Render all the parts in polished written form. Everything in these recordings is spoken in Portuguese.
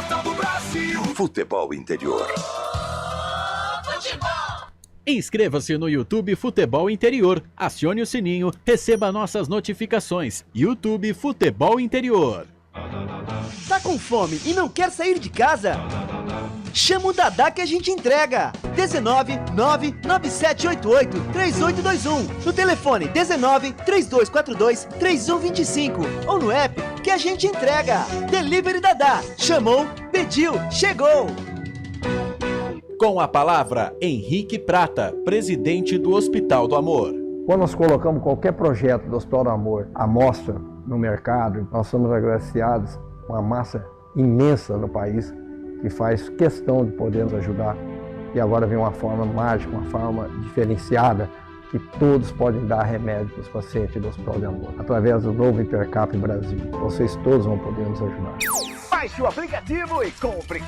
Portal do Brasil. Futebol Interior. Inscreva-se no YouTube Futebol Interior, acione o sininho, receba nossas notificações. YouTube Futebol Interior. Tá com fome e não quer sair de casa? Chama o Dadá que a gente entrega. 19 99788 3821. No telefone 19 3242 3125. Ou no app que a gente entrega. Delivery Dadá. Chamou, pediu, chegou. Com a palavra, Henrique Prata, presidente do Hospital do Amor. Quando nós colocamos qualquer projeto do Hospital do Amor à mostra no mercado, nós somos agraciados com uma massa imensa no país que faz questão de poder nos ajudar. E agora vem uma forma mágica, uma forma diferenciada, que todos podem dar remédio para os pacientes do Hospital do Amor. Através do novo Intercap Brasil, vocês todos vão poder nos ajudar. Baixe o aplicativo e compre!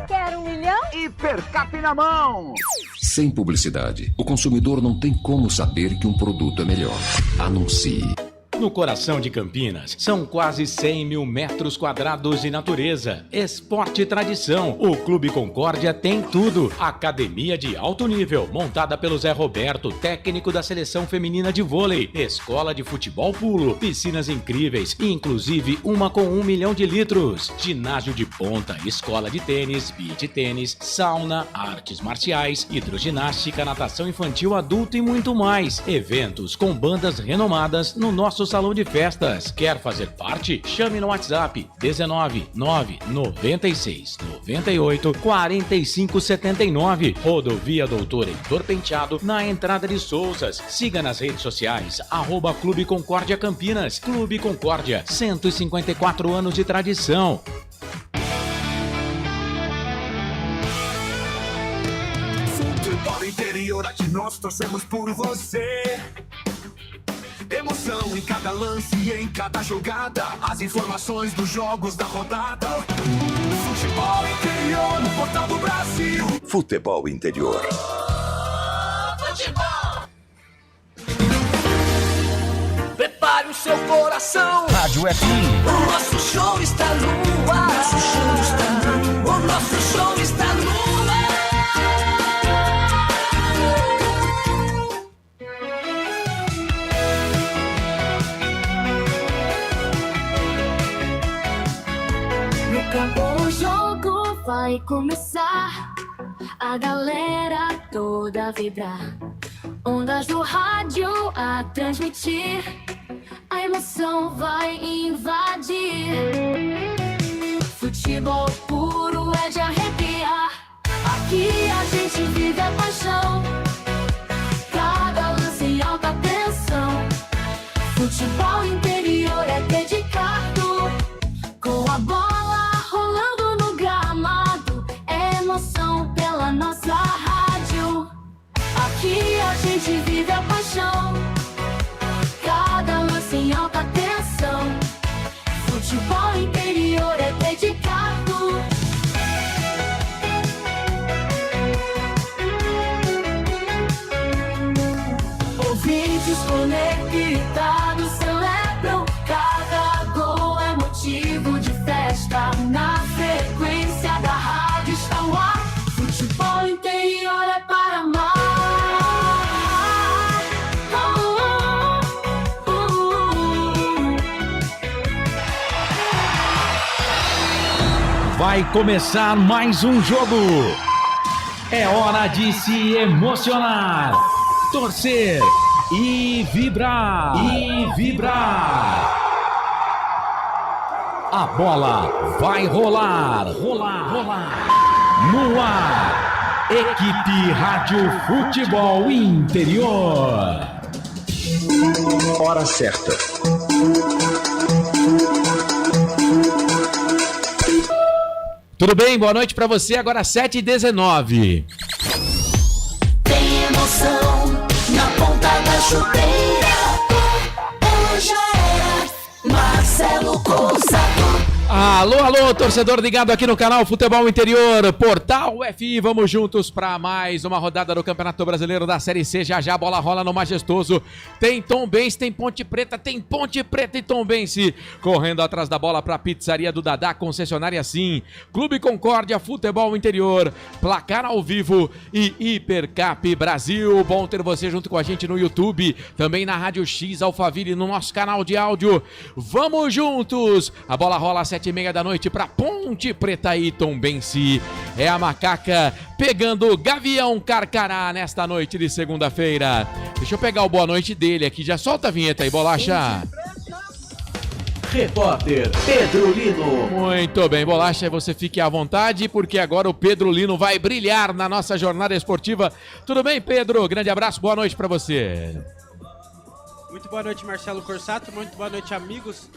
Quer 1 milhão? Hipercap na mão! Sem publicidade, o consumidor não tem como saber que um produto é melhor. Anuncie. No coração de Campinas, são quase 100 mil metros quadrados de natureza, esporte e tradição. O Clube Concórdia tem tudo. Academia de alto nível, montada pelo Zé Roberto, técnico da seleção feminina de vôlei. Escola de futebol pulo, piscinas incríveis, inclusive uma com 1 milhão de litros. Ginásio de ponta, escola de tênis, beach tênis, sauna, artes marciais, hidroginástica, natação infantil, adulto e muito mais. Eventos com bandas renomadas no nosso salão de festas. Quer fazer parte? Chame no WhatsApp 19 996 98 45 79. Rodovia Doutor Heitor Penteado, na entrada de Souzas. Siga nas redes sociais @Clube Concórdia Campinas. Clube Concórdia, 154 anos de tradição. Futebol Interior, aqui nós torcemos por você. Emoção em cada lance e em cada jogada. As informações dos jogos da rodada. Futebol Interior no Portal do Brasil. Futebol Interior. Futebol. Prepare o seu coração. Rádio FM. O nosso show está no ar. O nosso show está no ar. O jogo vai começar, a galera toda vibrar, ondas do rádio a transmitir, a emoção vai invadir. Futebol puro é de arrepiar, aqui a gente vive a paixão, cada lance em alta tensão. Futebol interior é dedicado, com a bola rolando no gramado, é emoção pela nossa rádio. Aqui a gente vive a paixão, cada lance em alta tensão. Futebol interior é dedicado. Ouvintes conectados celebram, cada gol é motivo de festa. Na frequência da rádio está o ar. Futebol interior é para amar. Vai começar mais um jogo. É hora de se emocionar, torcer e vibrar. A bola vai rolar. No ar, Equipe Rádio Futebol Interior. Hora certa. Tudo bem? Boa noite pra você. Agora 7h19. Tem emoção na ponta da chuteira. Hoje é Marcelo Gonçalo. Alô, torcedor ligado aqui no canal Futebol Interior, Portal FI, vamos juntos para mais uma rodada do Campeonato Brasileiro da Série C, já a bola rola no Majestoso, tem Tombense, tem Ponte Preta e Tombense, correndo atrás da bola para a Pizzaria do Dadá, concessionária sim, Clube Concórdia, Futebol Interior, placar ao vivo e Hipercap Brasil, bom ter você junto com a gente no YouTube, também na Rádio X Alphaville, no nosso canal de áudio, vamos juntos, a bola rola às 7h30 da noite para Ponte Preta e Tombense. É a Macaca pegando Gavião Carcará nesta noite de segunda-feira. Deixa eu pegar o boa noite dele aqui. Já solta a vinheta aí, Bolacha. Repórter Pedro Lino. Muito bem, Bolacha, você fique à vontade, porque agora o Pedro Lino vai brilhar na nossa jornada esportiva. Tudo bem, Pedro? Grande abraço, boa noite para você. Muito boa noite, Marcelo Corsato. Muito boa noite, amigos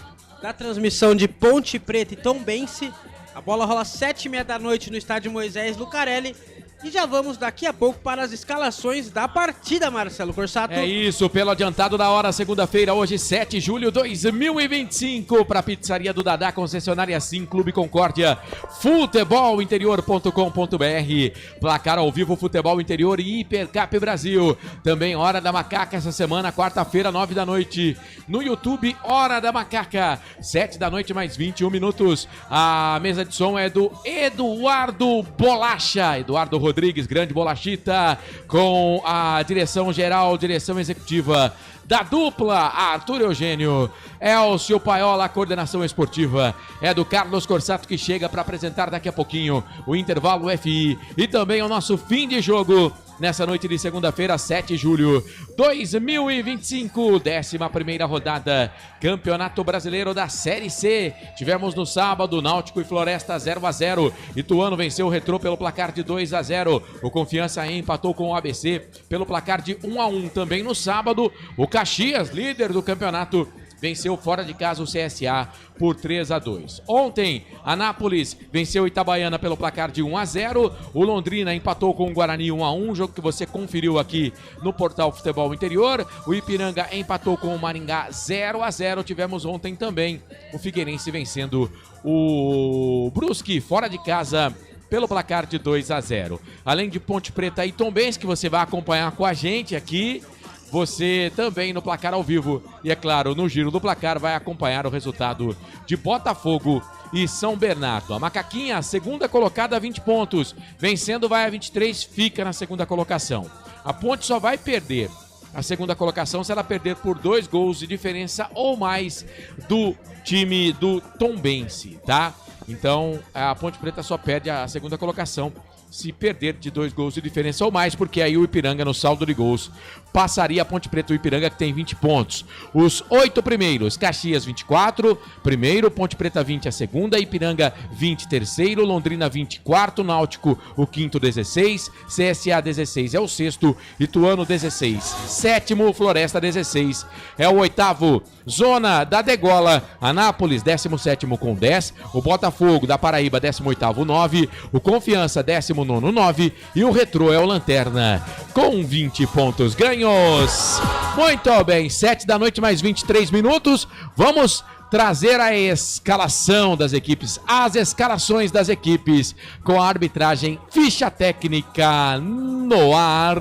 da transmissão de Ponte Preta e Tombense. A bola rola às 7h30 da noite no estádio Moisés Lucarelli. E já vamos daqui a pouco para as escalações da partida, Marcelo Corsato. É isso, pelo adiantado da hora, segunda-feira, hoje 7 de julho de 2025, para a Pizzaria do Dadá, concessionária Sim, Clube Concórdia, futebolinterior.com.br, placar ao vivo, Futebol Interior e Hipercap Brasil. Também Hora da Macaca essa semana, quarta-feira, 9 da noite, no YouTube, Hora da Macaca, 7 da noite mais 21 minutos. A mesa de som é do Eduardo Bolacha, Eduardo Rodrigues, grande bolachita, com a direção geral, direção executiva da dupla Arthur Eugênio, Elcio Paiola, a coordenação esportiva é do Carlos Corsato, que chega para apresentar daqui a pouquinho o intervalo FI e também o nosso fim de jogo nessa noite de segunda-feira, 7 de julho 2025, 11ª rodada, Campeonato Brasileiro da Série C. Tivemos no sábado Náutico e Floresta 0-0, Ituano venceu o Retrô pelo placar de 2-0, o Confiança empatou com o ABC pelo placar de 1-1. Também no sábado, o Caxias, líder do campeonato, venceu fora de casa o CSA por 3-2. Ontem, Anápolis venceu o Itabaiana pelo placar de 1-0. O Londrina empatou com o Guarani 1-1, jogo que você conferiu aqui no Portal Futebol Interior. O Ipiranga empatou com o Maringá 0-0. Tivemos ontem também o Figueirense vencendo o Brusque fora de casa pelo placar de 2-0. Além de Ponte Preta e Tombense, que você vai acompanhar com a gente aqui, você também no placar ao vivo e, é claro, no giro do placar vai acompanhar o resultado de Botafogo e São Bernardo. A Macaquinha, segunda colocada, 20 pontos. Vencendo vai a 23, fica na segunda colocação. A Ponte só vai perder a segunda colocação se ela perder por 2 gols de diferença ou mais do time do Tombense, tá? Então, a Ponte Preta só perde a segunda colocação se perder de 2 gols de diferença ou mais, porque aí o Ipiranga no saldo de gols passaria a Ponte Preta, o Ipiranga, que tem 20 pontos. Os 8 primeiros, Caxias 24, primeiro, Ponte Preta 20 a segunda, Ipiranga 20 terceiro, Londrina 24, Náutico o quinto 16, CSA 16 é o sexto, Ituano 16, sétimo, Floresta 16 é o oitavo. Zona da Degola, Anápolis 17º com 10, o Botafogo da Paraíba 18º 9, o Confiança 19º 9 e o Retrô é o Lanterna com 20 pontos ganhos. Muito bem, 7 da noite mais 23 minutos, vamos trazer a escalação das equipes, as escalações das equipes com a arbitragem, ficha técnica no ar.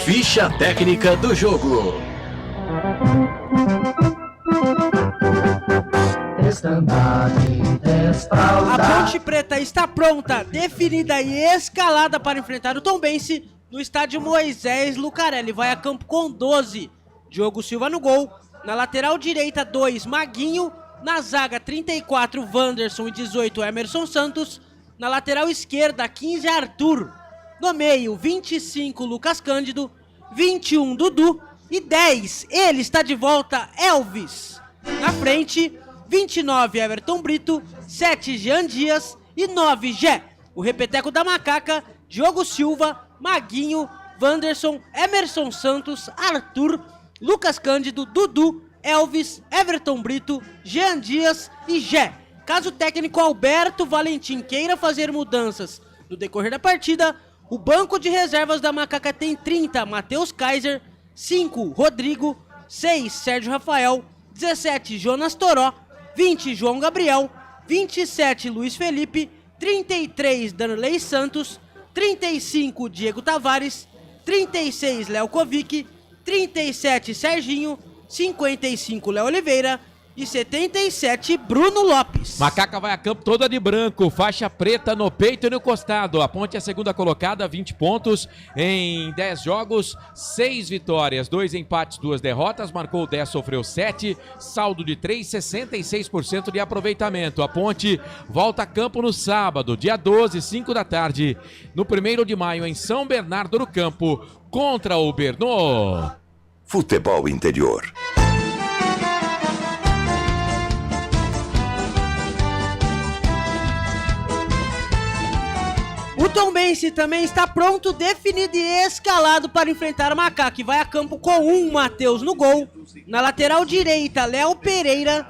Ficha técnica do jogo. A Ponte Preta está pronta, definida e escalada para enfrentar o Tombense no estádio Moisés Lucarelli. Vai a campo com 12, Diogo Silva no gol. Na lateral direita, 2, Maguinho. Na zaga, 34, Wanderson e 18, Emerson Santos. Na lateral esquerda, 15, Arthur. No meio, 25, Lucas Cândido. 21, Dudu. E 10, ele está de volta, Elvis. Na frente, 29, Everton Brito. 7, Jean Dias. E 9, Gé. O repeteco da Macaca, Diogo Silva, Maguinho, Wanderson, Emerson Santos, Arthur, Lucas Cândido, Dudu, Elvis, Everton Brito, Jean Dias e Gé. Caso o técnico Alberto Valentim queira fazer mudanças no decorrer da partida, o banco de reservas da Macaca tem 30, Matheus Kaiser, 5, Rodrigo, 6, Sérgio Rafael, 17, Jonas Toró, 20, João Gabriel, 27 Luiz Felipe, 33 Danley Santos, 35 Diego Tavares, 36 Léo Kovic, 37 Serginho, 55 Léo Oliveira e 77 Bruno Lopes. Macaca vai a campo toda de branco, faixa preta no peito e no costado. A Ponte é a segunda colocada, 20 pontos em 10 jogos, 6 vitórias, 2 empates, 2 derrotas, marcou 10, sofreu 7, saldo de 3, 66% de aproveitamento. A Ponte volta a campo no sábado, dia 12, 5 da tarde, no 1º de maio, em São Bernardo do Campo, contra o Bernô. Futebol Interior. O Tombense também está pronto, definido e escalado para enfrentar o Macaca, que vai a campo com 1 Matheus no gol. Na lateral direita, Léo Pereira.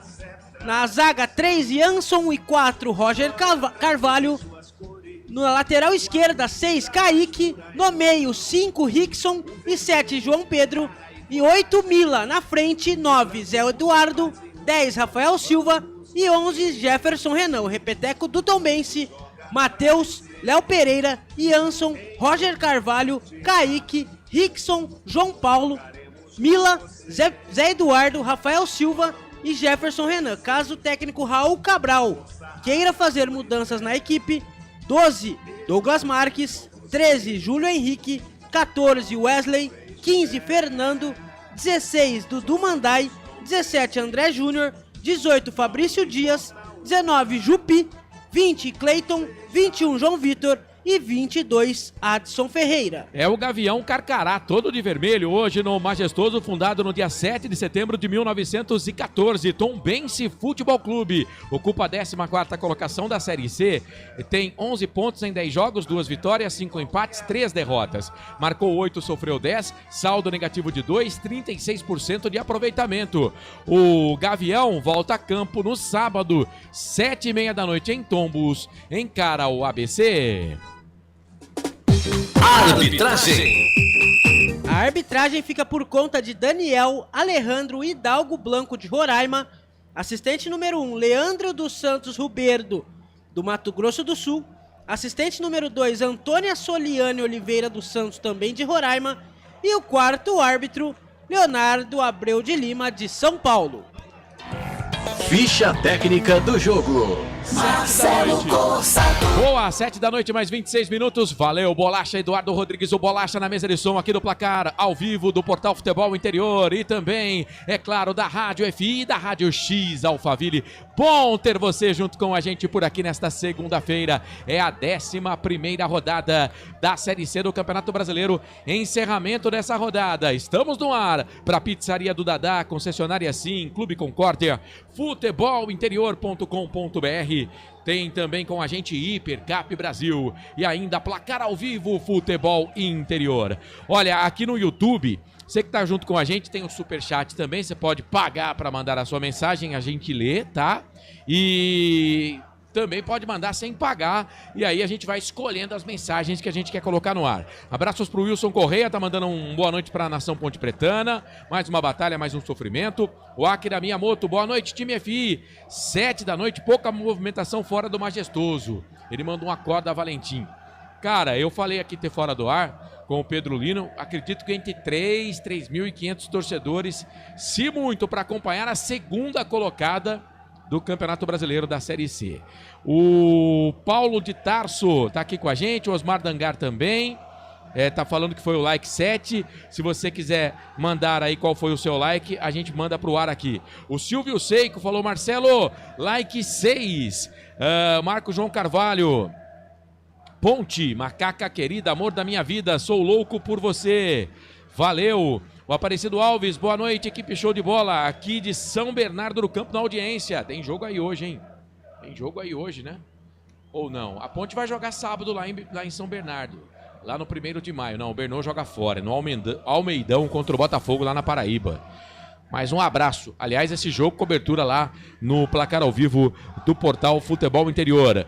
Na zaga, 3 Jansson e 4 Roger Carvalho. Na lateral esquerda, 6 Kaique. No meio, 5 Rickson e 7 João Pedro. E 8 Mila. Na frente, 9 Zé Eduardo, 10 Rafael Silva e 11 Jefferson Renan. O repeteco do Tombense, Matheus, Léo Pereira, Jansson, Roger Carvalho, Kaique, Rickson, João Paulo, Mila, Zé Eduardo, Rafael Silva e Jefferson Renan. Caso o técnico Raul Cabral queira fazer mudanças na equipe, 12 Douglas Marques, 13 Júlio Henrique, 14 Wesley, 15 Fernando, 16 Dudu Mandai, 17 André Júnior, 18 Fabrício Dias, 19 Jupi, 20 Cleiton, 21 João Vitor e 22 Adson Ferreira. É o Gavião Carcará, todo de vermelho, hoje no Majestoso, fundado no dia 7 de setembro de 1914. Tombense Futebol Clube ocupa a 14ª colocação da Série C, tem 11 pontos em 10 jogos, 2 vitórias, 5 empates, 3 derrotas. Marcou 8, sofreu 10, saldo negativo de 2, 36% de aproveitamento. O Gavião volta a campo no sábado, 7h30 da noite em Tombos, encara o ABC. Arbitragem. A arbitragem fica por conta de Daniel Alejandro Hidalgo Blanco de Roraima, assistente número 1 Leandro dos Santos Ruberdo do Mato Grosso do Sul, assistente número 2 Antônia Soliane Oliveira dos Santos, também de Roraima, e o quarto árbitro Leonardo Abreu de Lima de São Paulo. Ficha técnica do jogo. Marcelo Corsato. Boa, 7 da noite, mais 26 minutos. Valeu, Bolacha, Eduardo Rodrigues, o Bolacha na mesa de som aqui do Placar, ao vivo do Portal Futebol Interior e também, é claro, da Rádio FI e da Rádio X Alphaville. Bom ter você junto com a gente por aqui nesta segunda-feira. É a 11ª rodada da Série C do Campeonato Brasileiro. Encerramento dessa rodada. Estamos no ar para Pizzaria do Dadá, concessionária Sim, Clube Concórdia, futebolinterior.com.br. Tem também com a gente Hipercap Brasil e ainda Placar ao Vivo Futebol Interior. Olha, aqui no YouTube, você que tá junto com a gente, tem o Superchat também, você pode pagar para mandar a sua mensagem, a gente lê, tá? E também pode mandar sem pagar, e aí a gente vai escolhendo as mensagens que a gente quer colocar no ar. Abraços pro Wilson Correia, tá mandando um boa noite pra Nação Ponte Pretana, mais uma batalha, mais um sofrimento. O Akira Miyamoto, boa noite, time FI, 7 da noite, pouca movimentação fora do Majestoso. Ele mandou um acorde a Valentim. Cara, eu falei aqui ter fora do ar com o Pedro Lino, acredito que entre 3.500 torcedores, se muito, para acompanhar a segunda colocada do Campeonato Brasileiro da Série C. O Paulo de Tarso tá aqui com a gente, o Osmar Dangar também, tá falando que foi o like 7, se você quiser mandar aí qual foi o seu like, a gente manda pro ar aqui. O Silvio Seico falou, Marcelo, like 6, Marco João Carvalho, Ponte, Macaca querida, amor da minha vida, sou louco por você, valeu. O Aparecido Alves, boa noite, equipe show de bola, aqui de São Bernardo do Campo na audiência. Tem jogo aí hoje, hein? Tem jogo aí hoje, né? Ou não? A Ponte vai jogar sábado lá em São Bernardo, lá no 1º de maio. Não, o Bernô joga fora, no Almeidão contra o Botafogo lá na Paraíba. Mais um abraço. Aliás, esse jogo, cobertura lá no Placar ao Vivo do Portal Futebol Interior.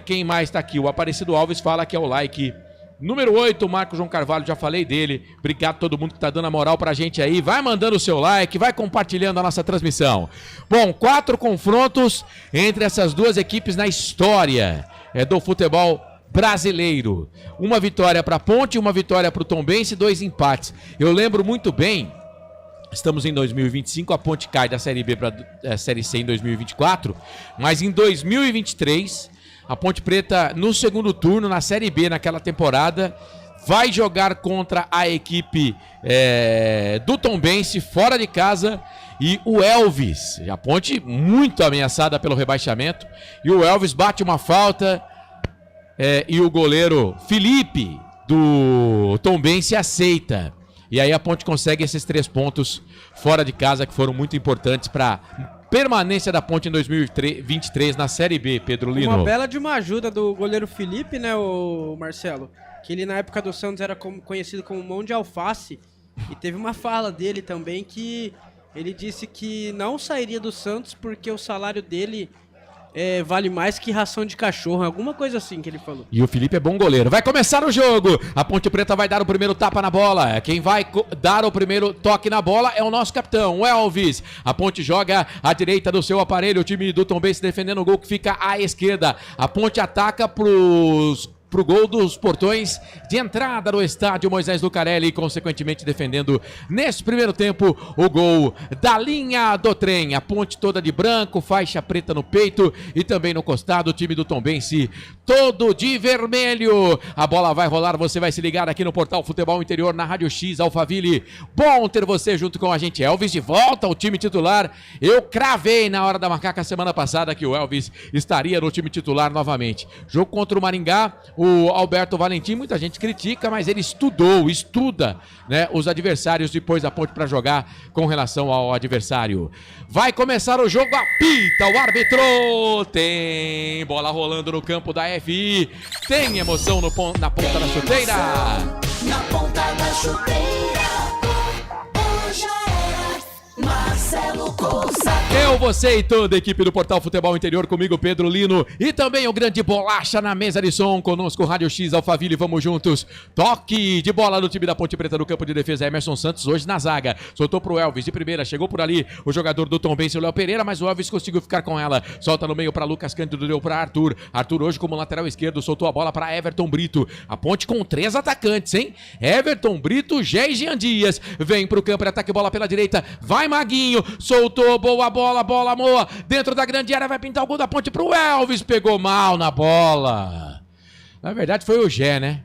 Quem mais tá aqui? O Aparecido Alves fala que é o like Número 8, Marco João Carvalho, já falei dele. Obrigado a todo mundo que tá dando a moral pra gente aí. Vai mandando o seu like, vai compartilhando a nossa transmissão. Bom, 4 confrontos entre essas duas equipes na história do futebol brasileiro. Uma vitória pra Ponte, uma vitória pro Tombense e 2 empates. Eu lembro muito bem, estamos em 2025, a Ponte cai da Série B pra Série C em 2024, mas em 2023... a Ponte Preta, no segundo turno, na Série B, naquela temporada, vai jogar contra a equipe do Tombense, fora de casa, e o Elvis, a Ponte muito ameaçada pelo rebaixamento, e o Elvis bate uma falta, e o goleiro Felipe, do Tombense, aceita. E aí a Ponte consegue esses 3 pontos fora de casa, que foram muito importantes para permanência da Ponte em 2023 na Série B, Pedro Lino. Uma bela de uma ajuda do goleiro Felipe, né, o Marcelo? Que ele na época do Santos era conhecido como mão de alface. E teve uma fala dele também que ele disse que não sairia do Santos porque o salário dele vale mais que ração de cachorro. Alguma coisa assim que ele falou. E o Felipe é bom goleiro. Vai começar o jogo. A Ponte Preta vai dar o primeiro tapa na bola. Quem vai dar o primeiro toque na bola é o nosso capitão, o Elvis. A Ponte joga à direita do seu aparelho. O time do Tombense defendendo o gol que fica à esquerda. A Ponte ataca pro gol dos portões de entrada no estádio Moisés Lucarelli, consequentemente defendendo nesse primeiro tempo o gol da linha do trem. A Ponte toda de branco, faixa preta no peito e também no costado, o time do Tombense todo de vermelho. A bola vai rolar, você vai se ligar aqui no Portal Futebol Interior, na Rádio X Alphaville. Bom ter você junto com a gente. Elvis de volta ao time titular. Eu cravei na hora da macaca semana passada que o Elvis estaria no time titular novamente. Jogo contra o Maringá, o Alberto Valentim, muita gente critica, mas ele estuda, né, os adversários depois da Ponte para jogar com relação ao adversário. Vai começar o jogo, apita o árbitro, tem bola rolando no campo da FI, tem emoção na ponta da chuteira. Na ponta da chuteira, hoje era Marcelo Cousa. Eu, você e toda a equipe do Portal Futebol Interior, comigo Pedro Lino e também o grande Bolacha na mesa de som, conosco Rádio X Alphaville, vamos juntos. Toque de bola no time da Ponte Preta no campo de defesa, Emerson Santos hoje na zaga, soltou pro Elvis de primeira, chegou por ali o jogador do Tombense, o Léo Pereira, mas o Elvis conseguiu ficar com ela, solta no meio para Lucas Cândido, deu para Arthur hoje como lateral esquerdo, soltou a bola para Everton Brito, a Ponte com 3 atacantes, hein? Everton Brito, Gé e Jean Dias, vem pro campo de ataque, bola pela direita, vai Maguinho, soltou, boa bola moa, dentro da grande área, vai pintar o gol da Ponte pro Elvis, pegou mal na bola. Na verdade foi o Gé, né?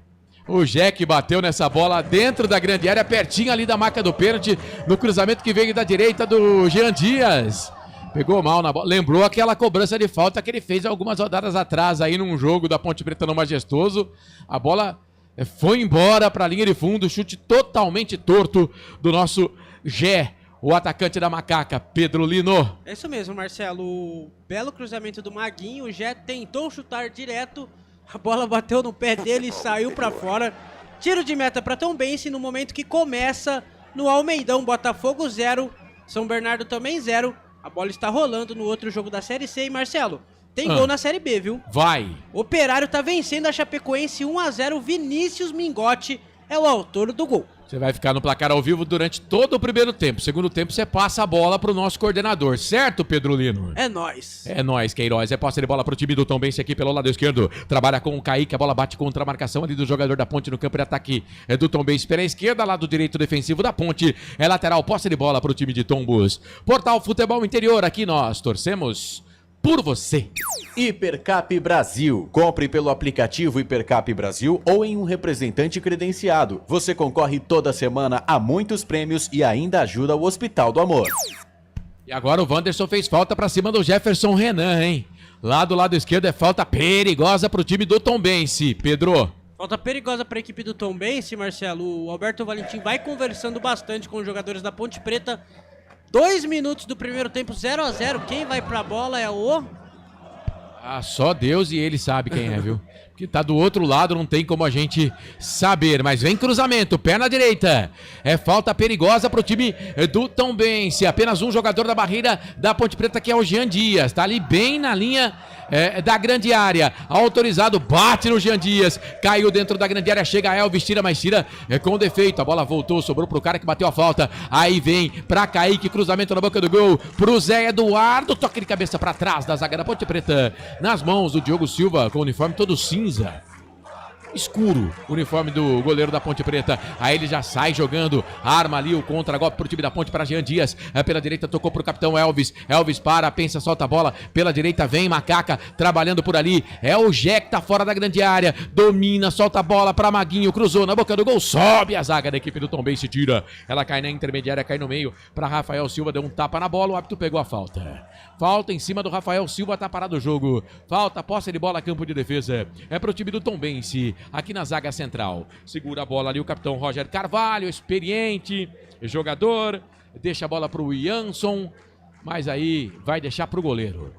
O Gé que bateu nessa bola dentro da grande área, pertinho ali da marca do pênalti, no cruzamento que veio da direita do Jean Dias. Pegou mal na bola, lembrou aquela cobrança de falta que ele fez algumas rodadas atrás aí num jogo da Ponte Preta no Majestoso. A bola foi embora para a linha de fundo, chute totalmente torto do nosso Gé. O atacante da macaca, Pedro Lino. É isso mesmo, Marcelo. O belo cruzamento do Maguinho. O Jé tentou chutar direto. A bola bateu no pé dele e saiu pra fora. Tiro de meta para Tombense no momento que começa no Almeidão. Botafogo 0, São Bernardo também 0. A bola está rolando no outro jogo da Série C. E Marcelo, tem gol na Série B, viu? Vai. Operário tá vencendo a Chapecoense 1-0. Vinícius Mingotti é o autor do gol. Você vai ficar no placar ao vivo durante todo o primeiro tempo. Segundo tempo, você passa a bola pro nosso coordenador. Certo, Pedro Lino? É nóis. É nóis, Queiroz. É posse de bola pro time do Tombense aqui pelo lado esquerdo. Trabalha com o Kaique. A bola bate contra a marcação ali do jogador da Ponte no campo de ataque. É do Tombense pela esquerda, lado direito defensivo da Ponte. É lateral, posse de bola pro time de Tombos. Portal Futebol Interior. Aqui nós torcemos por você. Hipercap Brasil. Compre pelo aplicativo Hipercap Brasil ou em um representante credenciado. Você concorre toda semana a muitos prêmios e ainda ajuda o Hospital do Amor. E agora o Wanderson fez falta pra cima do Jefferson Renan, hein? Lá do lado esquerdo é falta perigosa pro time do Tombense. Pedro. Falta perigosa para a equipe do Tombense, Marcelo. O Alberto Valentim vai conversando bastante com os jogadores da Ponte Preta. 2 minutos do primeiro tempo, 0-0. Quem vai pra bola é o... Ah, só Deus e ele sabe quem é, viu? Que tá do outro lado, não tem como a gente saber. Mas vem cruzamento, perna direita. É falta perigosa pro time do Tombense. Apenas um jogador da barreira da Ponte Preta, que é o Jean Dias. Tá ali bem na linha da grande área. Autorizado, bate no Jean Dias. Caiu dentro da grande área, chega Elvis, tira, mas tira com defeito. A bola voltou, sobrou pro cara que bateu a falta. Aí vem pra Kaique, cruzamento na boca do gol. Pro Zé Eduardo, toque de cabeça pra trás da zaga da Ponte Preta. Nas mãos do Diogo Silva, com o uniforme todo cinza. Escuro, uniforme do goleiro da Ponte Preta. Aí ele já sai jogando, arma ali o contra-golpe pro time da Ponte para Jean Dias. Pela direita tocou pro capitão Elvis. Elvis para, pensa, solta a bola. Pela direita vem Macaca, trabalhando por ali. É o Jé que tá fora da grande área. Domina, solta a bola pra Maguinho, cruzou na boca do gol. Sobe a zaga da equipe do Tombense, tira. Ela cai na intermediária, cai no meio pra Rafael Silva, deu um tapa na bola, o árbitro pegou a falta. Falta em cima do Rafael Silva, tá parado o jogo. Falta, posse de bola, campo de defesa. É pro time do Tombense. Aqui na zaga central, segura a bola ali o capitão Roger Carvalho, experiente jogador, deixa a bola pro Jansson, mas aí vai deixar pro goleiro,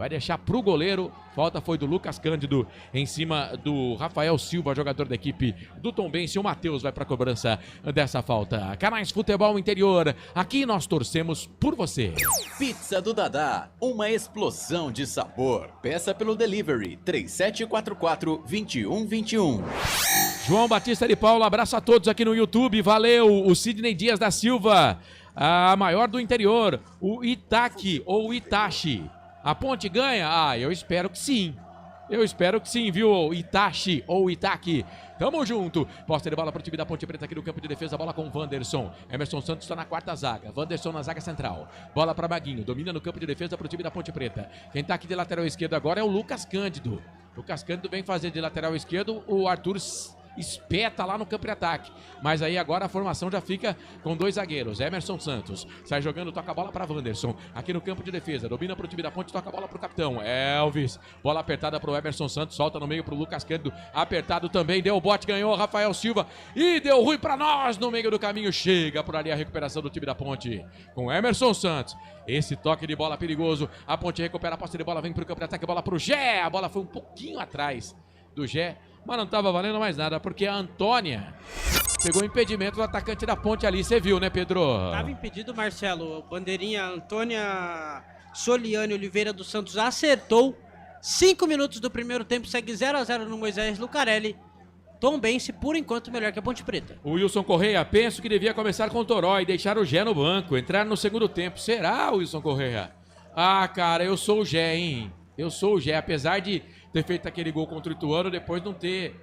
falta foi do Lucas Cândido em cima do Rafael Silva, jogador da equipe do Tombense. O Matheus vai pra cobrança dessa falta. Canais Futebol Interior, aqui nós torcemos por você. Pizza do Dadá, uma explosão de sabor. Peça pelo delivery 3744-2121. João Batista de Paula, abraço a todos aqui no YouTube, valeu. O Sidney Dias da Silva, a maior do interior, o Itaki ou Itachi. A Ponte ganha? Ah, eu espero que sim. Viu, Itachi ou Itaki. Tamo junto. Posse de bola pro time da Ponte Preta aqui no campo de defesa. Bola com o Wanderson. Emerson Santos está na quarta zaga. Wanderson na zaga central. Bola para Maguinho. Domina no campo de defesa pro time da Ponte Preta. Quem tá aqui de lateral esquerdo agora é o Lucas Cândido. Lucas Cândido vem fazer de lateral esquerdo. O Arthur espeta lá no campo de ataque, mas aí agora a formação já fica com dois zagueiros. Emerson Santos sai jogando, toca a bola para Wanderson aqui no campo de defesa, domina pro time da Ponte, toca a bola pro capitão Elvis, bola apertada pro Emerson Santos, solta no meio pro Lucas Cândido, apertado também, deu o bote, ganhou Rafael Silva e deu ruim para nós no meio do caminho. Chega por ali a recuperação do time da Ponte com Emerson Santos. Esse toque de bola perigoso, a Ponte recupera a posse de bola, vem pro campo de ataque, bola pro Gé, a bola foi um pouquinho atrás do Gé, mas não estava valendo mais nada, porque a Antônia pegou o impedimento do atacante da Ponte ali, você viu, né, Pedro? Tava impedido, Marcelo. Bandeirinha Antônia Soliane Oliveira dos Santos acertou. 5 minutos do primeiro tempo, segue 0-0 no Moisés Lucarelli. Tombense, por enquanto, melhor que a Ponte Preta. O Wilson Correia, penso que devia começar com o Toró e deixar o Gé no banco, entrar no segundo tempo. Será, Wilson Correia? Ah, cara, eu sou o Gé, hein? Eu sou o Gé, apesar de ter feito aquele gol contra o Ituano, depois não ter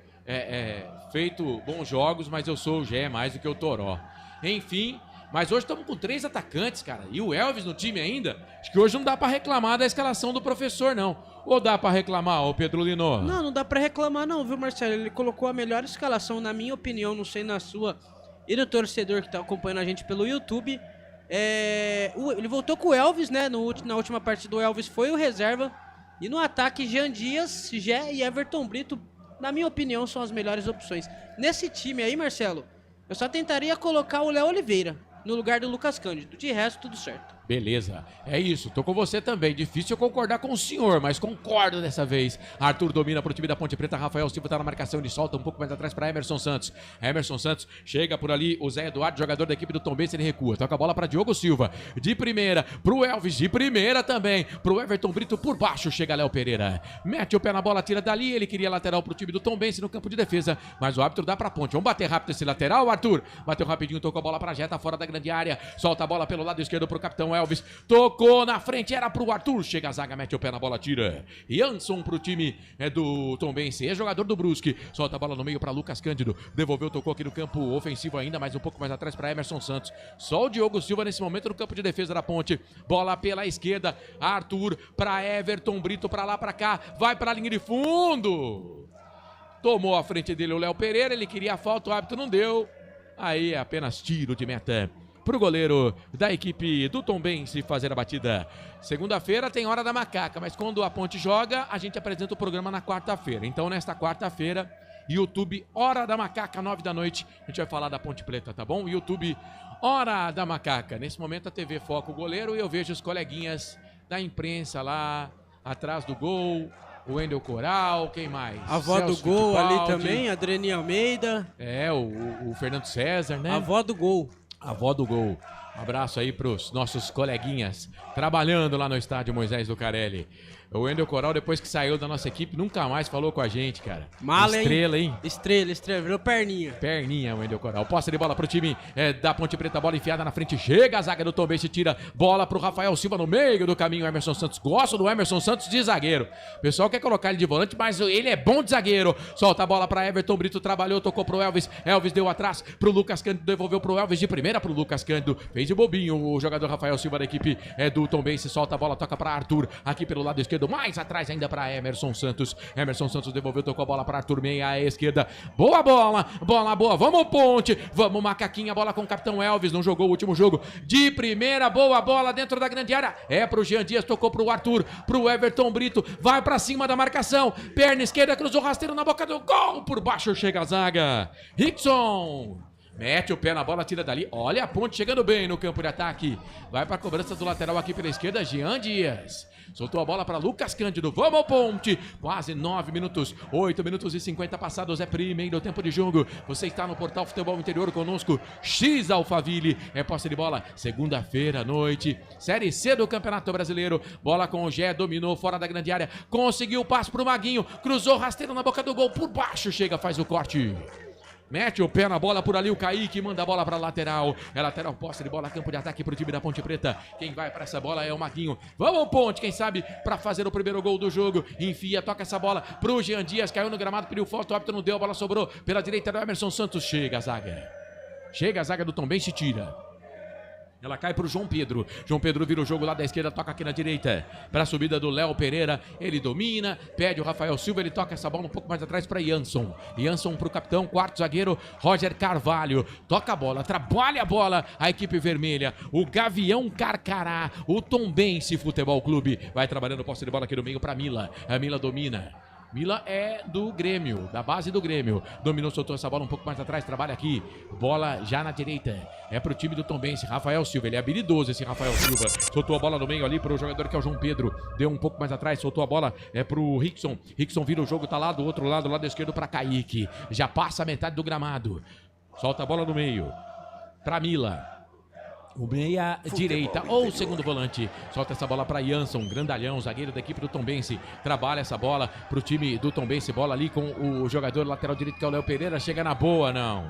feito bons jogos, mas eu sou o Gé mais do que o Toró. Enfim, mas hoje estamos com 3 atacantes, cara, e o Elvis no time ainda. Acho que hoje não dá pra reclamar da escalação do professor, não. Ou dá pra reclamar, ô Pedro Lino? Não dá pra reclamar não, viu, Marcelo? Ele colocou a melhor escalação, na minha opinião, não sei na sua, e no torcedor que tá acompanhando a gente pelo YouTube. Ele voltou com o Elvis, né, na última partida do Elvis foi o reserva. E no ataque, Jean Dias, Gé e Everton Brito, na minha opinião, são as melhores opções. Nesse time aí, Marcelo, eu só tentaria colocar o Léo Oliveira no lugar do Lucas Cândido. De resto, tudo certo. Beleza, é isso, tô com você também. Difícil eu concordar com o senhor, mas concordo dessa vez. Arthur domina pro time da Ponte Preta, Rafael Silva tá na marcação, ele solta um pouco mais atrás para Emerson Santos. Emerson Santos chega por ali, o Zé Eduardo, jogador da equipe do Tombense, ele recua, toca a bola para Diogo Silva, de primeira, pro Elvis, de primeira também, pro Everton Brito, por baixo, chega Léo Pereira, mete o pé na bola, tira dali, ele queria lateral pro time do Tombense no campo de defesa, mas o árbitro dá pra Ponte. Vamos bater rápido esse lateral, Arthur, bateu rapidinho, tocou a bola pra Jé, tá fora da grande área, solta a bola pelo lado esquerdo pro capitão Elvis, tocou na frente, era pro Arthur, chega a zaga, mete o pé na bola, tira. Jansson pro time do Tombense, jogador do Brusque, solta a bola no meio pra Lucas Cândido, devolveu, tocou aqui no campo ofensivo ainda, mas um pouco mais atrás pra Emerson Santos. Só o Diogo Silva nesse momento no campo de defesa da Ponte, bola pela esquerda, Arthur pra Everton Brito, pra lá, pra cá, vai pra linha de fundo. Tomou a frente dele o Léo Pereira, ele queria a falta, o árbitro não deu, aí é apenas tiro de meta pro goleiro da equipe do Tombense fazer a batida. Segunda-feira tem Hora da Macaca, mas quando a Ponte joga, a gente apresenta o programa na quarta-feira. Então, nesta quarta-feira, YouTube Hora da Macaca, 9 da noite, a gente vai falar da Ponte Preta, tá bom? YouTube Hora da Macaca. Nesse momento, a TV foca o goleiro e eu vejo os coleguinhas da imprensa lá, atrás do gol, o Wendel Coral, quem mais? A avó do gol ali também, a Adreni Almeida. O Fernando César, né? A avó do gol. A avó do gol. Abraço aí pros nossos coleguinhas trabalhando lá no estádio Moisés Lucarelli. O Wendel Coral, depois que saiu da nossa equipe, nunca mais falou com a gente, cara. Mala, Estrela, hein? Estrela, virou perninha. Perninha, o Wendel Coral. Posse de bola pro time da Ponte Preta, bola enfiada na frente, chega a zaga do Tombense, tira bola pro Rafael Silva no meio do caminho, Emerson Santos. Gosto do Emerson Santos de zagueiro. O pessoal quer colocar ele de volante, mas ele é bom de zagueiro. Solta a bola pra Everton Brito, trabalhou, tocou pro Elvis. Elvis deu atrás pro Lucas Cândido, devolveu pro Elvis de primeira pro Lucas Cândido. Fez de bobinho o jogador Rafael Silva da equipe do Tombense. Solta a bola, toca pra Arthur, aqui pelo lado esquerdo, mais atrás ainda para Emerson Santos. Emerson Santos devolveu, tocou a bola para Arthur, meia à esquerda. Boa bola, bola boa. Vamos Ponte, vamos Macaquinha, bola com o capitão Elvis. Não jogou o último jogo de primeira. Boa bola dentro da grande área. É pro Jean Dias, tocou pro Arthur, pro Everton Brito. Vai para cima da marcação. Perna esquerda, cruzou rasteiro na boca do gol. Por baixo chega a zaga. Rickson mete o pé na bola, tira dali. Olha a Ponte chegando bem no campo de ataque. Vai para a cobrança do lateral aqui pela esquerda, Jean Dias. Soltou a bola para Lucas Cândido. Vamos, Ponte. Quase 9 minutos. 8 minutos e 50 passados. É primeiro tempo de jogo. Você está no Portal Futebol Interior conosco. X Alphaville. É posse de bola. Segunda-feira à noite. Série C do Campeonato Brasileiro. Bola com o Gé. Dominou fora da grande área. Conseguiu o passe para o Maguinho. Cruzou rasteiro na boca do gol. Por baixo chega, faz o corte. Mete o pé na bola por ali, o Kaique manda a bola para lateral. É lateral, posse de bola, campo de ataque pro time da Ponte Preta. Quem vai para essa bola é o Maguinho. Vamos, Ponte, quem sabe, para fazer o primeiro gol do jogo. Enfia, toca essa bola pro Jean Dias, caiu no gramado, pediu falta, o árbitro não deu, a bola sobrou pela direita do Emerson Santos. Chega a zaga. Chega a zaga do Tombense, tira. Ela cai pro João Pedro. João Pedro vira o jogo lá da esquerda, toca aqui na direita. Para a subida do Léo Pereira. Ele domina, pede o Rafael Silva. Ele toca essa bola um pouco mais atrás para Jansson. Jansson pro capitão, quarto zagueiro, Roger Carvalho. Toca a bola, trabalha a bola. A equipe vermelha, o Gavião Carcará, o Tombense Futebol Clube. Vai trabalhando posse de bola aqui no meio para Mila. A Mila domina. Mila é do Grêmio, da base do Grêmio. Dominou, soltou essa bola um pouco mais atrás, trabalha aqui. Bola já na direita. É pro time do Tombense, Rafael Silva. Ele é habilidoso, esse Rafael Silva. Soltou a bola no meio ali pro jogador que é o João Pedro. Deu um pouco mais atrás, soltou a bola. É pro Rickson. Rickson vira o jogo, tá lá do outro lado, lado esquerdo pra Kaique. Já passa a metade do gramado. Solta a bola no meio. Pra Mila. O meia direita ou o segundo volante. Solta essa bola para Jansson, grandalhão, zagueiro da equipe do Tombense. Trabalha essa bola pro time do Tombense. Bola ali com o jogador lateral direito que é o Léo Pereira. Chega na boa, não.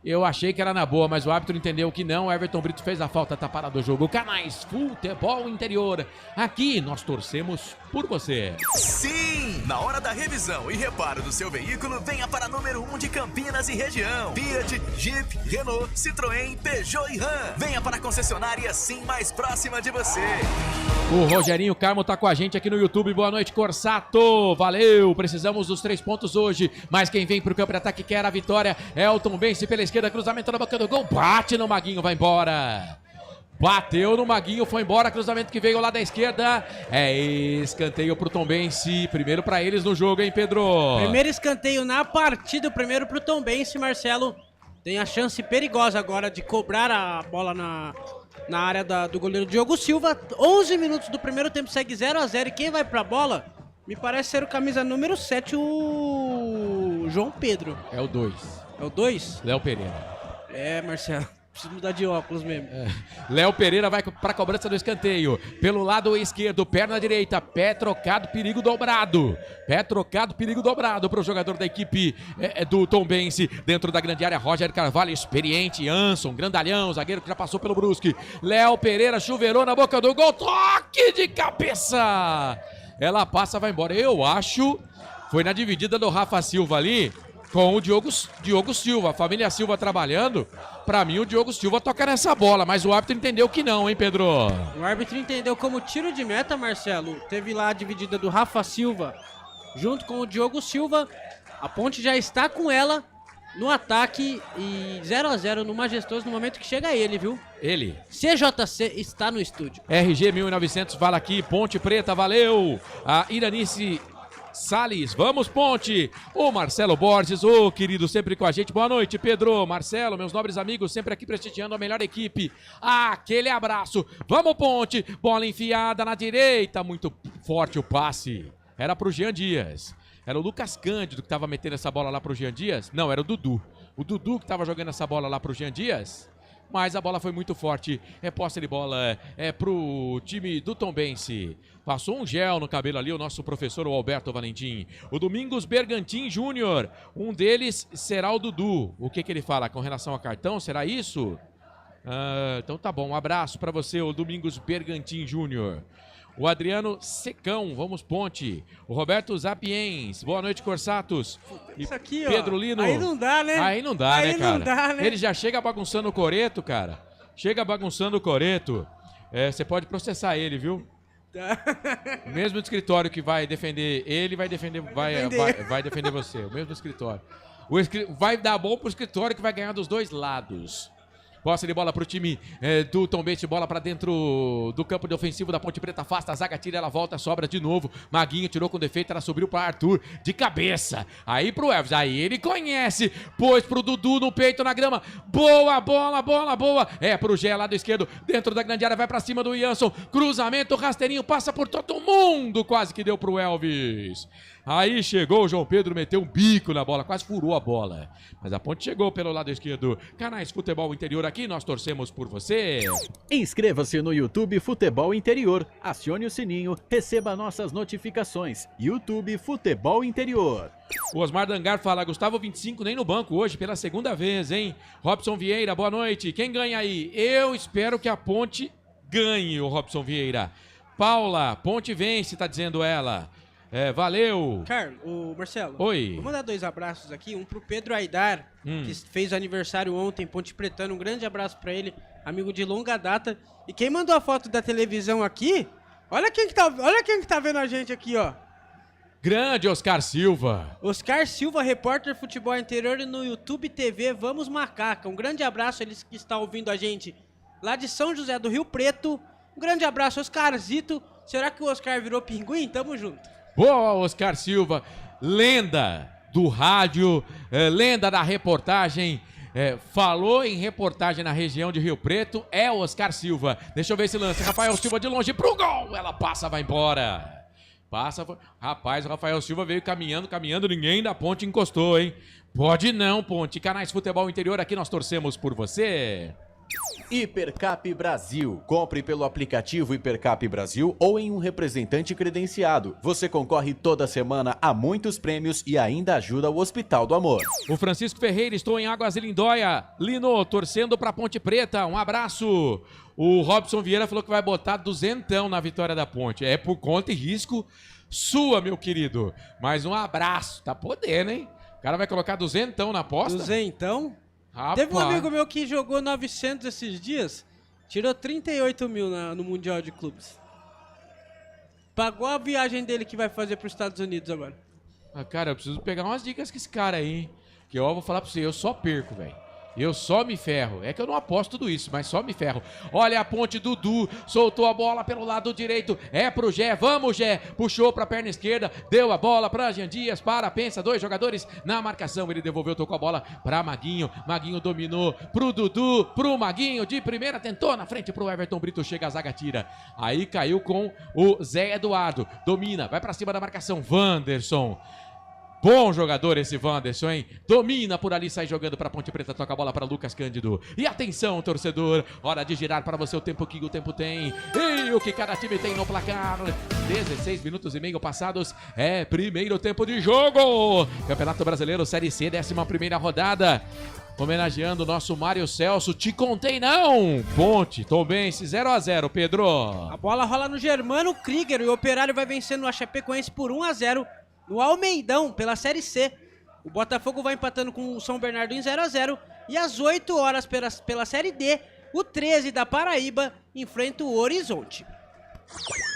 Eu achei que era na boa, mas o árbitro entendeu que não. O Everton Brito fez a falta, tá parado o jogo. Canais Futebol Interior. Aqui nós torcemos por você. Sim! Na hora da revisão e reparo do seu veículo, venha para número 1 de Campinas e região. Fiat, Jeep, Renault, Citroën, Peugeot e Ram. Venha para a concessionária Sim mais próxima de você. O Rogerinho Carmo tá com a gente aqui no YouTube. Boa noite, Corsato. Valeu! Precisamos dos 3 pontos hoje. Mas quem vem pro campo de ataque quer a vitória é o Tombense pela esquerda. Cruzamento na boca do gol. Bate no Maguinho, vai embora. Bateu no Maguinho, foi embora. Cruzamento que veio lá da esquerda. É escanteio pro Tombense. Primeiro pra eles no jogo, hein, Pedro? Primeiro escanteio na partida. O primeiro pro Tombense, Marcelo. Tem a chance perigosa agora de cobrar a bola na área do goleiro Diogo Silva. 11 minutos do primeiro tempo, segue 0-0. E quem vai pra bola, me parece ser o camisa número 7, o João Pedro. É o 2. É o 2? Léo Pereira. É, Marcelo. Preciso mudar de óculos mesmo. Léo Pereira vai para a cobrança do escanteio. Pelo lado esquerdo, perna direita. Pé trocado, perigo dobrado. Pé trocado, perigo dobrado para o jogador da equipe do Tombense. Dentro da grande área, Roger Carvalho, experiente. Jansson, grandalhão, zagueiro que já passou pelo Brusque. Léo Pereira chuveirou na boca do gol. Toque de cabeça. Ela passa, vai embora. Eu acho, foi na dividida do Rafa Silva ali, com o Diogo Silva, a família Silva trabalhando. Pra mim o Diogo Silva toca nessa bola, mas o árbitro entendeu que não, hein, Pedro? O árbitro entendeu como tiro de meta, Marcelo. Teve lá a dividida do Rafa Silva junto com o Diogo Silva. A Ponte já está com ela no ataque e 0-0 no Majestoso no momento que chega ele, viu? Ele. CJC está no estúdio. RG 1900 fala aqui, Ponte Preta, valeu. A Iranice Salles, vamos Ponte. O Marcelo Borges, o querido, sempre com a gente. Boa noite, Pedro, Marcelo, meus nobres amigos, sempre aqui prestigiando a melhor equipe. Aquele abraço. Vamos Ponte, bola enfiada na direita, muito forte o passe. Era pro Jean Dias. Era o Lucas Cândido que tava metendo essa bola lá pro Jean Dias. Não, era o Dudu. O Dudu que tava jogando essa bola lá pro Jean Dias. mas a bola foi muito forte. É posse de bola, é pro time do Tombense. Passou um gel no cabelo ali o nosso professor, o Alberto Valentim. O Domingos Bergantin Júnior, um deles será o Dudu. O que ele fala com relação a cartão? Será isso? Então tá bom, um abraço pra você, o Domingos Bergantin Júnior. O Adriano Secão, vamos Ponte. O Roberto Zapiens, boa noite, Corsatos. Isso aqui, Pedro ó, Lino. aí não dá, né? Aí não dá, né, cara? Não dá, né? Ele já chega bagunçando o coreto, cara. Chega bagunçando o coreto. Você pode processar ele, viu? O mesmo escritório que vai defender ele, vai defender você. O mesmo escritório. Vai dar bom pro escritório que vai ganhar dos dois lados. Posse de bola pro time do Tombense, bola pra dentro do campo de ofensivo da Ponte Preta, afasta a zaga, tira, ela volta, sobra de novo. Maguinho tirou com defeito, ela subiu pra Arthur de cabeça. Aí pro Elvis, aí ele conhece, pôs pro Dudu no peito, na grama. Boa, bola, boa. É pro Gé, lado esquerdo, dentro da grande área, vai pra cima do Jansson. Cruzamento, rasteirinho, passa por todo mundo, quase que deu pro Elvis. Aí chegou o João Pedro, meteu um bico na bola, quase furou a bola. Mas a Ponte chegou pelo lado esquerdo. Canais Futebol Interior aqui, nós torcemos por você. Inscreva-se no YouTube Futebol Interior. Acione o sininho, receba nossas notificações. YouTube Futebol Interior. O Osmar Dangar fala, Gustavo 25 nem no banco hoje, pela segunda vez, hein? Robson Vieira, boa noite. Quem ganha aí? Eu espero que a Ponte ganhe, o Robson Vieira. Paula, Ponte vence, tá dizendo ela. Valeu. Carlos, o Marcelo. Oi. Vou mandar 2 abraços aqui, um pro Pedro Aidar, que fez aniversário ontem, Ponte Pretano, um grande abraço pra ele, amigo de longa data. E quem mandou a foto da televisão aqui, olha quem que tá vendo a gente aqui, ó. Grande Oscar Silva. Oscar Silva, repórter Futebol Interior no YouTube TV Vamos Macaca. Um grande abraço, eles que estão ouvindo a gente lá de São José do Rio Preto. Um grande abraço, Oscarzito. Será que o Oscar virou pinguim? Tamo junto. Boa, Oscar Silva, lenda do rádio, lenda da reportagem, falou em reportagem na região de Rio Preto, é o Oscar Silva. Deixa eu ver esse lance, Rafael Silva de longe pro gol, ela passa, vai embora. Rapaz, o Rafael Silva veio caminhando, ninguém da Ponte encostou, hein? Pode não, Ponte. Canais Futebol Interior, aqui nós torcemos por você. Hipercap Brasil. Compre pelo aplicativo Hipercap Brasil ou em um representante credenciado. Você concorre toda semana a muitos prêmios e ainda ajuda o Hospital do Amor. O Francisco Ferreira, estou em Águas de Lindóia. Lino, torcendo pra Ponte Preta. Um abraço. O Robson Vieira falou que vai botar 200 na vitória da Ponte. É por conta e risco sua, meu querido. Mas um abraço. Tá podendo, hein? O cara vai colocar 200 na aposta? 200? Rapaz. Teve um amigo meu que jogou 900 esses dias, tirou 38 mil no Mundial de Clubes. Pagou a viagem dele que vai fazer para os Estados Unidos agora. Cara, eu preciso pegar umas dicas com esse cara aí. Que eu vou falar para você, eu só perco, velho. Eu só me ferro. É que eu não aposto tudo isso, mas só me ferro. Olha a Ponte, Dudu soltou a bola pelo lado direito. É pro Gé, vamos Gé. Puxou pra perna esquerda, deu a bola pra Jean Dias, pensa, 2 jogadores na marcação. Ele devolveu, tocou a bola pra Maguinho. Maguinho dominou pro Dudu, pro Maguinho. De primeira tentou na frente pro Everton Brito, chega a zaga, tira. Aí caiu com o Zé Eduardo. Domina, vai pra cima da marcação. Wanderson. Bom jogador esse Wanderson, hein? Domina por ali, sai jogando para Ponte Preta, toca a bola para Lucas Cândido. E atenção, torcedor, hora de girar para você o tempo que o tempo tem. E o que cada time tem no placar. 16 minutos e meio passados, primeiro tempo de jogo. Campeonato Brasileiro, Série C, 11ª rodada. Homenageando o nosso Mário Celso. Te contei não! Ponte, Tombense, 0-0, Pedro. A bola rola no Germano Krieger e o Operário vai vencendo a Chapecoense por 1-0. No Almeidão, pela Série C. O Botafogo vai empatando com o São Bernardo em 0-0. E às 8 horas pela Série D, o 13 da Paraíba enfrenta o Horizonte.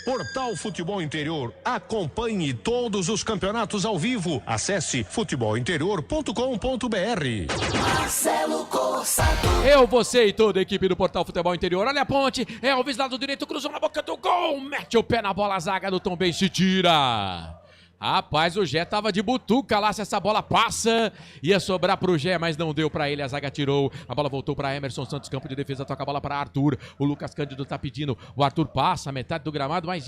Portal Futebol Interior. Acompanhe todos os campeonatos ao vivo. Acesse futebolinterior.com.br. Marcelo Corsato. Eu, você e toda a equipe do Portal Futebol Interior. Olha a Ponte. Elvis, lado direito, cruzou na boca do gol. Mete o pé na bola, a zaga do Tombense tira. Rapaz, o Gé tava de butuca lá, se essa bola passa, ia sobrar pro Gé, mas não deu pra ele, a zaga tirou, a bola voltou pra Emerson Santos, campo de defesa, toca a bola pra Arthur, o Lucas Cândido tá pedindo, o Arthur passa a metade do gramado, mas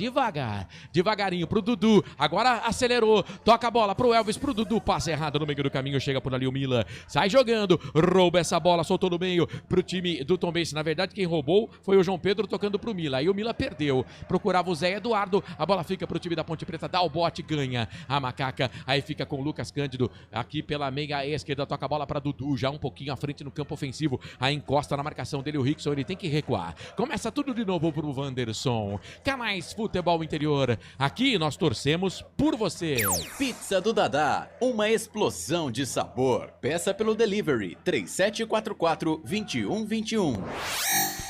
devagarinho pro Dudu, agora acelerou, toca a bola pro Elvis, pro Dudu, passa errado no meio do caminho, chega por ali o Mila, sai jogando, rouba essa bola, soltou no meio pro time do Tombense, na verdade quem roubou foi o João Pedro tocando pro Mila, aí o Mila perdeu, procurava o Zé Eduardo, a bola fica pro time da Ponte Preta, dá o bote, ganha a Macaca, aí fica com o Lucas Cândido, aqui pela meia esquerda, toca a bola para Dudu, já um pouquinho à frente no campo ofensivo, aí encosta na marcação dele o Rickson, ele tem que recuar, começa tudo de novo pro Wanderson, Canais Futebol Interior, aqui nós torcemos por você. Pizza do Dadá, uma explosão de sabor, peça pelo delivery, 3744-2121.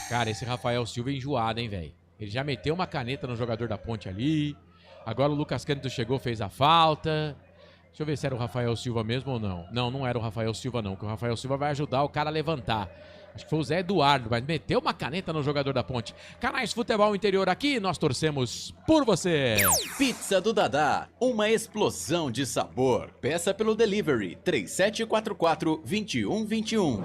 Cara, esse Rafael Silva é enjoado, hein, velho, ele já meteu uma caneta no jogador da Ponte ali. Agora o Lucas Cândido chegou, fez a falta. Deixa eu ver se era o Rafael Silva mesmo ou não. Não era o Rafael Silva não, porque o Rafael Silva vai ajudar o cara a levantar. Acho que foi o Zé Eduardo, mas meteu uma caneta no jogador da Ponte. Canais Futebol Interior aqui, nós torcemos por você. Pizza do Dadá, uma explosão de sabor. Peça pelo delivery, 3744-2121.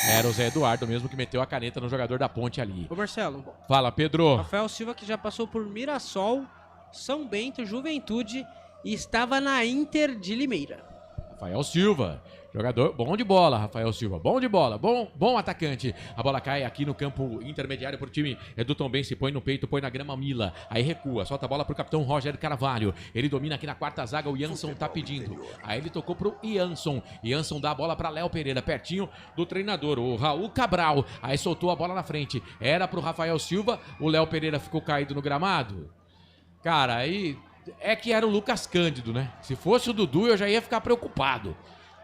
Era o Zé Eduardo mesmo que meteu a caneta no jogador da Ponte ali. Ô Marcelo. Fala, Pedro. Rafael Silva que já passou por Mirassol, São Bento, Juventude e estava na Inter de Limeira. Rafael Silva, jogador bom de bola, Rafael Silva, bom de bola, bom atacante. A bola cai aqui no campo intermediário pro time do Tombense, põe no peito, põe na grama Mila, aí recua, solta a bola pro capitão Roger Carvalho, ele domina aqui na quarta zaga, o Jansson tá pedindo, aí ele tocou pro Jansson dá a bola pra Léo Pereira, pertinho do treinador, o Raul Cabral, aí soltou a bola na frente, era pro Rafael Silva, o Léo Pereira ficou caído no gramado. Cara, aí é que era o Lucas Cândido, né? Se fosse o Dudu, eu já ia ficar preocupado.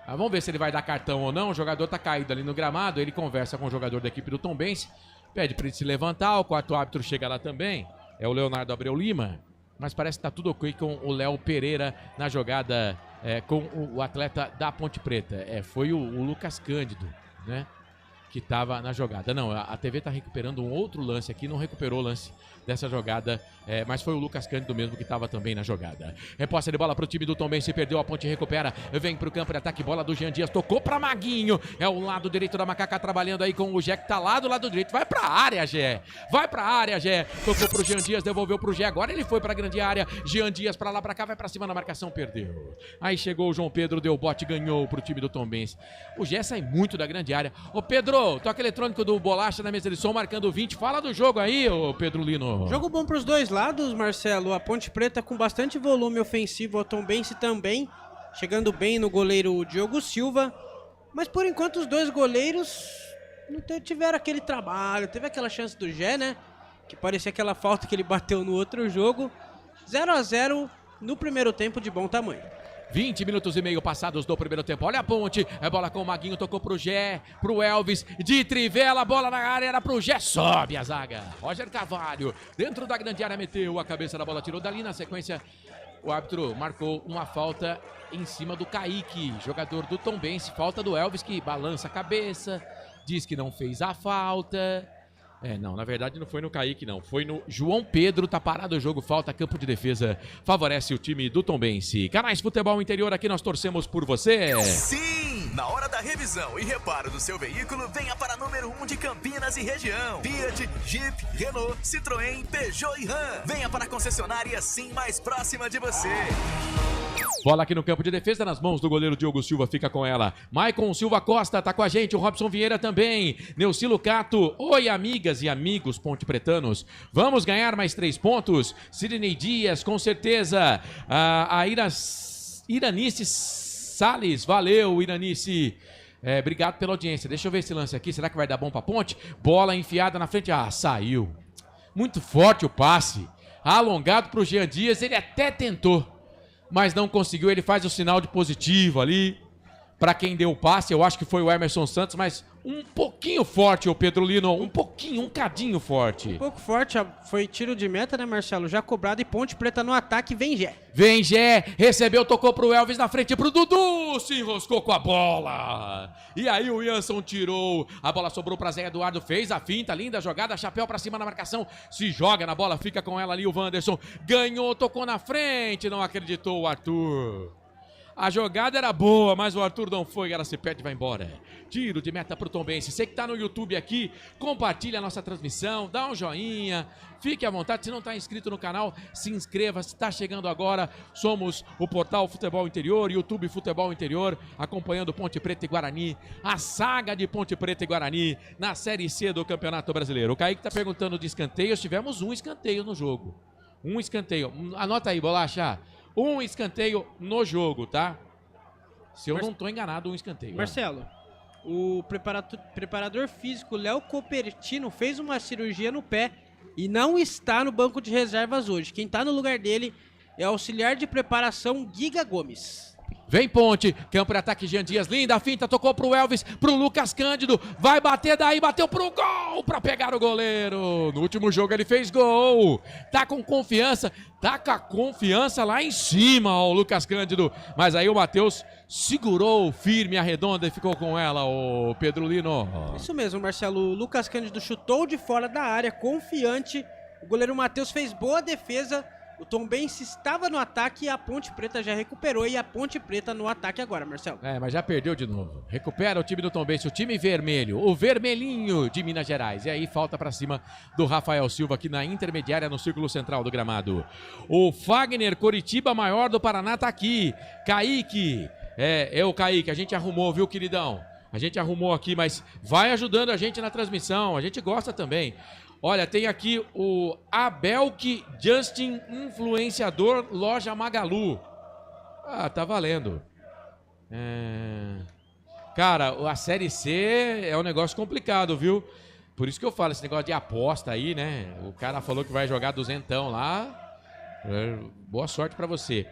Mas vamos ver se ele vai dar cartão ou não. O jogador tá caído ali no gramado, ele conversa com o jogador da equipe do Tombense, pede pra ele se levantar, o quarto árbitro chega lá também, é o Leonardo Abreu Lima, mas parece que tá tudo ok com o Léo Pereira na jogada com o atleta da Ponte Preta. Foi o Lucas Cândido, né? Que estava na jogada. Não, a TV está recuperando um outro lance aqui, não recuperou o lance dessa jogada, mas foi o Lucas Cândido mesmo que estava também na jogada. Posse de bola para o time do Tombense, perdeu a Ponte, recupera, vem para o campo de ataque, bola do Jean Dias, tocou para Maguinho, é o lado direito da Macaca trabalhando aí com o Gé, que tá lá do lado direito, vai para a área, Gé, tocou para o Jean Dias, devolveu para o Gé, agora ele foi para a grande área, Jean Dias para lá, para cá, vai para cima na marcação, perdeu. Aí chegou o João Pedro, deu bote, ganhou para o time do Tombense. O Gé sai muito da grande área. Ô Pedro, toque eletrônico do Bolacha na mesa de som, marcando 20. Fala do jogo aí, ô Pedro Lino. Jogo bom pros dois lados, Marcelo. A Ponte Preta com bastante volume ofensivo, o Tombense também, chegando bem no goleiro Diogo Silva. Mas por enquanto os dois goleiros não tiveram aquele trabalho. Teve aquela chance do Gé, né? Que parecia aquela falta que ele bateu no outro jogo. 0-0 no primeiro tempo de bom tamanho. 20 minutos e meio passados do primeiro tempo. Olha a Ponte, bola com o Maguinho, tocou pro Gé, pro Elvis, de trivela, bola na área, era pro Gé, sobe a zaga. Roger Carvalho, dentro da grande área, meteu a cabeça da bola, tirou dali na sequência. O árbitro marcou uma falta em cima do Kaique, jogador do Tombense. Falta do Elvis, que balança a cabeça, diz que não fez a falta. Não, na verdade não foi no Kaique, não. Foi no João Pedro, tá parado o jogo, falta, campo de defesa, favorece o time do Tombense. Canais Futebol Interior, aqui nós torcemos por você. Sim! Na hora da revisão e reparo do seu veículo, venha para número 1 de Campinas e região. Fiat, Jeep, Renault, Citroën, Peugeot e Ram. Venha para a concessionária Sim mais próxima de você. Bola aqui no campo de defesa, nas mãos do goleiro Diogo Silva, fica com ela. Maicon Silva Costa tá com a gente, o Robson Vieira também. Neucilo Cato, oi amigas e amigos ponte pretanos. Vamos ganhar mais 3 pontos. Sidney Dias, com certeza. A Iranice Salles, valeu Iranice. Obrigado pela audiência. Deixa eu ver esse lance aqui, será que vai dar bom pra Ponte? Bola enfiada na frente, saiu. Muito forte o passe. Alongado pro Jean Dias, ele até tentou, mas não conseguiu, ele faz o sinal de positivo ali. para quem deu o passe, eu acho que foi o Emerson Santos, mas um pouquinho forte o Pedro Lino, um cadinho forte. Um pouco forte, foi tiro de meta, né, Marcelo? Já cobrado e Ponte Preta no ataque, vem Gé. Vem Gé, recebeu, tocou pro Elvis na frente, pro Dudu, se enroscou com a bola. E aí o Jansson tirou, a bola sobrou pra Zé Eduardo, fez a finta, linda jogada, chapéu pra cima na marcação, se joga na bola, fica com ela ali o Wanderson, ganhou, tocou na frente, não acreditou o Arthur. A jogada era boa, mas o Arthur não foi, ela se perde e vai embora. Tiro de meta pro Tombense. Você que tá no YouTube aqui, compartilha a nossa transmissão, dá um joinha, fique à vontade. Se não tá inscrito no canal, se inscreva. Se tá chegando agora, somos o portal Futebol Interior, YouTube Futebol Interior, acompanhando Ponte Preta e Guarani, a saga de Ponte Preta e Guarani na Série C do Campeonato Brasileiro. O Kaique tá perguntando de escanteios, tivemos um escanteio no jogo. Um escanteio. Anota aí, Bolacha. Um escanteio no jogo, tá? Se eu não tô enganado, um escanteio. Marcelo, o preparador físico Léo Copertino fez uma cirurgia no pé e não está no banco de reservas hoje. Quem tá no lugar dele é o auxiliar de preparação Giga Gomes. Vem Ponte, campo de ataque, Jean Dias, linda finta, tocou pro Elvis, pro Lucas Cândido, vai bater daí, bateu pro gol, pra pegar o goleiro. No último jogo ele fez gol, tá com confiança lá em cima, ó, o Lucas Cândido. Mas aí o Matheus segurou firme a redonda e ficou com ela, o Pedro Lino. Isso mesmo, Marcelo, o Lucas Cândido chutou de fora da área, confiante, o goleiro Matheus fez boa defesa. O Tombense estava no ataque e a Ponte Preta já recuperou e a Ponte Preta no ataque agora, Marcelo. Mas já perdeu de novo. Recupera o time do Tombense, o time vermelho, o vermelhinho de Minas Gerais. E aí falta pra cima do Rafael Silva aqui na intermediária no círculo central do gramado. O Fagner, Coritiba Maior do Paraná, tá aqui. Kaique, é o Kaique, a gente arrumou, viu, queridão? A gente arrumou aqui, mas vai ajudando a gente na transmissão, a gente gosta também. Olha, tem aqui o Abelk Justin, influenciador, loja Magalu. Ah, tá valendo. Cara, a Série C é um negócio complicado, viu? Por isso que eu falo, esse negócio de aposta aí, né? O cara falou que vai jogar duzentão lá. Boa sorte pra você.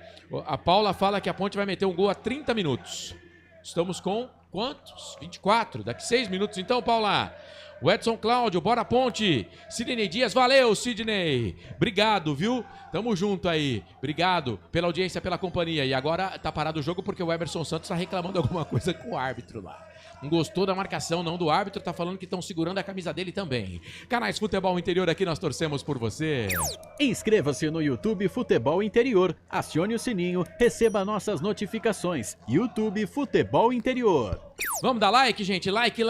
A Paula fala que a Ponte vai meter um gol a 30 minutos. Estamos com quantos? 24. Daqui 6 minutos então, Paula. O Edson Cláudio, bora Ponte. Sidney Dias, valeu Sidney. Obrigado, viu? Tamo junto aí. Obrigado pela audiência, pela companhia. E agora tá parado o jogo porque o Emerson Santos tá reclamando alguma coisa com o árbitro lá. Não gostou da marcação não do árbitro, tá falando que estão segurando a camisa dele também. Canais Futebol Interior aqui, nós torcemos por você. Inscreva-se no YouTube Futebol Interior, acione o sininho, receba nossas notificações. YouTube Futebol Interior. Vamos dar like, gente? Like.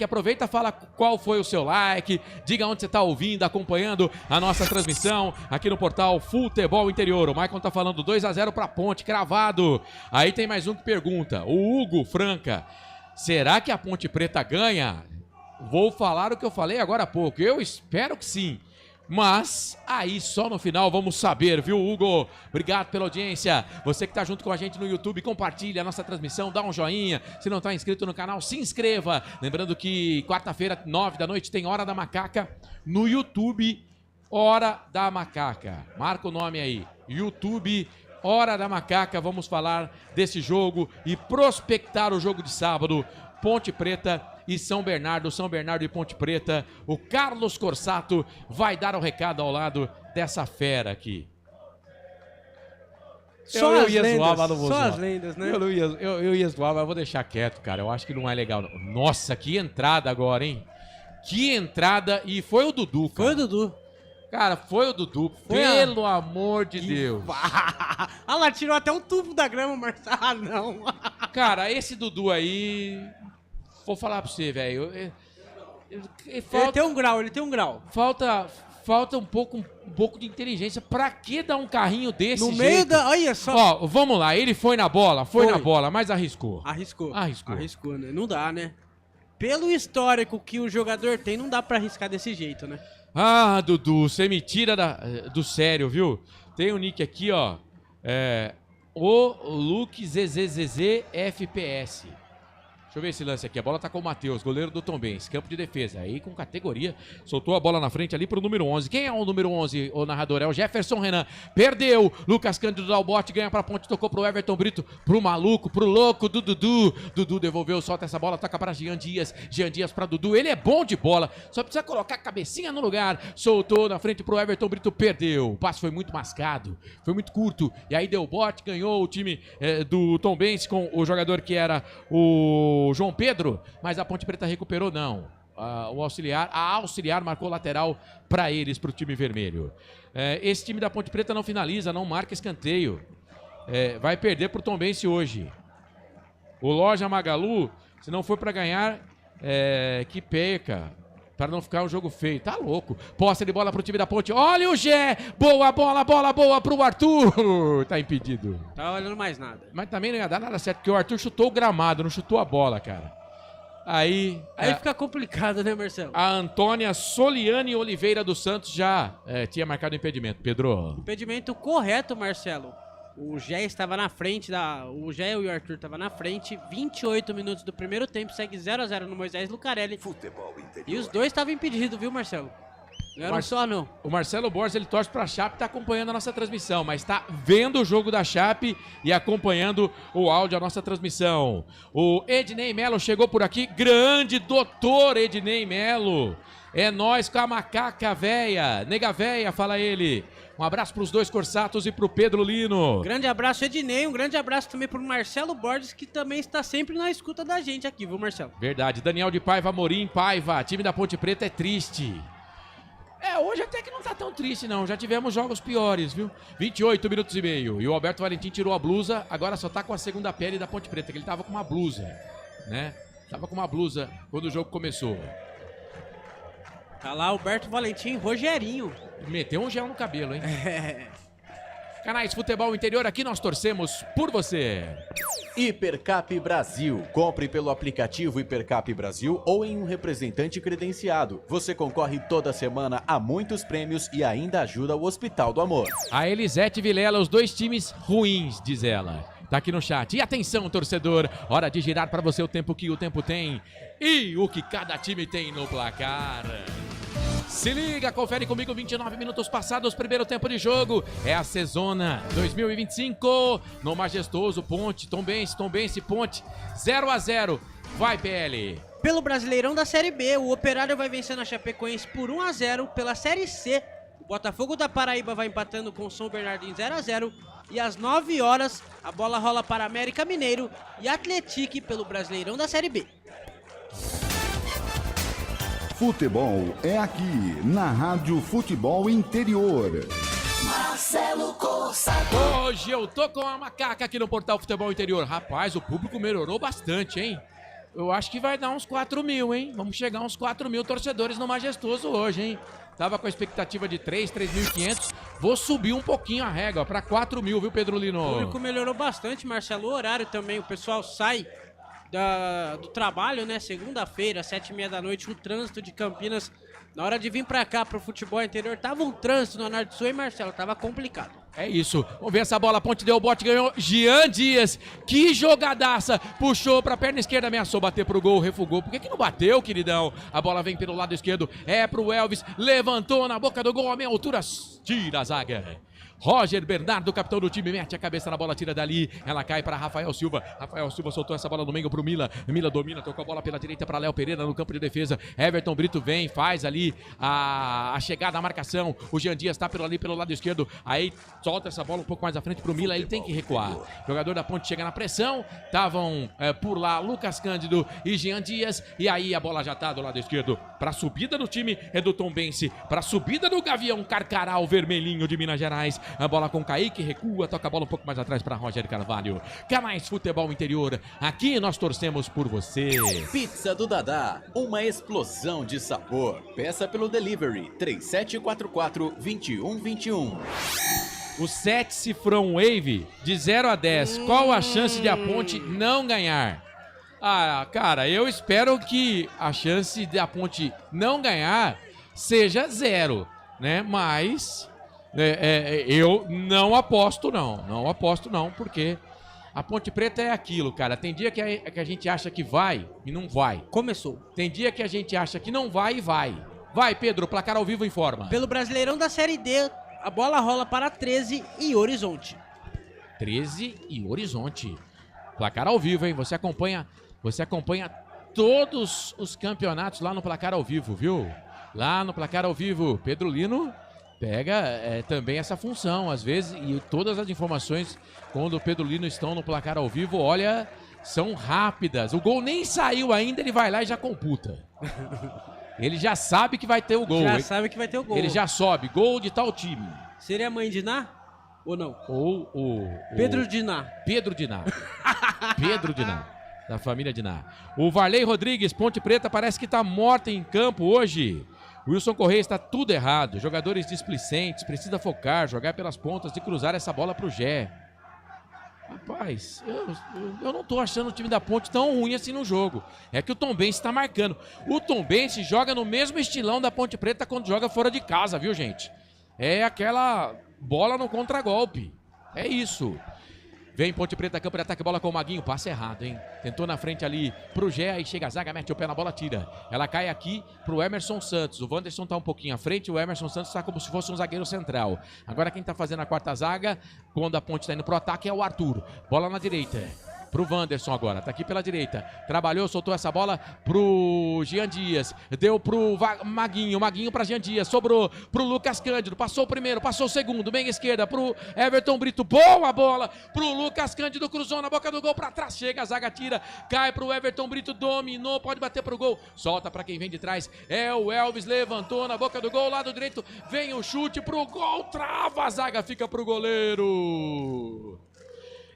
Aproveita, fala qual foi o seu like, diga onde você tá ouvindo, acompanhando a nossa transmissão aqui no portal Futebol Interior. O Maicon tá falando 2-0 pra Ponte, cravado. Aí tem mais um que pergunta, o Hugo Franca. Será que a Ponte Preta ganha? Vou falar o que eu falei agora há pouco. Eu espero que sim. Mas aí só no final vamos saber, viu, Hugo? Obrigado pela audiência. Você que tá junto com a gente no YouTube, compartilha a nossa transmissão, dá um joinha. Se não tá inscrito no canal, se inscreva. Lembrando que quarta-feira, 9 da noite, tem Hora da Macaca no YouTube. Hora da Macaca. Marca o nome aí. YouTube Hora da Macaca, vamos falar desse jogo e prospectar o jogo de sábado, Ponte Preta e São Bernardo e Ponte Preta. O Carlos Corsato vai dar o recado ao lado dessa fera aqui. Eu ia zoar, mas não vou zoar. Só as lendas, né? Eu ia zoar, mas eu vou deixar quieto, cara. Eu acho que não é legal. Nossa, que entrada agora, hein? Que entrada, e foi o Dudu, cara. Foi o Dudu. Cara, foi o Dudu, pelo amor de Deus. Ah lá, tirou até um tubo da grama, Marcelo. Ah, não. Cara, esse Dudu aí... Vou falar pra você, velho. Ele tem um grau. Falta um pouco de inteligência. Pra que dar um carrinho desse no jeito? Meio da... Olha só. Ó, vamos lá. Ele foi na bola, mas arriscou. Arriscou, né? Não dá, né? Pelo histórico que o jogador tem, não dá pra arriscar desse jeito, né? Ah, Dudu, você me tira do sério, viu? Tem um nick aqui, ó. O Luke ZZZZ FPS. Deixa eu ver esse lance aqui. A bola tá com o Matheus, goleiro do Tombense, campo de defesa. Aí com categoria, soltou a bola na frente ali pro número 11. Quem é o número 11, o narrador? É o Jefferson Renan. Perdeu. Lucas Cândido dá o bote, ganha pra ponte, tocou pro Everton Brito, pro maluco, pro louco, do Dudu. Dudu devolveu, solta essa bola, toca para Jean Dias. Jean Dias pra Dudu. Ele é bom de bola, só precisa colocar a cabecinha no lugar. Soltou na frente pro Everton Brito, perdeu. O passe foi muito mascado, foi muito curto. E aí deu bote, ganhou o time do Tombense com o jogador que era o João Pedro, mas a Ponte Preta recuperou, não. A auxiliar marcou lateral para eles, para o time vermelho. Esse time da Ponte Preta não finaliza, não marca escanteio. Vai perder para o Tombense hoje. O Loja Magalu, se não for para ganhar, que perca. Para não ficar um jogo feio. Tá louco. Posse de bola pro time da Ponte. Olha o Gé. Boa bola pro Arthur. Tá impedido. Tá olhando mais nada. Mas também não ia dar nada certo, porque o Arthur chutou o gramado, não chutou a bola, cara. Aí fica complicado, né, Marcelo? A Antônia Soliane Oliveira dos Santos já tinha marcado o impedimento. Pedro. Impedimento correto, Marcelo. O Gé estava na frente, o Gé e o Arthur estavam na frente, 28 minutos do primeiro tempo, segue 0-0 no Moisés Lucarelli. Futebol interior. E os dois estavam impedidos, viu, Marcelo? Não era só, não. O Marcelo Borges, ele torce pra Chape, tá acompanhando a nossa transmissão, mas tá vendo o jogo da Chape e acompanhando o áudio da nossa transmissão. O Ednei Melo chegou por aqui, grande doutor Ednei Melo. É nós com a macaca véia, nega véia, fala ele. Um abraço pros dois Corsatos e pro Pedro Lino. Grande abraço, Ednei. Um grande abraço também pro Marcelo Borges, que também está sempre na escuta da gente aqui, viu, Marcelo? Verdade. Daniel de Paiva, Amorim, Paiva. Time da Ponte Preta é triste. Hoje até que não tá tão triste, não. Já tivemos jogos piores, viu? 28 minutos e meio. E o Alberto Valentim tirou a blusa, agora só tá com a segunda pele da Ponte Preta, que ele tava com uma blusa, né? Tava com uma blusa quando o jogo começou. Tá lá Alberto Valentim, Rogerinho. Meteu um gel no cabelo, hein? Canais Futebol Interior, aqui nós torcemos por você. Hipercap Brasil. Compre pelo aplicativo Hipercap Brasil ou em um representante credenciado. Você concorre toda semana a muitos prêmios e ainda ajuda o Hospital do Amor. A Elisete Vilela, os dois times ruins, diz ela. Tá aqui no chat. E atenção, torcedor, hora de girar para você o tempo que o tempo tem e o que cada time tem no placar. Se liga, confere comigo, 29 minutos passados, primeiro tempo de jogo. É a Sezona 2025 no majestoso Ponte, Tombense, Ponte, 0-0. Vai, PL. Pelo Brasileirão da Série B, o Operário vai vencendo a Chapecoense por 1-0. Pela Série C, o Botafogo da Paraíba vai empatando com o São Bernardo em 0-0. E às 9 horas, a bola rola para América Mineiro e Atlético pelo Brasileirão da Série B. Futebol é aqui, na Rádio Futebol Interior. Marcelo Corsa. Hoje eu tô com a macaca aqui no Portal Futebol Interior. Rapaz, o público melhorou bastante, hein? Eu acho que vai dar uns 4 mil, hein? Vamos chegar a uns 4 mil torcedores no Majestoso hoje, hein? Tava com a expectativa de 3.500. Vou subir um pouquinho a régua para 4 mil, viu, Pedro Lino? O público melhorou bastante, Marcelo. O horário também, o pessoal sai do trabalho, né? Segunda-feira, 7h30 da noite, o trânsito de Campinas. Na hora de vir pra cá, pro futebol interior, tava um trânsito no Norte Sul, hein, Marcelo? Tava complicado. É isso. Vamos ver essa bola. Ponte deu o bote, ganhou Jean Dias. Que jogadaça. Puxou pra perna esquerda, ameaçou bater pro gol, refugou. Por que não bateu, queridão? A bola vem pelo lado esquerdo. É pro Elvis. Levantou na boca do gol. A meia altura. Tira a zaga. Roger Bernardo, capitão do time, mete a cabeça na bola, tira dali. Ela cai para Rafael Silva. Rafael Silva soltou essa bola no meio pro Mila. Mila domina, tocou a bola pela direita para Léo Pereira no campo de defesa. Everton Brito vem, faz ali a chegada, a marcação. O Jean Dias tá pelo lado esquerdo. Aí solta essa bola um pouco mais à frente pro Mila. Ele tem que recuar. Jogador da Ponte chega na pressão. Estavam por lá Lucas Cândido e Jean Dias. E aí a bola já tá do lado esquerdo. Pra subida do time é do Tombense. Pra subida do Gavião Carcará, o vermelhinho de Minas Gerais. A bola com Kaique, recua, toca a bola um pouco mais atrás para Roger Carvalho. Canais Futebol Interior, aqui nós torcemos por você. Pizza do Dadá, uma explosão de sabor. Peça pelo delivery, 3744-2121. O 7 cifrão Wave, de 0 a 10, qual a chance de a Ponte não ganhar? Ah, cara, eu espero que a chance de a Ponte não ganhar seja 0, né? Mas... eu não aposto não, porque A Ponte Preta é aquilo, cara. Tem dia que a gente acha que vai e não vai. Começou. Tem dia que a gente acha que não vai e vai. Vai, Pedro, placar ao vivo informa. Pelo Brasileirão da Série D, a bola rola para 13 e Horizonte. 13 e Horizonte. Placar ao vivo, hein? Você acompanha todos os campeonatos lá no Placar ao Vivo, viu? Lá no Placar ao Vivo, Pedro Lino pega também essa função, às vezes, e todas as informações, quando o Pedro Lino estão no Placar ao Vivo, olha, são rápidas. O gol nem saiu ainda, ele vai lá e já computa. Ele já sabe que vai ter o gol. Sabe que vai ter o gol. Ele já sobe, gol de tal time. Seria a mãe de Ná? Ou não? Ou o Pedro Diná. Pedro Diná. Pedro Diná. Da família Diná. O Varley Rodrigues, Ponte Preta, parece que tá morta em campo hoje. Wilson Correia está tudo errado. Jogadores displicentes, precisa focar, jogar pelas pontas e cruzar essa bola pro Gé. Rapaz, eu não tô achando o time da Ponte tão ruim assim no jogo. É que o Tombense tá marcando. O Tombense joga no mesmo estilão da Ponte Preta quando joga fora de casa, viu, gente? É aquela bola no contragolpe. É isso. Vem Ponte Preta, campo de ataque, bola com o Maguinho, passe errado, hein? Tentou na frente ali pro Gé, aí chega a zaga, mete o pé na bola, tira. Ela cai aqui pro Emerson Santos. O Wanderson tá um pouquinho à frente, o Emerson Santos tá como se fosse um zagueiro central. Agora quem tá fazendo a quarta zaga, quando a Ponte tá indo pro ataque, é o Arthur. Bola na direita. Pro Wanderson agora, tá aqui pela direita. Trabalhou, soltou essa bola pro Jean Dias. Deu pro Maguinho, Maguinho pra Jean Dias. Sobrou pro Lucas Cândido. Passou o primeiro, passou o segundo. Bem à esquerda pro Everton Brito. Boa bola pro Lucas Cândido. Cruzou na boca do gol pra trás. Chega, a zaga tira. Cai pro Everton Brito. Dominou, pode bater pro gol. Solta pra quem vem de trás. É o Elvis, levantou na boca do gol. Lado direito, vem o chute pro gol. Trava, a zaga fica pro goleiro.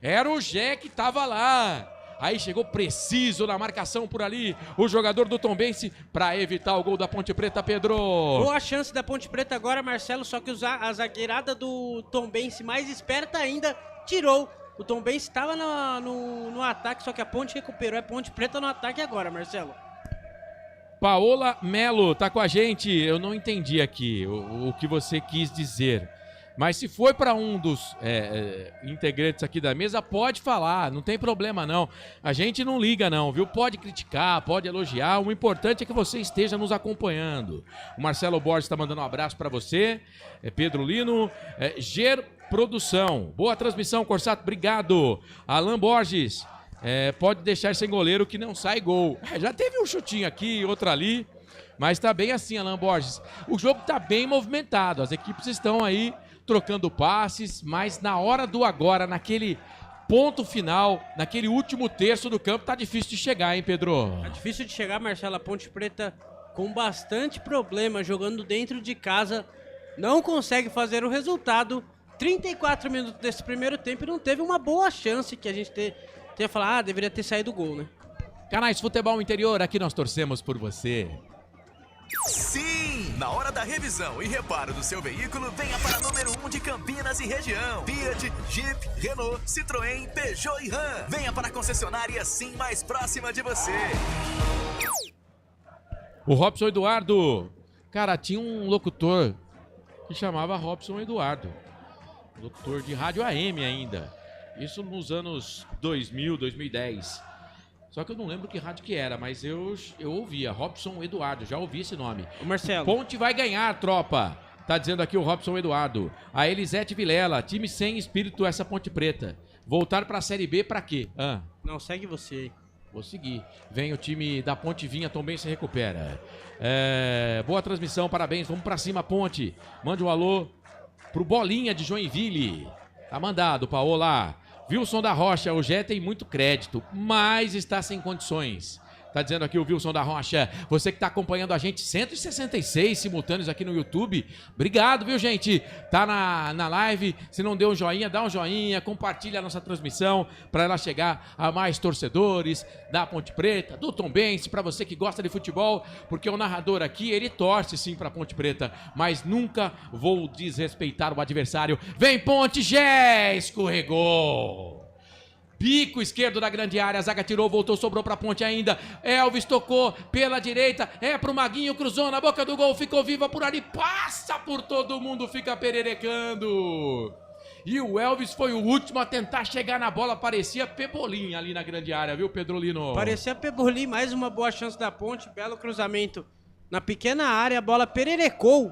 Era o Gé que tava lá. Aí chegou preciso na marcação por ali o jogador do Tombense para evitar o gol da Ponte Preta, Pedro. Boa chance da Ponte Preta agora, Marcelo, só que a zagueirada do Tombense, mais esperta ainda, tirou. O Tombense estava no ataque, só que a Ponte recuperou. É Ponte Preta no ataque agora, Marcelo. Paola Melo tá com a gente. Eu não entendi aqui o que você quis dizer. Mas se foi para um dos integrantes aqui da mesa, pode falar, não tem problema não. A gente não liga não, viu? Pode criticar, pode elogiar, o importante é que você esteja nos acompanhando. O Marcelo Borges está mandando um abraço para você, Pedro Lino, Ger Produção, boa transmissão, Corsato, obrigado. Alan Borges, pode deixar sem goleiro que não sai gol. Já teve um chutinho aqui, outro ali, mas tá bem assim, Alan Borges. O jogo tá bem movimentado, as equipes estão aí trocando passes, mas na hora do agora, naquele ponto final, naquele último terço do campo, tá difícil de chegar, hein, Pedro? Tá difícil de chegar, Marcelo. A Ponte Preta com bastante problema, jogando dentro de casa, não consegue fazer o resultado. 34 minutos desse primeiro tempo e não teve uma boa chance que a gente tenha falado, deveria ter saído o gol, né? Canais Futebol Interior, aqui nós torcemos por você. Sim! Na hora da revisão e reparo do seu veículo, venha para número 1 de Campinas e região. Fiat, Jeep, Renault, Citroën, Peugeot e Ram. Venha para a concessionária Sim mais próxima de você. O Robson Eduardo. Cara, tinha um locutor que chamava Robson Eduardo. Locutor de rádio AM ainda. Isso nos anos 2000, 2010. Só que eu não lembro que rádio que era, mas eu ouvia. Robson Eduardo, já ouvi esse nome. O Marcelo. Ponte vai ganhar, tropa. Tá dizendo aqui o Robson Eduardo. A Elisete Vilela, time sem espírito essa Ponte Preta. Voltar pra Série B pra quê? Não, segue você aí. Vou seguir. Vem o time da Ponte Vinha, também se recupera. Boa transmissão, parabéns. Vamos pra cima, Ponte. Mande um alô pro Bolinha de Joinville. Tá mandado, Paola. Wilson da Rocha, o Gé tem muito crédito, mas está sem condições. Tá dizendo aqui o Wilson da Rocha. Você que tá acompanhando a gente, 166 simultâneos aqui no YouTube. Obrigado, viu, gente? Tá na live. Se não deu um joinha, dá um joinha. Compartilha a nossa transmissão para ela chegar a mais torcedores da Ponte Preta, do Tombense, para você que gosta de futebol, porque o narrador aqui, ele torce sim pra Ponte Preta, mas nunca vou desrespeitar o adversário. Vem Ponte, Gé, escorregou. Bico esquerdo da grande área, a zaga tirou, voltou, sobrou pra Ponte ainda. Elvis tocou pela direita, pro Maguinho, cruzou na boca do gol, ficou viva por ali, passa por todo mundo, fica pererecando. E o Elvis foi o último a tentar chegar na bola. Parecia Pebolim ali na grande área, viu, Pedrolino? Parecia Pebolim, mais uma boa chance da Ponte. Belo cruzamento na pequena área. A bola pererecou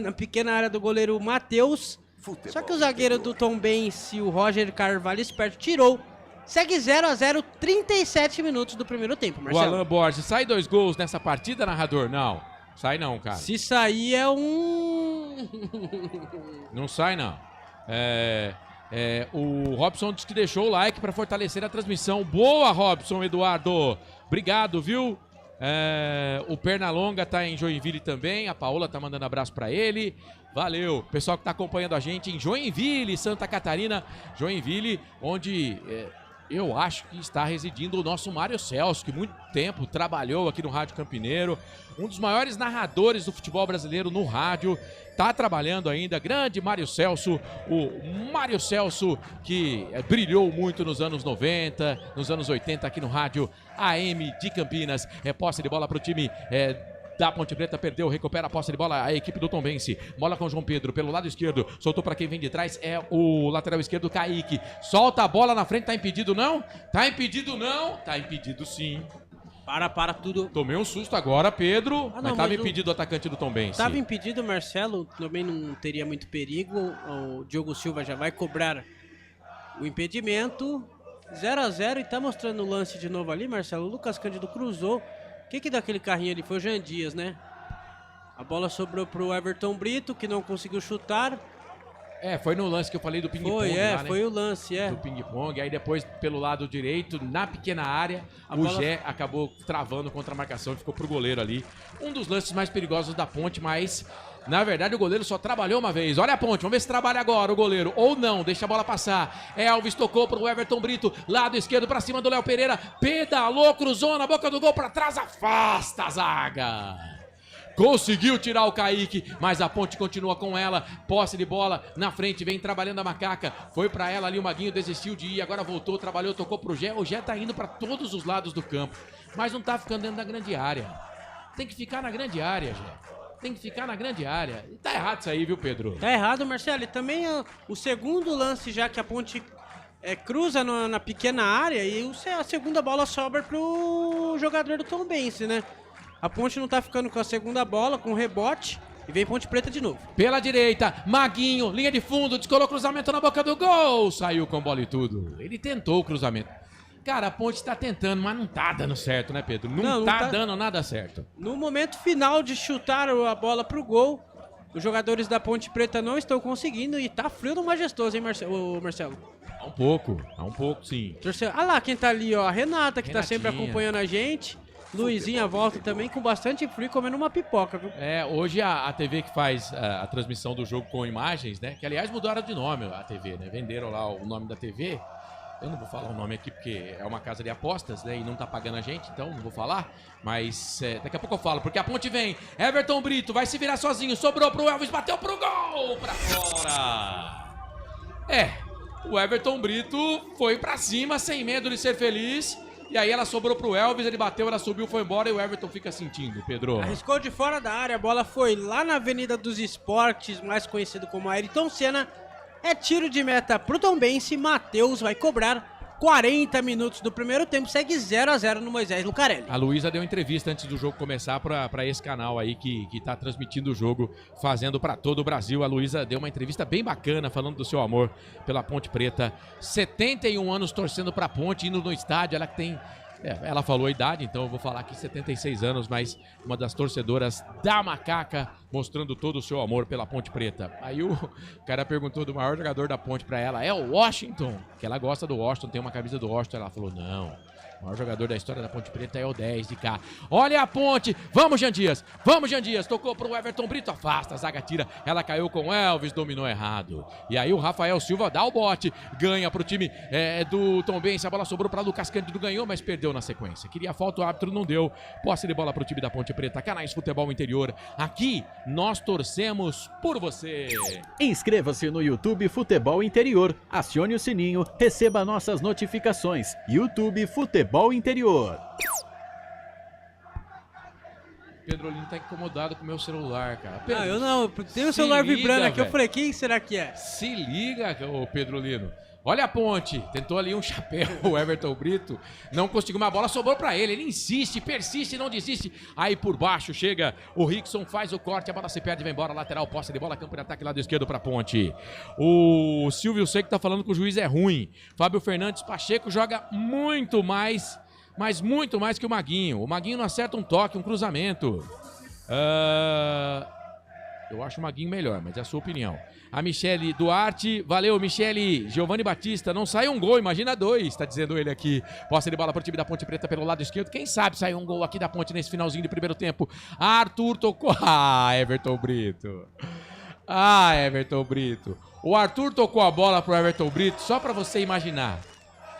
na pequena área do goleiro Matheus. Só que o zagueiro do Tombense, o Roger Carvalho, esperto, tirou. Segue 0-0, 37 minutos do primeiro tempo, Marcelo. O Alan Borges, sai 2 gols nessa partida, narrador? Não, sai não, cara. Se sair é um... Não sai não. O Robson disse que deixou o like para fortalecer a transmissão. Boa, Robson, Eduardo. Obrigado, viu? O Pernalonga tá em Joinville também. A Paola tá mandando abraço para ele. Valeu. Pessoal que tá acompanhando a gente em Joinville, Santa Catarina. Joinville, onde... eu acho que está residindo o nosso Mário Celso, que muito tempo trabalhou aqui no Rádio Campineiro. Um dos maiores narradores do futebol brasileiro no rádio. Está trabalhando ainda, grande Mário Celso. O Mário Celso que brilhou muito nos anos 90, nos anos 80 aqui no Rádio AM de Campinas. Posse de bola para o time... da Ponte Preta, perdeu, recupera a posse de bola a equipe do Tombense. Bola com o João Pedro pelo lado esquerdo, soltou para quem vem de trás, é o lateral esquerdo Kaique. Solta a bola na frente, tá impedido não? Tá impedido não? Tá impedido sim. Para tudo. Tomei um susto agora, Pedro, não, mas tava impedido o atacante do Tombense. Tava impedido, Marcelo, também não teria muito perigo. O Diogo Silva já vai cobrar o impedimento. 0-0 e tá mostrando o lance de novo ali, Marcelo. O Lucas Cândido cruzou. O que daquele carrinho ali? Foi o Jean Dias, né? A bola sobrou pro Everton Brito, que não conseguiu chutar. Foi no lance que eu falei do ping-pong. Foi o lance, do ping-pong. Aí depois, pelo lado direito, na pequena área, Gé acabou travando contra a marcação e ficou pro goleiro ali. Um dos lances mais perigosos da Ponte, mas... na verdade, o goleiro só trabalhou uma vez. Olha a Ponte, vamos ver se trabalha agora o goleiro. Ou não, deixa a bola passar. Elvis tocou pro Everton Brito. Lado esquerdo pra cima do Léo Pereira. Pedalou, cruzou na boca do gol pra trás. Afasta a zaga. Conseguiu tirar o Kaique, mas a Ponte continua com ela. Posse de bola na frente, vem trabalhando a Macaca. Foi pra ela ali, o Maguinho desistiu de ir. Agora voltou, trabalhou, tocou pro Gé. O Gé tá indo pra todos os lados do campo, mas não tá ficando dentro da grande área. Tem que ficar na grande área, Gé. Tem que ficar na grande área. E tá errado isso aí, viu, Pedro? Tá errado, Marcelo. E também o segundo lance, já que a Ponte cruza na pequena área e a segunda bola sobra pro jogador do Tombense, né? A Ponte não tá ficando com a segunda bola, com o rebote. E vem Ponte Preta de novo. Pela direita, Maguinho, linha de fundo, descolou cruzamento na boca do gol. Saiu com bola e tudo. Ele tentou o cruzamento. Cara, a Ponte tá tentando, mas não tá dando certo, né, Pedro? Não tá dando nada certo. No momento final de chutar a bola pro gol, os jogadores da Ponte Preta não estão conseguindo e tá frio no Majestoso, hein, Marcelo? Há um pouco, sim. Olha lá quem tá ali, ó, a Renata, que tá sempre acompanhando a gente. Luizinha volta também com bastante frio, comendo uma pipoca, viu? Hoje a TV que faz a transmissão do jogo com imagens, né, que aliás mudaram de nome a TV, né, venderam lá o nome da TV. Eu não vou falar o nome aqui porque é uma casa de apostas, né? E não tá pagando a gente, então não vou falar. Mas daqui a pouco eu falo, porque a Ponte vem. Everton Brito vai se virar sozinho. Sobrou pro Elvis, bateu pro gol! Pra fora! O Everton Brito foi pra cima, sem medo de ser feliz. E aí ela sobrou pro Elvis, ele bateu, ela subiu, foi embora e o Everton fica sentindo, Pedro. Arriscou de fora da área, a bola foi lá na Avenida dos Esportes, mais conhecido como Ayrton Senna. É tiro de meta pro Tombense, Matheus vai cobrar 40 minutos do primeiro tempo, segue 0-0 no Moisés Lucarelli. A Luísa deu entrevista antes do jogo começar pra esse canal aí que tá transmitindo o jogo, fazendo pra todo o Brasil. A Luísa deu uma entrevista bem bacana, falando do seu amor pela Ponte Preta. 71 anos torcendo pra Ponte, indo no estádio, ela que tem... ela falou a idade, então eu vou falar aqui 76 anos, mas uma das torcedoras da Macaca, mostrando todo o seu amor pela Ponte Preta. Aí o cara perguntou do maior jogador da Ponte pra ela, é o Washington, que ela gosta do Washington, tem uma camisa do Washington. Ela falou, não, o maior jogador da história da Ponte Preta é o 10 de cá. Olha a Ponte, vamos Jean Dias, tocou pro Everton Brito, afasta, a zaga tira, ela caiu com Elvis, dominou errado. E aí o Rafael Silva dá o bote, ganha pro time do Tombense, a bola sobrou pra Lucas Cândido, ganhou, mas perdeu na sequência. Queria falta, o árbitro não deu. Posse de bola pro time da Ponte Preta, Canais Futebol Interior. Aqui nós torcemos por você. Inscreva-se no YouTube Futebol Interior, acione o sininho, receba nossas notificações. YouTube Futebol Interior. Pedro Lino tá incomodado com o meu celular, cara. Não, eu não. Tem o celular vibrando aqui. Véio. Eu falei, quem será que é? Se liga, ô Pedro Lino. Olha a ponte. Tentou ali um chapéu, o Everton Brito. Não conseguiu, uma bola sobrou pra ele. Ele insiste, persiste, não desiste. Aí por baixo chega o Rickson, faz o corte. A bola se perde, vem embora. Lateral, posse de bola, campo de ataque, lado esquerdo pra ponte. O Silvio Seco tá falando que o juiz é ruim. Fábio Fernandes Pacheco joga muito mais, mas muito mais que o Maguinho. O Maguinho não acerta um toque, um cruzamento. Eu acho o Maguinho melhor, mas é a sua opinião. A Michele Duarte, valeu Michele. Giovanni Batista, não sai um gol, imagina dois, tá dizendo ele aqui. Posse de bola pro time da Ponte Preta pelo lado esquerdo. Quem sabe sai um gol aqui da Ponte nesse finalzinho de primeiro tempo. Arthur tocou. Everton Brito. Everton Brito. O Arthur tocou a bola pro Everton Brito, só pra você imaginar.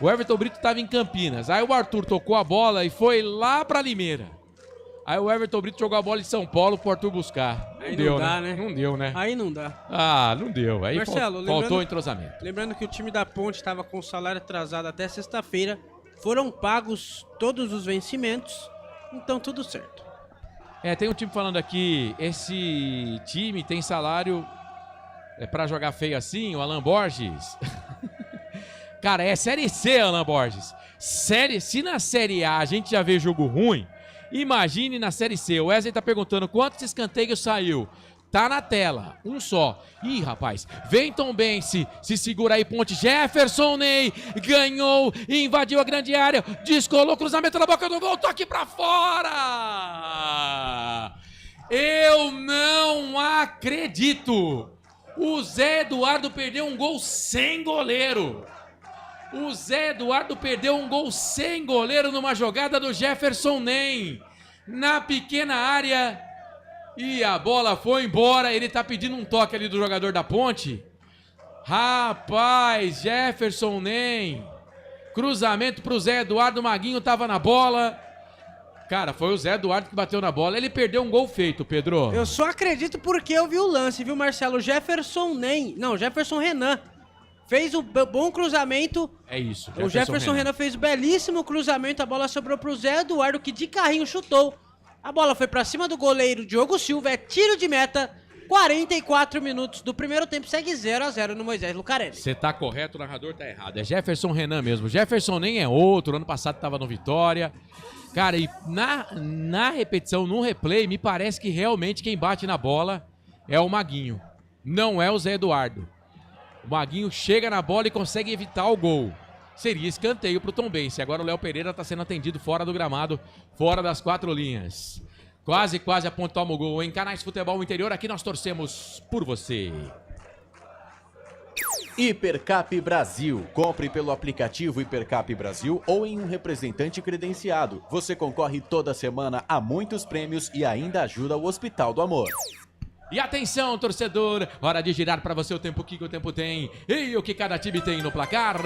O Everton Brito tava em Campinas. Aí o Arthur tocou a bola e foi lá pra Limeira. Aí o Everton Brito jogou a bola em São Paulo pro Arthur buscar. Aí não dá, né? Não deu, né? Aí não dá. Não deu. Aí Marcelo, faltou o entrosamento. Lembrando que o time da Ponte estava com o salário atrasado até sexta-feira. Foram pagos todos os vencimentos. Então tudo certo. Tem um time falando aqui, esse time tem salário pra jogar feio assim, o Alan Borges. Cara, é Série C, Alan Borges. Se na Série A a gente já vê jogo ruim, imagine na Série C. O Wesley tá perguntando quantos escanteios saiu. Tá na tela, um só. Ih, rapaz, vem Tombense, se segura aí, Ponte. Jefferson Ney ganhou, invadiu a grande área, descolou, cruzamento na boca do gol, toque pra fora! Eu não acredito! O Zé Eduardo perdeu um gol sem goleiro. O Zé Eduardo perdeu um gol sem goleiro numa jogada do Jefferson Ney. Na pequena área. E a bola foi embora. Ele tá pedindo um toque ali do jogador da Ponte. Rapaz, Jefferson Ney. Cruzamento pro Zé Eduardo. O Maguinho tava na bola. Cara, foi o Zé Eduardo que bateu na bola. Ele perdeu um gol feito, Pedro. Eu só acredito porque eu vi o lance, viu, Marcelo? Jefferson Renan. Fez um bom cruzamento. É isso. O Jefferson Renan fez um belíssimo cruzamento. A bola sobrou pro Zé Eduardo, que de carrinho chutou. A bola foi pra cima do goleiro Diogo Silva. É tiro de meta. 44 minutos do primeiro tempo. Segue 0-0 no Moisés Lucarelli. Você tá correto, o narrador tá errado. É Jefferson Renan mesmo. Jefferson nem é outro. Ano passado tava no Vitória. Cara, e na repetição, no replay, me parece que realmente quem bate na bola é o Maguinho. Não é o Zé Eduardo. O Maguinho chega na bola e consegue evitar o gol. Seria escanteio pro Tombense. Agora o Léo Pereira tá sendo atendido fora do gramado, fora das 4 linhas. Quase a Ponte toma o gol. Em Canais Futebol Interior, aqui nós torcemos por você. Hipercap Brasil. Compre pelo aplicativo Hipercap Brasil ou em um representante credenciado. Você concorre toda semana a muitos prêmios e ainda ajuda o Hospital do Amor. E atenção, torcedor, hora de girar para você o tempo que o tempo tem e o que cada time tem no placar.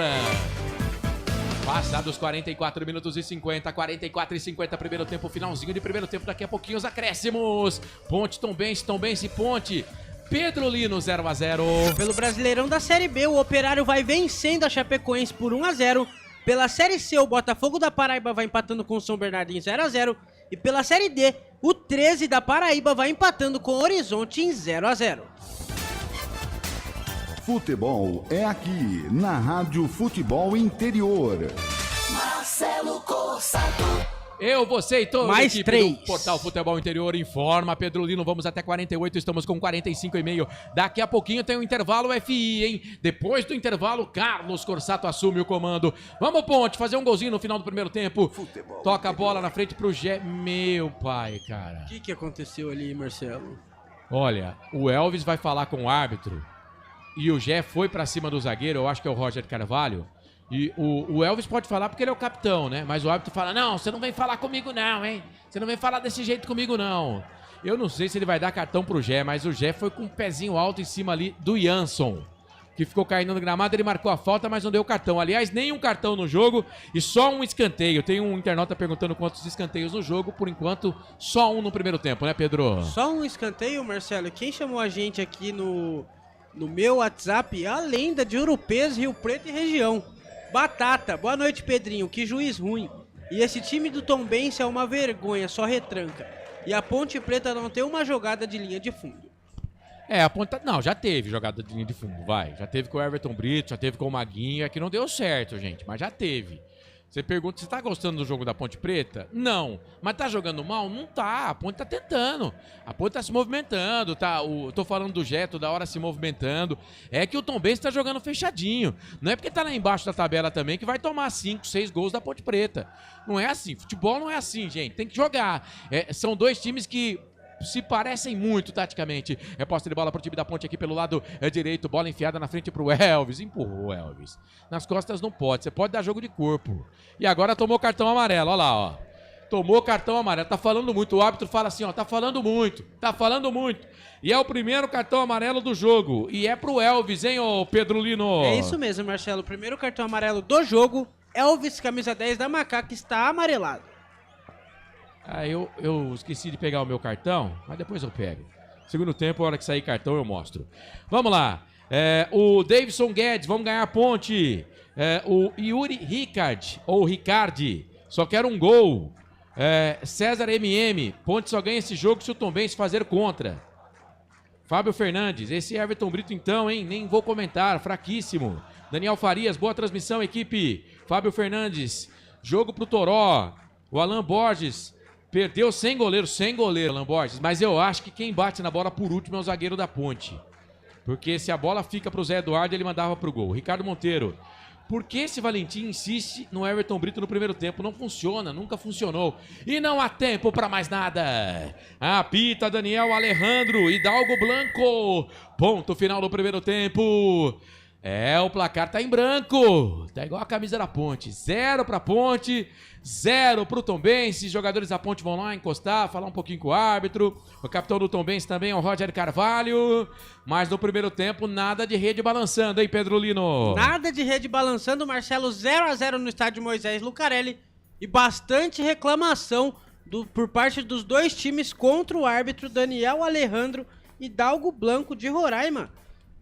Passados 44 minutos e 50, 44 e 50, primeiro tempo, finalzinho de primeiro tempo, daqui a pouquinho os acréscimos. Ponte, Tombense, Ponte. Pedro Lino, 0-0. Pelo Brasileirão da Série B, o Operário vai vencendo a Chapecoense por 1-0. Pela Série C, o Botafogo da Paraíba vai empatando com o São Bernardino 0-0. E pela Série D, o 13 da Paraíba vai empatando com o Horizonte em 0-0. Futebol é aqui, na Rádio Futebol Interior. Marcelo Corsato. Eu, você e toda Mais a equipe 3. do Portal Futebol Interior informa. Pedro Lino, vamos até 48, estamos com 45,5. Daqui a pouquinho tem um intervalo FI, hein? Depois do intervalo, Carlos Corsato assume o comando. Vamos, Ponte, fazer um golzinho no final do primeiro tempo. Futebol Toca a bola na frente pro Gé. Meu pai, cara. O que aconteceu ali, Marcelo? Olha, o Elvis vai falar com o árbitro e o Gé foi pra cima do zagueiro, eu acho que é o Roger Carvalho. E o Elvis pode falar porque ele é o capitão, né? Mas o árbitro fala, não, você não vem falar comigo não, hein? Você não vem falar desse jeito comigo não. Eu não sei se ele vai dar cartão pro Gé, mas o Gé foi com um pezinho alto em cima ali do Jansson, que ficou caindo no gramado, ele marcou a falta, mas não deu cartão. Aliás, nenhum cartão no jogo e só um escanteio. Tem um internauta perguntando quantos escanteios no jogo, por enquanto, só um no primeiro tempo, né, Pedro? Só um escanteio, Marcelo. Quem chamou a gente aqui no meu WhatsApp, a lenda de Urupês, Rio Preto e região. Batata, boa noite, Pedrinho, que juiz ruim. E esse time do Tombense é uma vergonha, só retranca. e a Ponte Preta não tem uma jogada de linha de fundo. A Ponte... Não, já teve jogada de linha de fundo, vai. Já teve com o Everton Brito, já teve com o Maguinho. É que não deu certo, gente, mas já teve. Você pergunta, você tá gostando do jogo da Ponte Preta? Não. Mas tá jogando mal? Não tá. A Ponte tá tentando. A Ponte tá se movimentando. Tô falando do Jé toda hora se movimentando. É que o Tombense tá jogando fechadinho. Não é porque tá lá embaixo da tabela também que vai tomar 5, 6 gols da Ponte Preta. Não é assim. Futebol não é assim, gente. Tem que jogar. São dois times que se parecem muito taticamente. É posse de bola pro time da Ponte aqui pelo lado direito. Bola enfiada na frente pro Elvis. Empurrou o Elvis. Nas costas não pode. Você pode dar jogo de corpo. E agora tomou cartão amarelo. Olha lá, ó. Tomou cartão amarelo. Tá falando muito. O árbitro fala assim, ó. Tá falando muito. Tá falando muito. E é o primeiro cartão amarelo do jogo. E é pro Elvis, hein, ô Pedro Lino? É isso mesmo, Marcelo. O primeiro cartão amarelo do jogo. Elvis, camisa 10 da Macaca, está amarelado. Eu esqueci de pegar o meu cartão, mas depois eu pego. Segundo tempo, a hora que sair cartão, eu mostro. Vamos lá. O Davidson Guedes, vamos ganhar a Ponte. O Yuri Ricard, ou Ricardi, só quer um gol. César MM, Ponte só ganha esse jogo se o Tombense fazer contra. Fábio Fernandes, esse Everton Brito então, hein? Nem vou comentar, fraquíssimo. Daniel Farias, boa transmissão, equipe. Fábio Fernandes, jogo pro Toró. O Alan Borges... Perdeu sem goleiro, Alan Borges. Mas eu acho que quem bate na bola por último é o zagueiro da Ponte. Porque se a bola fica pro Zé Eduardo, ele mandava pro gol. Ricardo Monteiro. Por que esse Valentim insiste no Everton Brito no primeiro tempo? Não funciona, nunca funcionou. E não há tempo pra mais nada. Apita Daniel Alejandro, Hidalgo Blanco. Ponto final do primeiro tempo. O placar tá em branco. Tá igual a camisa da Ponte. 0 pra Ponte, 0 pro Tombense. Os jogadores da Ponte vão lá encostar, falar um pouquinho com o árbitro. O capitão do Tombense também é o Roger Carvalho. Mas no primeiro tempo, nada de rede balançando, hein, Pedro Lino? Nada de rede balançando, Marcelo. 0-0 no estádio Moisés Lucarelli. E bastante reclamação por parte dos dois times contra o árbitro Daniel Alejandro e Hidalgo Blanco de Roraima.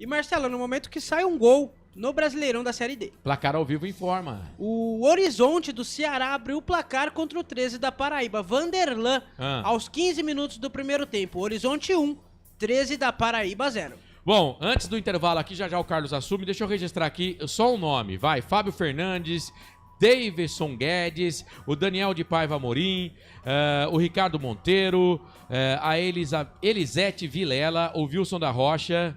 E Marcelo, no momento que sai um gol no Brasileirão da Série D. Placar ao vivo informa. O Horizonte do Ceará abriu o placar contra o 13 da Paraíba. Vanderlan, aos 15 minutos do primeiro tempo. Horizonte 1, 13 da Paraíba 0. Bom, antes do intervalo aqui, já o Carlos assume. Deixa eu registrar aqui só um nome. Vai, Fábio Fernandes, Davidson Guedes, o Daniel de Paiva Amorim, o Ricardo Monteiro, a Elisete Vilela, o Wilson da Rocha.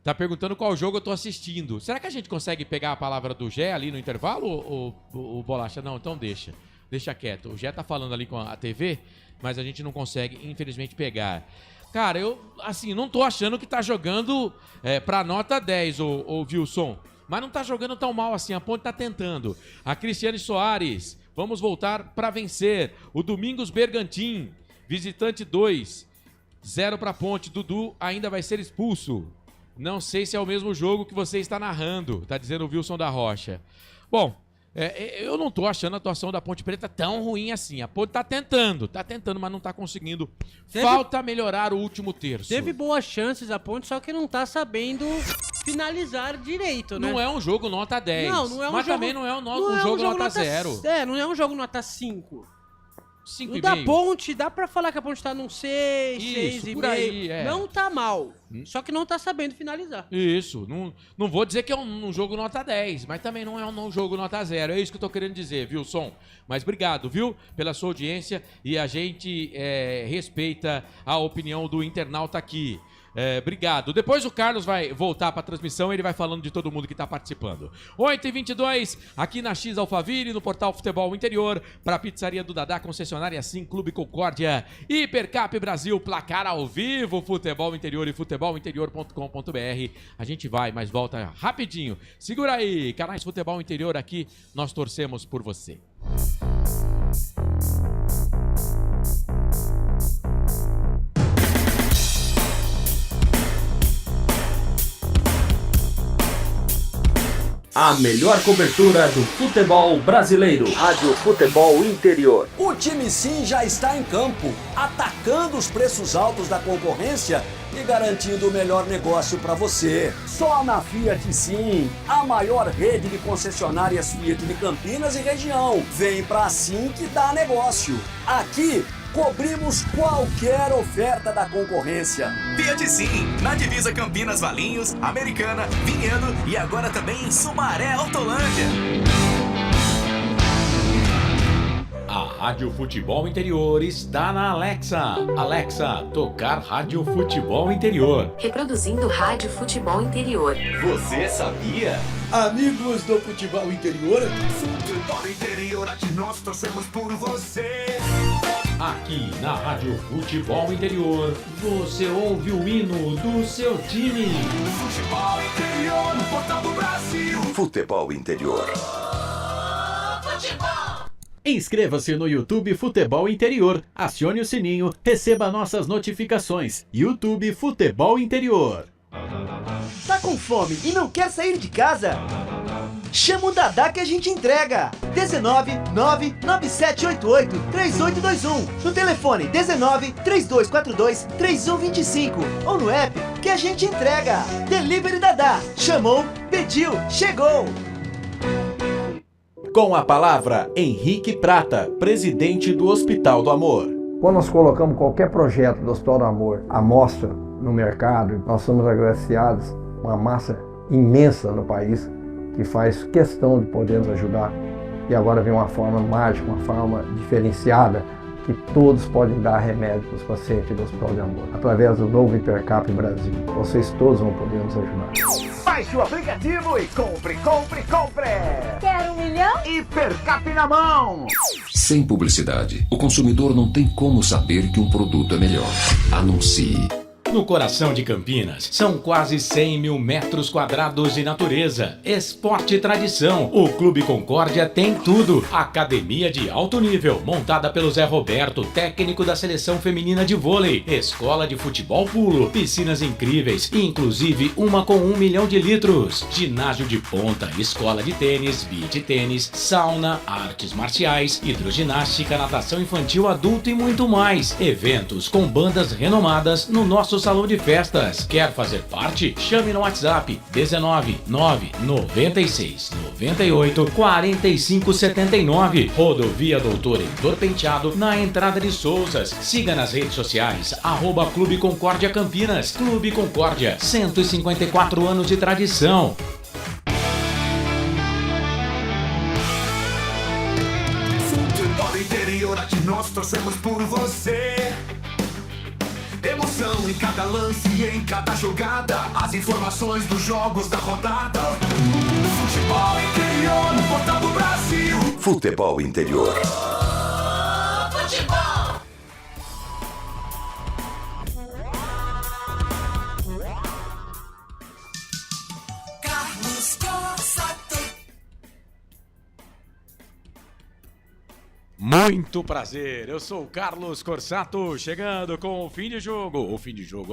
Tá perguntando qual jogo eu tô assistindo. Será que a gente consegue pegar a palavra do Gé ali no intervalo, ou Bolacha? Não, então deixa. Deixa quieto. O Gé tá falando ali com a TV, mas a gente não consegue, infelizmente, pegar. Cara, eu, assim, não tô achando que tá jogando pra nota 10, o Wilson. Mas não tá jogando tão mal assim, a Ponte tá tentando. A Cristiane Soares, vamos voltar pra vencer. O Domingos Bergantin, visitante 2, 0 pra Ponte. Dudu ainda vai ser expulso. Não sei se é o mesmo jogo que você está narrando, tá dizendo o Wilson da Rocha. Bom, eu não tô achando a atuação da Ponte Preta tão ruim assim. A Ponte tá tentando, mas não tá conseguindo. Falta melhorar o último terço. Teve boas chances a Ponte, só que não tá sabendo finalizar direito, né? Não é um jogo nota 10. Não é um mas jogo... Mas também não é um jogo nota 0. Não é um jogo nota 5. 5,5. O da Ponte, dá pra falar que a Ponte tá num 6, 6,5. Não tá mal, só que não tá sabendo finalizar. Isso, não vou dizer que é um jogo nota 10, mas também não é um jogo nota 0. É isso que eu tô querendo dizer, Wilson. Mas obrigado, viu, pela sua audiência, e a gente respeita a opinião do internauta aqui. Obrigado. Depois o Carlos vai voltar para a transmissão e ele vai falando de todo mundo que está participando. 8h22, aqui na X Alphaville, no portal Futebol Interior, para a pizzaria do Dadá, concessionária Sim, Clube Concórdia, Hipercap Brasil, placar ao vivo, Futebol Interior e futebolinterior.com.br. A gente vai, mas volta rapidinho. Segura aí, canais Futebol Interior aqui, nós torcemos por você. A melhor cobertura do futebol brasileiro. Rádio Futebol Interior. O time Sim já está em campo, atacando os preços altos da concorrência e garantindo o melhor negócio para você. Só na Fiat Sim, a maior rede de concessionárias Fiat de Campinas e região. Vem pra Sim que dá negócio. Aqui cobrimos qualquer oferta da concorrência. Fiat sim, na divisa Campinas Valinhos, Americana, Vinhedo e agora também em Sumaré, Hortolândia. A Rádio Futebol Interior está na Alexa. Alexa, tocar Rádio Futebol Interior. Reproduzindo Rádio Futebol Interior. Você sabia? Amigos do Futebol Interior. Futebol Interior, aqui nós torcemos por você. Aqui na Rádio Futebol Interior, você ouve o hino do seu time. Futebol Interior, no portal do Brasil. Futebol Interior. Futebol. Inscreva-se no YouTube Futebol Interior, acione o sininho, receba nossas notificações. YouTube Futebol Interior. Tá com fome e não quer sair de casa? Chama o Dadá que a gente entrega. 19 99788 3821. No telefone 19 3242 3125 ou no app que a gente entrega. Delivery Dadá. Chamou, pediu, chegou. Com a palavra, Henrique Prata, presidente do Hospital do Amor. Quando nós colocamos qualquer projeto do Hospital do Amor à mostra no mercado, nós somos agraciados uma massa imensa no país que faz questão de poder nos ajudar. E agora vem uma forma mágica, uma forma diferenciada, que todos podem dar remédio para os pacientes do Hospital do Amor. Através do novo Hipercap Brasil, vocês todos vão poder nos ajudar. Baixe o aplicativo e compre! Quer 1 milhão? Hipercap na mão! Sem publicidade, o consumidor não tem como saber que um produto é melhor. Anuncie. No coração de Campinas, são quase 100 mil metros quadrados de natureza, esporte e tradição. O Clube Concórdia tem tudo. Academia de alto nível, montada pelo Zé Roberto, técnico da seleção feminina de vôlei. Escola de futebol pulo, piscinas incríveis, inclusive uma com 1 milhão de litros. Ginásio de ponta, escola de tênis, beach tênis, sauna, artes marciais, hidroginástica, natação infantil, adulto e muito mais. Eventos com bandas renomadas no nosso salão de festas. Quer fazer parte? Chame no WhatsApp 19 996 98 45 79. Rodovia Doutor Heitor Penteado, na entrada de Souzas. Siga nas redes sociais @Clube Concórdia Campinas. Clube Concórdia, 154 anos de tradição. Futebol Interior, aqui nós torcemos por você. Emoção em cada lance e em cada jogada. As informações dos jogos da rodada. Futebol Interior, no portal do Brasil. Futebol Interior. Futebol. Carlos Corsato. Muito prazer, eu sou o Carlos Corsato, chegando com o fim de jogo,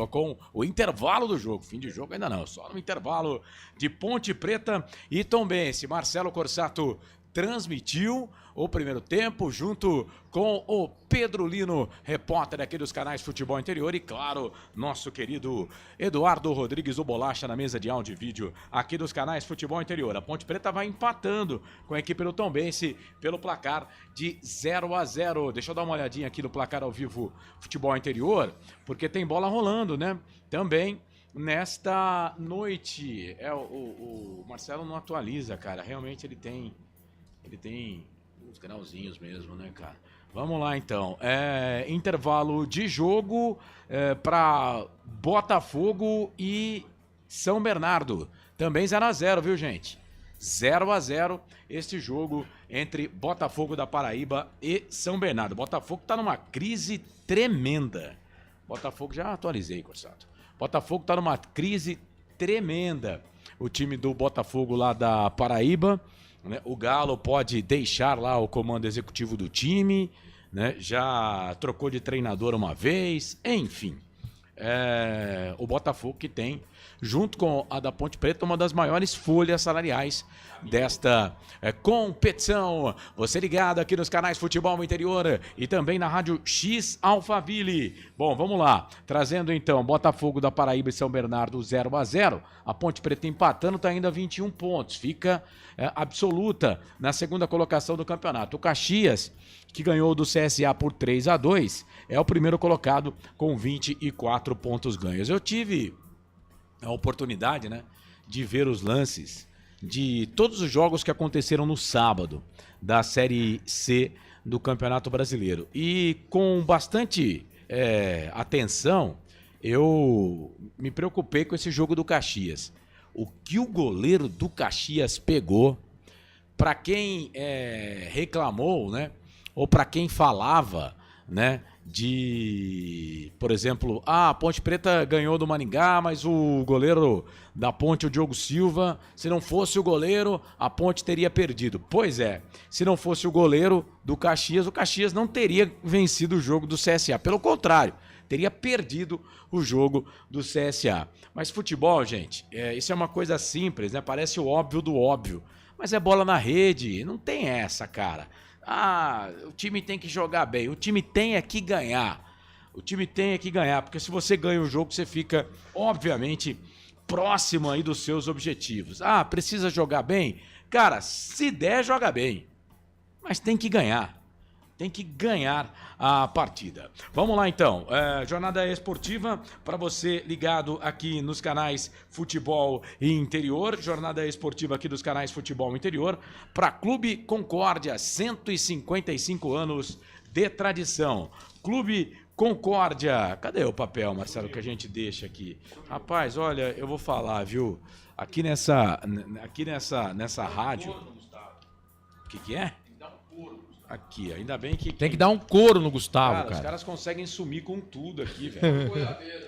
com o intervalo do jogo, fim de jogo ainda não, só no intervalo de Ponte Preta e Tombense. Marcelo Corsato transmitiu o primeiro tempo junto com o Pedro Lino, repórter aqui dos canais Futebol Interior e, claro, nosso querido Eduardo Rodrigues do Bolacha na mesa de áudio e vídeo aqui dos canais Futebol Interior. A Ponte Preta vai empatando com a equipe do Tombense pelo placar de 0-0. Deixa eu dar uma olhadinha aqui no placar ao vivo Futebol Interior, porque tem bola rolando, né? Também nesta noite. O Marcelo não atualiza, cara. Realmente ele tem uns grauzinhos mesmo, né, cara? Vamos lá, então. Intervalo de jogo para Botafogo e São Bernardo. Também 0-0, viu, gente? 0-0 este jogo entre Botafogo da Paraíba e São Bernardo. Botafogo tá numa crise tremenda. Botafogo, já atualizei, Corsato. Botafogo tá numa crise tremenda. O time do Botafogo lá da Paraíba, né? O Galo pode deixar lá o comando executivo do time, né? Já trocou de treinador uma vez, enfim. o Botafogo, que tem, junto com a da Ponte Preta, uma das maiores folhas salariais desta competição. Você ligado aqui nos canais Futebol Interior e também na Rádio X Alphaville. Bom, vamos lá. Trazendo então Botafogo da Paraíba e São Bernardo 0-0. A Ponte Preta empatando, está ainda 21 pontos. Fica absoluta na segunda colocação do campeonato. O Caxias, que ganhou do CSA por 3-2, é o primeiro colocado com 24 pontos ganhos. Eu tive a oportunidade, né, de ver os lances de todos os jogos que aconteceram no sábado da Série C do Campeonato Brasileiro. E com bastante atenção, eu me preocupei com esse jogo do Caxias. O que o goleiro do Caxias pegou, para quem reclamou, né, ou para quem falava, né, de, por exemplo, a Ponte Preta ganhou do Maringá, mas o goleiro da Ponte, o Diogo Silva, se não fosse o goleiro, a Ponte teria perdido. Pois é, se não fosse o goleiro do Caxias, o Caxias não teria vencido o jogo do CSA. Pelo contrário, teria perdido o jogo do CSA. Mas futebol, gente, isso é uma coisa simples, né? Parece o óbvio do óbvio. Mas é bola na rede, não tem essa, cara. O time tem que jogar bem, o time tem que ganhar. O time tem que ganhar, porque se você ganha o jogo, você fica, obviamente, próximo aí dos seus objetivos. Precisa jogar bem? Cara, se der, joga bem. Mas tem que ganhar. Tem que ganhar a partida. Vamos lá então, jornada esportiva para você ligado aqui nos canais Futebol Interior, jornada esportiva aqui dos canais Futebol Interior, para Clube Concórdia, 155 anos de tradição. Clube Concórdia, cadê o papel, Marcelo, que a gente deixa aqui? Rapaz, olha, eu vou falar, viu, aqui nessa rádio, o que é? Aqui, ainda bem que... Tem que dar um couro no Gustavo, cara. Os caras conseguem sumir com tudo aqui, velho.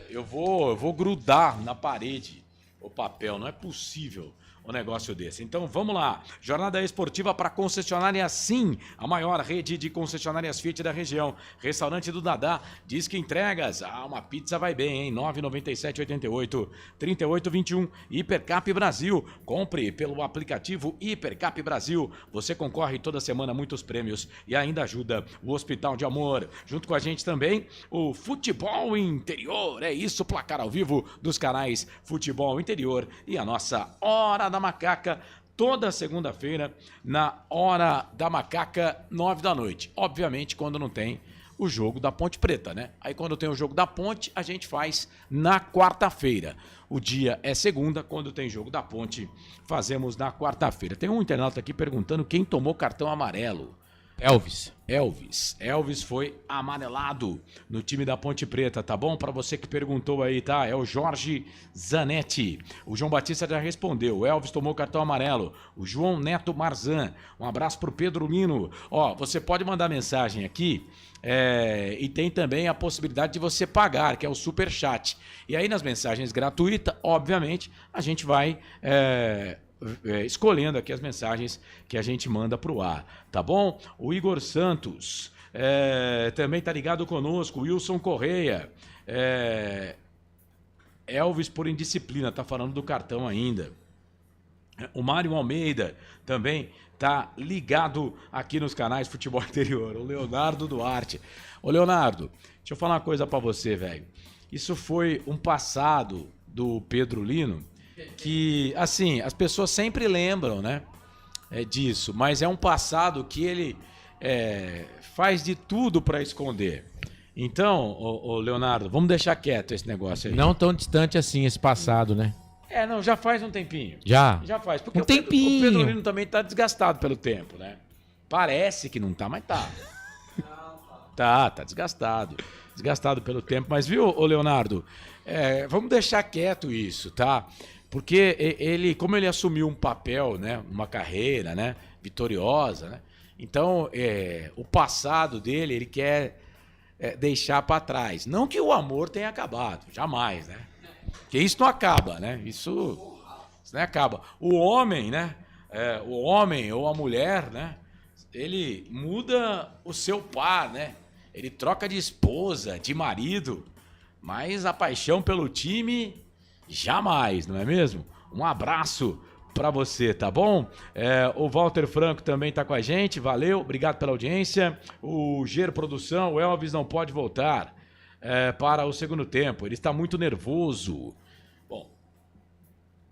Eu vou grudar na parede o papel, não é possível um negócio desse. Então vamos lá, jornada esportiva para concessionária Sim, a maior rede de concessionárias Fiat da região. Restaurante do Dadá, diz que entregas, uma pizza vai bem, hein? 997-88-3821, Hipercap Brasil, compre pelo aplicativo Hipercap Brasil, você concorre toda semana a muitos prêmios e ainda ajuda o Hospital de Amor. Junto com a gente também, o Futebol Interior, é isso, placar ao vivo dos canais Futebol Interior e a nossa Hora da Macaca, toda segunda-feira, na Hora da Macaca, 9 da noite. Obviamente, quando não tem o jogo da Ponte Preta, né? Aí quando tem o jogo da Ponte, a gente faz na quarta-feira. O dia é segunda, quando tem jogo da Ponte, fazemos na quarta-feira. Tem um internauta aqui perguntando quem tomou cartão amarelo. Elvis foi amarelado no time da Ponte Preta, tá bom? Para você que perguntou aí, tá? É o Jorge Zanetti. O João Batista já respondeu. O Elvis tomou cartão amarelo. O João Neto Marzan. Um abraço pro Pedro Lino. Ó, você pode mandar mensagem aqui e tem também a possibilidade de você pagar, que é o Superchat. E aí nas mensagens gratuitas, obviamente, a gente vai... escolhendo aqui as mensagens que a gente manda pro ar, tá bom? O Igor Santos também tá ligado conosco, Wilson Correia, Elvis por indisciplina, tá falando do cartão ainda. O Mário Almeida também tá ligado aqui nos canais Futebol Interior. O Leonardo Duarte. Ô Leonardo, deixa eu falar uma coisa pra você, velho. Isso foi um passado do Pedro Lino que, assim, as pessoas sempre lembram, né, disso, mas é um passado que ele faz de tudo para esconder. Então, ô Leonardo, vamos deixar quieto esse negócio aí. Não tão distante assim esse passado, né? Não, já faz um tempinho. Já faz, porque um tempinho. O Pedro Lino também tá desgastado pelo tempo, né? Parece que não tá, mas tá. Tá desgastado. Desgastado pelo tempo, mas viu, ô Leonardo, vamos deixar quieto isso, tá? Porque ele, como ele assumiu um papel, né, uma carreira, né, vitoriosa, né? Então, o passado dele, ele quer deixar para trás. Não que o amor tenha acabado, jamais, né? Porque isso não acaba, né? Isso não acaba. O homem, né? O homem ou a mulher, né? Ele muda o seu par, né? Ele troca de esposa, de marido, Mas a paixão pelo time, jamais, não é mesmo? Um abraço pra você, tá bom? O Walter Franco também tá com a gente, valeu, obrigado pela audiência. O Ger Produção, o Elvis não pode voltar para o segundo tempo, ele está muito nervoso. Bom,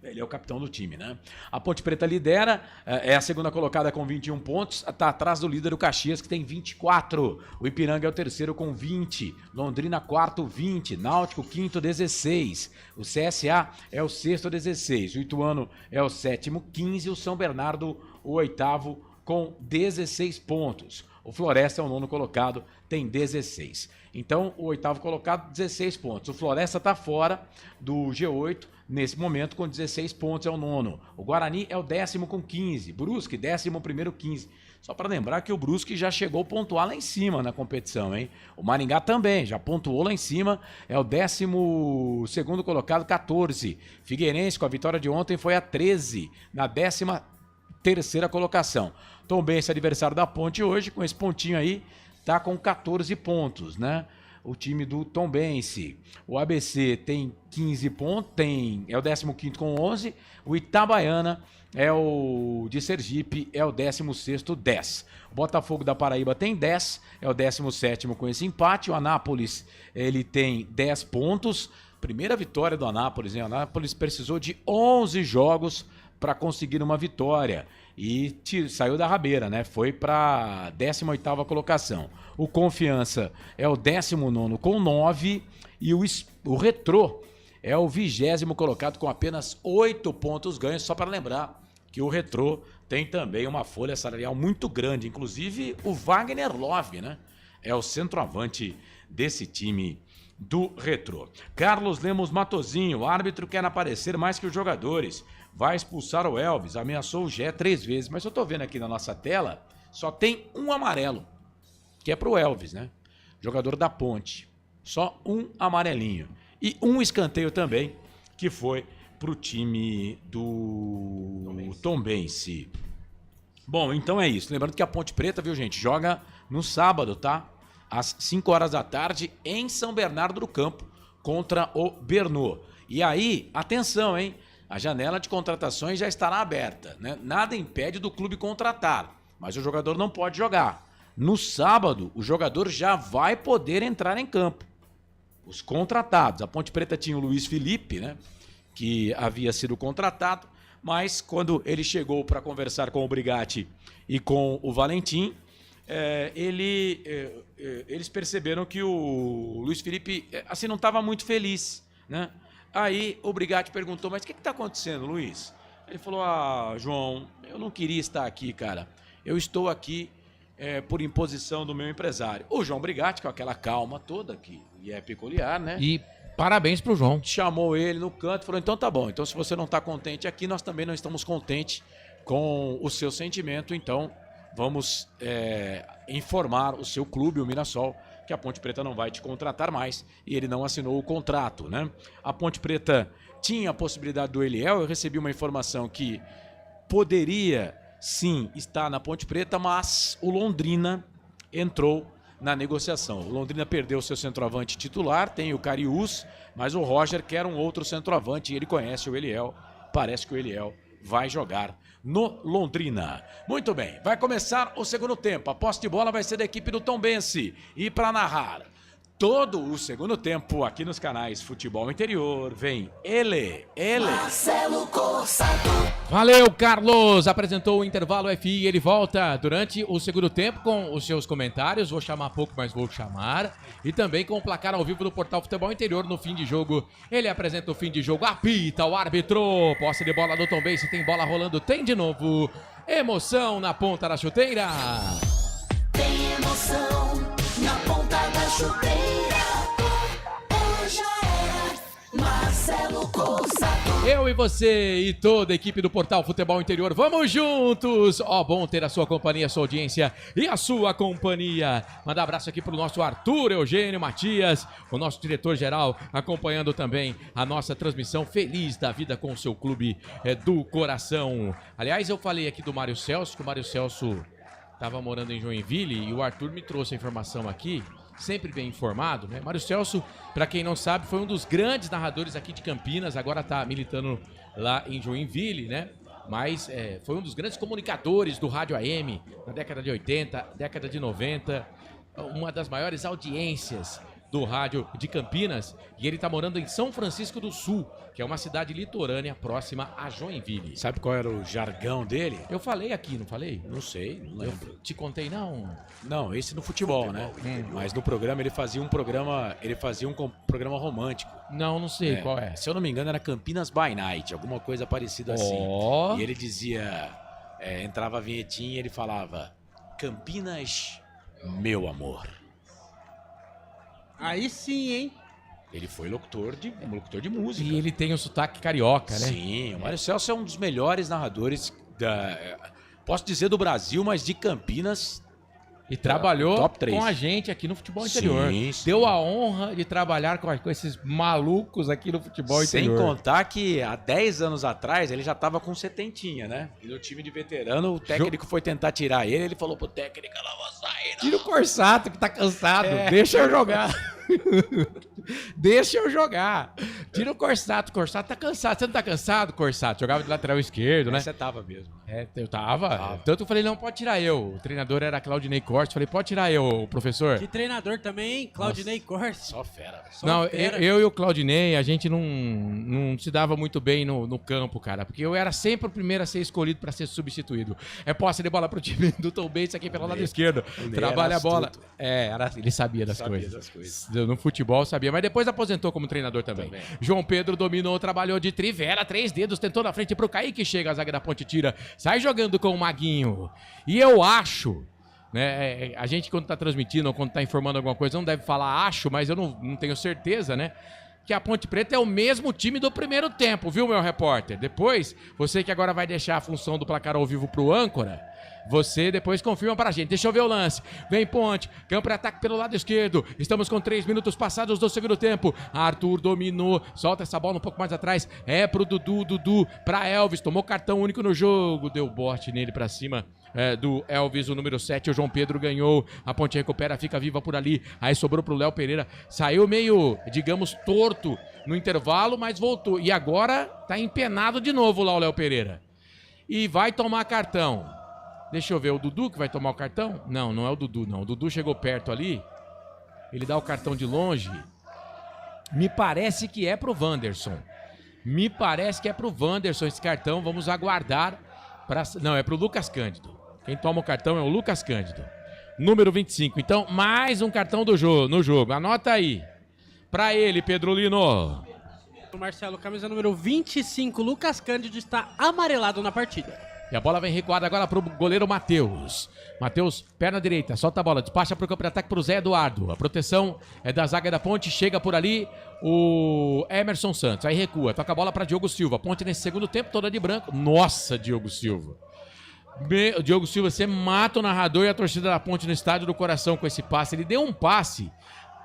ele é o capitão do time, né? A Ponte Preta lidera, é a segunda colocada com 21 pontos, está atrás do líder, o Caxias, que tem 24. O Ipiranga é o terceiro com 20. Londrina, quarto, 20. Náutico, quinto, 16. O CSA é o sexto, 16. O Ituano é o sétimo, 15. O São Bernardo, o oitavo, com 16 pontos. O Floresta é o nono colocado, tem 16. Então, o oitavo colocado, 16 pontos. O Floresta está fora do G8, nesse momento, com 16 pontos, é o nono. O Guarani é o 10º com 15. Brusque, 11º, 15. Só para lembrar que o Brusque já chegou a pontuar lá em cima na competição, hein? O Maringá também já pontuou lá em cima, é o 12º colocado, 14. Figueirense, com a vitória de ontem, foi a 13, na 13ª colocação. Tombense, adversário da Ponte hoje, com esse pontinho aí, tá com 14 pontos, né? O time do Tombense. O ABC tem 15 pontos, é o 15º com 11. O Itabaiana é o de Sergipe, é o 16º, 10. O Botafogo da Paraíba tem 10, é o 17º com esse empate. O Anápolis, ele tem 10 pontos. Primeira vitória do Anápolis, hein? O Anápolis precisou de 11 jogos para conseguir uma vitória e saiu da rabeira, né? Foi para 18ª colocação. O Confiança é o 19º com 9 e o Retrô é o 20º colocado com apenas 8 pontos ganhos. Só para lembrar que o Retrô tem também uma folha salarial muito grande, inclusive o Wagner Love, né? É o centroavante desse time do Retrô. Carlos Lemos Matozinho, o árbitro quer aparecer mais que os jogadores. Vai expulsar o Elvis, ameaçou o Gé 3 vezes. Mas eu tô vendo aqui na nossa tela, só tem um amarelo, que é pro Elvis, né? Jogador da Ponte. Só um amarelinho. E um escanteio também, que foi pro time do Tombense. Bom, então é isso. Lembrando que a Ponte Preta, viu, gente, joga no sábado, tá? Às 5 horas da tarde, em São Bernardo do Campo, contra o Bernô. E aí, atenção, hein? A janela de contratações já estará aberta, né? Nada impede do clube contratar, mas o jogador não pode jogar. No sábado, o jogador já vai poder entrar em campo. Os contratados. A Ponte Preta tinha o Luiz Felipe, né? Que havia sido contratado, mas quando ele chegou para conversar com o Brigatti e com o Valentim, eles perceberam que o Luiz Felipe assim, não estava muito feliz, né? Aí o Brigatti perguntou, mas o que está acontecendo, Luiz? Ele falou, João, eu não queria estar aqui, cara. Eu estou aqui por imposição do meu empresário. O João Brigatti, com aquela calma toda, que é peculiar, né? E parabéns pro João. Chamou ele no canto e falou, então tá bom. Então se você não está contente aqui, nós também não estamos contentes com o seu sentimento. Então vamos informar o seu clube, o Mirassol, que a Ponte Preta não vai te contratar mais, e ele não assinou o contrato, né? A Ponte Preta tinha a possibilidade do Eliel, eu recebi uma informação que poderia sim estar na Ponte Preta, mas o Londrina entrou na negociação. O Londrina perdeu seu centroavante titular, tem o Cariús, mas o Roger quer um outro centroavante e ele conhece o Eliel, parece que o Eliel vai jogar no Londrina. Muito bem, vai começar o segundo tempo. A posse de bola vai ser da equipe do Tombense. E para narrar todo o segundo tempo aqui nos canais Futebol Interior, vem ele. Marcelo Corsato. Valeu, Carlos! Apresentou o Intervalo FI e ele volta durante o segundo tempo com os seus comentários. Vou chamar pouco, mas vou chamar. E também com o placar ao vivo do Portal Futebol Interior no fim de jogo. Ele apresenta o fim de jogo, apita o árbitro. Posse de bola do Tombense, tem bola rolando, tem de novo. Emoção na ponta da chuteira. Tem emoção na ponta da chuteira. Hoje é Marcelo Corsato. Eu e você e toda a equipe do Portal Futebol Interior, vamos juntos! Bom ter a sua companhia, a sua audiência e a sua companhia. Mandar abraço aqui pro nosso Arthur Eugênio Matias, o nosso diretor-geral, acompanhando também a nossa transmissão. Feliz da vida com o seu clube do coração. Aliás, eu falei aqui do Mário Celso, que o Mário Celso estava morando em Joinville e o Arthur me trouxe a informação aqui sempre bem informado, né? Mário Celso, para quem não sabe, foi um dos grandes narradores aqui de Campinas, agora tá militando lá em Joinville, né? Mas foi um dos grandes comunicadores do rádio AM na década de 80, década de 90, uma das maiores audiências do rádio de Campinas, e ele tá morando em São Francisco do Sul, que é uma cidade litorânea próxima a Joinville. Sabe qual era o jargão dele? Eu falei aqui, não falei? Não sei, não lembro. Eu te contei, não? Não, esse no futebol, né? Mas no programa ele fazia um programa romântico. Não sei qual é. Se eu não me engano era Campinas by Night, alguma coisa parecida assim. E ele dizia, entrava a vinhetinha e ele falava, Campinas, meu amor. Aí sim, hein? Ele foi locutor de música. E ele tem um sotaque carioca, né? Sim, o Mário Celso é um dos melhores narradores posso dizer do Brasil, mas de Campinas. E trabalhou top 3. com a gente aqui no futebol interior. Sim. Deu a honra de trabalhar com esses malucos aqui no futebol interior. Sem contar que há 10 anos atrás ele já tava com 70, né? E no time de veterano, o técnico foi tentar tirar ele falou pro técnico, eu não vou sair, não. Tira o Corsato que tá cansado, deixa eu jogar. Deixa eu jogar. Tira o Corsato tá cansado. Você não tá cansado, Corsato? Jogava de lateral esquerdo, né? Você tava mesmo. Eu tava. Tanto eu falei, não, pode tirar eu. O treinador era Claudinei Cortes. Falei, pode tirar eu, professor. Que treinador também, hein? Claudinei Cortes. Só fera. Eu e o Claudinei, a gente não se dava muito bem no campo, cara. Porque eu era sempre o primeiro a ser escolhido pra ser substituído. Posse de bola pro time do Tom Bates aqui pelo lado esquerdo. Trabalha a bola. Ele sabia das coisas. No futebol sabia, mas depois aposentou como treinador também. João Pedro dominou, trabalhou de trivela, 3 dedos, tentou na frente pro Kaique, chega, a zaga da Ponte tira, sai jogando com o Maguinho. E eu acho, né, a gente quando tá transmitindo ou quando tá informando alguma coisa não deve falar acho, mas eu não tenho certeza, né, que a Ponte Preta é o mesmo time do primeiro tempo, viu, meu repórter? Depois, você que agora vai deixar a função do placar ao vivo pro âncora, você depois confirma pra gente. Deixa eu ver o lance. Vem Ponte. Campo de ataque pelo lado esquerdo. Estamos com 3 minutos passados do segundo tempo. Arthur dominou. Solta essa bola um pouco mais atrás. Pro Dudu. Dudu pra Elvis. Tomou cartão único no jogo. Deu bote nele pra cima do Elvis, o número 7. O João Pedro ganhou. A Ponte recupera. Fica viva por ali. Aí sobrou pro Léo Pereira. Saiu meio, digamos, torto no intervalo, mas voltou. E agora tá empenado de novo lá o Léo Pereira. E vai tomar cartão. Deixa eu ver, o Dudu que vai tomar o cartão? Não é o Dudu, não. O Dudu chegou perto ali. Ele dá o cartão de longe. Me parece que é pro Wanderson. Esse cartão. Vamos aguardar. Não, é pro Lucas Cândido. Quem toma o cartão é o Lucas Cândido. Número 25. Então, mais um cartão no jogo. Anota aí. Pra ele, Pedro Lino. O Marcelo, camisa número 25, Lucas Cândido, está amarelado na partida. E a bola vem recuada agora pro goleiro Matheus. Matheus, perna direita, solta a bola, despacha pro campo de ataque pro Zé Eduardo. A proteção é da zaga da Ponte, chega por ali o Emerson Santos. Aí recua, toca a bola pra Diogo Silva. Ponte nesse segundo tempo toda de branco. Nossa, Diogo Silva. Diogo Silva, você mata o narrador e a torcida da Ponte no estádio do coração com esse passe. Ele deu um passe.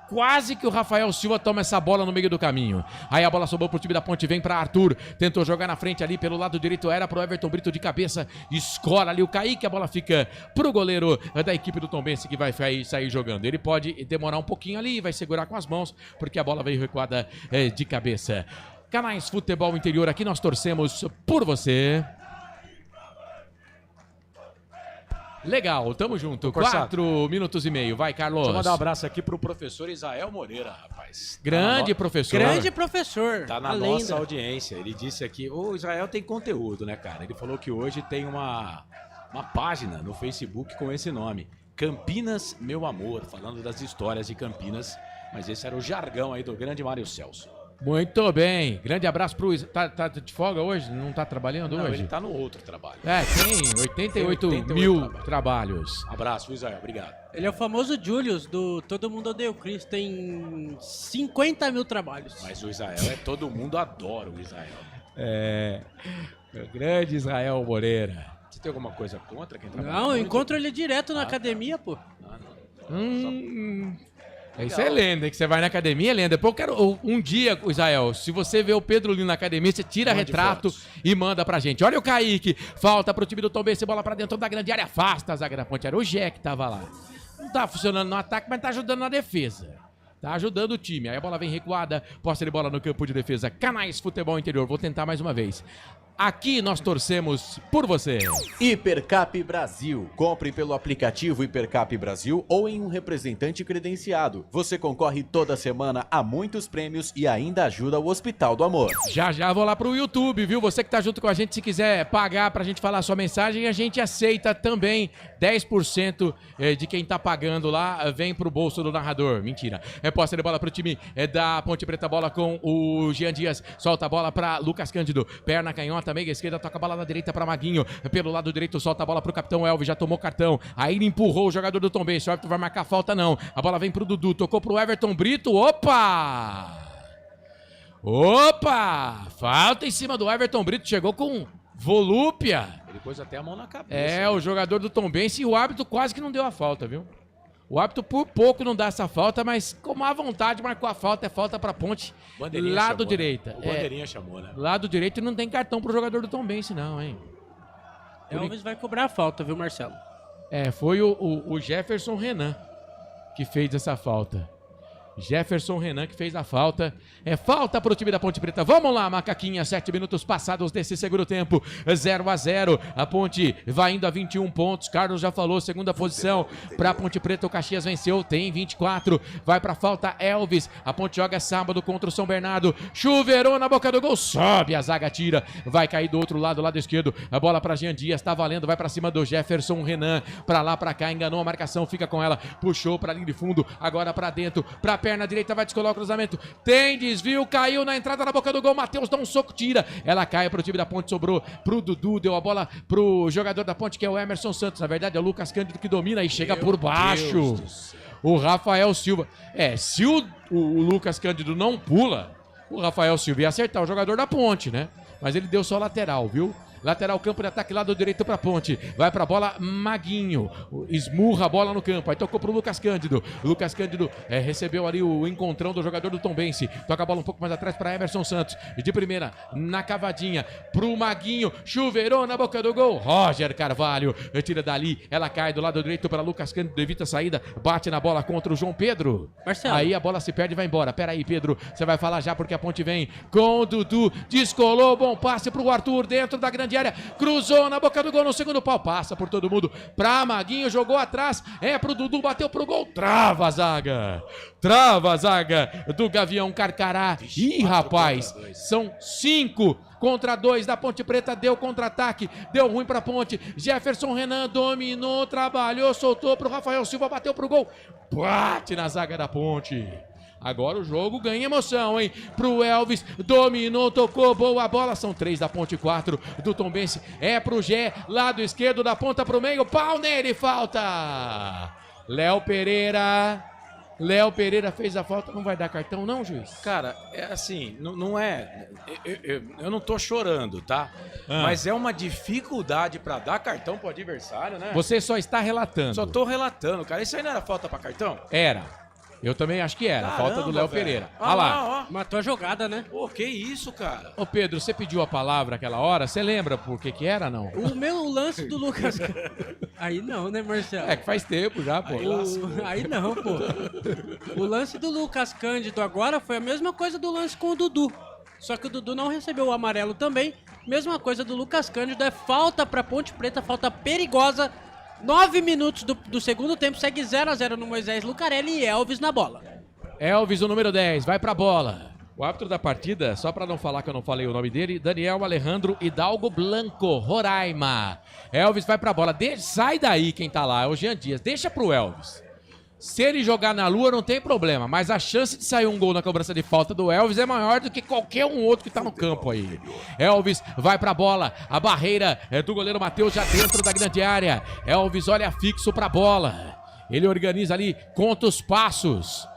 Quase que o Rafael Silva toma essa bola no meio do caminho. Aí a bola sobrou pro time da Ponte, vem pra Arthur. Tentou jogar na frente ali pelo lado direito, era pro Everton Brito de cabeça. Escola ali o Kaique, a bola fica pro goleiro da equipe do Tombense que vai sair jogando. Ele pode demorar um pouquinho ali, vai segurar com as mãos, porque a bola veio recuada de cabeça. Canais Futebol Interior, aqui nós torcemos por você. Legal, tamo junto. 4 minutos e meio. Vai, Carlos. Deixa eu mandar um abraço aqui pro professor Israel Moreira, rapaz. Grande professor. Grande professor. Tá na nossa audiência. Ele disse aqui, o Israel tem conteúdo, né, cara? Ele falou que hoje tem uma página no Facebook com esse nome. Campinas, meu amor. Falando das histórias de Campinas. Mas esse era o jargão aí do grande Mário Celso. Muito bem. Grande abraço pro... Tá de folga hoje? Não tá trabalhando hoje? Não, ele tá no outro trabalho. Tem 88 mil trabalhos. Abraço, Israel. Obrigado. Ele é o famoso Julius do Todo Mundo Odeia o Chris. Tem 50 mil trabalhos. Mas o Israel todo mundo adora o Israel. Grande Israel Moreira. Você tem alguma coisa contra quem trabalha? Não, eu encontro ele direto na academia, pô. Isso é lenda, que você vai na academia, é lenda. Depois eu quero um dia, Israel, se você vê o Pedro Lino na academia, você tira retrato e manda pra gente. Olha o Kaique, falta pro time do Tombense, bola pra dentro da grande área, afasta a zaga da Ponte. Era o Gé que tava lá. tá funcionando no ataque, mas tá ajudando na defesa. Tá ajudando o time. Aí a bola vem recuada, posse de bola no campo de defesa. Canais Futebol Interior. Vou tentar mais uma vez. Aqui nós torcemos por você. Hipercap Brasil. Compre pelo aplicativo Hipercap Brasil ou em um representante credenciado. Você concorre toda semana a muitos prêmios e ainda ajuda o Hospital do Amor. Já vou lá pro YouTube, viu? Você que tá junto com a gente, se quiser pagar pra gente falar a sua mensagem, a gente aceita também. 10% de quem tá pagando lá vem pro bolso do narrador. Mentira. Posse de bola pro time da Ponte Preta. Bola com o Jean Dias. Solta a bola pra Lucas Cândido. Perna canhota, meiga esquerda, toca a bola na direita pra Maguinho. Pelo lado direito, solta a bola pro capitão Elvis. Já tomou cartão. Aí ele empurrou o jogador do Tombense. O árbitro vai marcar falta, não. A bola vem pro Dudu. Tocou pro Everton Brito. Opa! Falta em cima do Everton Brito. Chegou com volúpia. Ele pôs até a mão na cabeça. O jogador do Tombense e o árbitro quase que não deu a falta, viu? O árbitro por pouco não dá essa falta, mas com má vontade marcou a falta. É falta pra Ponte, lado direita. O Bandeirinha chamou, né? Lado direito e não tem cartão pro jogador do Tombense, não, hein? Elvis vai cobrar a falta, viu, Marcelo? Foi o Jefferson Renan que fez essa falta. Jefferson Renan que fez a falta. Falta pro time da Ponte Preta. Vamos lá, Macaquinha. 7 minutos passados desse segundo tempo. 0-0. A Ponte vai indo a 21 pontos. Carlos já falou, segunda posição pra Ponte Preta. O Caxias venceu, tem 24. Vai pra falta Elvis. A Ponte joga sábado contra o São Bernardo. Chuveirou na boca do gol. Sobe, a zaga tira. Vai cair do outro lado esquerdo. A bola pra Jean Dias. Tá valendo. Vai pra cima do Jefferson Renan. Pra lá, pra cá. Enganou a marcação. Fica com ela. Puxou pra linha de fundo. Agora pra dentro. Pra perna direita, vai descolar o cruzamento. Tem desvio, caiu na entrada na boca do gol. Matheus dá um soco, tira. Ela cai pro time da Ponte, sobrou pro Dudu. Deu a bola pro jogador da Ponte, que é o Emerson Santos. Na verdade, é o Lucas Cândido que domina e chega por baixo. O Rafael Silva. Se o Lucas Cândido não pula, o Rafael Silva ia acertar o jogador da Ponte, né? Mas ele deu só lateral, viu? Lateral, campo de ataque, lado direito pra Ponte. Vai pra bola, Maguinho. Esmurra a bola no campo. Aí tocou pro Lucas Cândido. Lucas Cândido recebeu ali o encontrão do jogador do Tombense. Toca a bola um pouco mais atrás pra Emerson Santos. De primeira, na cavadinha, pro Maguinho. Chuveirou na boca do gol. Roger Carvalho tira dali. Ela cai do lado direito pra Lucas Cândido. Evita a saída. Bate na bola contra o João Pedro. Marcelo. Aí a bola se perde e vai embora. Pera aí, Pedro. Você vai falar já porque a Ponte vem com o Dudu. Descolou. Bom passe pro Arthur dentro da grande área, cruzou na boca do gol no segundo pau, passa por todo mundo, pra Maguinho, jogou atrás, pro Dudu, bateu pro gol, trava a zaga do Gavião Carcará. Ih, rapaz, são 5 contra 2 da Ponte Preta, deu contra-ataque, deu ruim pra Ponte. Jefferson Renan dominou, trabalhou, soltou pro Rafael Silva, bateu pro gol, bate na zaga da Ponte. Agora o jogo ganha emoção, hein? Pro Elvis, dominou, tocou, boa bola. São 3 da Ponte, 4 do Tombense. Pro Gé, lado esquerdo da ponta pro meio. Pau nele, falta! Léo Pereira fez a falta. Não vai dar cartão não, juiz? Cara, assim, não é... Eu não tô chorando, tá? Mas é uma dificuldade pra dar cartão pro adversário, né? Você só está relatando. Só tô relatando, cara. Isso aí não era falta pra cartão? Era. Eu também acho que era. Caramba, falta do Léo velho. Pereira. Olha lá, ó. Matou a jogada, né? Pô, que isso, cara? Ô Pedro, você pediu a palavra aquela hora? Você lembra por que era, não? O lance do Lucas... Aí não, né, Marcelo? É que faz tempo já, pô. Aí não, pô. O lance do Lucas Cândido agora foi a mesma coisa do lance com o Dudu. Só que o Dudu não recebeu o amarelo também. Mesma coisa do Lucas Cândido. É falta pra Ponte Preta, falta perigosa. 9 minutos do segundo tempo, segue 0-0 no Moisés Lucarelli e Elvis na bola. Elvis, o número 10, vai pra bola. O árbitro da partida, só pra não falar que eu não falei o nome dele, Daniel Alejandro Hidalgo Blanco, Roraima. Elvis vai pra bola, sai daí quem tá lá, é o Jean Dias, deixa pro Elvis. Se ele jogar na lua não tem problema, mas a chance de sair um gol na cobrança de falta do Elvis é maior do que qualquer um outro que tá no campo aí. Elvis vai pra bola, a barreira é do goleiro Matheus já dentro da grande área. Elvis olha fixo pra bola, ele organiza ali, conta os passos.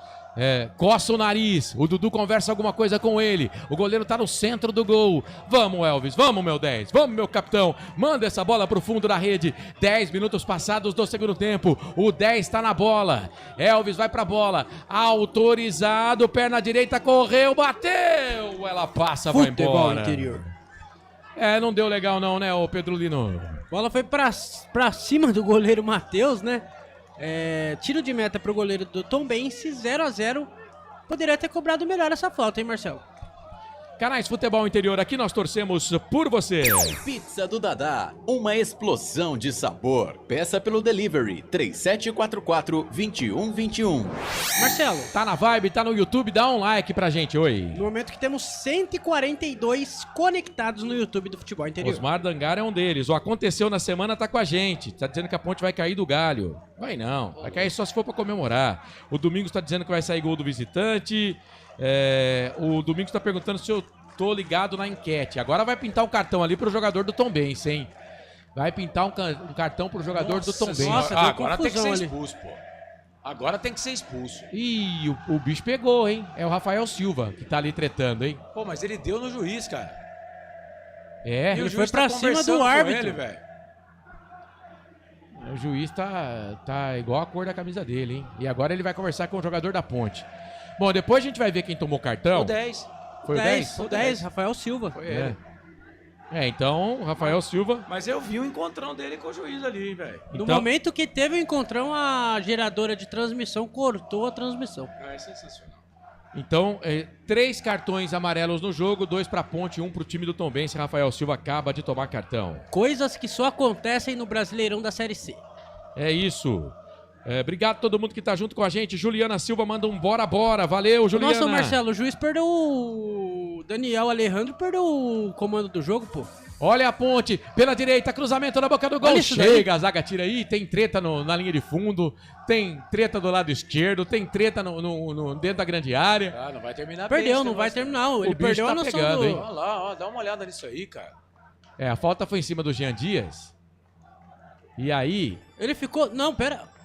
Coça o nariz, o Dudu conversa alguma coisa com ele, o goleiro tá no centro do gol. Vamos, Elvis, vamos, meu 10, vamos, meu capitão, manda essa bola pro fundo da rede. 10 minutos passados do segundo tempo, o 10 tá na bola, Elvis vai pra bola, autorizado, perna direita, correu, bateu, ela passa, vai embora. Interior. Não deu legal não, né, ô Pedro Lino? A bola foi pra cima do goleiro Matheus, né? Tiro de meta pro goleiro do Tombense, 0-0. Poderia ter cobrado melhor essa falta, hein, Marcelo? Canais Futebol Interior, aqui nós torcemos por você. Pizza do Dadá, uma explosão de sabor. Peça pelo delivery 3744-2121. Marcelo. Tá na vibe, tá no YouTube, dá um like pra gente, oi. No momento que temos 142 conectados no YouTube do Futebol Interior. Osmar Dangar é um deles. O Aconteceu na Semana tá com a gente. Tá dizendo que a ponte vai cair do galho. Vai não, vai cair só se for pra comemorar. O Domingos tá dizendo que vai sair gol do visitante. O Domingos tá perguntando se eu tô ligado na enquete. Agora vai pintar um cartão ali pro jogador do Tombense, hein? Vai pintar um cartão pro jogador do Tombense. Nossa, agora tem que ser expulso, pô. Agora tem que ser expulso. Ih, o bicho pegou, hein? É o Rafael Silva que tá ali tretando, hein? Pô, mas ele deu no juiz, cara. Ele foi pra cima do árbitro. O juiz tá igual a cor da camisa dele, hein? E agora ele vai conversar com o jogador da ponte. Bom, depois a gente vai ver quem tomou cartão. O 10. Foi o 10? O 10, Rafael Silva. Foi ele. Então, Rafael Silva. Mas eu vi o encontrão dele com o juiz ali, velho. No momento que teve o encontrão, a geradora de transmissão cortou a transmissão. É sensacional. Então, 3 cartões amarelos no jogo, 2 pra ponte, 1 pro time do Tombense. Rafael Silva acaba de tomar cartão. Coisas que só acontecem no Brasileirão da Série C. É isso. Obrigado a todo mundo que tá junto com a gente. Juliana Silva manda um bora. Valeu, Juliana. Nossa, Marcelo, o juiz perdeu o Daniel Alejandro, perdeu o comando do jogo, pô. Olha a ponte, pela direita, cruzamento na boca do gol. Chega, a zaga tira aí, tem treta na linha de fundo, tem treta do lado esquerdo, tem treta dentro da grande área. Ah, não vai terminar Perdeu, não vai terminar. Ele perdeu a noção pegando, hein? Olha lá, dá uma olhada nisso aí, cara. A falta foi em cima do Jean Dias. E aí... Ele ficou... Não, pera...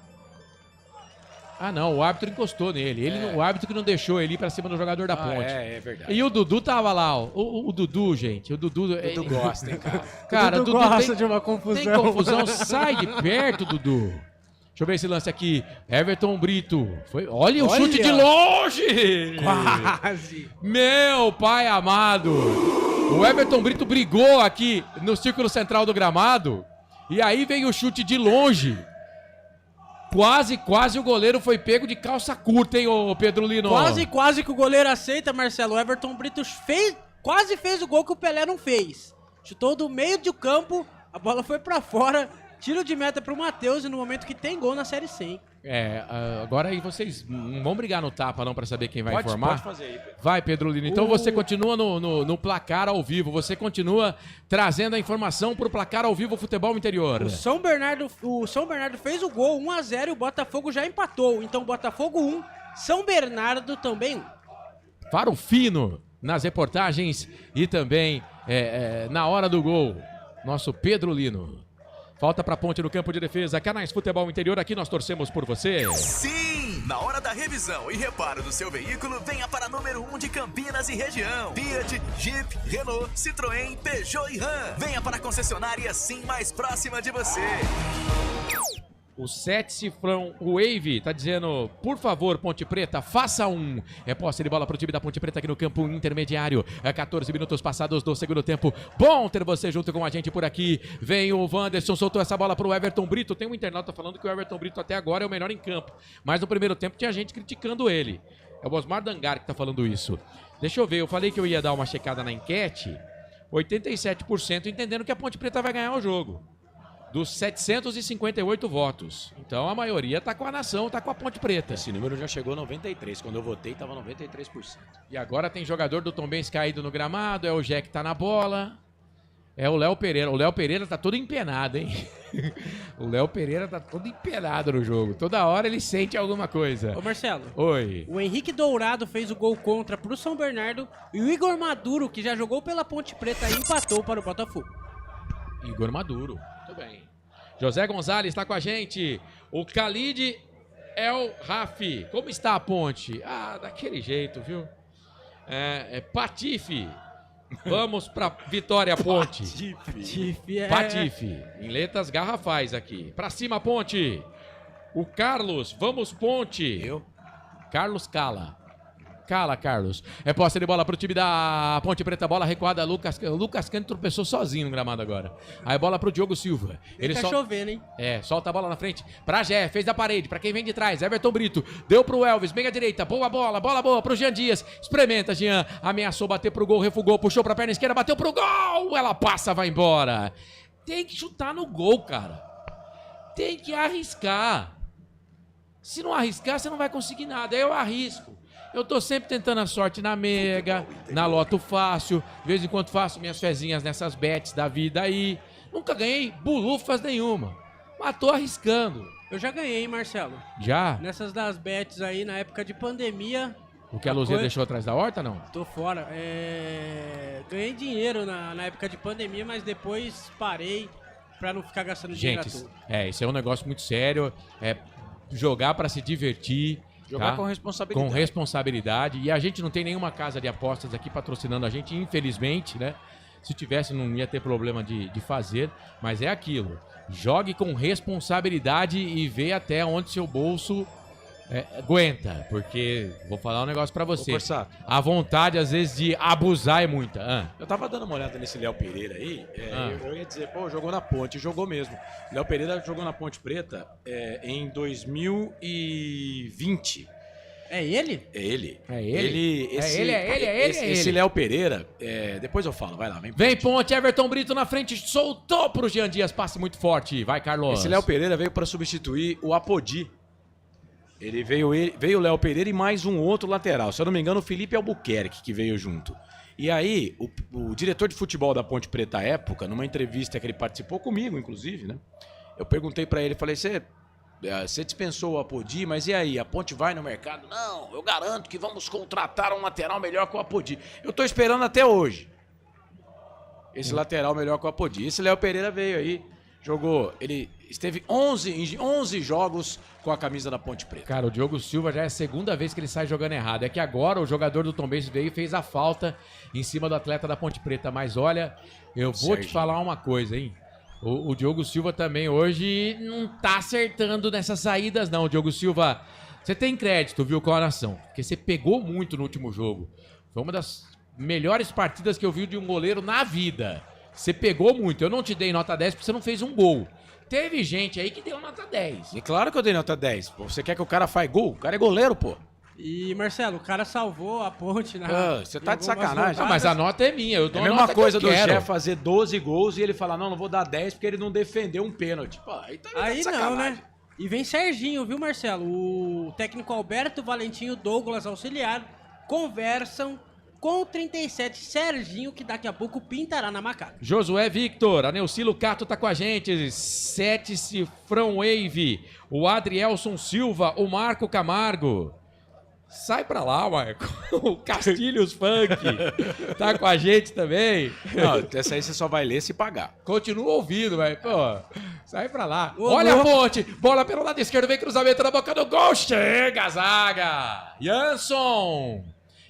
Ah, não, o árbitro encostou nele. O árbitro que não deixou ele ir pra cima do jogador da ponte. É verdade. E o Dudu tava lá, ó. O Dudu, gente. O Dudu gosta, hein, cara. Cara, o Dudu gosta de uma confusão. Tem confusão, sai de perto, Dudu. Deixa eu ver esse lance aqui. Everton Brito. Olha o chute de longe! Quase! Meu pai amado! O Everton Brito brigou aqui no círculo central do gramado. E aí veio o chute de longe. Quase o goleiro foi pego de calça curta, hein, ô Pedro Lino? Quase que o goleiro aceita, Marcelo. O Everton Brito quase fez o gol que o Pelé não fez. Chutou do meio do campo, a bola foi pra fora. Tiro de meta pro Matheus e no momento que tem gol na Série C, hein? Agora aí vocês não vão brigar no tapa não pra saber quem vai informar. Pode fazer aí, Pedro. Vai, Pedro Lino. Então você continua no placar ao vivo. Você continua trazendo a informação pro placar ao vivo Futebol Interior. O São Bernardo fez o gol 1-0 e o Botafogo já empatou. Então Botafogo 1, São Bernardo também 1. Faro fino nas reportagens e também na hora do gol. Nosso Pedro Lino. Falta pra ponte no campo de defesa. Canais Futebol Interior, aqui nós torcemos por você. Sim! Na hora da revisão e reparo do seu veículo, venha para a número 1 de Campinas e região. Fiat, Jeep, Renault, Citroën, Peugeot e Ram. Venha para a concessionária Sim mais próxima de você. O 7 Cifrão Wave tá dizendo, por favor, Ponte Preta, faça um. Posse de bola pro time da Ponte Preta aqui no campo intermediário. 14 minutos passados do segundo tempo. Bom ter você junto com a gente por aqui. Vem o Wanderson, soltou essa bola pro Everton Brito. Tem um internauta falando que o Everton Brito até agora é o melhor em campo. Mas no primeiro tempo tinha gente criticando ele. É o Osmar Dangar que tá falando isso. Deixa eu ver, eu falei que eu ia dar uma checada na enquete. 87% entendendo que a Ponte Preta vai ganhar o jogo. Dos 758 votos. Então a maioria tá com a nação, tá com a Ponte Preta. Esse número já chegou a 93. Quando eu votei, tava 93%. E agora tem jogador do Tombense caído no gramado. É o Jé que tá na bola. É o Léo Pereira. O Léo Pereira tá todo empenado, hein? O Léo Pereira tá todo empenado no jogo. Toda hora ele sente alguma coisa. Ô Marcelo. Oi. O Henrique Dourado fez o gol contra pro São Bernardo. E o Igor Maduro, que já jogou pela Ponte Preta, empatou para o Botafogo. Igor Maduro. Muito bem. José Gonzalez está com a gente. O Khalid El Rafi. Como está a ponte? Ah, daquele jeito, viu? Patife. Vamos para Vitória Ponte. Patife. Em letras garrafais aqui. Para cima, Ponte. O Carlos. Vamos, Ponte. Eu? Carlos Cala. Cala, Carlos. É posse de bola pro time da Ponte Preta. Bola recuada. Lucas Cândido tropeçou sozinho no gramado agora. Aí bola pro Diogo Silva. Ele tá chovendo, hein? Solta a bola na frente. Pra Gé, fez da parede. Pra quem vem de trás, Everton Brito. Deu pro Elvis, meia direita. Boa bola boa pro Jean Dias. Experimenta, Jean. Ameaçou bater pro gol, refugou, puxou pra perna esquerda, bateu pro gol. Ela passa, vai embora. Tem que chutar no gol, cara. Tem que arriscar. Se não arriscar, você não vai conseguir nada. Eu arrisco. Eu tô sempre tentando a sorte na Mega, na Loto Fácil. De vez em quando faço minhas fezinhas nessas bets da vida aí. Nunca ganhei bulufas nenhuma. Mas tô arriscando. Eu já ganhei, hein, Marcelo? Já? Nessas das bets aí, na época de pandemia... O que a Luzia deixou atrás da horta, não? Tô fora. Ganhei dinheiro na época de pandemia, mas depois parei pra não ficar gastando dinheiro à toa. Isso é um negócio muito sério. É jogar pra se divertir. Jogar tá? com responsabilidade. Com responsabilidade. E a gente não tem nenhuma casa de apostas aqui patrocinando a gente, infelizmente, né? Se tivesse, não ia ter problema de fazer. Mas é aquilo. Jogue com responsabilidade e vê até onde seu bolso aguenta. Porque, vou falar um negócio pra você. A vontade, às vezes, de abusar é muita. Eu tava dando uma olhada nesse Léo Pereira aí. Eu ia dizer, jogou na Ponte. Jogou mesmo. Léo Pereira jogou na Ponte Preta em 2020. É ele? É ele. É ele? Esse Léo Pereira, depois eu falo, vai lá. Vem Ponte, Everton Brito na frente, soltou pro Jean Dias, passe muito forte. Vai, Carlos. Esse Léo Pereira veio para substituir o Apodi. Veio o Léo Pereira e mais um outro lateral. Se eu não me engano, o Felipe Albuquerque, que veio junto. E aí, o diretor de futebol da Ponte Preta à época, numa entrevista que ele participou comigo, inclusive, né? Eu perguntei para ele, falei, você dispensou o Apodi, mas e aí, a Ponte vai no mercado? Não, eu garanto que vamos contratar um lateral melhor que o Apodi. Eu tô esperando até hoje esse lateral melhor que o Apodi. Esse Léo Pereira veio aí, jogou, ele esteve 11 jogos com a camisa da Ponte Preta. Cara, o Diogo Silva já é a segunda vez que ele sai jogando errado. É que agora o jogador do Tombense veio e fez a falta em cima do atleta da Ponte Preta. Mas olha, eu vou te falar uma coisa, hein? O Diogo Silva também hoje não tá acertando nessas saídas, não. Diogo Silva, você tem crédito, viu, com a nação? Porque você pegou muito no último jogo. Foi uma das melhores partidas que eu vi de um goleiro na vida. Você pegou muito. Eu não te dei nota 10 porque você não fez um gol. Teve gente aí que deu nota 10. E claro que eu dei nota 10. Você quer que o cara faça gol? O cara é goleiro, pô. E, Marcelo, o cara salvou a Ponte Você tá de sacanagem. Mas a nota é minha. Eu dou a mesma coisa do Gé fazer 12 gols e ele falar, não vou dar 10 porque ele não defendeu um pênalti. Pô, aí tá de sacanagem. Não, né? E vem Serginho, viu, Marcelo? O técnico Alberto Valentinho, Douglas auxiliar, conversam com o 37 Serginho, que daqui a pouco pintará na macaca. Josué Victor, a Neucilo Cato tá com a gente, 7 Cifrão Wave, o Adrielson Silva, o Marco Camargo. Sai pra lá, Marco. O Castilhos Funk tá com a gente também. Não, essa aí você só vai ler se pagar. Continua ouvindo, velho. Pô, sai pra lá. Olha a Ponte. Bola pelo lado esquerdo, vem cruzamento na boca do gol. Chega a zaga.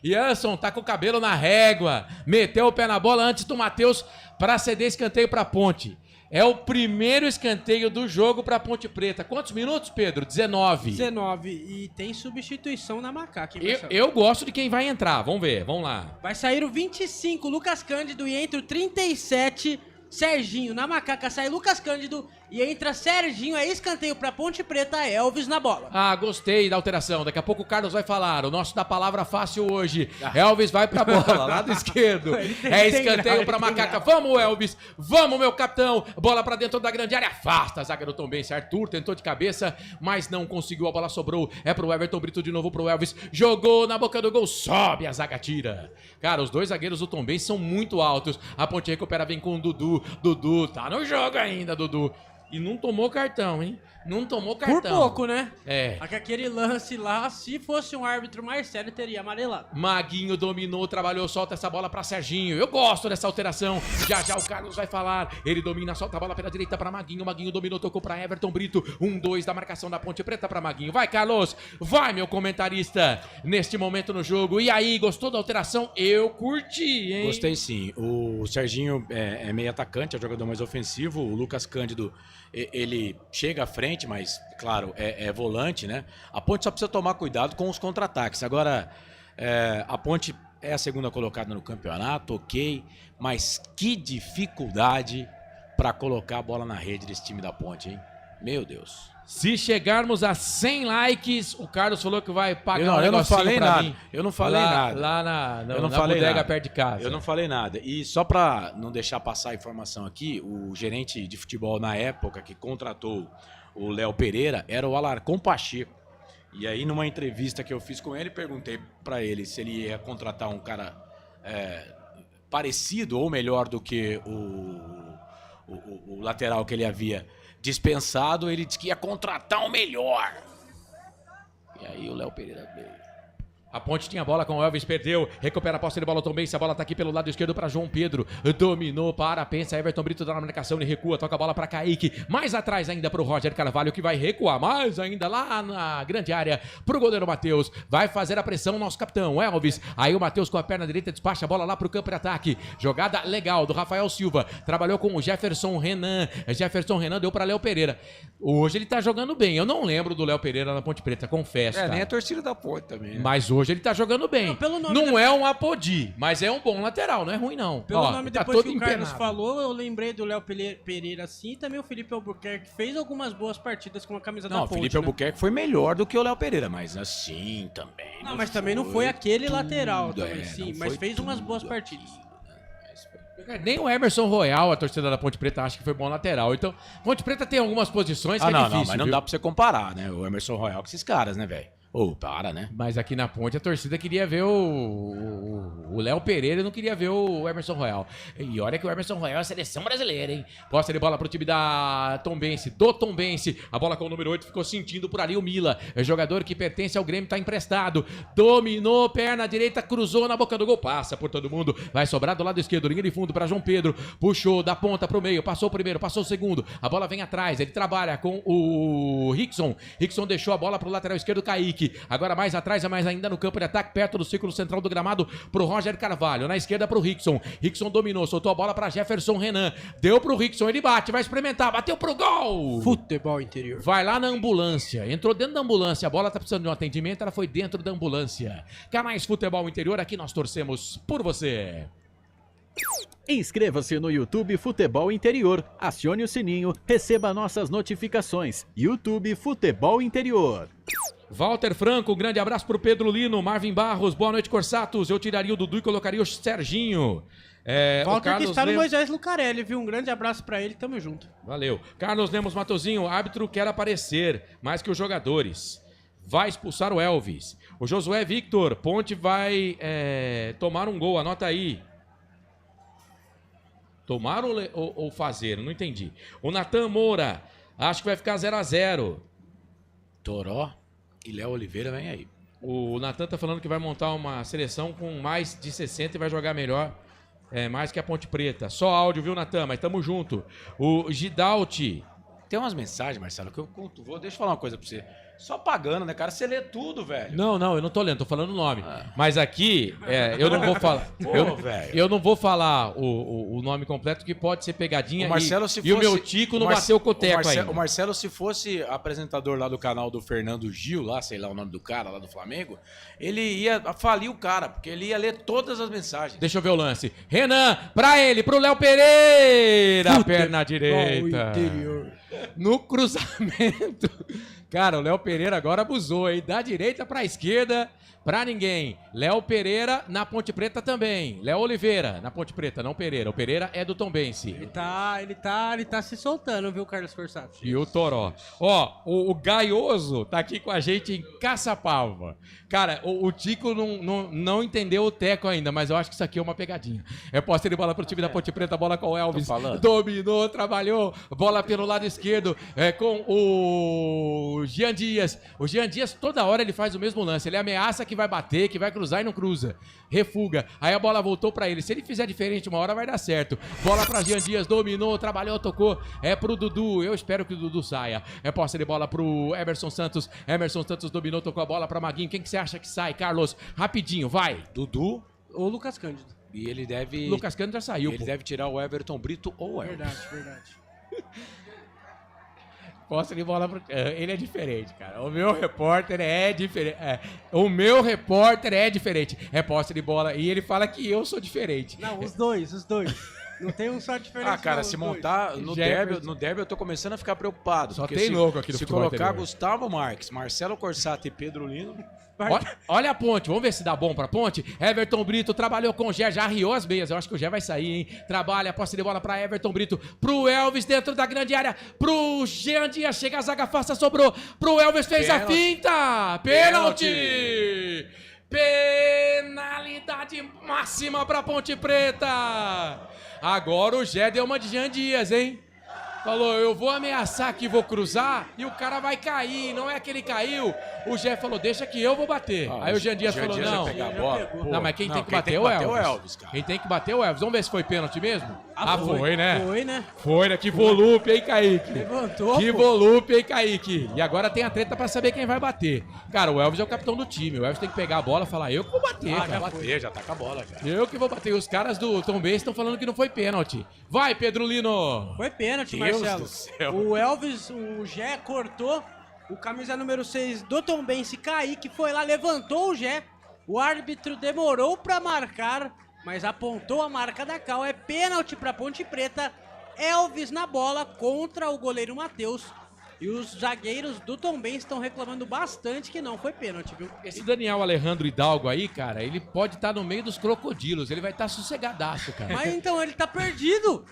Jansson tá com o cabelo na régua. Meteu o pé na bola antes do Matheus pra ceder escanteio pra Ponte. É o primeiro escanteio do jogo pra Ponte Preta. Quantos minutos, Pedro? 19. 19. E tem substituição na macaca. Eu gosto de quem vai entrar. Vamos ver, vamos lá. Vai sair o 25, Lucas Cândido, e entra o 37, Serginho. Na macaca sai Lucas Cândido e entra Serginho. É escanteio pra Ponte Preta, Elvis na bola. Ah, gostei da alteração. Daqui a pouco o Carlos vai falar. O nosso da palavra fácil hoje. Elvis vai pra bola, lado esquerdo. É escanteio pra macaca. Vamos, Elvis. Vamos, meu capitão. Bola pra dentro da grande área. Afasta a zaga do Tombense. Arthur tentou de cabeça, mas não conseguiu. A bola sobrou. É pro Everton Brito de novo pro Elvis. Jogou na boca do gol. Sobe, a zaga tira. Cara, os dois zagueiros do Tombense são muito altos. A Ponte recupera, vem com o Dudu. Dudu tá no jogo ainda, Dudu. E não tomou cartão, hein? Não tomou cartão. Por pouco, né? É. Aquele lance lá, se fosse um árbitro mais sério, teria amarelado. Maguinho dominou, trabalhou, solta essa bola pra Serginho. Eu gosto dessa alteração. Já já o Carlos vai falar. Ele domina, solta a bola pela direita pra Maguinho. Maguinho dominou, tocou pra Everton Brito. 1-2 da marcação da Ponte Preta pra Maguinho. Vai, Carlos. Vai, meu comentarista. Neste momento no jogo. E aí, gostou da alteração? Eu curti, hein? Gostei sim. O Serginho é meio atacante, é o jogador mais ofensivo. O Lucas Cândido, ele chega à frente, mas, claro, é volante, né? A Ponte só precisa tomar cuidado com os contra-ataques. Agora, A Ponte é a segunda colocada no campeonato, ok, mas que dificuldade para colocar a bola na rede desse time da Ponte, hein? Meu Deus. Se chegarmos a 100 likes, o Carlos falou que vai pagar um eu não negocinho falei pra nada. mim. Eu não falei nada. Lá na eu não na falei bodega nada. perto de casa. Eu não falei nada. E só para não deixar passar a informação aqui, o gerente de futebol na época que contratou o Léo Pereira era o Alarcon Pacheco. E aí, numa entrevista que eu fiz com ele, perguntei para ele se ele ia contratar um cara parecido ou melhor do que o lateral que ele havia dispensado. Ele disse que ia contratar o melhor. E aí o Léo Pereira veio. A Ponte tinha a bola com o Elvis, perdeu, recupera a posse de bola também, se a bola tá aqui pelo lado esquerdo para João Pedro, dominou, pensa, Everton Brito dá na marcação, ele recua, toca a bola para Kaique, mais atrás ainda pro Roger Carvalho, que vai recuar mais ainda lá na grande área pro goleiro Matheus, vai fazer a pressão nosso capitão, Elvis, aí o Matheus com a perna direita despacha a bola lá pro campo de ataque, jogada legal do Rafael Silva, trabalhou com o Jefferson Renan deu para Léo Pereira, hoje ele tá jogando bem, eu não lembro do Léo Pereira na Ponte Preta, confesso. Nem a torcida da Ponte também, né? Mas hoje ele tá jogando bem. Não é um Apodi, mas é um bom lateral, não é ruim não. Pelo nome depois que o Carlos falou, eu lembrei do Léo Pereira assim, e também o Felipe Albuquerque fez algumas boas partidas com a camisa da Ponte. Não, o Felipe Albuquerque foi melhor do que o Léo Pereira, mas assim também. Não, mas também não foi aquele lateral, sim, mas fez umas boas partidas. Nem o Emerson Royal, a torcida da Ponte Preta, acha que foi bom lateral. Então, Ponte Preta tem algumas posições que é difícil. Não, mas não dá pra você comparar, né? O Emerson Royal com esses caras, né, velho? Para, né? Mas aqui na Ponte a torcida queria ver o Léo Pereira e não queria ver o Emerson Royal. E olha que o Emerson Royal é a seleção brasileira, hein? Posse de bola pro time da Tombense, do Tombense. A bola com o número 8 ficou sentindo por ali o Mila. É jogador que pertence ao Grêmio, tá emprestado. Dominou, perna direita, cruzou na boca do gol. Passa por todo mundo. Vai sobrar do lado esquerdo, linha de fundo para João Pedro. Puxou da ponta pro meio, passou o primeiro, passou o segundo. A bola vem atrás, ele trabalha com o Rickson. Rickson deixou a bola pro lateral esquerdo, Kaique. Agora mais atrás, mais ainda no campo de ataque, perto do círculo central do gramado, pro Roger Carvalho. Na esquerda pro Rickson. Rickson dominou, soltou a bola pra Jefferson Renan. Deu pro Rickson, ele bate, vai experimentar, bateu pro gol! Futebol interior. Vai lá na ambulância. Entrou dentro da ambulância. A bola tá precisando de um atendimento, ela foi dentro da ambulância. Canais Futebol Interior, aqui nós torcemos por você. Inscreva-se no YouTube Futebol Interior, acione o sininho, receba nossas notificações. YouTube Futebol Interior. Walter Franco, um grande abraço pro Pedro Lino, Marvin Barros, boa noite, Corsatos. Eu tiraria o Dudu e colocaria o Serginho. Walter que está no Moisés Lucarelli, viu? Um grande abraço pra ele, tamo junto. Valeu. Carlos Lemos Matozinho, árbitro quer aparecer mais que os jogadores. Vai expulsar o Elvis. O Josué Victor, Ponte vai tomar um gol, anota aí. Tomar ou fazer? Não entendi. O Natan Moura, acho que vai ficar 0-0. Toró e Léo Oliveira vem aí. O Natan tá falando que vai montar uma seleção com mais de 60 e vai jogar melhor, mais que a Ponte Preta. Só áudio, viu, Natan? Mas tamo junto. O Gidalti. Tem umas mensagens, Marcelo, que eu vou. Deixa eu falar uma coisa pra você. Só pagando, né, cara? Você lê tudo, velho. Não, eu não tô lendo, tô falando o nome. Mas aqui, eu não vou falar. Velho. Eu não vou falar o nome completo, que pode ser pegadinha. O Marcelo, e o meu tico não bateu com o teco ainda. O Marcelo, se fosse apresentador lá do canal do Fernando Gil, lá, sei lá o nome do cara, lá do Flamengo, ele ia falir o cara, porque ele ia ler todas as mensagens. Deixa eu ver o lance. Renan, pra ele, pro Léo Pereira. Perna direita. No cruzamento. Cara, o Léo Pereira agora abusou, hein? Da direita pra esquerda, pra ninguém. Léo Pereira na Ponte Preta também. Léo Oliveira na Ponte Preta, não Pereira. O Pereira é do Tombense. Ele tá se soltando, viu, Carlos Forçato? E o Toró. Ó, o Gaioso tá aqui com a gente em Caçapava. Cara, o Tico não entendeu o teco ainda, mas eu acho que isso aqui é uma pegadinha. É posse de bola pro time da Ponte Preta, bola com o Elvis. Dominou, trabalhou, bola pelo lado esquerdo, com o Jean Dias. O Jean Dias, toda hora ele faz o mesmo lance. Ele ameaça que vai bater, que vai cruzar e não cruza. Refuga. Aí a bola voltou pra ele. Se ele fizer diferente, uma hora vai dar certo. Bola pra Jean Dias, dominou, trabalhou, tocou. É pro Dudu. Eu espero que o Dudu saia. É posse de bola pro Emerson Santos. Emerson Santos dominou, tocou a bola pra Maguinho. Quem que você acha que sai, Carlos? Rapidinho, vai. Dudu ou Lucas Cândido. E ele deve... Lucas Cândido já saiu. Ele deve tirar o Everton Brito ou o Elvis. Verdade. Posse de bola pro... Ele é diferente, cara. O meu repórter é diferente. O meu repórter é diferente. É posse de bola. E ele fala que eu sou diferente. Não, os dois. Não tem um só diferente. Ah, cara, se montar no derby eu tô começando a ficar preocupado. Só tem louco aqui no futebol Se colocar interior. Gustavo Marques, Marcelo Corsato e Pedro Lino... Olha a Ponte, vamos ver se dá bom pra Ponte. Everton Brito trabalhou com o Gé, já arriou as meias. Eu acho que o Gé vai sair, hein? Trabalha, posse de bola pra Everton Brito, pro Elvis dentro da grande área, pro Jean Dias, chega a zaga fácil, sobrou pro Elvis, fez a finta. Pênalti! Penalidade máxima pra Ponte Preta. Agora o Gé deu uma de Jean Dias, hein? Falou, eu vou ameaçar aqui, vou cruzar e o cara vai cair. Não é que ele caiu. O Gé falou, deixa que eu vou bater. Aí o Jean Dias falou, não. Pegar a bola. Não, mas quem tem que bater é o Elvis. Quem tem que bater é o Elvis. Vamos ver se foi pênalti mesmo? Foi, né? Foi, né? Foi, né? Que volúpio, hein, Kaique? Levantou. Que volúpio, hein, Kaique? E agora tem a treta pra saber quem vai bater. Cara, o Elvis é o capitão do time. O Elvis tem que pegar a bola e falar, eu que vou bater, cara. Já bater, já tá com a bola, já. Eu que vou bater. Os caras do Tom Benz estão falando que não foi pênalti. Vai, Pedro Lino! Foi pênalti, Deus Marcelo. do céu. O Elvis, o Gé cortou, o camisa número 6 do Tombense, Kaique, foi lá, levantou o Gé. O árbitro demorou pra marcar, mas apontou a marca da Cal. É pênalti pra Ponte Preta. Elvis na bola contra o goleiro Matheus. E os zagueiros do Tombense estão reclamando bastante que não foi pênalti, viu? Esse Daniel Alejandro Hidalgo aí, cara, ele pode estar no meio dos crocodilos. Ele vai estar sossegadaço, cara. Mas então ele tá perdido.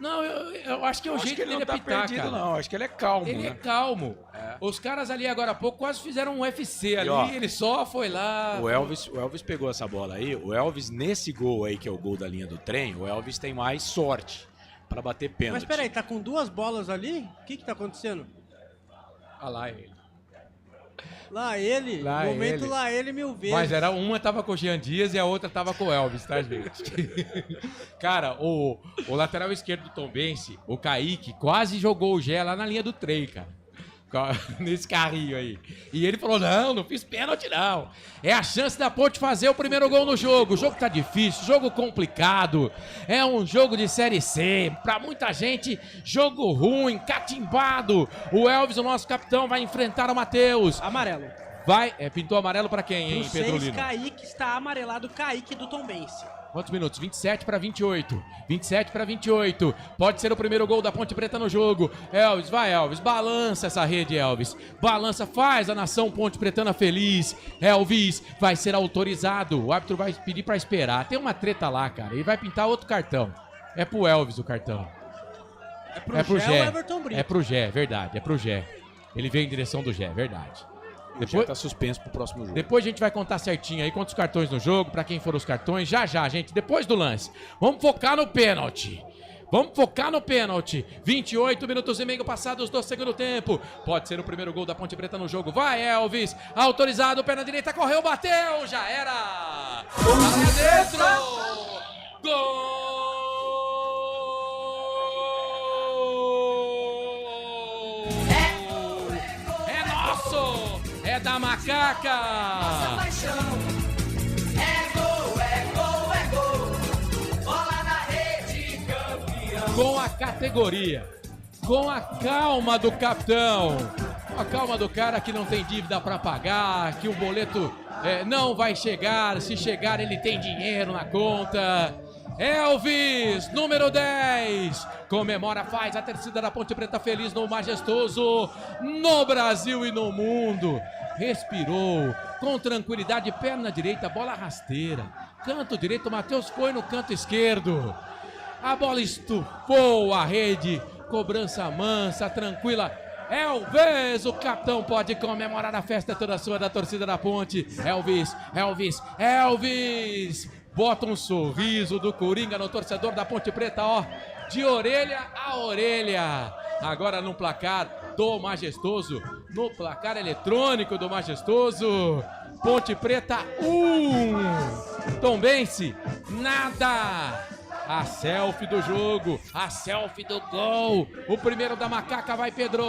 Não, eu acho que é o jeito dele tá apitar, perdido, cara. não. Acho que ele é calmo, Ele né? é calmo. Os caras ali agora há pouco quase fizeram um UFC ali, ó, ele só foi lá. O Elvis pegou essa bola aí. O Elvis, nesse gol aí, que é o gol da linha do trem, o Elvis tem mais sorte pra bater pênalti. Mas peraí, tá com duas bolas ali? O que tá acontecendo? Olha lá ele. Lá ele, lá ele mil vezes. Mas era uma tava com o Jean Dias e a outra tava com o Elvis, tá, gente? Cara, o lateral esquerdo do Tombense, o Kaique, quase jogou o Gé lá na linha do trem, cara. Nesse carrinho aí. E ele falou, não fiz pênalti não. É a chance da Ponte fazer o primeiro gol no jogo. O jogo tá difícil, jogo complicado. É um jogo de Série C. Pra muita gente, jogo ruim, catimbado. O Elvis, o nosso capitão, vai enfrentar o Matheus. Amarelo. Pintou amarelo pra quem, hein, Pedro Lino? Kaique está amarelado, Kaique do Tombense. Quantos minutos? 27 para 28. 27 para 28. Pode ser o primeiro gol da Ponte Preta no jogo. Elvis, vai Elvis. Balança essa rede, Elvis. Balança, faz a nação Ponte Pretana feliz. Elvis vai ser autorizado. O árbitro vai pedir para esperar. Tem uma treta lá, cara. Ele vai pintar outro cartão. É pro Elvis o cartão. É pro Gé ou Everton Brito? É pro Gé, verdade. É pro Gé. Ele veio em direção do Gé, verdade. Depois tá suspenso pro próximo jogo. Depois a gente vai contar certinho aí quantos cartões no jogo, pra quem foram os cartões, já, gente, depois do lance. Vamos focar no pênalti. 28 minutos e meio passados do segundo tempo. Pode ser o primeiro gol da Ponte Preta no jogo. Vai, Elvis. Autorizado, perna direita, correu, bateu. Já era. Lá dentro. Gol. É nosso. É da Macaca! Nossa paixão é gol, bola na rede, campeão. Com a categoria, com a calma do capitão, com a calma do cara que não tem dívida para pagar, que o boleto não vai chegar, se chegar ele tem dinheiro na conta. Elvis, número 10, comemora, faz a torcida da Ponte Preta feliz no majestoso, no Brasil e no mundo. Respirou, com tranquilidade, perna direita, bola rasteira, canto direito, Matheus foi no canto esquerdo. A bola estufou a rede, cobrança mansa, tranquila. Elvis, o capitão pode comemorar a festa toda sua da torcida da Ponte. Elvis, bota um sorriso do Coringa no torcedor da Ponte Preta, ó, de orelha a orelha. Agora no placar do Majestoso, no placar eletrônico do Majestoso, Ponte Preta 1, Tombense nada. A selfie do jogo, a selfie do gol. O primeiro da Macaca, vai Pedro.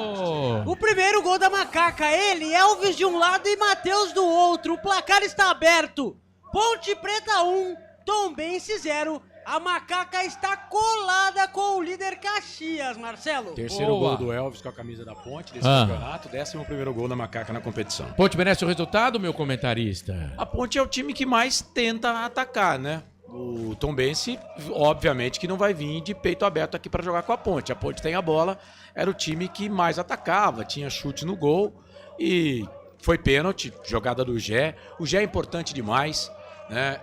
O primeiro gol da Macaca, ele, Elvis de um lado e Matheus do outro. O placar está aberto. Ponte Preta 1, Tombense 0. A Macaca está colada com o líder Caxias, Marcelo. Terceiro gol do Elvis com a camisa da Ponte desse campeonato. 11º gol da Macaca na competição. Ponte merece o resultado, meu comentarista? A Ponte é o time que mais tenta atacar, né? O Tombense, obviamente, que não vai vir de peito aberto aqui para jogar com a Ponte. A Ponte tem a bola, era o time que mais atacava, tinha chute no gol e foi pênalti, jogada do Gé. O Gé é importante demais, né?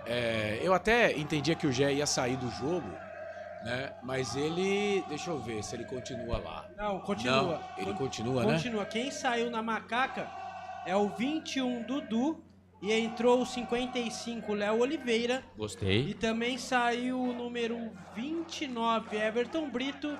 Eu até entendia que o Gé ia sair do jogo, né? Mas ele, deixa eu ver se ele continua lá. Não, continua. Não, ele continua, né? Continua. Quem saiu na Macaca é o 21 Dudu. E entrou o 55, Léo Oliveira. Gostei. E também saiu o número 29, Everton Brito.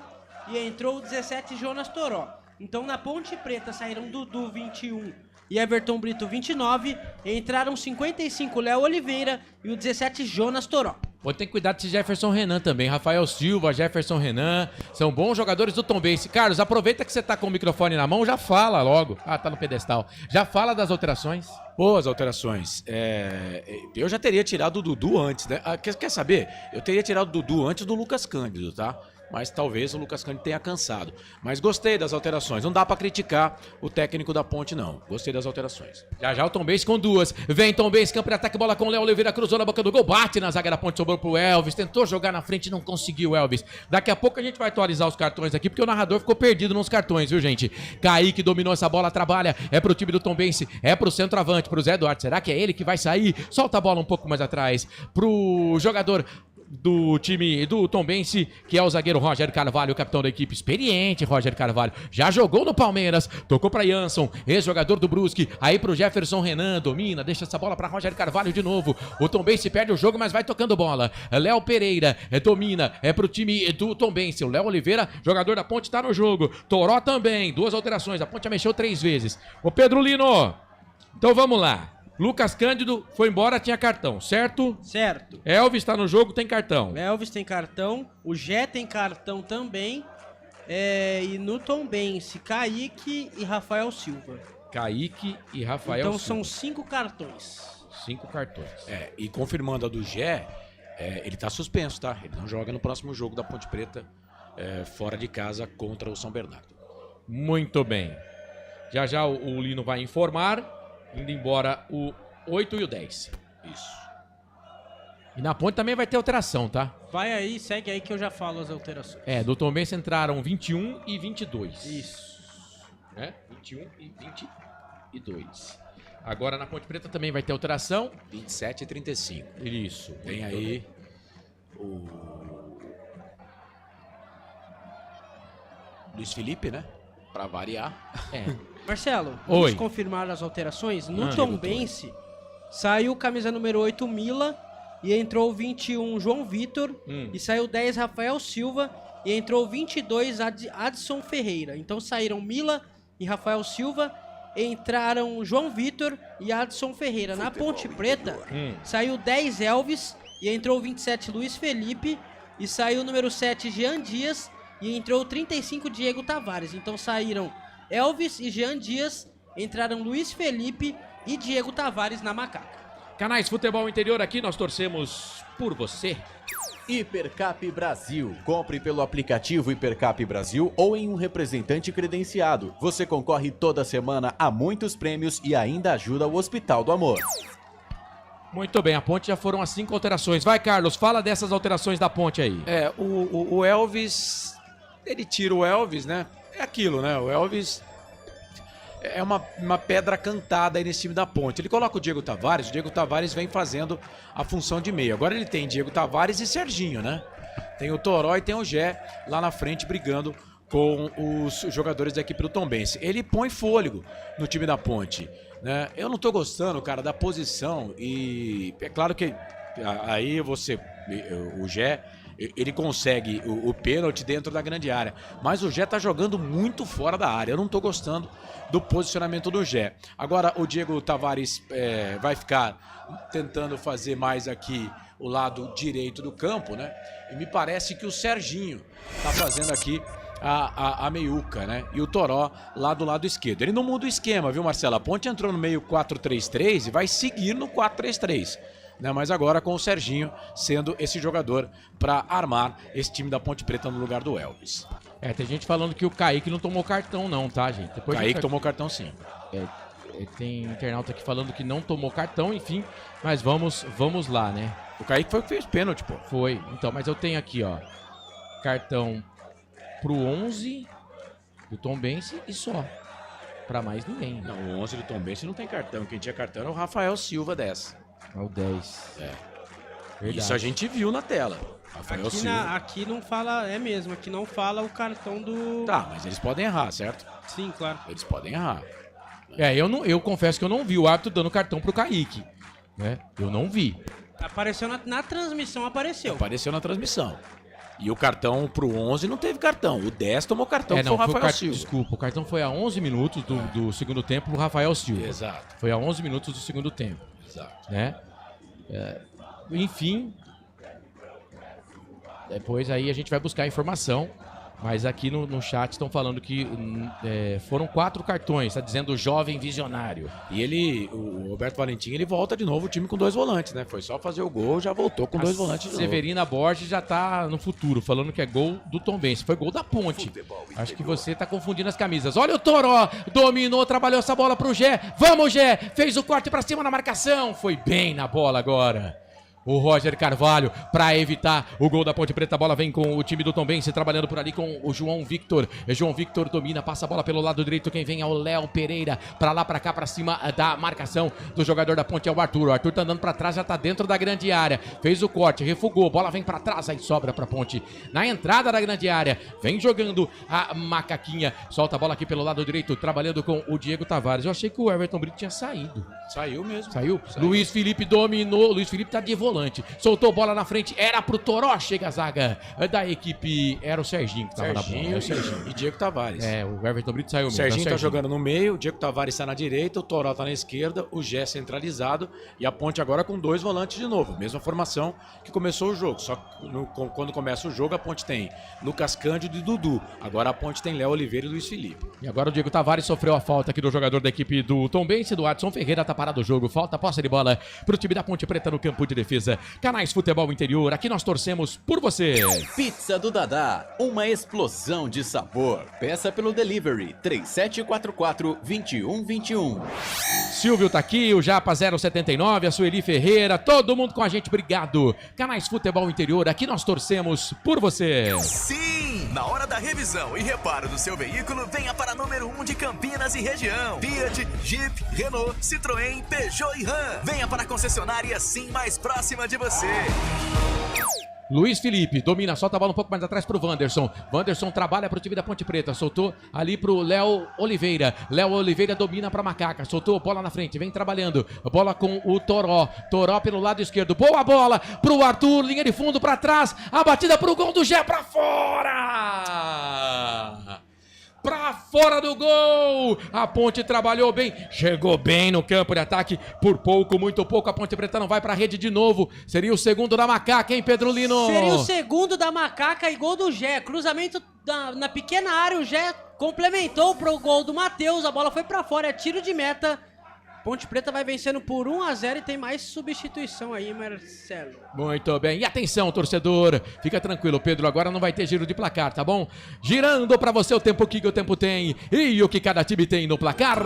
E entrou o 17, Jonas Toró. Então na Ponte Preta saíram Dudu, 21 e Everton Brito, 29. Entraram 55, Léo Oliveira e o 17, Jonas Toró. Pode ter que cuidar desse Jefferson Renan também. Rafael Silva, Jefferson Renan. São bons jogadores do Tombense. Carlos, aproveita que você tá com o microfone na mão, já fala logo. Ah, tá no pedestal. Já fala das alterações. Boas alterações. Eu já teria tirado o Dudu antes, né? Quer saber? Eu teria tirado o Dudu antes do Lucas Cândido, tá? Mas talvez o Lucas Cândido tenha cansado. Mas gostei das alterações. Não dá pra criticar o técnico da Ponte, não. Gostei das alterações. Já o Tombense com duas. Vem Tombense, campo de ataque, bola com o Léo Oliveira, cruzou na boca do gol, bate na zaga da Ponte, sobrou pro Elvis, tentou jogar na frente, não conseguiu, Elvis. Daqui a pouco a gente vai atualizar os cartões aqui, porque o narrador ficou perdido nos cartões, viu, gente? Kaique dominou essa bola, trabalha, é pro time do Tombense, é pro centroavante, pro Zé Duarte. Será que é ele que vai sair? Solta a bola um pouco mais atrás pro jogador do time do Tombense, que é o zagueiro Roger Carvalho, capitão da equipe, experiente Roger Carvalho, já jogou no Palmeiras, tocou pra Jansson, ex-jogador do Brusque, aí pro Jefferson Renan, domina, deixa essa bola pra Roger Carvalho de novo, o Tombense perde o jogo, mas vai tocando bola, Léo Pereira, domina, é pro time do Tombense, o Léo Oliveira, jogador da Ponte, tá no jogo, Toró também, 2 alterações, a Ponte já mexeu 3 vezes, ô Pedro Lino, então vamos lá. Lucas Cândido foi embora, tinha cartão, certo? Certo. Elvis tá no jogo, tem cartão. Elvis tem cartão, o Gé tem cartão também. E no Tombense, Kaique e Rafael Silva. Kaique e Rafael Silva. Então são 5 cartões. 5 cartões. E confirmando a do Gé, ele tá suspenso, tá? Ele não joga no próximo jogo da Ponte Preta, fora de casa, contra o São Bernardo. Muito bem. Já o Lino vai informar. Indo embora o 8 e o 10. Isso. E na Ponte também vai ter alteração, tá? Vai aí, segue aí que eu já falo as alterações. Do Tombense entraram 21 e 22. Isso. 21 e 22. Agora na Ponte Preta também vai ter alteração. 27 e 35. Isso. Tem aí o Luiz Felipe, né? Pra variar. Marcelo, vamos confirmar as alterações. No Tombense, saiu camisa número 8, Mila, e entrou 21, João Vitor, e saiu 10, Rafael Silva, e entrou 22, Adson Ferreira. Então saíram Mila e Rafael Silva, entraram João Vitor e Adson Ferreira. Na Ponte Preta, saiu 10, Elvis, e entrou 27, Luiz Felipe, e saiu o número 7, Jean Dias, e entrou 35, Diego Tavares. Então saíram Elvis e Jean Dias, entraram Luiz Felipe e Diego Tavares na Macaca. Canais Futebol Interior, aqui nós torcemos por você. Hipercap Brasil. Compre pelo aplicativo Hipercap Brasil ou em um representante credenciado. Você concorre toda semana a muitos prêmios e ainda ajuda o Hospital do Amor. Muito bem, a Ponte já foram as 5 alterações. Vai, Carlos, fala dessas alterações da Ponte aí. O Elvis, ele tira o Elvis, né? É aquilo, né? O Elvis é uma pedra cantada aí nesse time da Ponte. Ele coloca o Diego Tavares vem fazendo a função de meio. Agora ele tem Diego Tavares e Serginho, né? Tem o Toró e tem o Gé lá na frente brigando com os jogadores da equipe do Tombense. Ele põe fôlego no time da Ponte, né? Eu não tô gostando, cara, da posição e é claro que aí o Gé, ele consegue o pênalti dentro da grande área, mas o Gé tá jogando muito fora da área. Eu não tô gostando do posicionamento do Gé. Agora o Diego Tavares vai ficar tentando fazer mais aqui o lado direito do campo, né? E me parece que o Serginho tá fazendo aqui a meiuca, né? E o Toró lá do lado esquerdo. Ele não muda o esquema, viu, Marcelo? A Ponte entrou no meio 4-3-3 e vai seguir no 4-3-3. né? Mas agora com o Serginho sendo esse jogador para armar esse time da Ponte Preta no lugar do Elvis. Tem gente falando que o Kaique não tomou cartão não, tá, gente? Depois Kaique tomou cartão sim. Tem internauta aqui falando que não tomou cartão, enfim, mas vamos lá, né? O Kaique foi o que fez pênalti, pô. Foi, então, mas eu tenho aqui, ó, cartão pro 11 do Tombense e só. Pra mais ninguém. Não, o 11 do Tombense não tem cartão. Quem tinha cartão era o Rafael Silva 10. É o 10. Verdade. Isso a gente viu na tela. Rafael Silva. Aqui não fala, é mesmo, aqui não fala o cartão do... Tá, mas eles podem errar, certo? Sim, claro. Eles podem errar. Eu confesso que eu não vi o árbitro dando cartão pro Kaique, né? Eu não vi. Apareceu na transmissão, apareceu. Apareceu na transmissão. E o cartão pro 11 não teve cartão. O 10 tomou cartão, foi o Rafael Silva. Desculpa, o cartão foi a 11 minutos do segundo tempo pro Rafael Silva. Exato. Foi a 11 minutos do segundo tempo. Exato. Né? Enfim, depois aí a gente vai buscar a informação. Mas aqui no chat estão falando que foram 4 cartões, tá dizendo jovem visionário. E o Roberto Valentim, ele volta de novo o time com 2 volantes, né? Foi só fazer o gol, já voltou com 2 volantes de novo. Severina Borges já tá no futuro, falando que é gol do Tombense. Foi gol da Ponte. Acho que você tá confundindo as camisas. Olha o Toró, dominou, trabalhou essa bola pro Gé. Vamos, Gé! Fez o corte pra cima na marcação. Foi bem na bola agora. O Roger Carvalho, para evitar o gol da Ponte Preta, a bola vem com o time do Tombense, trabalhando por ali com o João Victor. João Victor domina, passa a bola pelo lado direito, quem vem é o Léo Pereira, para lá, para cá, para cima da marcação do jogador da Ponte, é o Arthur. O Arthur tá andando para trás, já tá dentro da grande área, fez o corte, refugou, bola vem para trás, aí sobra para Ponte. Na entrada da grande área, vem jogando a Macaquinha, solta a bola aqui pelo lado direito, trabalhando com o Diego Tavares. Eu achei que o Everton Brito tinha saído. Saiu mesmo. Saiu? Luiz Felipe dominou, Luiz Felipe tá de volante. Soltou bola na frente, era pro Toró, chega a zaga da equipe, era o Serginho que tava na bola. O Serginho e Diego Tavares. O Everton Brito saiu mesmo. O Serginho tá jogando no meio, o Diego Tavares tá na direita, o Toró tá na esquerda, o Gé centralizado e a Ponte agora com 2 volantes de novo. Mesma formação que começou o jogo, só que quando começa o jogo a Ponte tem Lucas Cândido e Dudu. Agora a Ponte tem Léo Oliveira e Luiz Felipe. E agora o Diego Tavares sofreu a falta aqui do jogador da equipe do Tombense, do Adson Ferreira, tá parado o jogo. Falta, posse de bola pro time da Ponte Preta no campo de defesa. Canais Futebol Interior, aqui nós torcemos por você. Pizza do Dadá, uma explosão de sabor. Peça pelo delivery 3744-2121. Silvio tá aqui, o Japa 079, a Sueli Ferreira, todo mundo com a gente, obrigado. Canais Futebol Interior, aqui nós torcemos por você. Sim! Na hora da revisão e reparo do seu veículo, venha para número 1 de Campinas e região. Fiat, Jeep, Renault, Citroën, Peugeot e Ram. Venha para a concessionária Sim mais próxima de você. Luiz Felipe domina, solta a bola um pouco mais atrás pro Wanderson. Wanderson trabalha pro time da Ponte Preta, soltou ali pro Léo Oliveira. Léo Oliveira domina pra Macaca, soltou bola na frente, vem trabalhando. Bola com o Toró. Toró pelo lado esquerdo. Boa bola pro Arthur, linha de fundo pra trás. A batida pro gol do Gé pra fora! Pra fora do gol, a Ponte trabalhou bem, chegou bem no campo de ataque, por pouco, muito pouco, a Ponte Preta não vai pra rede de novo, seria o segundo da Macaca, hein, Pedro Lino? Seria o segundo da Macaca e gol do Gé, cruzamento na pequena área, o Gé complementou pro gol do Matheus, a bola foi pra fora, é tiro de meta. Ponte Preta vai vencendo por 1-0 e tem mais substituição aí, Marcelo. Muito bem. E atenção, torcedor. Fica tranquilo, Pedro. Agora não vai ter giro de placar, tá bom? Girando pra você o tempo que o tempo tem e o que cada time tem no placar.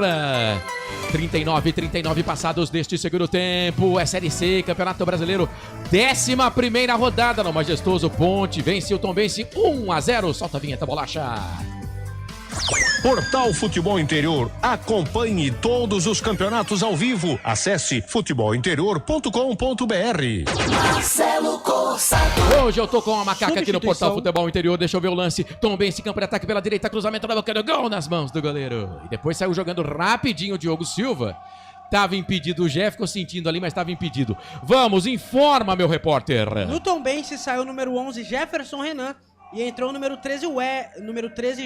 39 passados deste segundo tempo. É Série C, Campeonato Brasileiro. 11ª rodada no majestoso Ponte. Vence o Tombense 1-0. Solta a vinheta, bolacha. Portal Futebol Interior. Acompanhe todos os campeonatos ao vivo. Acesse futebolinterior.com.br. Marcelo Corsato. Hoje eu tô com a Macaca aqui no Portal Futebol Interior. Deixa eu ver o lance. Tombense, campo de ataque pela direita, cruzamento na boca do gol nas mãos do goleiro. E depois saiu jogando rapidinho o Diogo Silva. Tava impedido, o Gé ficou sentindo ali, mas tava impedido. Vamos, informa, meu repórter. No Tombense saiu o número 11, Jefferson Renan. E entrou o número 13,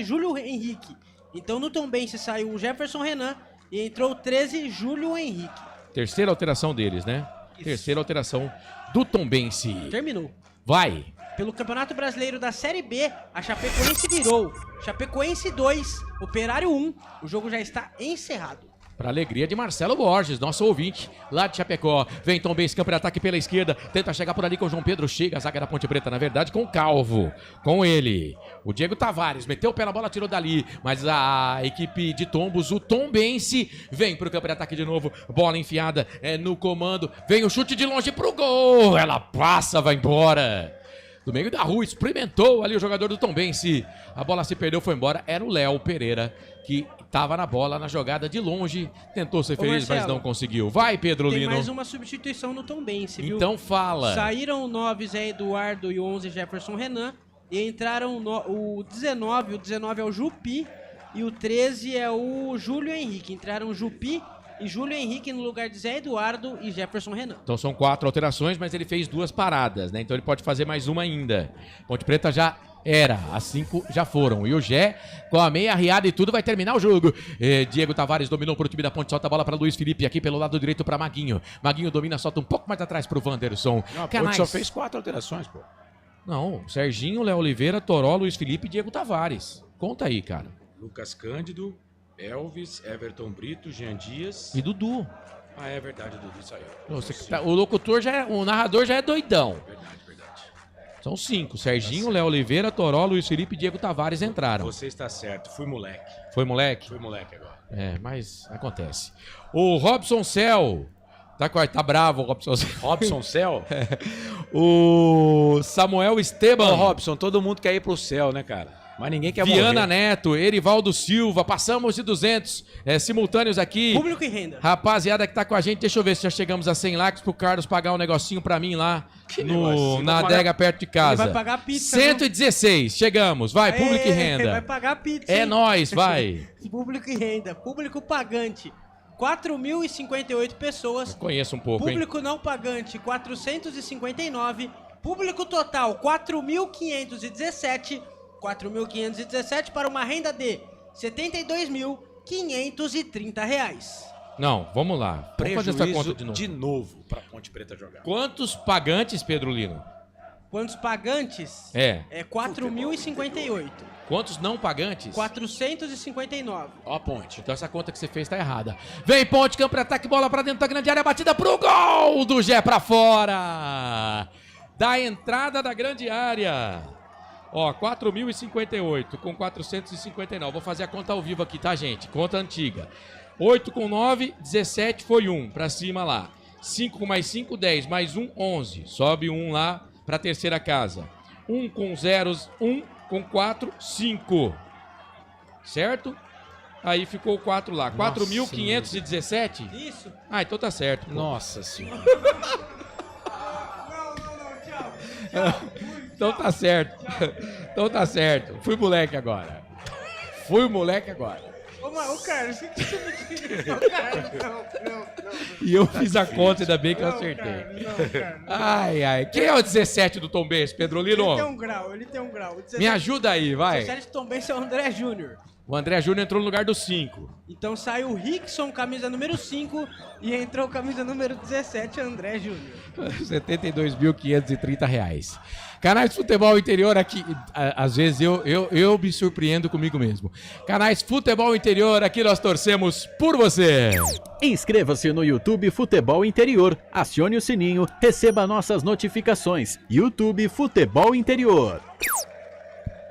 Júlio Henrique. Então no Tombense saiu o Jefferson Renan e entrou o 13, Júlio Henrique. Terceira alteração deles, né? Isso. Terceira alteração do Tombense. Terminou. Vai. Pelo Campeonato Brasileiro da Série B, a Chapecoense virou. Chapecoense 2, Operário 1. O jogo já está encerrado. Para alegria de Marcelo Borges, nosso ouvinte lá de Chapecó. Vem Tom Benz, campo de ataque pela esquerda. Tenta chegar por ali com o João Pedro. Chega a zaga da Ponte Preta, na verdade, com o Calvo. Com ele. O Diego Tavares meteu o pé na bola, tirou dali. Mas a equipe de Tombos, o Tom Benz, vem pro campo de ataque de novo. Bola enfiada no comando. Vem o chute de longe pro gol. Ela passa, vai embora. Do meio da rua, experimentou ali o jogador do Tombense. A bola se perdeu, foi embora. Era o Léo Pereira que estava na bola, na jogada de longe. Tentou ser feliz, Marcelo, mas não conseguiu. Vai, Pedro Lino. Tem mais uma substituição no Tombense, viu? Então fala. Saíram o 9 Zé Eduardo e o 11 Jefferson Renan. E entraram o 19. O 19 é o Jupi. E o 13 é o Júlio Henrique. Entraram o Jupi e Júlio Henrique no lugar de Zé Eduardo e Jefferson Renan. Então são 4 alterações, mas ele fez 2 paradas, né? Então ele pode fazer mais uma ainda. Ponte Preta já era, as 5 já foram. E o Gé, com a meia arriada e tudo, vai terminar o jogo. Diego Tavares dominou pro time da Ponte, solta a bola para Luiz Felipe, aqui pelo lado direito para Maguinho. Maguinho domina, solta um pouco mais atrás pro Wanderson. Não, a Ponte só fez 4 alterações, pô. Não, Serginho, Léo Oliveira, Toró, Luiz Felipe e Diego Tavares. Conta aí, cara. Lucas Cândido, Elvis, Everton Brito, Jean Dias e Dudu. Ah, é verdade, Dudu saiu. O locutor o narrador já é doidão. Verdade. São 5. Serginho, Léo Oliveira, Toró, Luiz Felipe e Diego Tavares entraram. Você está certo, fui moleque. Foi moleque? Fui moleque agora. É, mas acontece. O Robson Cell. Tá bravo o Robson Cell. Robson Cell? O Samuel Esteban. Ô, Robson, todo mundo quer ir pro céu, né, cara? Mas ninguém quer morrer. Viana Neto, Erivaldo Silva, passamos de 200 simultâneos aqui. Público e renda. Rapaziada que tá com a gente, deixa eu ver se já chegamos a 100 likes pro Carlos pagar um negocinho pra mim lá na adega perto de casa. Ele vai pagar pizza. 116, chegamos. Vai, público e renda. Vai pagar pizza. É nóis, vai. Público e renda, público pagante. 4.058 pessoas. Eu conheço um pouco, Público não pagante, 459. Público total, 4.517. 4.517 para uma renda de R$ 72.530. Não, vamos lá. Vamos fazer essa conta de novo para Ponte Preta jogar. Quantos pagantes, Pedro Lino? Quantos pagantes? É 4.058. Quantos não pagantes? 459. Ó, Ponte. Então essa conta que você fez tá errada. Vem, Ponte, campo de ataque, bola pra dentro da grande área, batida pro gol do Gé pra fora. Da entrada da grande área. Ó, 4.058 com 459. Vou fazer a conta ao vivo aqui, tá, gente? Conta antiga. 8 com 9, 17 foi 1 pra cima lá. 5 com mais 5, 10. Mais 1, 11. Sobe 1 lá pra terceira casa. 1 com 0, 1 com 4, 5. Certo? Aí ficou o 4 lá. 4.517? Isso. Ah, então tá certo. Pô. Nossa senhora. Tchau. Então tá certo. Então tá certo. Fui moleque agora. Ô, Carlos, o que você me disse? Não, Carlos, não. E eu fiz a conta, ainda bem que eu acertei. Carlos. Ai. Quem é o 17 do Tom Benz, Pedro Lino? Ele tem um grau. Me ajuda aí, vai. O 17 do Tom Benz é o André Júnior. O André Júnior entrou no lugar do 5. Então saiu o Rickson, camisa número 5, e entrou camisa número 17, André Júnior. R$ 72.530. Canais de Futebol Interior aqui, às vezes eu me surpreendo comigo mesmo. Canais Futebol Interior, aqui nós torcemos por você. Inscreva-se no YouTube Futebol Interior, acione o sininho, receba nossas notificações. YouTube Futebol Interior.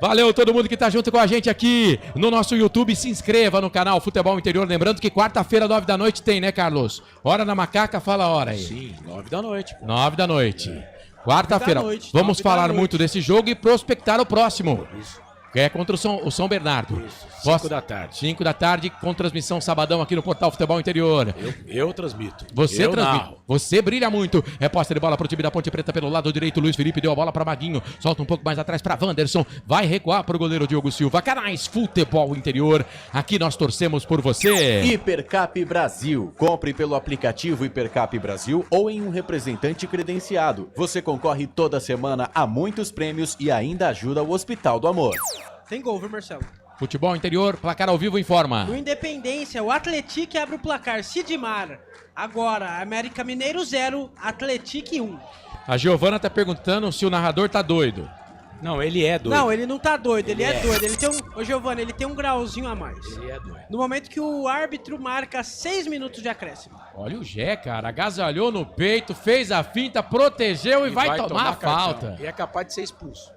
Valeu todo mundo que tá junto com a gente aqui no nosso YouTube. Se inscreva no canal Futebol Interior. Lembrando que quarta-feira, 9 da noite tem, né, Carlos? Hora na Macaca, fala a hora aí. Sim, 9 da noite. Pô. 9 da noite. Quarta-feira. Vamos falar muito desse jogo e prospectar o próximo. Isso. Que é contra o São Bernardo. Isso. 5 da tarde. 5 da tarde, com transmissão sabadão aqui no Portal Futebol Interior. Eu transmito. Você transmite. Você brilha muito. Reposta de bola pro time da Ponte Preta pelo lado direito. Luiz Felipe deu a bola para Maguinho. Solta um pouco mais atrás para Wanderson. Vai recuar pro goleiro Diogo Silva. Canais Futebol Interior. Aqui nós torcemos por você. Hipercap Brasil. Compre pelo aplicativo Hipercap Brasil ou em um representante credenciado. Você concorre toda semana a muitos prêmios e ainda ajuda o Hospital do Amor. Tem gol, viu, Marcelo? Futebol Interior, placar ao vivo informa. No Independência, o Atlético abre o placar. Sidmar. Agora, América Mineiro 0, Atlético 1. A Giovana tá perguntando se o narrador tá doido. Não, ele é doido. Não, ele não tá doido, ele é doido. Ele tem Ô, Giovanni, ele tem um grauzinho a mais. Ele é doido. No momento que o árbitro marca 6 minutos de acréscimo. Olha o Gé, cara, agasalhou no peito, fez a finta, protegeu e vai tomar a falta. E é capaz de ser expulso.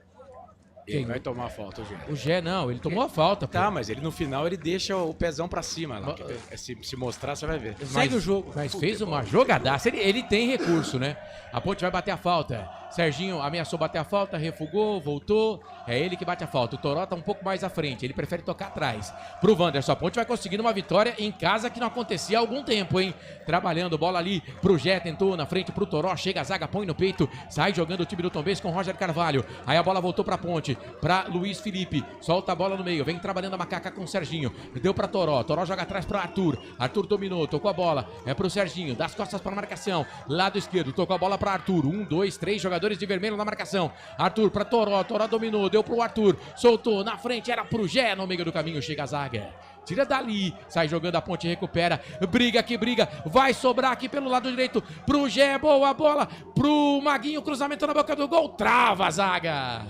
Ele vai tomar a falta, o Gé. O Gé não, ele tomou a falta. Tá, mas ele no final ele deixa o pezão pra cima lá. Se mostrar, você vai ver. Segue o jogo. Mas fez uma jogadaça. Ele tem recurso, né? A Ponte vai bater a falta. Serginho ameaçou bater a falta, refugou, voltou. É ele que bate a falta. O Toró tá um pouco mais à frente. Ele prefere tocar atrás. Pro Wanderson, a Ponte vai conseguindo uma vitória em casa que não acontecia há algum tempo, hein? Trabalhando, bola ali pro Gé, tentou na frente pro Toró. Chega a zaga, põe no peito. Sai jogando o time do Tombense com Roger Carvalho. Aí a bola voltou pra Ponte. Pra Luiz Felipe. Solta a bola no meio. Vem trabalhando a macaca com o Serginho. Deu pra Toró. Toró joga atrás pra Arthur. Arthur dominou, tocou a bola. É pro Serginho. Das costas pra marcação. Lado esquerdo. Tocou a bola pra Arthur. 1, 2, 3 jogadores de vermelho na marcação. Arthur pra Toró. Toró dominou. Deu pro Arthur. Soltou na frente. Era pro Gé. No meio do caminho chega a zaga. Tira dali, sai jogando a Ponte, recupera, briga que briga, vai sobrar aqui pelo lado direito, pro Gé, boa bola, pro Maguinho, cruzamento na boca do gol, trava a zaga.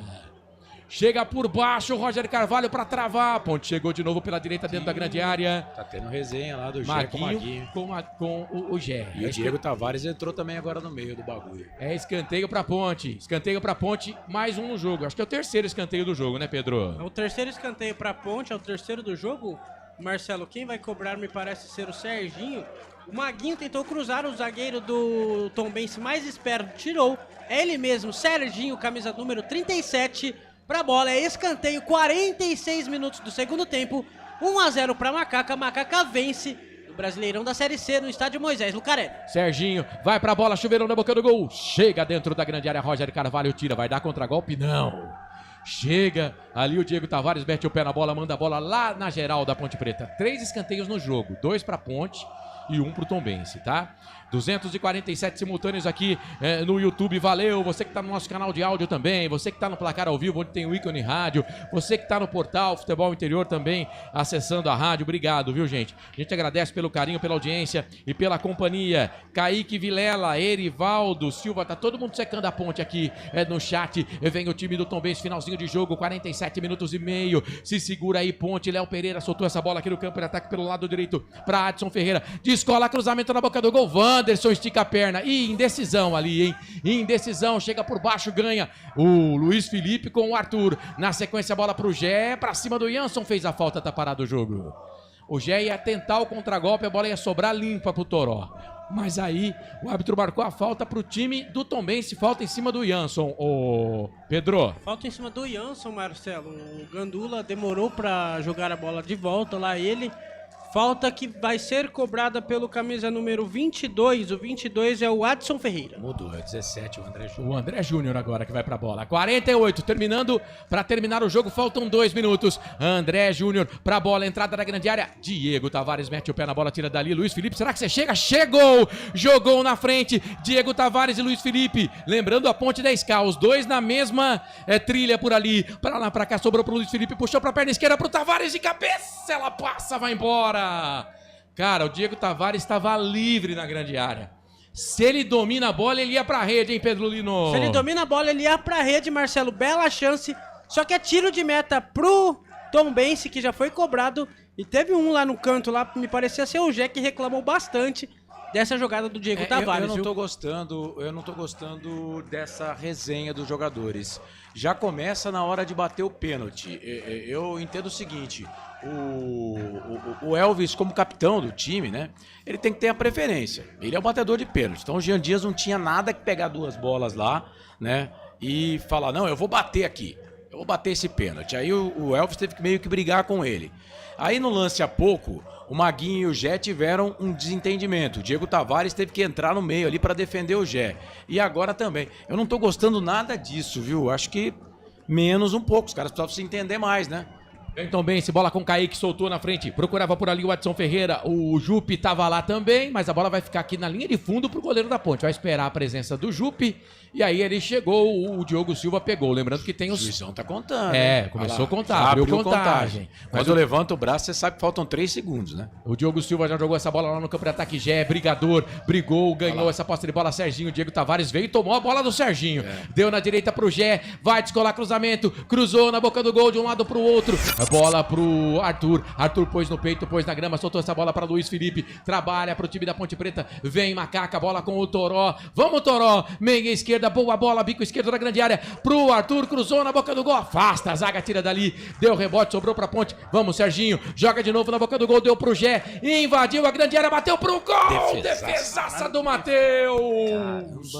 Chega por baixo o Roger Carvalho pra travar, a Ponte chegou de novo pela direita dentro da grande área. Tá tendo resenha lá do Gé com o Maguinho. Com o Gé. E o Diego Tavares entrou também agora no meio do bagulho. É escanteio pra Ponte, mais um no jogo, acho que é o terceiro escanteio do jogo, né, Pedro? É o terceiro escanteio pra Ponte, é o terceiro do jogo. Marcelo, quem vai cobrar me parece ser o Serginho. O Maguinho tentou cruzar, o zagueiro do Tombense mais esperto tirou. É ele mesmo, Serginho, camisa número 37, pra bola. É escanteio, 46 minutos do segundo tempo. 1-0 pra Macaca. A Macaca vence no Brasileirão da Série C no estádio Moisés Lucarelli. Serginho vai pra bola, chuveirão na boca do gol. Chega dentro da grande área, Roger Carvalho tira, vai dar contragolpe? Não. Chega ali o Diego Tavares, mete o pé na bola, manda a bola lá na geral da Ponte Preta. 3 escanteios no jogo, 2 pra Ponte e 1 pro Tombense, tá? 247 simultâneos aqui no YouTube, valeu, você que tá no nosso canal de áudio também, você que tá no placar ao vivo, onde tem o ícone rádio, você que tá no portal Futebol Interior também, acessando a rádio, obrigado, viu, gente? A gente agradece pelo carinho, pela audiência e pela companhia. Kaique Vilela, Erivaldo Silva, tá todo mundo secando a Ponte aqui no chat. Vem o time do Tombense, finalzinho de jogo, 47 minutos e meio, se segura aí, Ponte. Léo Pereira soltou essa bola aqui no campo de ataque pelo lado direito pra Adson Ferreira, descola, cruzamento na boca do gol, Wanderson estica a perna. Ih, indecisão ali, hein? Indecisão, chega por baixo, ganha o Luiz Felipe com o Arthur. Na sequência, a bola pro Gé, pra cima do Jansson, fez a falta, tá parado o jogo. O Gé ia tentar o contragolpe, a bola ia sobrar limpa pro Toró. Mas aí, o árbitro marcou a falta pro time do Tombense, falta em cima do Jansson. Ô, Pedro. Falta em cima do Jansson, Marcelo. O Gandula demorou pra jogar a bola de volta, lá ele... Falta que vai ser cobrada pelo camisa número 22. O 22 é o Adson Ferreira. Mudou, é 17 o André Júnior. O André Júnior agora que vai pra bola. 48, terminando. Pra terminar o jogo, faltam 2 minutos. André Júnior pra bola, entrada da grande área. Diego Tavares mete o pé na bola, tira dali. Luiz Felipe, será que você chega? Chegou! Jogou na frente. Diego Tavares e Luiz Felipe. Lembrando a Ponte 10K, os dois na mesma trilha por ali. Pra lá, pra cá, sobrou pro Luiz Felipe. Puxou pra perna esquerda pro Tavares de cabeça. Ela passa, vai embora. Cara, o Diego Tavares estava livre na grande área. Se ele domina a bola, ele ia pra rede, hein, Pedro Lino? Se ele domina a bola, ele ia pra rede, Marcelo. Bela chance. Só que é tiro de meta pro Tombense, que já foi cobrado. E teve um lá no canto, lá me parecia ser o Gé, que reclamou bastante dessa jogada do Diego Tavares. Eu não tô gostando dessa resenha dos jogadores. Já começa na hora de bater o pênalti. Eu entendo o seguinte, o Elvis, como capitão do time, né? Ele tem que ter a preferência. Ele é o batedor de pênalti. Então o Jean Dias não tinha nada que pegar 2 bolas lá, né? E falar, não, eu vou bater aqui. Eu vou bater esse pênalti. Aí o Elvis teve que meio que brigar com ele. Aí no lance há pouco, o Maguinho e o Gé tiveram um desentendimento. O Diego Tavares teve que entrar no meio ali para defender o Gé. E agora também. Eu não tô gostando nada disso, viu? Acho que menos um pouco. Os caras precisavam se entender mais, né? Então bem, esse bola com o Kaique, soltou na frente, procurava por ali o Adson Ferreira, o Jupe tava lá também, mas a bola vai ficar aqui na linha de fundo pro goleiro da Ponte, vai esperar a presença do Jupe, e aí ele chegou, o Diogo Silva pegou, lembrando que tem os... O juizão tá contando. Começou a contar, abriu contagem. Quando levanta o braço, você sabe que faltam 3 segundos, né? O Diogo Silva já jogou essa bola lá no campo de ataque, Gé, brigador, brigou, ganhou essa posse de bola, Serginho, Diego Tavares veio e tomou a bola do Serginho, deu na direita pro Gé, vai descolar cruzamento, cruzou na boca do gol de um lado pro outro, a bola pro Arthur pôs no peito, pôs na grama, soltou essa bola para Luiz Felipe, trabalha pro time da Ponte Preta, vem Macaca, bola com o Toró, vamos Toró, meia esquerda, boa bola, bico esquerdo da grande área, pro Arthur, cruzou na boca do gol, afasta, a zaga tira dali, deu rebote, sobrou pra Ponte, vamos Serginho, joga de novo na boca do gol, deu pro Gé, invadiu a grande área, bateu pro gol, defesaça do Matheus,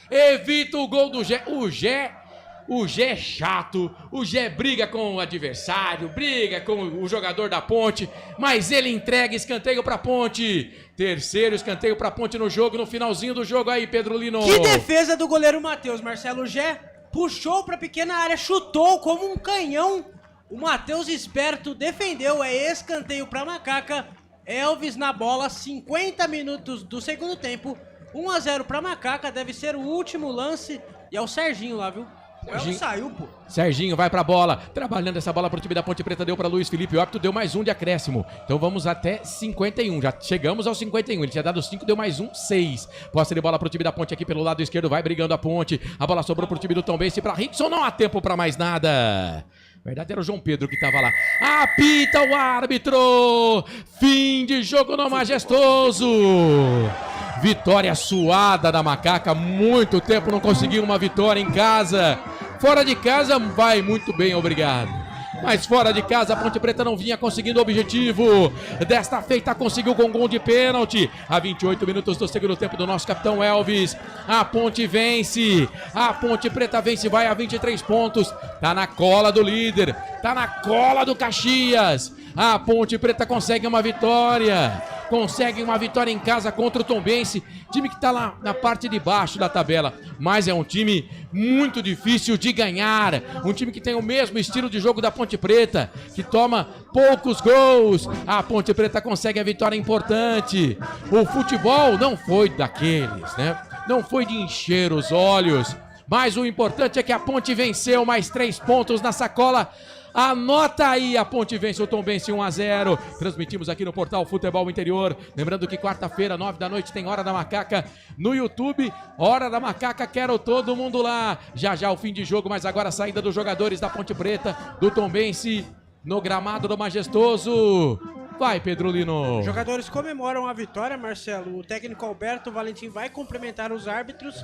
evita o gol do Gé, o Gé é chato, o Gé briga com o adversário, briga com o jogador da Ponte, mas ele entrega escanteio pra Ponte. Terceiro escanteio pra Ponte no jogo, no finalzinho do jogo aí, Pedro Lino. Que defesa do goleiro Matheus, Marcelo. Gé puxou pra pequena área, chutou como um canhão. O Matheus esperto defendeu, é escanteio pra Macaca. Elvis na bola, 50 minutos do segundo tempo. 1-0 pra Macaca, deve ser o último lance. E é o Serginho lá, viu? Serginho saiu, pô. Serginho vai pra bola, trabalhando essa bola pro time da Ponte Preta, deu pra Luiz Felipe, o árbitro deu mais um de acréscimo, então vamos até 51, já chegamos aos 51, ele tinha dado 5, deu mais um, 6, posse de bola pro time da Ponte aqui pelo lado esquerdo, vai brigando a Ponte, a bola sobrou pro time do Tombense, pra Rickson, não há tempo pra mais nada. Na verdade era o João Pedro que tava lá. Apita o árbitro, fim de jogo no Majestoso. Vitória suada da Macaca, muito tempo não conseguiu uma vitória em casa. Fora de casa vai muito bem, obrigado. Mas fora de casa a Ponte Preta não vinha conseguindo o objetivo. Desta feita conseguiu com gol de pênalti. A 28 minutos do segundo tempo do nosso capitão Elvis. A Ponte vence. A Ponte Preta vence, vai a 23 pontos. Tá na cola do líder. Tá na cola do Caxias. A Ponte Preta consegue uma vitória. Consegue uma vitória em casa contra o Tombense, time que está lá na parte de baixo da tabela, mas é um time muito difícil de ganhar, um time que tem o mesmo estilo de jogo da Ponte Preta, que toma poucos gols. A Ponte Preta consegue a vitória importante. O futebol não foi daqueles, né? Não foi de encher os olhos, mas o importante é que a Ponte venceu, mais 3 pontos na sacola. Anota aí, a Ponte vence o Tombense 1-0. Transmitimos aqui no Portal Futebol Interior. Lembrando que quarta-feira, 9 da noite, tem Hora da Macaca no YouTube. Hora da Macaca, quero todo mundo lá. Já já o fim de jogo, mas agora a saída dos jogadores da Ponte Preta, do Tombense, no gramado do Majestoso. Vai, Pedro Lino. Os jogadores comemoram a vitória, Marcelo. O técnico Alberto Valentim vai cumprimentar os árbitros.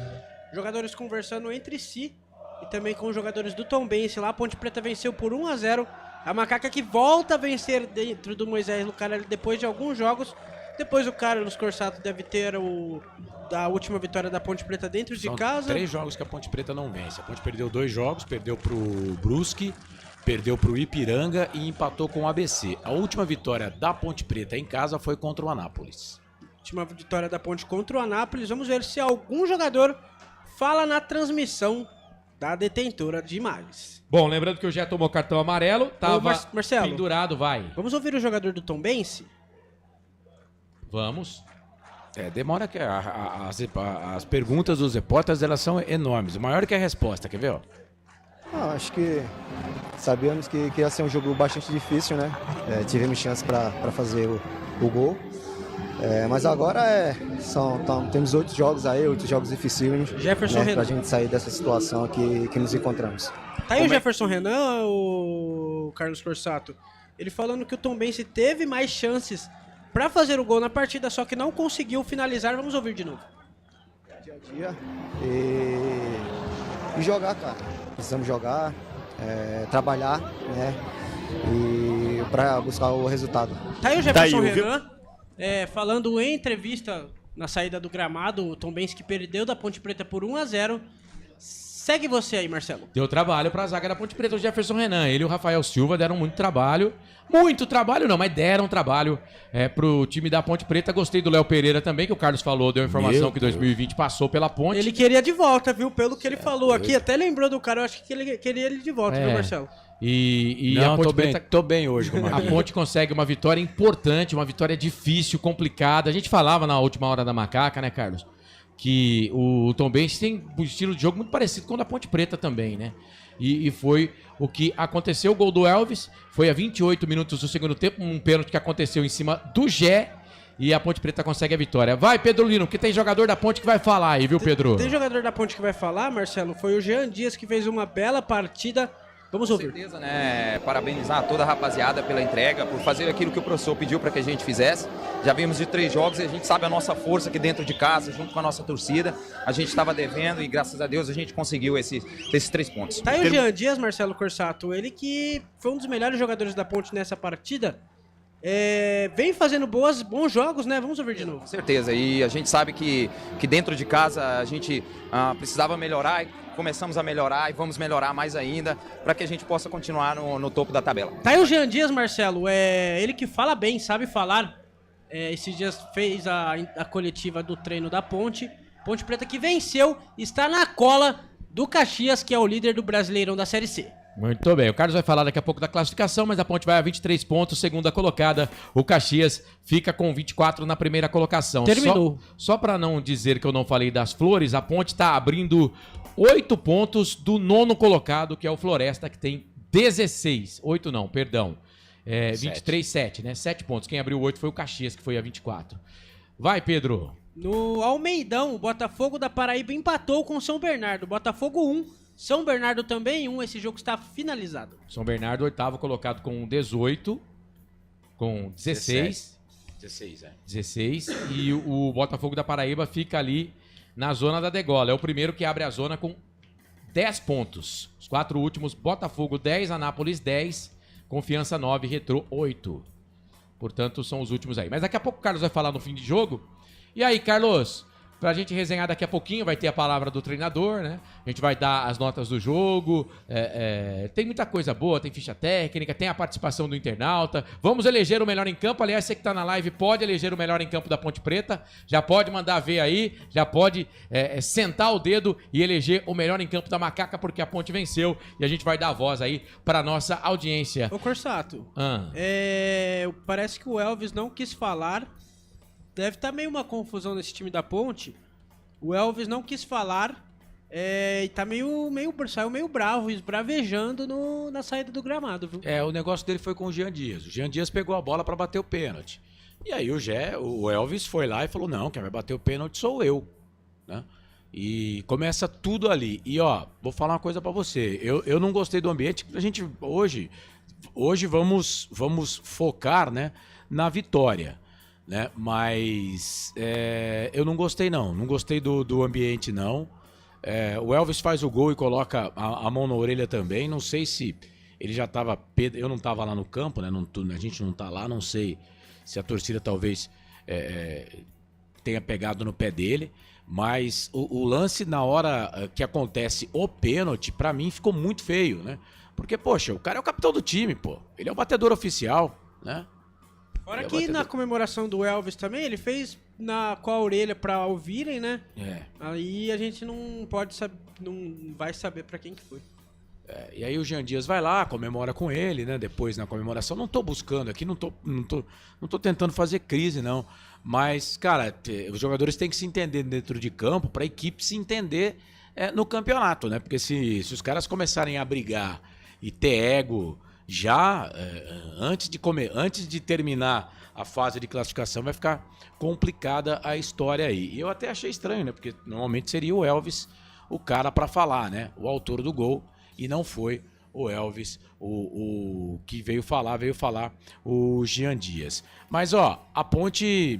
Jogadores conversando entre si. E também com os jogadores do Tombense lá. A Ponte Preta venceu por 1-0. A Macaca que volta a vencer dentro do Moisés Lucarelli depois de alguns jogos. Depois o Carlos Corsato deve ter a última vitória da Ponte Preta dentro de casa. 3 jogos que a Ponte Preta não vence. A Ponte perdeu 2 jogos, perdeu pro Brusque, perdeu pro Ipiranga e empatou com o ABC. A última vitória da Ponte Preta em casa foi contra o Anápolis. Última vitória da Ponte contra o Anápolis. Vamos ver se algum jogador fala na transmissão da detentora de imagens. Bom, lembrando que o Gé tomou cartão amarelo, tava Marcelo, pendurado, vai. Vamos ouvir o jogador do Tombense? Vamos. Demora que as perguntas dos repórteres, elas são enormes. Maior que a resposta, quer ver? Ó? Acho que sabíamos que ia ser um jogo bastante difícil, né? Tivemos chance para fazer o gol. Mas agora temos 8 jogos aí, 8 jogos dificílimos, Jefferson Renan, pra gente sair dessa situação que nos encontramos. Tá aí o Jefferson Renan, o Carlos Corsato, ele falando que o Tombense teve mais chances pra fazer o gol na partida, só que não conseguiu finalizar. Vamos ouvir de novo. Dia a dia e jogar, cara. Precisamos jogar, trabalhar, né? E pra buscar o resultado. Tá aí o Jefferson Renan. Falando em entrevista na saída do gramado, o Tombense que perdeu da Ponte Preta por 1-0. Segue você aí, Marcelo. Deu trabalho pra zaga da Ponte Preta, o Jefferson Renan. Ele e o Rafael Silva deram muito trabalho. Muito trabalho não, mas deram trabalho pro time da Ponte Preta. Gostei do Léo Pereira também, que o Carlos falou, deu informação que 2020 passou pela Ponte. Ele queria de volta, viu? Pelo que ele falou aqui, até lembrou do cara, eu acho que ele queria ele de volta, viu, Marcelo? E Não, a Ponte Preta, tô bem hoje com a Ponte consegue uma vitória importante, uma vitória difícil, complicada. A gente falava na última hora da Macaca, né, Carlos? Que o Tombense tem um estilo de jogo muito parecido com o da Ponte Preta também, né? E foi o que aconteceu. O gol do Elvis foi a 28 minutos do segundo tempo, um pênalti que aconteceu em cima do Gé. E a Ponte Preta consegue a vitória. Vai, Pedro Lino, que tem jogador da Ponte que vai falar aí, viu, Pedro? Tem jogador da Ponte que vai falar, Marcelo. Foi o Jean Dias que fez uma bela partida. Vamos ouvir. Com certeza, né? Parabenizar toda a rapaziada pela entrega, por fazer aquilo que o professor pediu para que a gente fizesse. Já vimos de 3 jogos e a gente sabe a nossa força aqui dentro de casa, junto com a nossa torcida. A gente estava devendo e graças a Deus a gente conseguiu esses 3 pontos. Tá aí o Jean Dias, Marcelo Corsato, ele que foi um dos melhores jogadores da Ponte nessa partida. Vem fazendo bons jogos, né? Vamos ouvir de novo. Com certeza, e a gente sabe que dentro de casa a gente precisava melhorar, e começamos a melhorar e vamos melhorar mais ainda para que a gente possa continuar no topo da tabela. Tá aí o Jean Dias, Marcelo, ele que fala bem, sabe falar. Esses dias fez a coletiva do treino da Ponte Preta que venceu, está na cola do Caxias, que é o líder do Brasileirão da Série C. Muito bem, o Carlos vai falar daqui a pouco da classificação, mas a Ponte vai a 23 pontos, segunda colocada. O Caxias fica com 24 na primeira colocação. Terminou. Só para não dizer que eu não falei das flores, a Ponte está abrindo 8 pontos do 9º colocado, que é o Floresta, que tem 16. 8 não, perdão. 23, 7, né? 7 pontos. Quem abriu 8 foi o Caxias, que foi a 24. Vai, Pedro. No Almeidão, o Botafogo da Paraíba empatou com o São Bernardo. Botafogo 1, São Bernardo também 1. Esse jogo está finalizado. São Bernardo, 8º colocado com 18. Com 16. 16. E o Botafogo da Paraíba fica ali na zona da degola. É o primeiro que abre a zona com 10 pontos. Os 4 últimos, Botafogo 10, Anápolis 10, Confiança 9, Retrô 8. Portanto, são os últimos aí. Mas daqui a pouco o Carlos vai falar no fim de jogo. E aí, Carlos, pra gente resenhar daqui a pouquinho, vai ter a palavra do treinador, né? A gente vai dar as notas do jogo. Tem muita coisa boa, tem ficha técnica, tem a participação do internauta. Vamos eleger o melhor em campo. Aliás, você que tá na live pode eleger o melhor em campo da Ponte Preta. Já pode mandar ver aí, já pode sentar o dedo e eleger o melhor em campo da Macaca, porque a Ponte venceu. E a gente vai dar a voz aí pra nossa audiência. Ô, Corsato, parece que o Elvis não quis falar. Deve estar meio uma confusão nesse time da Ponte. O Elvis não quis falar e tá saiu meio bravo, esbravejando na saída do gramado, viu? O negócio dele foi com o Jean Dias. O Jean Dias pegou a bola pra bater o pênalti. E aí o Elvis foi lá e falou, não, quem vai bater o pênalti sou eu, né? E começa tudo ali. E ó, vou falar uma coisa pra você. Eu não gostei do ambiente. A gente hoje vamos focar, né, na vitória, né? Mas eu não gostei não gostei do ambiente não. O Elvis faz o gol e coloca a mão na orelha também. Não sei se ele já estava, eu não estava lá no campo, né? A gente não tá lá, não sei se a torcida talvez tenha pegado no pé dele, mas o lance na hora que acontece o pênalti, pra mim ficou muito feio, né? Porque, poxa, o cara é o capitão do time, pô. Ele é o batedor oficial, né? Fora que na comemoração do Elvis também, ele fez com a orelha pra ouvirem, né? Aí a gente não pode saber, não vai saber pra quem que foi. E aí o Jean Dias vai lá, comemora com ele, né? Depois na comemoração, não tô buscando aqui, não tô tentando fazer crise, não. Mas, cara, os jogadores têm que se entender dentro de campo pra equipe se entender no campeonato, né? Porque se os caras começarem a brigar e ter ego já antes de terminar a fase de classificação, vai ficar complicada a história aí. E eu até achei estranho, né? Porque normalmente seria o Elvis o cara pra falar, né? O autor do gol. E não foi o Elvis o que veio falar o Jean Dias. Mas, ó, a Ponte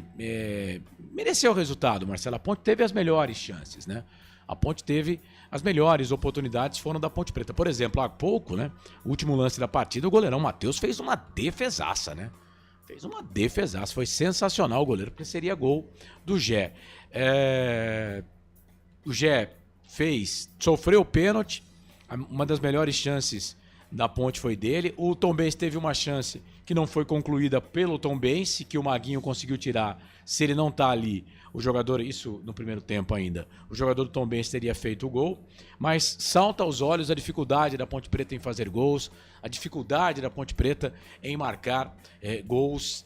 mereceu o resultado, Marcelo. A Ponte teve as melhores chances, né? A Ponte teve as melhores oportunidades, foram da Ponte Preta. Por exemplo, há pouco, né? O último lance da partida, o goleirão Matheus fez uma defesaça, né? Fez uma defesaça. Foi sensacional o goleiro, porque seria gol do Gé. O Gé sofreu o pênalti. Uma das melhores chances da Ponte foi dele. O Tombense teve uma chance que não foi concluída pelo Tombense, que o Maguinho conseguiu tirar. Se ele não tá ali, o jogador, isso no primeiro tempo ainda, o jogador do Tombense teria feito o gol. Mas salta aos olhos a dificuldade da Ponte Preta em fazer gols, a dificuldade da Ponte Preta em marcar gols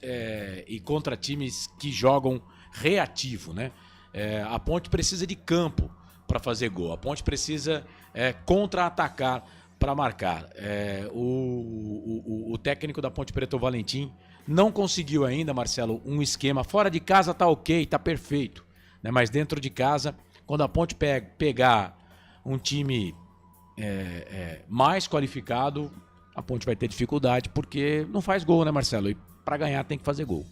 e contra times que jogam reativo, né? A Ponte precisa de campo para fazer gol. A Ponte precisa contra-atacar para marcar. O técnico da Ponte Preta, o Valentim, não conseguiu ainda, Marcelo, um esquema. Fora de casa tá ok, tá perfeito, né? Mas dentro de casa, quando a Ponte pegar um time mais qualificado, a Ponte vai ter dificuldade, porque não faz gol, né, Marcelo? E para ganhar tem que fazer gol.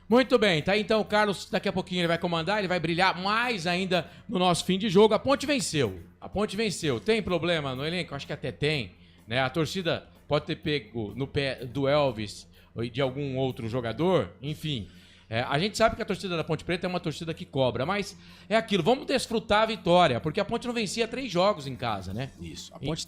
Muito bem, tá aí então o Carlos, daqui a pouquinho ele vai comandar, ele vai brilhar mais ainda no nosso fim de jogo. A Ponte venceu, tem problema no elenco? Acho que até tem, né? A torcida pode ter pego no pé do Elvis ou de algum outro jogador, enfim. A gente sabe que a torcida da Ponte Preta é uma torcida que cobra, mas é aquilo, vamos desfrutar a vitória, porque a Ponte não vencia 3 jogos em casa, né? Isso, a Ponte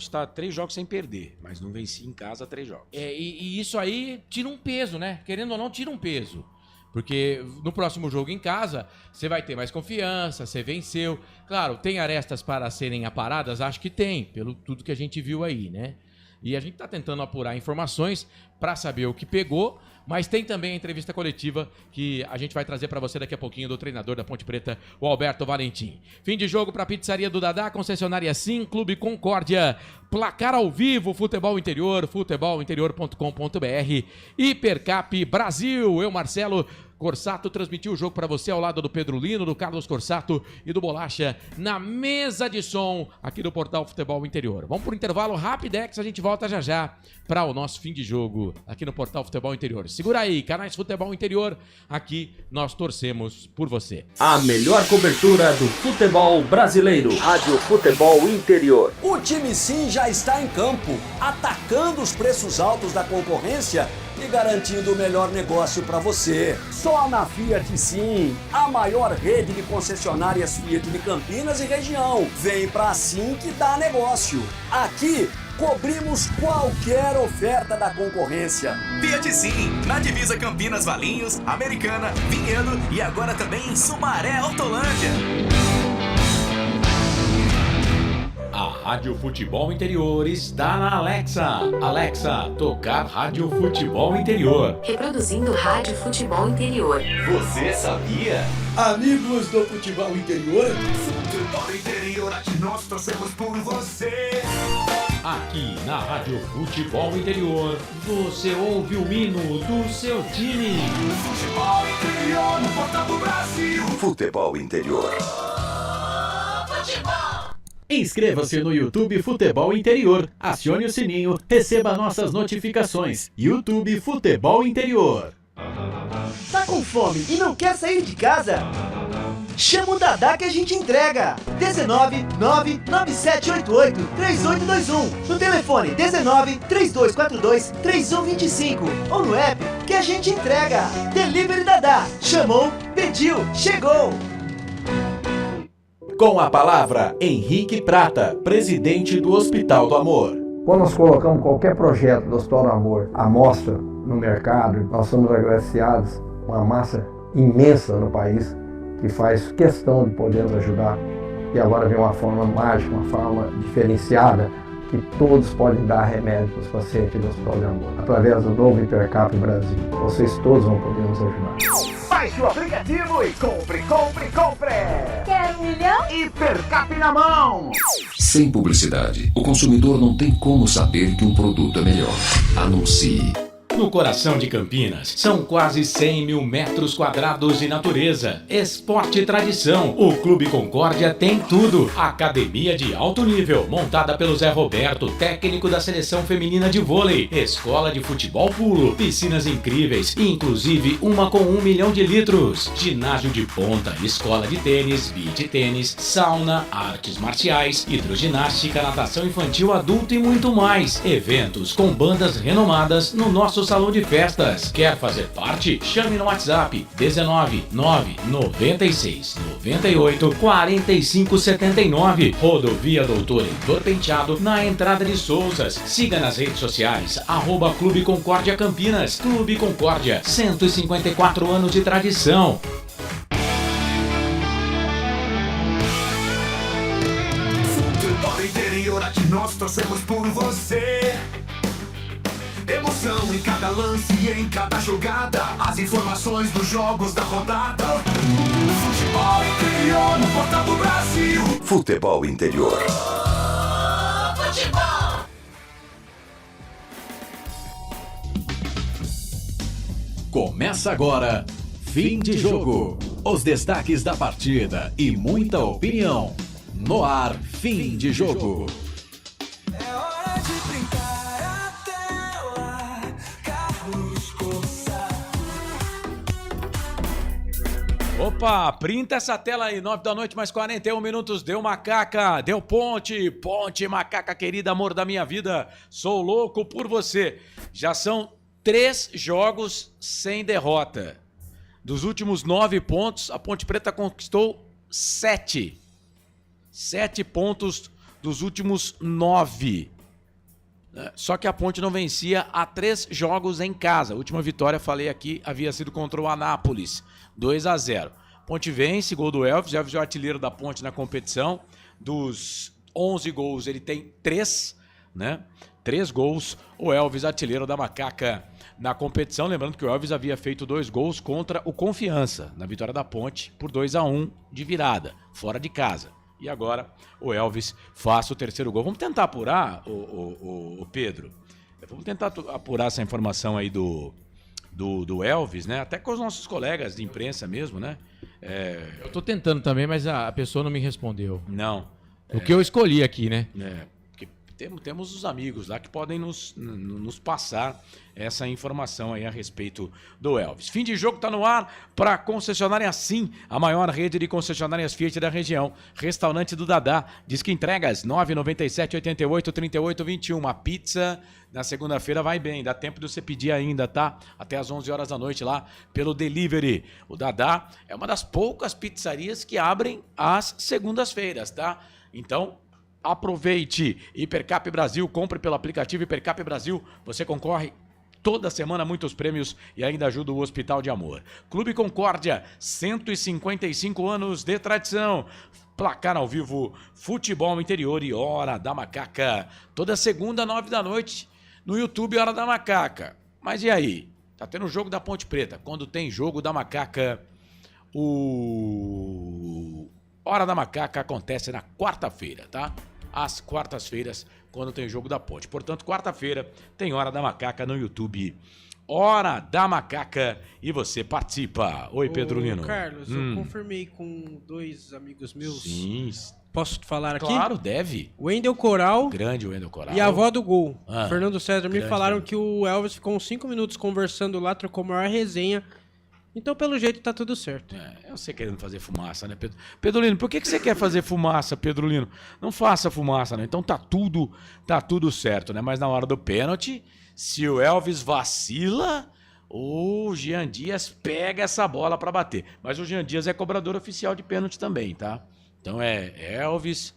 está 3 jogos sem perder, mas não vencia em casa 3 jogos. E isso aí tira um peso, né? Querendo ou não, tira um peso. Porque no próximo jogo em casa, você vai ter mais confiança, você venceu. Claro, tem arestas para serem aparadas? Acho que tem, pelo tudo que a gente viu aí, né? E a gente está tentando apurar informações para saber o que pegou, mas tem também a entrevista coletiva que a gente vai trazer para você daqui a pouquinho do treinador da Ponte Preta, o Alberto Valentim. Fim de jogo para a Pizzaria do Dadá, concessionária Sim, Clube Concórdia, placar ao vivo, Futebol Interior, futebolinterior.com.br, Hipercap Brasil, eu, Marcelo Corsato, transmitiu o jogo para você ao lado do Pedro Lino, do Carlos Corsato e do Bolacha na mesa de som aqui do Portal Futebol Interior. Vamos por intervalo rapidex, a gente volta já já para o nosso fim de jogo aqui no Portal Futebol Interior. Segura aí, canais Futebol Interior, aqui nós torcemos por você. A melhor cobertura do futebol brasileiro. Rádio Futebol Interior. O time Sim já está em campo, atacando os preços altos da concorrência e garantindo o melhor negócio para você. Só na Fiat Sim, a maior rede de concessionárias Fiat de Campinas e região. Vem pra Sim que dá negócio. Aqui cobrimos qualquer oferta da concorrência. Fiat Sim, na divisa Campinas, Valinhos, Americana, Vinhedo e agora também em Sumaré, Hortolândia. A Rádio Futebol Interior está na Alexa. Alexa, tocar Rádio Futebol Interior. Reproduzindo Rádio Futebol Interior. Você sabia? Amigos do Futebol Interior. Futebol Interior, aqui nós torcemos por você. Aqui na Rádio Futebol Interior, você ouve o hino do seu time. Futebol Interior, no Portal do Brasil. Futebol Interior. Futebol. Inscreva-se no YouTube Futebol Interior, acione o sininho, receba nossas notificações. YouTube Futebol Interior. Tá com fome e não quer sair de casa? Chama o Dadá que a gente entrega. 19 99788 3821. No telefone 19 3242 3125. Ou no app que a gente entrega. Delivery Dadá. Chamou, pediu, chegou. Com a palavra, Henrique Prata, presidente do Hospital do Amor. Quando nós colocamos qualquer projeto do Hospital do Amor à mostra no mercado, nós somos agraciados com uma massa imensa no país que faz questão de poder nos ajudar. E agora vem uma forma mágica, uma forma diferenciada, que todos podem dar remédio para os pacientes do Hospital do Amor. Através do novo Hipercap Brasil, vocês todos vão poder nos ajudar. Baixe o aplicativo e compre! Quer 1 milhão? Hipercap na mão! Sem publicidade, o consumidor não tem como saber que um produto é melhor. Anuncie. No coração de Campinas, são quase 100 mil metros quadrados de natureza, esporte e tradição. O Clube Concórdia tem tudo. Academia de alto nível, montada pelo Zé Roberto, técnico da seleção feminina de vôlei. Escola de futebol pulo, piscinas incríveis, inclusive uma com 1 milhão de litros. Ginásio de ponta, escola de tênis, beach tênis, sauna, artes marciais, hidroginástica, natação infantil, adulto e muito mais. Eventos com bandas renomadas no nosso nosso salão de festas. Quer fazer parte? Chame no WhatsApp 19 996 98 45 79. Rodovia Doutor Heitor Penteado, na entrada de Souzas. Siga nas redes sociais, @Clube Concórdia Campinas. Clube Concórdia, 154 anos de tradição. Futebol interior, aqui nós torcemos por você. Emoção em cada lance e em cada jogada. As informações dos jogos da rodada. Futebol interior no Portal do Brasil. Futebol interior. Futebol. Começa agora, fim de jogo. Os destaques da partida e muita opinião. No ar, fim de jogo. É hora de brincar até lá, Carlos Coça. Opa, printa essa tela aí, 9 da noite, mais 41 minutos, deu macaca, deu ponte, macaca querida, amor da minha vida, sou louco por você. Já são 3 jogos sem derrota. Dos últimos 9 pontos, a Ponte Preta conquistou 7. 7 pontos dos últimos 9. Só que a Ponte não vencia há 3 jogos em casa. A última vitória, falei aqui, havia sido contra o Anápolis, 2-0. Ponte vence, gol do Elvis. Elvis é o artilheiro da Ponte na competição. Dos 11 gols, ele tem 3, né? 3 gols. O Elvis, artilheiro da Macaca na competição. Lembrando que o Elvis havia feito 2 gols contra o Confiança, na vitória da Ponte, por 2-1 de virada, fora de casa. E agora o Elvis faz o 3º gol. Vamos tentar apurar, o Pedro? Vamos tentar apurar essa informação aí do Elvis, né? Até com os nossos colegas de imprensa mesmo, né? Eu tô tentando também, mas a pessoa não me respondeu. Não. O que eu escolhi aqui, né? Porque temos os amigos lá que podem nos passar essa informação aí a respeito do Elvis. Fim de jogo tá no ar para concessionária Sim, a maior rede de concessionárias Fiat da região. Restaurante do Dadá, diz que entregas 997 88 38 21. A pizza na segunda-feira vai bem, dá tempo de você pedir ainda, tá? Até às 11 horas da noite lá pelo delivery. O Dadá é uma das poucas pizzarias que abrem às segundas-feiras, tá? Então, aproveite. Hipercap Brasil, compre pelo aplicativo Hipercap Brasil. Você concorre toda semana muitos prêmios e ainda ajuda o Hospital de Amor. Clube Concórdia, 155 anos de tradição. Placar ao vivo, futebol interior e Hora da Macaca. Toda segunda, 9 da noite, no YouTube Hora da Macaca. Mas e aí? Tá tendo o jogo da Ponte Preta. Quando tem jogo da Macaca, o Hora da Macaca acontece na quarta-feira, tá? Às quartas-feiras, quando tem jogo da Ponte. Portanto, quarta-feira tem Hora da Macaca no YouTube. Hora da Macaca e você participa. Oi, Pedro Lino. Carlos, eu confirmei com 2 amigos meus. Sim. Posso falar aqui? Claro, deve. Wendel Coral. Grande Wendel Coral. E a avó do gol, Fernando César, me falaram grande. que o Elvis ficou uns 5 minutos conversando lá, trocou a maior resenha. Então, pelo jeito, tá tudo certo. É você querendo fazer fumaça, né, Pedro? Pedro Lino, por que você quer fazer fumaça, Pedro Lino? Não faça fumaça, né? Então tá tudo certo, né? Mas na hora do pênalti, se o Elvis vacila, o Jean Dias pega essa bola pra bater. Mas o Jean Dias é cobrador oficial de pênalti também, tá? Então é Elvis,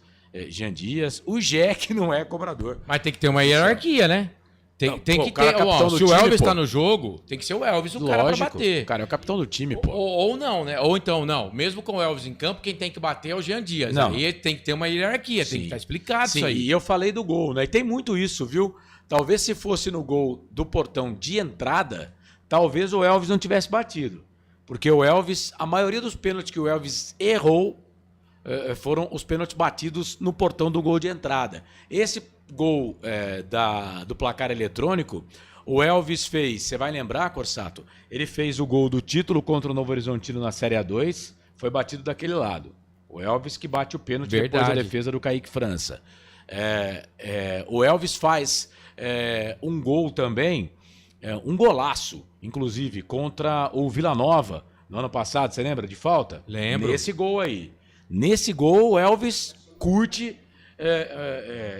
Jean Dias, o Jack não é cobrador. Mas tem que ter uma hierarquia, né? Tem que ter. Se o Elvis tá no jogo, tem que ser o Elvis o cara pra bater. O cara é o capitão do time, pô. Ou não, né? Ou então, não. Mesmo com o Elvis em campo, quem tem que bater é o Jean Dias. Não. Aí tem que ter uma hierarquia, tem que estar explicado Sim, isso aí. E eu falei do gol, né? E tem muito isso, viu? Talvez se fosse no gol do portão de entrada, talvez o Elvis não tivesse batido. Porque o Elvis, a maioria dos pênaltis que o Elvis errou foram os pênaltis batidos no portão do gol de entrada. Esse gol do placar eletrônico, o Elvis fez, você vai lembrar, Corsato? Ele fez o gol do título contra o Novo Horizontino na Série A2, foi batido daquele lado. O Elvis que bate o pênalti depois da defesa do Kaique França. O Elvis faz um gol também, um golaço, inclusive, contra o Vila Nova, no ano passado, você lembra de falta? Lembro. Nesse gol aí. Nesse gol, o Elvis curte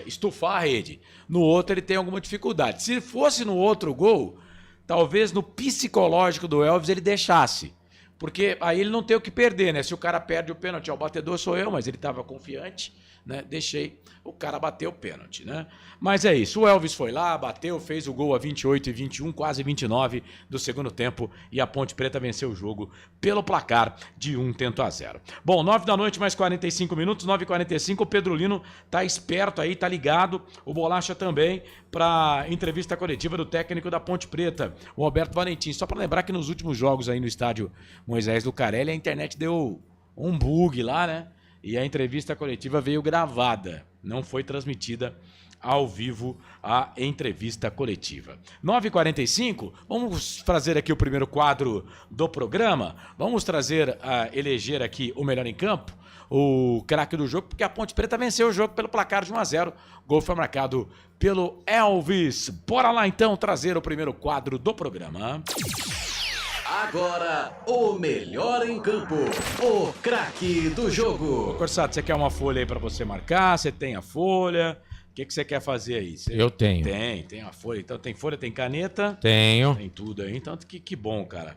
estufar a rede. No outro, ele tem alguma dificuldade. Se fosse no outro gol, talvez no psicológico do Elvis ele deixasse. Porque aí ele não tem o que perder, né? Se o cara perde o pênalti, o batedor sou eu, mas ele estava confiante, né? Deixei o cara bater o pênalti, né? Mas é isso, o Elvis foi lá, bateu, fez o gol a 28 e 21, quase 29 do segundo tempo, e a Ponte Preta venceu o jogo pelo placar de 1-0. Bom, 9 da noite, mais 45 minutos, 9h45, o Pedro Lino tá esperto aí, tá ligado, o Bolacha também, para entrevista coletiva do técnico da Ponte Preta, o Roberto Valentim. Só para lembrar que nos últimos jogos aí no estádio Moisés Lucarelli, a internet deu um bug lá, né? E a entrevista coletiva veio gravada, não foi transmitida ao vivo a entrevista coletiva. 9h45, vamos fazer aqui o primeiro quadro do programa. Vamos eleger aqui o melhor em campo, o craque do jogo, porque a Ponte Preta venceu o jogo pelo placar de 1-0. O gol foi marcado pelo Elvis. Bora lá então trazer o primeiro quadro do programa. Agora, o melhor em campo, o craque do jogo. Corsato, você quer uma folha aí pra você marcar? Você tem a folha? O que você quer fazer aí? Eu tenho. Tem a folha. Então tem folha, tem caneta? Tenho. Tem tudo aí. Então que bom, cara.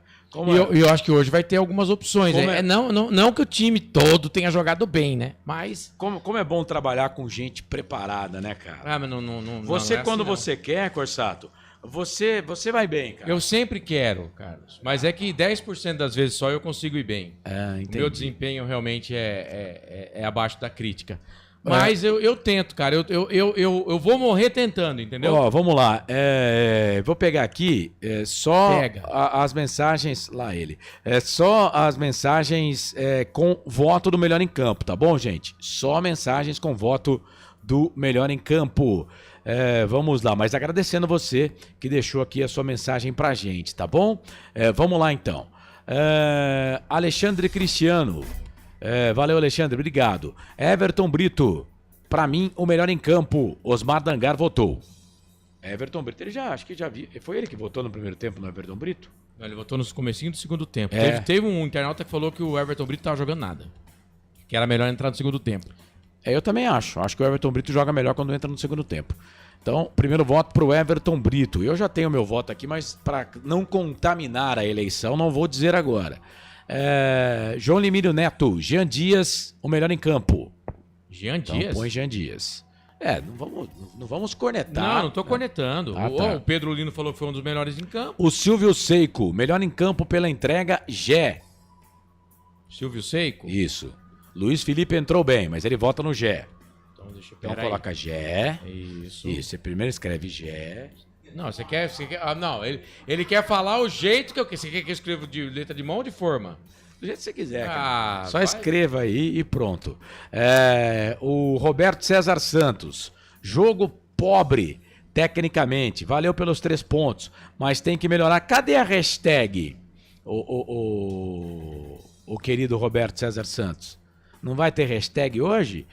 E eu acho que hoje vai ter algumas opções. Não que o time todo tenha jogado bem, né? Mas... Como é bom trabalhar com gente preparada, né, cara? Ah, mas não Você, não é quando assim, você quer, Corsato, você vai bem, cara. Eu sempre quero, Carlos. Mas é que 10% das vezes só eu consigo ir bem. O meu desempenho realmente é abaixo da crítica. Mas eu tento, cara. Eu vou morrer tentando, entendeu? Ó, vamos lá. Vou pegar aqui as mensagens. Lá ele. Só as mensagens com voto do melhor em campo, tá bom, gente? Só mensagens com voto do melhor em campo. Vamos lá, mas agradecendo você que deixou aqui a sua mensagem pra gente, tá bom? Vamos lá então. Alexandre Cristiano. Valeu, Alexandre, obrigado. Everton Brito, pra mim, o melhor em campo. Osmar Dangar votou. Everton Brito, acho que já vi. Foi ele que votou no primeiro tempo no Everton Brito? Não, ele votou no comecinho do segundo tempo. Teve um internauta que falou que o Everton Brito tava jogando nada. Que era melhor entrar no segundo tempo. Eu também acho. Acho que o Everton Brito joga melhor quando entra no segundo tempo. Então, primeiro voto pro Everton Brito. Eu já tenho meu voto aqui, mas para não contaminar a eleição, não vou dizer agora. João Limírio Neto, Jean Dias, o melhor em campo. Jean Dias? Então põe Jean Dias. Não vamos cornetar. Não tô cornetando. Tá. O Pedro Lino falou que foi um dos melhores em campo. O Silvio Seico, melhor em campo pela entrega, Gé. Silvio Seico? Isso. Luiz Felipe entrou bem, mas ele vota no Gé. Então coloca Gé. Isso. Você primeiro escreve Gé. Não, você quer não, ele quer falar o jeito que eu quero. Você quer que eu escreva de letra de mão ou de forma? Do jeito que você quiser, cara. Só escreva aí e pronto. O Roberto César Santos. Jogo pobre, tecnicamente. Valeu pelos 3 pontos, mas tem que melhorar. Cadê a hashtag? O querido Roberto César Santos. Não vai ter hashtag hoje?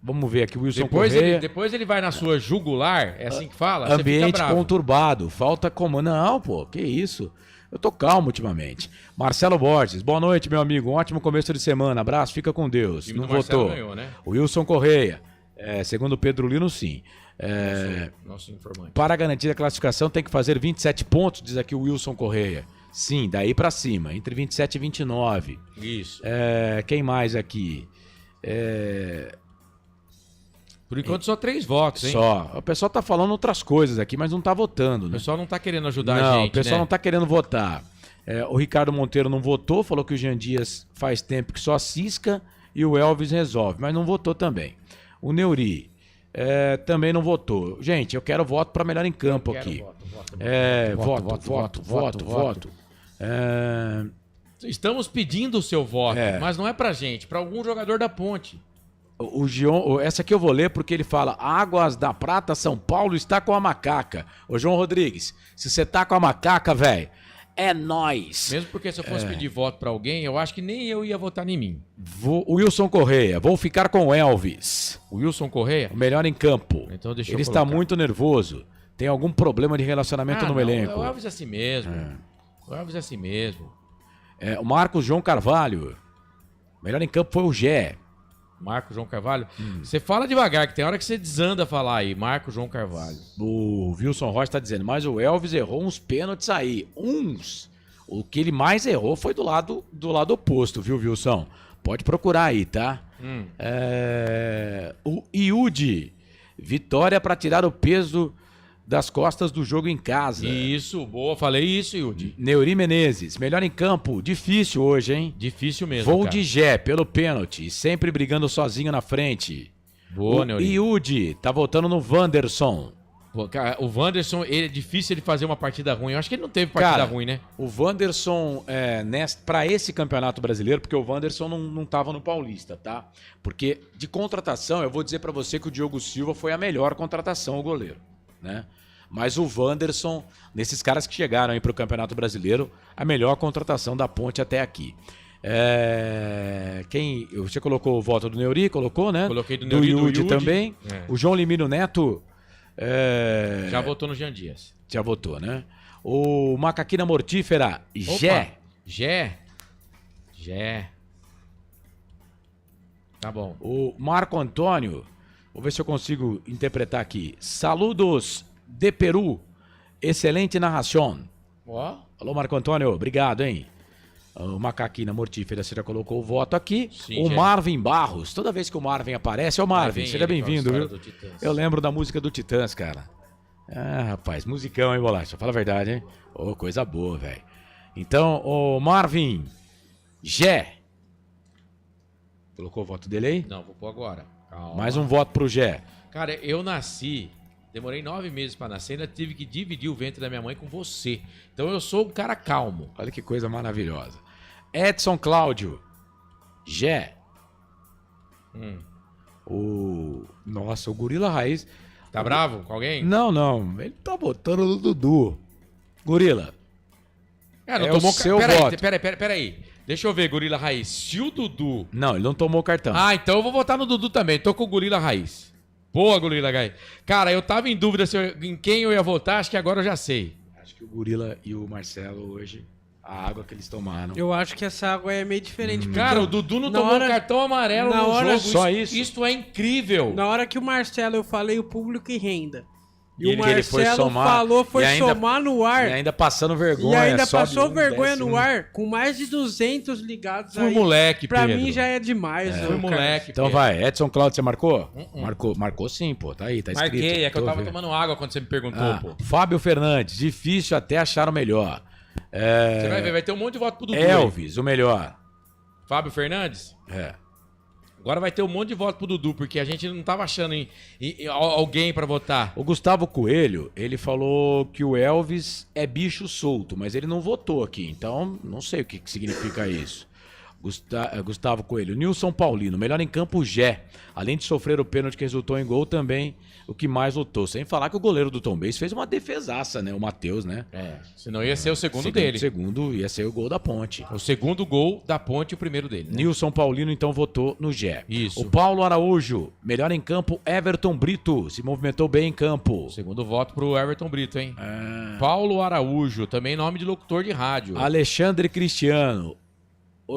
Vamos ver aqui o Wilson Correia. Depois ele vai na sua jugular, é assim que fala? Ambiente conturbado, falta como? Não, pô, que isso? Eu tô calmo ultimamente. Marcelo Borges, boa noite, meu amigo. Um ótimo começo de semana. Abraço, fica com Deus. Não votou. Ganhou, né? O Wilson Correia. Segundo Pedro Lino, sim. Nosso informante. Para garantir a classificação, tem que fazer 27 pontos, diz aqui o Wilson Correia. Sim, daí pra cima, entre 27 e 29. Isso. Quem mais aqui? Por enquanto só 3 votos, hein? Só. O pessoal tá falando outras coisas aqui, mas não tá votando, né? O pessoal não tá querendo ajudar a gente, o pessoal não tá querendo votar. O Ricardo Monteiro não votou, falou que o Jean Dias faz tempo que só cisca e o Elvis resolve, mas não votou também. O Neuri também não votou. Gente, eu quero voto para melhor em campo aqui. Voto. Estamos pedindo o seu voto, mas não é pra gente, pra algum jogador da Ponte. O João, essa aqui eu vou ler porque ele fala: Águas da Prata, São Paulo está com a macaca. Ô João Rodrigues, se você tá com a macaca, velho, é nóis. Mesmo porque se eu fosse pedir voto pra alguém, eu acho que nem eu ia votar em mim. O Wilson Correia, vou ficar com o Elvis. O Wilson Correia? O melhor em campo. Então deixa ele está muito nervoso. Tem algum problema de relacionamento no elenco. O Elvis é assim mesmo. O Elvis é assim mesmo. O Marcos João Carvalho. O melhor em campo foi o Gé. Marco João Carvalho. Você fala devagar, que tem hora que você desanda a falar aí. Marco João Carvalho. O Wilson Rocha tá dizendo, mas o Elvis errou uns pênaltis aí. O que ele mais errou foi do lado oposto, viu, Wilson? Pode procurar aí, tá? O Iudi. Vitória para tirar o peso das costas do jogo em casa. Isso, boa. Falei isso, Yudi. Neuri Menezes. Melhor em campo. Difícil hoje, hein? Difícil mesmo, Vou cara. de Gé pelo pênalti. Sempre brigando sozinho na frente. Boa, Neuri. Iudi tá voltando no Wanderson. O Wanderson, ele é difícil ele fazer uma partida ruim. Eu acho que ele não teve partida ruim, né? O Wanderson, para esse campeonato brasileiro, porque o Wanderson não tava no Paulista, tá? Porque de contratação, eu vou dizer para você que o Diogo Silva foi a melhor contratação, o goleiro, né? Mas o Wanderson, nesses caras que chegaram aí pro Campeonato Brasileiro, a melhor contratação da Ponte até aqui. Você colocou o voto do Neuri, colocou, né? Coloquei do Neuri, do Yudi também. O João Limino Neto... Já votou no Jean Dias. Já votou, né? O Macaquina Mortífera, Gé. Tá bom. O Marco Antônio, vou ver se eu consigo interpretar aqui. Saludos de Peru, excelente narração. Alô, Marco Antônio, obrigado, hein? O Macaquina Mortífera, você já colocou o voto aqui. Sim, Marvin Barros, toda vez que o Marvin aparece, é o Marvin, seja bem-vindo, viu? Eu lembro da música do Titãs, cara. Rapaz, musicão, hein, Bolacha? Fala a verdade, hein? Coisa boa, velho. Então, o Marvin, Gé. Colocou o voto dele aí? Não, vou pôr agora. Calma. Mais um voto pro Gé. Cara, eu nasci... Demorei 9 meses pra nascer, ainda tive que dividir o ventre da minha mãe com você. Então eu sou um cara calmo. Olha que coisa maravilhosa. Edson Cláudio. Gé. Nossa, o Gorila Raiz... Tá bravo com alguém? Não. Ele tá botando no Dudu. Gorila. Não tomou seu voto. Peraí. Deixa eu ver, Gorila Raiz. Se o Dudu... Não, ele não tomou cartão. Então eu vou votar no Dudu também. Tô com o Gorila Raiz. Boa, Gorila Raiz. Cara, eu tava em dúvida em quem eu ia votar. Acho que agora eu já sei. Acho que o Gorila e o Marcelo hoje... A água que eles tomaram. Eu acho que essa água é meio diferente. Cara, o Dudu não tomou cartão amarelo no jogo. Só isso. Isto é incrível. Na hora que o Marcelo, eu falei o público e renda. E o ele foi Marcelo somar, somar no ar. E ainda passando vergonha. E ainda passou vergonha no ar, com mais de 200 ligados aí. Moleque, pra Pedro. mim já é demais. Foi moleque, Então Pedro. vai, Edson Cláudio, você marcou? Marcou sim, pô. Tá aí, tá escrito. Marquei, é que eu tava tomando água quando você me perguntou, pô. Fábio Fernandes, difícil até achar o melhor. Você vai ver, vai ter um monte de voto pro Dudu. Elvis, o melhor. Fábio Fernandes? Agora vai ter um monte de voto pro Dudu, porque a gente não tava achando em alguém pra votar. O Gustavo Coelho, ele falou que o Elvis é bicho solto, mas ele não votou aqui, então não sei o que significa isso. Gustavo Coelho. Nilson Paulino, melhor em campo, Gé. Além de sofrer o pênalti que resultou em gol, também o que mais lutou. Sem falar que o goleiro do Tombense fez uma defesaça, né? O Matheus, né? Senão ia ser o segundo dele. O segundo ia ser o gol da Ponte. O segundo gol da Ponte e o primeiro dele. Né? Nilson Paulino, então, votou no Gé. Isso. O Paulo Araújo, melhor em campo, Everton Brito. Se movimentou bem em campo. Segundo voto pro Everton Brito, hein? Paulo Araújo, também nome de locutor de rádio. Alexandre Cristiano.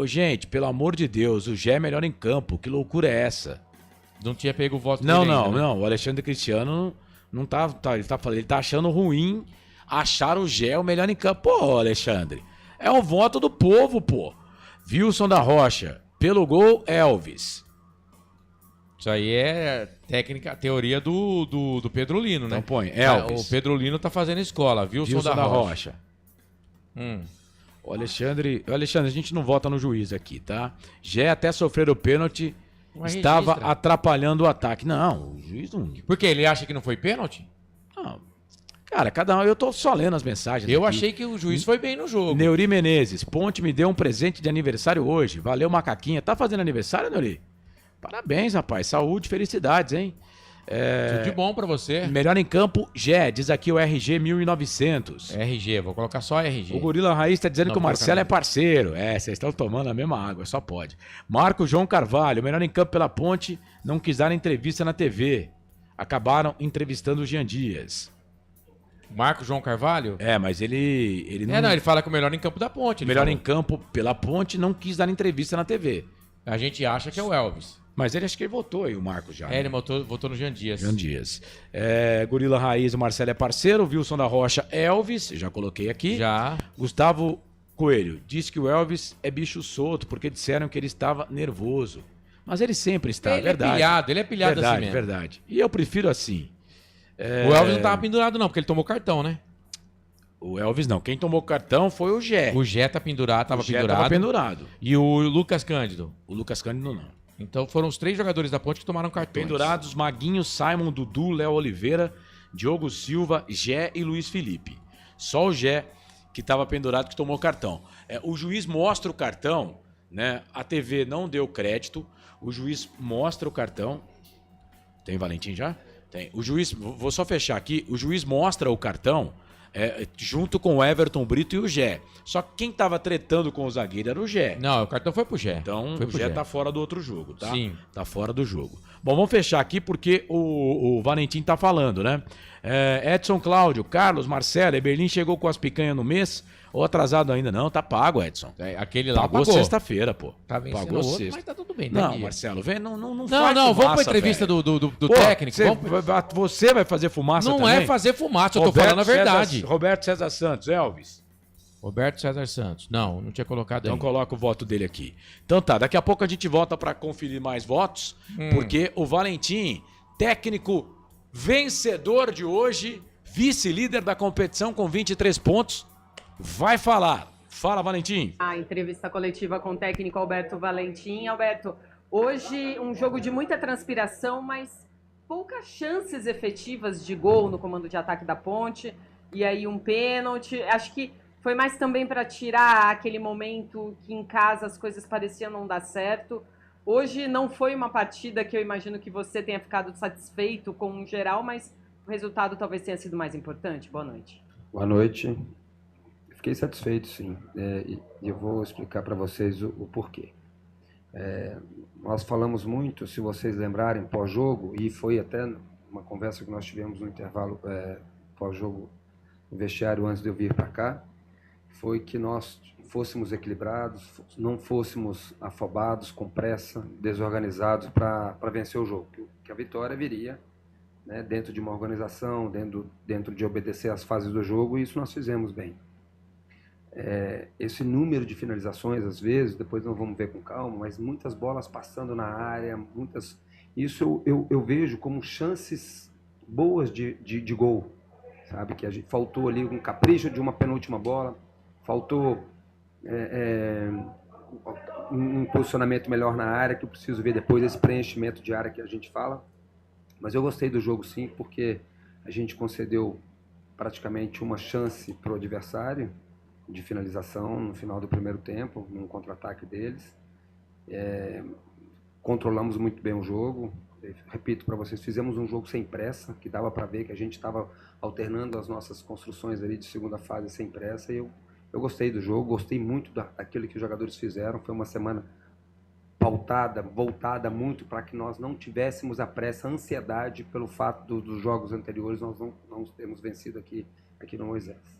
Gente, pelo amor de Deus, o Gé é melhor em campo. Que loucura é essa? Não tinha pego o voto dele. Não. O Alexandre Cristiano não tá ele tá achando ruim achar o Gé o melhor em campo. Pô, Alexandre, é um voto do povo, pô. Wilson da Rocha, pelo gol, Elvis. Isso aí é teoria do Pedro Lino, né? Então põe, Elvis. O Pedro Lino tá fazendo escola, Wilson da Rocha. O Alexandre, a gente não vota no juiz aqui, tá? Gé até sofrer o pênalti, estava atrapalhando o ataque. Não, o juiz não... Por quê? Ele acha que não foi pênalti? Não. Cara, eu tô só lendo as mensagens Eu aqui. achei que o juiz foi bem no jogo. Neuri Menezes, Ponte me deu um presente de aniversário hoje. Valeu, Macaquinha. Tá fazendo aniversário, Neuri? Parabéns, rapaz. Saúde, felicidades, hein? Tudo de bom pra você. Melhor em campo, Gé. Diz aqui o RG 1900. RG, vou colocar só RG. O Gorila Raiz tá dizendo que o Marcelo é parceiro. Vocês estão tomando a mesma água, só pode. Marco João Carvalho, melhor em campo pela Ponte, não quis dar entrevista na TV. Acabaram entrevistando o Jean Dias. Marco João Carvalho? Mas ele não... ele fala que o melhor em campo da Ponte. Melhor em campo pela Ponte, não quis dar entrevista na TV. A gente acha que é o Elvis. Mas ele acho que ele votou aí, o Marcos já. Ele votou no Jean Dias. Jean Dias. Gorila Raiz, o Marcelo é parceiro. Wilson da Rocha, Elvis, já coloquei aqui. Já. Gustavo Coelho, disse que o Elvis é bicho solto, porque disseram que ele estava nervoso. Mas ele sempre está, verdade. Ele é pilhado verdade, assim mesmo. Verdade. E eu prefiro assim. O Elvis não estava pendurado não, porque ele tomou cartão, né? O Elvis não. Quem tomou cartão foi o Gé. O Gé tá pendurado, estava pendurado. E o Lucas Cândido? O Lucas Cândido não. Então foram os 3 jogadores da Ponte que tomaram cartões. Pendurados, Maguinho, Simon, Dudu, Léo Oliveira, Diogo Silva, Gé e Luiz Felipe. Só o Gé que estava pendurado que tomou cartão. O juiz mostra o cartão, né? A TV não deu crédito. O juiz mostra o cartão. Tem Valentim já? Tem. O juiz, vou só fechar aqui. O juiz mostra o cartão junto com o Everton Brito e o Gé. Só que quem tava tretando com o zagueiro era o Gé. Não, o cartão foi pro Gé. Então o Gé tá fora do outro jogo, tá? Sim. Tá fora do jogo. Bom, vamos fechar aqui porque o Valentim tá falando, né? Edson Cláudio, Carlos, Marcelo, Eberlin chegou com as picanhas no mês ou atrasado ainda? Não, tá pago, Edson. Aquele lá pagou sexta-feira, pô. Tá vencendo pagou outro, sexta. Mas tá tudo bem. Não, aqui. Marcelo, vem, não Não, faz vamos fumaça, pra entrevista velho. do Pô, técnico. Você vai fazer fumaça não também? é fazer fumaça, eu tô falando a verdade. Roberto César Santos, Elvis. Roberto César Santos. Não tinha colocado aí. Então coloca o voto dele aqui. Então tá, daqui a pouco a gente volta pra conferir mais votos, porque o Valentim, técnico vencedor de hoje, vice-líder da competição com 23 pontos, vai falar. Fala, Valentim. A entrevista coletiva com o técnico Alberto Valentim. Alberto, hoje um jogo de muita transpiração, mas poucas chances efetivas de gol no comando de ataque da Ponte. E aí um pênalti. Acho que foi mais também para tirar aquele momento que em casa as coisas pareciam não dar certo. Hoje não foi uma partida que eu imagino que você tenha ficado satisfeito com o geral, mas o resultado talvez tenha sido mais importante. Boa noite. Boa noite. Fiquei satisfeito, sim. E eu vou explicar para vocês o porquê. Nós falamos muito, se vocês lembrarem, pós-jogo, e foi até uma conversa que nós tivemos no intervalo pós-jogo no vestiário antes de eu vir para cá, foi que nós fôssemos equilibrados, não fôssemos afobados, com pressa, desorganizados para vencer o jogo. Que a vitória viria, né, dentro de uma organização, dentro de obedecer às fases do jogo, e isso nós fizemos bem. Esse número de finalizações, às vezes, depois nós vamos ver com calma, mas muitas bolas passando na área, isso eu vejo como chances boas de gol, sabe? Que a gente faltou ali um capricho de uma penúltima bola, faltou um posicionamento melhor na área, que eu preciso ver depois desse preenchimento de área que a gente fala. Mas eu gostei do jogo, sim, porque a gente concedeu praticamente uma chance para o adversário de finalização no final do primeiro tempo, num contra-ataque deles. Controlamos muito bem o jogo. Repito para vocês, fizemos um jogo sem pressa, que dava para ver que a gente estava alternando as nossas construções ali de segunda fase sem pressa, e eu gostei do jogo, gostei muito daquilo que os jogadores fizeram. Foi uma semana pautada, voltada muito para que nós não tivéssemos a pressa, a ansiedade pelo fato dos jogos anteriores nós não termos vencido aqui no Moisés.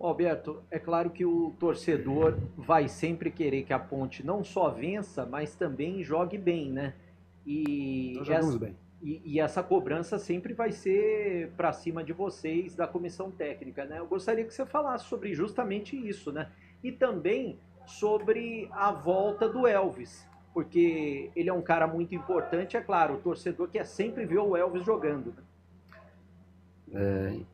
Alberto, é claro que o torcedor vai sempre querer que a Ponte não só vença, mas também jogue bem, né? Nós jogamos bem. E essa cobrança sempre vai ser para cima de vocês, da comissão técnica, né? Eu gostaria que você falasse sobre justamente isso, né? E também sobre a volta do Elvis, porque ele é um cara muito importante, é claro, o torcedor quer sempre ver o Elvis jogando, né?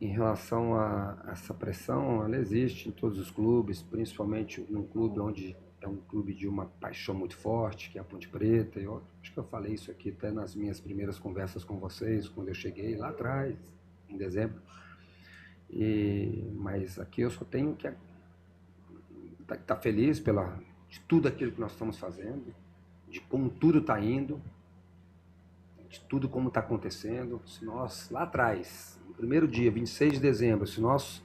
Em relação a essa pressão, ela existe em todos os clubes, principalmente num clube onde é um clube de uma paixão muito forte, que é a Ponte Preta. Eu acho que eu falei isso aqui até nas minhas primeiras conversas com vocês, quando eu cheguei lá atrás, em dezembro. Mas aqui eu só tenho que estar feliz de tudo aquilo que nós estamos fazendo, de como tudo está indo, de tudo como está acontecendo. Se nós, lá atrás, no primeiro dia, 26 de dezembro, se nós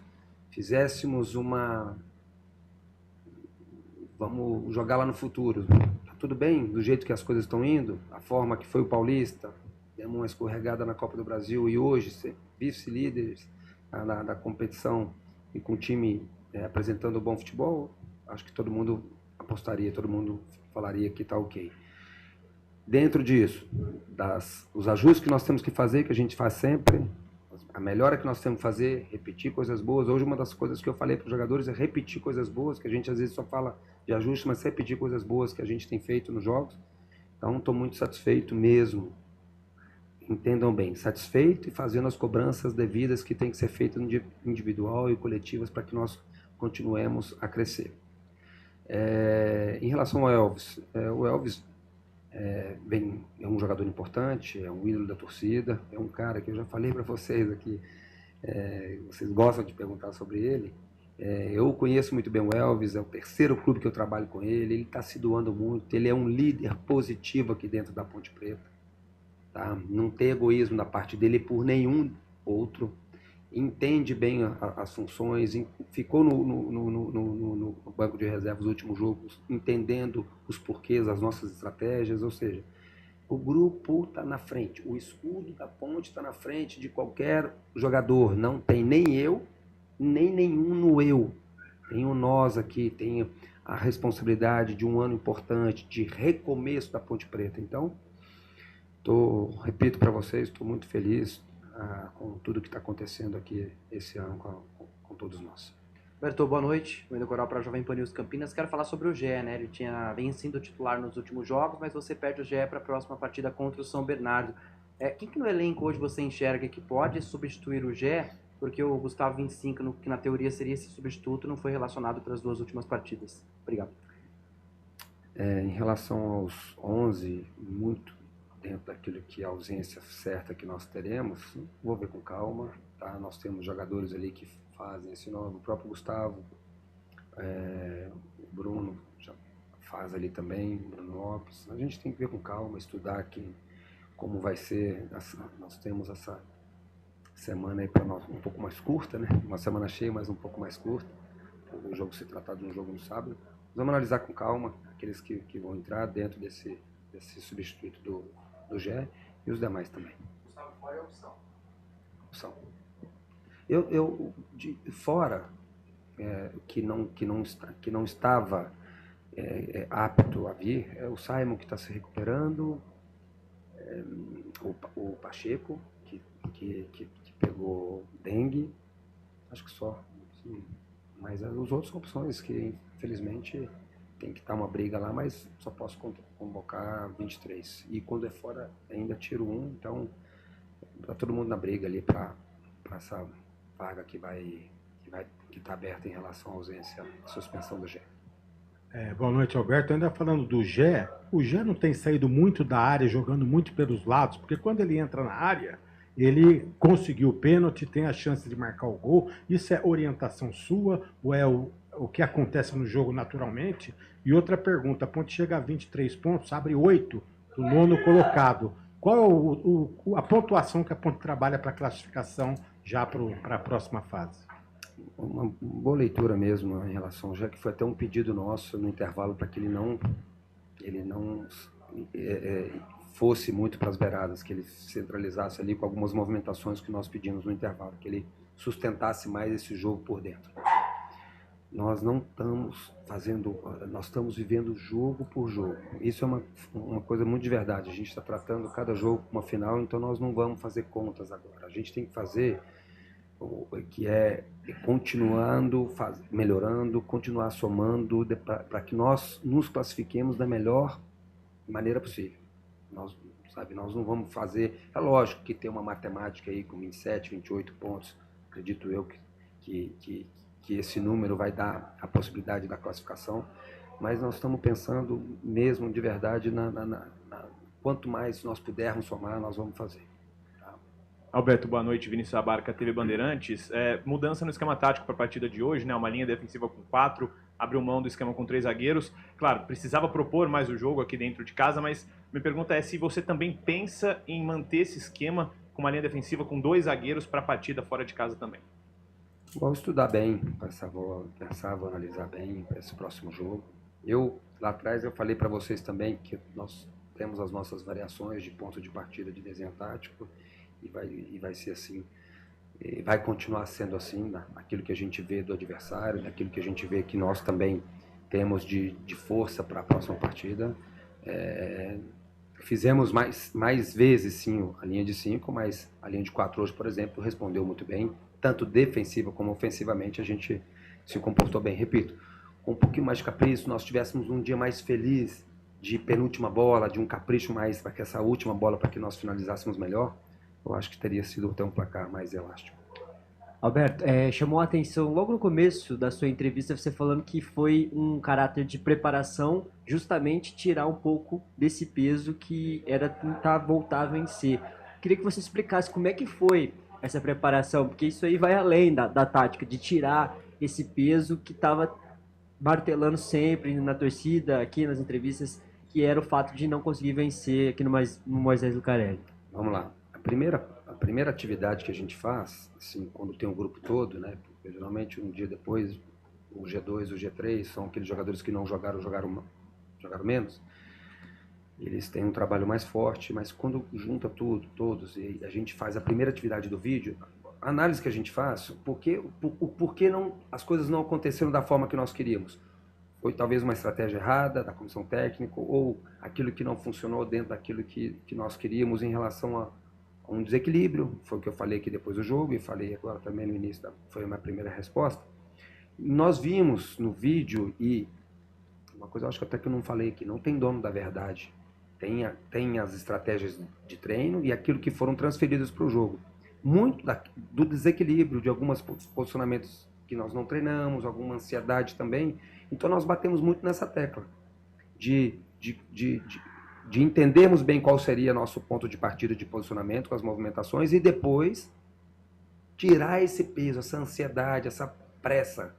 fizéssemos vamos jogar lá no futuro, tá tudo bem do jeito que as coisas estão indo, a forma que foi o Paulista, demos uma escorregada na Copa do Brasil, e hoje ser vice-líderes da competição e com o time apresentando bom futebol, acho que todo mundo apostaria, todo mundo falaria que tá ok. Dentro disso, os ajustes que nós temos que fazer, que a gente faz sempre, a melhora que nós temos que fazer, repetir coisas boas. Hoje uma das coisas que eu falei para os jogadores é repetir coisas boas, que a gente às vezes só fala de ajuste, mas repetir coisas boas que a gente tem feito nos jogos. Então estou muito satisfeito mesmo. Entendam bem, satisfeito e fazendo as cobranças devidas que tem que ser feitas no individual e coletivas para que nós continuemos a crescer. Em relação ao Elvis, o Elvis é um jogador importante, é um ídolo da torcida, é um cara que eu já falei para vocês aqui, vocês gostam de perguntar sobre ele. Eu conheço muito bem o Elvis, é o terceiro clube que eu trabalho com ele está se doando muito, ele é um líder positivo aqui dentro da Ponte Preta, tá? Não tem egoísmo da parte dele por nenhum outro, entende bem as funções, ficou no banco de reservas nos últimos jogos, entendendo os porquês, as nossas estratégias, ou seja, o grupo está na frente, o escudo da Ponte está na frente de qualquer jogador, não tem nem eu, nem nenhum no eu, tem o nós aqui, tem a responsabilidade de um ano importante, de recomeço da Ponte Preta. Então, repito para vocês, estou muito feliz com tudo que está acontecendo aqui esse ano com todos nós. Bertô, boa noite. Wendel Coral para a Jovem Pan News Campinas. Quero falar sobre o Gé, né? Ele vem sendo titular nos últimos jogos, mas você perde o Gé para a próxima partida contra o São Bernardo. Quem que no elenco hoje você enxerga que pode substituir o Gé? Porque o Gustavo 25, que na teoria seria esse substituto, não foi relacionado para as duas últimas partidas. Obrigado. Em relação aos 11, muito dentro daquilo que a ausência certa que nós teremos, vou ver com calma, tá? Nós temos jogadores ali que fazem esse nome, o próprio Gustavo, o Bruno já faz ali também, o Bruno Lopes. A gente tem que ver com calma, estudar aqui como vai ser. Nós temos essa semana aí para nós um pouco mais curta, né? Uma semana cheia, mas um pouco mais curta. O jogo se tratar de um jogo no sábado. Vamos analisar com calma aqueles que vão entrar dentro desse substituto do Gé e os demais também. Gustavo, qual é a opção? Fora que não estava apto a vir, é o Simon que está se recuperando, o Pacheco que pegou dengue, acho que só. Sim. Mas os outros são opções que, infelizmente, tem que estar uma briga lá, mas só posso convocar 23. E quando é fora, ainda tiro um, então está todo mundo na briga ali para essa vaga que está aberta em relação à ausência, à suspensão do Gé. Boa noite, Alberto. Ainda falando do Gé, o Gé não tem saído muito da área, jogando muito pelos lados, porque quando ele entra na área, ele conseguiu o pênalti, tem a chance de marcar o gol. Isso é orientação sua ou é o que acontece no jogo naturalmente? E outra pergunta, a Ponte chega a 23 pontos, abre 8 do nono colocado. Qual é a pontuação que a Ponte trabalha para a classificação já para a próxima fase? Uma boa leitura mesmo em relação, já que foi até um pedido nosso no intervalo para que ele não fosse muito para as beiradas, que ele centralizasse ali com algumas movimentações que nós pedimos no intervalo, que ele sustentasse mais esse jogo por dentro. Nós não estamos nós estamos vivendo jogo por jogo. Isso é uma coisa muito de verdade. A gente está tratando cada jogo como uma final, então nós não vamos fazer contas agora. A gente tem que fazer o que é continuando, melhorando, continuar somando para que nós nos classifiquemos da melhor maneira possível. Nós não vamos fazer... É lógico que tem uma matemática aí com 27, 28 pontos. Acredito eu que esse número vai dar a possibilidade da classificação, mas nós estamos pensando mesmo de verdade quanto mais nós pudermos somar, nós vamos fazer. Tá? Alberto, boa noite. Vinícius Abarca, TV Bandeirantes. Mudança no esquema tático para a partida de hoje, né? Uma linha defensiva com 4, abriu mão do esquema com 3 zagueiros. Claro, precisava propor mais o jogo aqui dentro de casa, mas minha pergunta é se você também pensa em manter esse esquema com uma linha defensiva com 2 zagueiros para a partida fora de casa também. Vou estudar bem, vou analisar bem esse próximo jogo. Lá atrás, eu falei para vocês também que nós temos as nossas variações de ponto de partida de desenho tático e vai ser assim, e vai continuar sendo assim, naquilo que a gente vê do adversário, naquilo que a gente vê que nós também temos de força para a próxima partida. Fizemos mais vezes, sim, a linha de 5, mas a linha de 4 hoje, por exemplo, respondeu muito bem. Tanto defensiva como ofensivamente, a gente se comportou bem. Repito, com um pouquinho mais de capricho, nós tivéssemos um dia mais feliz de penúltima bola, de um capricho mais para que essa última bola, para que nós finalizássemos melhor, eu acho que teria sido até um placar mais elástico. Alberto, chamou a atenção logo no começo da sua entrevista, você falando que foi um caráter de preparação, justamente tirar um pouco desse peso que era tentar voltar a vencer. Queria que você explicasse como é que foi essa preparação, porque isso aí vai além da tática, de tirar esse peso que estava martelando sempre na torcida, aqui nas entrevistas, que era o fato de não conseguir vencer aqui no Moisés Lucarelli. Vamos lá. A primeira atividade que a gente faz, assim, quando tem um grupo todo, né, porque geralmente um dia depois, o G2, o G3, são aqueles jogadores que não jogaram menos, eles têm um trabalho mais forte, mas quando junta todos, e a gente faz a primeira atividade do vídeo, a análise que a gente faz, por que as coisas não aconteceram da forma que nós queríamos? Foi talvez uma estratégia errada da comissão técnica, ou aquilo que não funcionou dentro daquilo que nós queríamos em relação a um desequilíbrio, foi o que eu falei aqui depois do jogo, e falei agora também no início, foi a minha primeira resposta. Nós vimos no vídeo, e uma coisa eu acho que até que eu não falei aqui, não tem dono da verdade. Tem as estratégias de treino e aquilo que foram transferidos para o jogo. Muito do desequilíbrio, de alguns posicionamentos que nós não treinamos, alguma ansiedade também. Então nós batemos muito nessa tecla de entendermos bem qual seria nosso ponto de partida de posicionamento com as movimentações e depois tirar esse peso, essa ansiedade, essa pressa.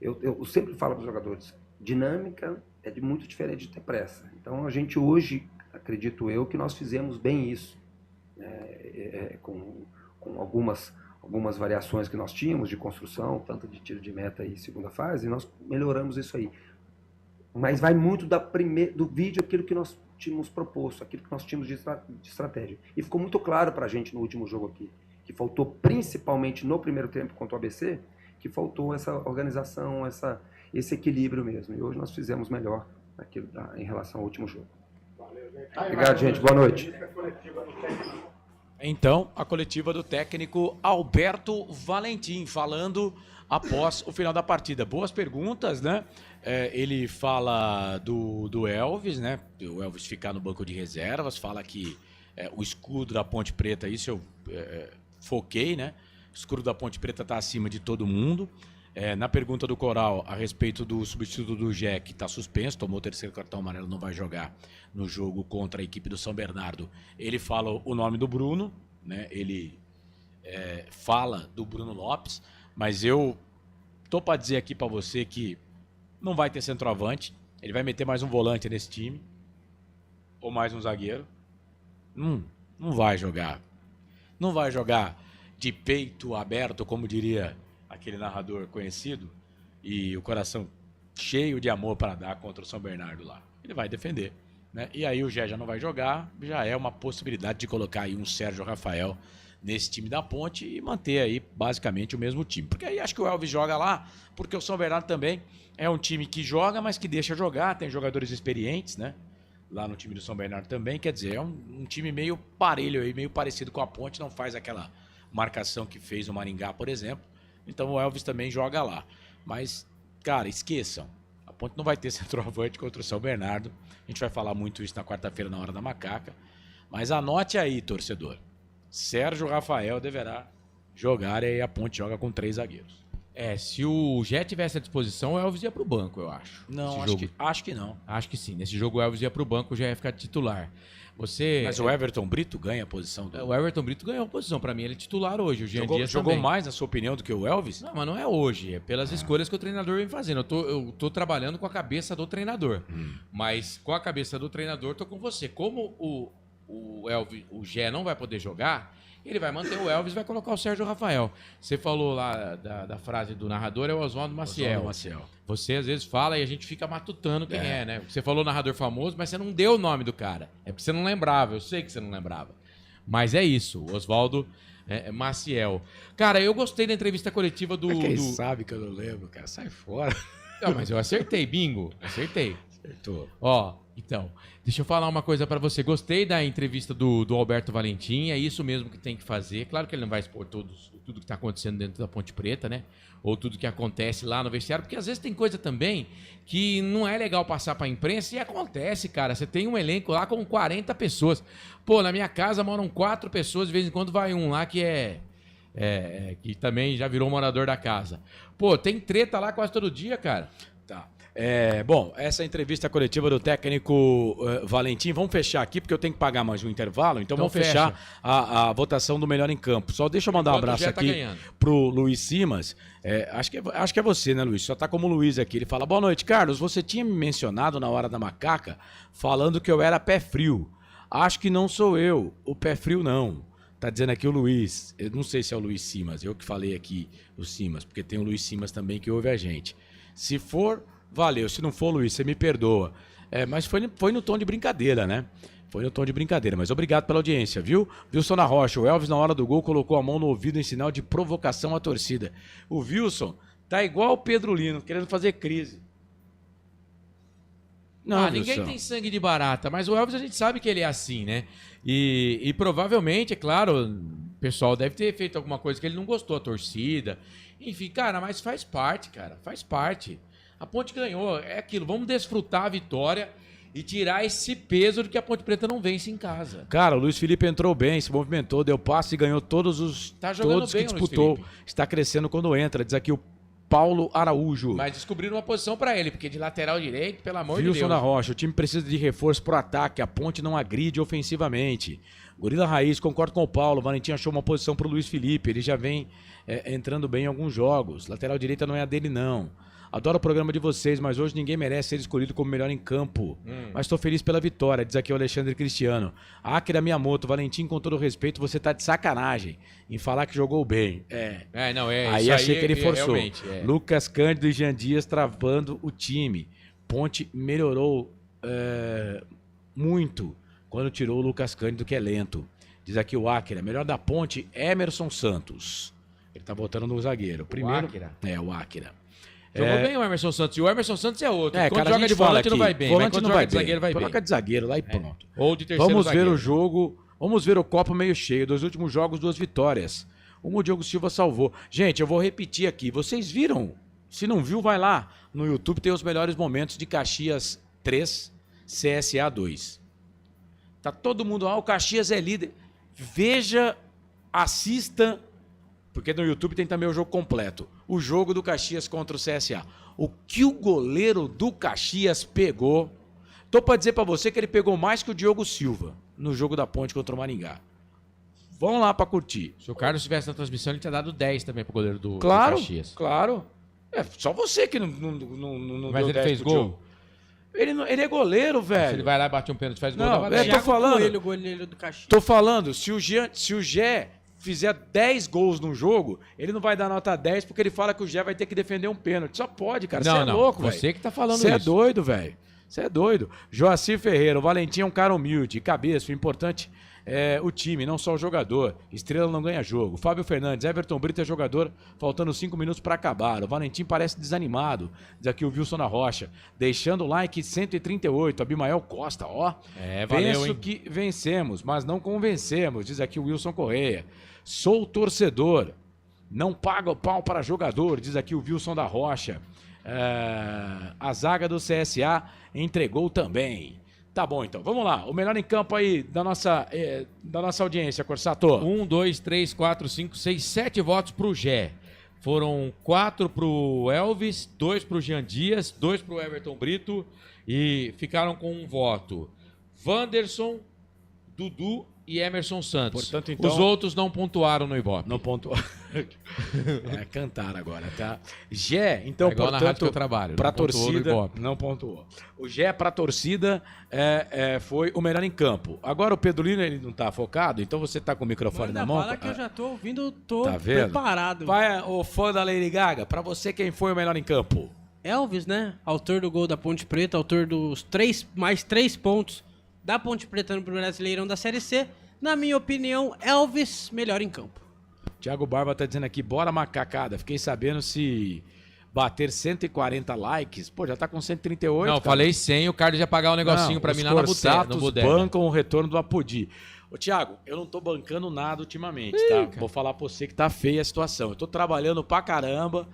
Eu sempre falo para os jogadores, dinâmica é muito diferente de ter pressa. Então a gente hoje, acredito eu, que nós fizemos bem isso, com algumas variações que nós tínhamos de construção, tanto de tiro de meta e segunda fase, e nós melhoramos isso aí. Mas vai muito do vídeo aquilo que nós tínhamos proposto, aquilo que nós tínhamos de estratégia. E ficou muito claro para a gente no último jogo aqui, que faltou principalmente no primeiro tempo contra o ABC, que faltou essa organização, esse equilíbrio mesmo. E hoje nós fizemos melhor em relação ao último jogo. Obrigado, gente. Boa noite. Então, a coletiva do técnico Alberto Valentim, falando após o final da partida. Boas perguntas, né? Ele fala do Elvis, né? O Elvis ficar no banco de reservas, fala que o escudo da Ponte Preta, isso eu foquei, né? O escudo da Ponte Preta está acima de todo mundo. Na pergunta do Coral a respeito do substituto do Gé, que está suspenso, tomou o terceiro cartão amarelo, não vai jogar no jogo contra a equipe do São Bernardo. Ele fala o nome do Bruno, né? Ele fala do Bruno Lopes, mas eu tô para dizer aqui para você que não vai ter centroavante. Ele vai meter mais um volante nesse time, ou mais um zagueiro. Não vai jogar. Não vai jogar de peito aberto, como diria aquele narrador conhecido, e o coração cheio de amor para dar contra o São Bernardo lá. Ele vai defender, né? E aí o Gé já não vai jogar, já é uma possibilidade de colocar aí um Sérgio Rafael nesse time da Ponte e manter aí basicamente o mesmo time. Porque aí acho que o Elvis joga lá, porque o São Bernardo também é um time que joga, mas que deixa jogar, tem jogadores experientes, né? Lá no time do São Bernardo também, quer dizer, é um time meio parelho aí, meio parecido com a Ponte, não faz aquela marcação que fez o Maringá, por exemplo. Então o Elvis também joga lá. Mas, cara, esqueçam. A Ponte não vai ter centroavante contra o São Bernardo. A gente vai falar muito isso na quarta-feira, na Hora da Macaca. Mas anote aí, torcedor. Sérgio Rafael deverá jogar e aí a Ponte joga com 3 zagueiros. Se o Gé tivesse à disposição, o Elvis ia pro banco, eu acho. Não, acho que não. Acho que sim. Nesse jogo o Elvis ia pro banco, o Gé ia ficar titular. Mas o Everton Brito ganha a posição do... O Everton Brito ganhou a posição. Pra mim, ele é titular hoje. O Jean Dias jogou também. mais, na sua opinião, do que o Elvis? Não, mas não é hoje. É pelas escolhas que o treinador vem fazendo. Eu tô trabalhando com a cabeça do treinador. Mas com a cabeça do treinador, tô com você. Como o Elvis, o Gé não vai poder jogar, ele vai manter o Elvis e vai colocar o Sérgio Rafael. Você falou lá da frase do narrador, é o Oswaldo Maciel. Você às vezes fala e a gente fica matutando quem é, né? Você falou narrador famoso, mas você não deu o nome do cara. É porque você não lembrava, eu sei que você não lembrava. Mas é isso, o Oswaldo Maciel. Cara, eu gostei da entrevista coletiva do... Quem sabe que eu não lembro, cara, sai fora. Não, mas eu acertei, bingo, acertei. Acertou. Ó, Então, deixa eu falar uma coisa pra você. Gostei da entrevista do Alberto Valentim, é isso mesmo que tem que fazer. Claro que ele não vai expor tudo que tá acontecendo dentro da Ponte Preta, né? Ou tudo que acontece lá no vestiário, porque às vezes tem coisa também que não é legal passar pra imprensa e acontece, cara. Você tem um elenco lá com 40 pessoas. Pô, na minha casa moram 4 pessoas, de vez em quando vai um lá que que também já virou morador da casa. Pô, tem treta lá quase todo dia, cara. Tá. Bom, essa entrevista coletiva do técnico Valentim, vamos fechar aqui, porque eu tenho que pagar mais um intervalo, então vamos fechar a votação do melhor em campo. Só deixa eu mandar um abraço aqui pro Luiz Simas. Acho que é você, né, Luiz? Só tá como Luiz aqui. Ele fala: boa noite, Carlos. Você tinha me mencionado na hora da macaca, falando que eu era pé frio. Acho que não sou eu, o pé frio não. Tá dizendo aqui o Luiz. Eu não sei se é o Luiz Simas, eu que falei aqui o Simas, porque tem o Luiz Simas também que ouve a gente. Se for, valeu. Se não for, Luiz, você me perdoa. Mas foi no tom de brincadeira, né? Foi no tom de brincadeira. Mas obrigado pela audiência, viu? Wilson na Rocha. O Elvis, na hora do gol, colocou a mão no ouvido em sinal de provocação à torcida. O Wilson tá igual o Pedro Lino, querendo fazer crise. Não, ninguém tem sangue de barata, mas o Elvis a gente sabe que ele é assim, né? E provavelmente, é claro, o pessoal deve ter feito alguma coisa que ele não gostou, a torcida. Enfim, cara, mas faz parte, cara, faz parte. A Ponte ganhou, é aquilo, vamos desfrutar a vitória e tirar esse peso de que a Ponte Preta não vence em casa. Cara, o Luiz Felipe entrou bem, se movimentou, deu passe e ganhou todos jogando bem, que disputou. Está crescendo quando entra, diz aqui o Paulo Araújo. Mas descobriram uma posição pra ele, porque de lateral direito, pelo amor de Deus. Wilson da Rocha, o time precisa de reforço pro ataque, a Ponte não agride ofensivamente. Gorila Raiz, concordo com o Paulo, o Valentim achou uma posição pro Luiz Felipe, ele já vem entrando bem em alguns jogos. Lateral direita não é a dele, não. Adoro o programa de vocês, mas hoje ninguém merece ser escolhido como melhor em campo. Mas estou feliz pela vitória, diz aqui o Alexandre Cristiano. Akira Miyamoto, Valentim, com todo respeito, você tá de sacanagem em falar que jogou bem. Aí achei que ele forçou. Lucas Cândido e Jean Dias travando o time. Ponte melhorou muito quando tirou o Lucas Cândido, que é lento. Diz aqui o Akira. Melhor da Ponte, Emerson Santos. Ele tá botando no zagueiro. Primeiro, o Akira. Jogou bem o Emerson Santos. E o Emerson Santos é outro. Quando joga de volante não vai bem. Volante quando não joga vai de zagueiro vai bem. Coloca de zagueiro lá e pronto. Ou de terceiro Vamos zagueiro. ver o jogo. Vamos ver o copo meio cheio. Dos últimos jogos, 2 vitórias. O Diogo Silva salvou. Gente, eu vou repetir aqui. Vocês viram? Se não viu, vai lá. No YouTube tem os melhores momentos de Caxias 3, CSA 2. Tá todo mundo lá. O Caxias é líder. Veja, assista... Porque no YouTube tem também o jogo completo. O jogo do Caxias contra o CSA. O que o goleiro do Caxias pegou... Tô pra dizer pra você que ele pegou mais que o Diogo Silva no jogo da Ponte contra o Maringá. Vão lá pra curtir. Se o Carlos estivesse na transmissão, ele tinha dado 10 também pro goleiro do Claro, Caxias. claro. Só você que não Mas deu ele 10 fez pro gol? Diogo. Ele é goleiro, velho. Se ele vai lá e bate um pênalti, faz gol, Não, dava 10. tô falando. Coelho, goleiro do Caxias. Tô falando, se o Gé fizer 10 gols num jogo, ele não vai dar nota 10 porque ele fala que o Gé vai ter que defender um pênalti. Só pode, cara. Você é louco, velho. Você que tá falando isso. Você é doido, velho. Você é doido. Joacir Ferreira, o Valentim é um cara humilde, cabeça, o importante é o time, não só o jogador. Estrela não ganha jogo. Fábio Fernandes, Everton Brito é jogador, faltando 5 minutos para acabar. O Valentim parece desanimado, diz aqui o Wilson na Rocha. Deixando o like 138, Abimael Costa, ó. Valeu, Penso que vencemos, mas não convencemos, diz aqui o Wilson Correia. Sou torcedor, não paga o pau para jogador, diz aqui o Wilson da Rocha. A zaga do CSA entregou também. Tá bom, então. Vamos lá. O melhor em campo aí da nossa audiência, Corsato. 1, 2, 3, 4, 5, 6, 7 votos pro Gé. Foram 4 pro Elvis, 2 pro Jean Dias, 2 pro Everton Brito e ficaram com um voto. Wanderson, Dudu e Emerson Santos. Portanto, então, os outros não pontuaram no Ibope. Não pontuaram. Cantar agora, tá? Gé, então, igual portanto, na rádio que eu trabalho, pra não pontuou no torcida, Ibope. não pontuou. O Gé pra torcida foi o melhor em campo. Agora o Pedro Lino, ele não tá focado, então você tá com o microfone na mão. Fala que eu já tô ouvindo, tô tá vendo? preparado. Vai, o fã da Lady Gaga, pra você quem foi o melhor em campo? Elvis, né? Autor do gol da Ponte Preta, autor dos mais 3 pontos da Ponte Preta no Brasileirão da Série C. Na minha opinião, Elvis, melhor em campo. Thiago Barba tá dizendo aqui, bora macacada. Fiquei sabendo se bater 140 likes, pô, já tá com 138. Não, cara. falei 100, o Carlos ia pagar um negocinho pra mim lá no bodega. bancam o retorno do Apodi. Ô, Thiago, eu não tô bancando nada ultimamente, tá? Vou falar pra você que tá feia a situação. Eu tô trabalhando pra caramba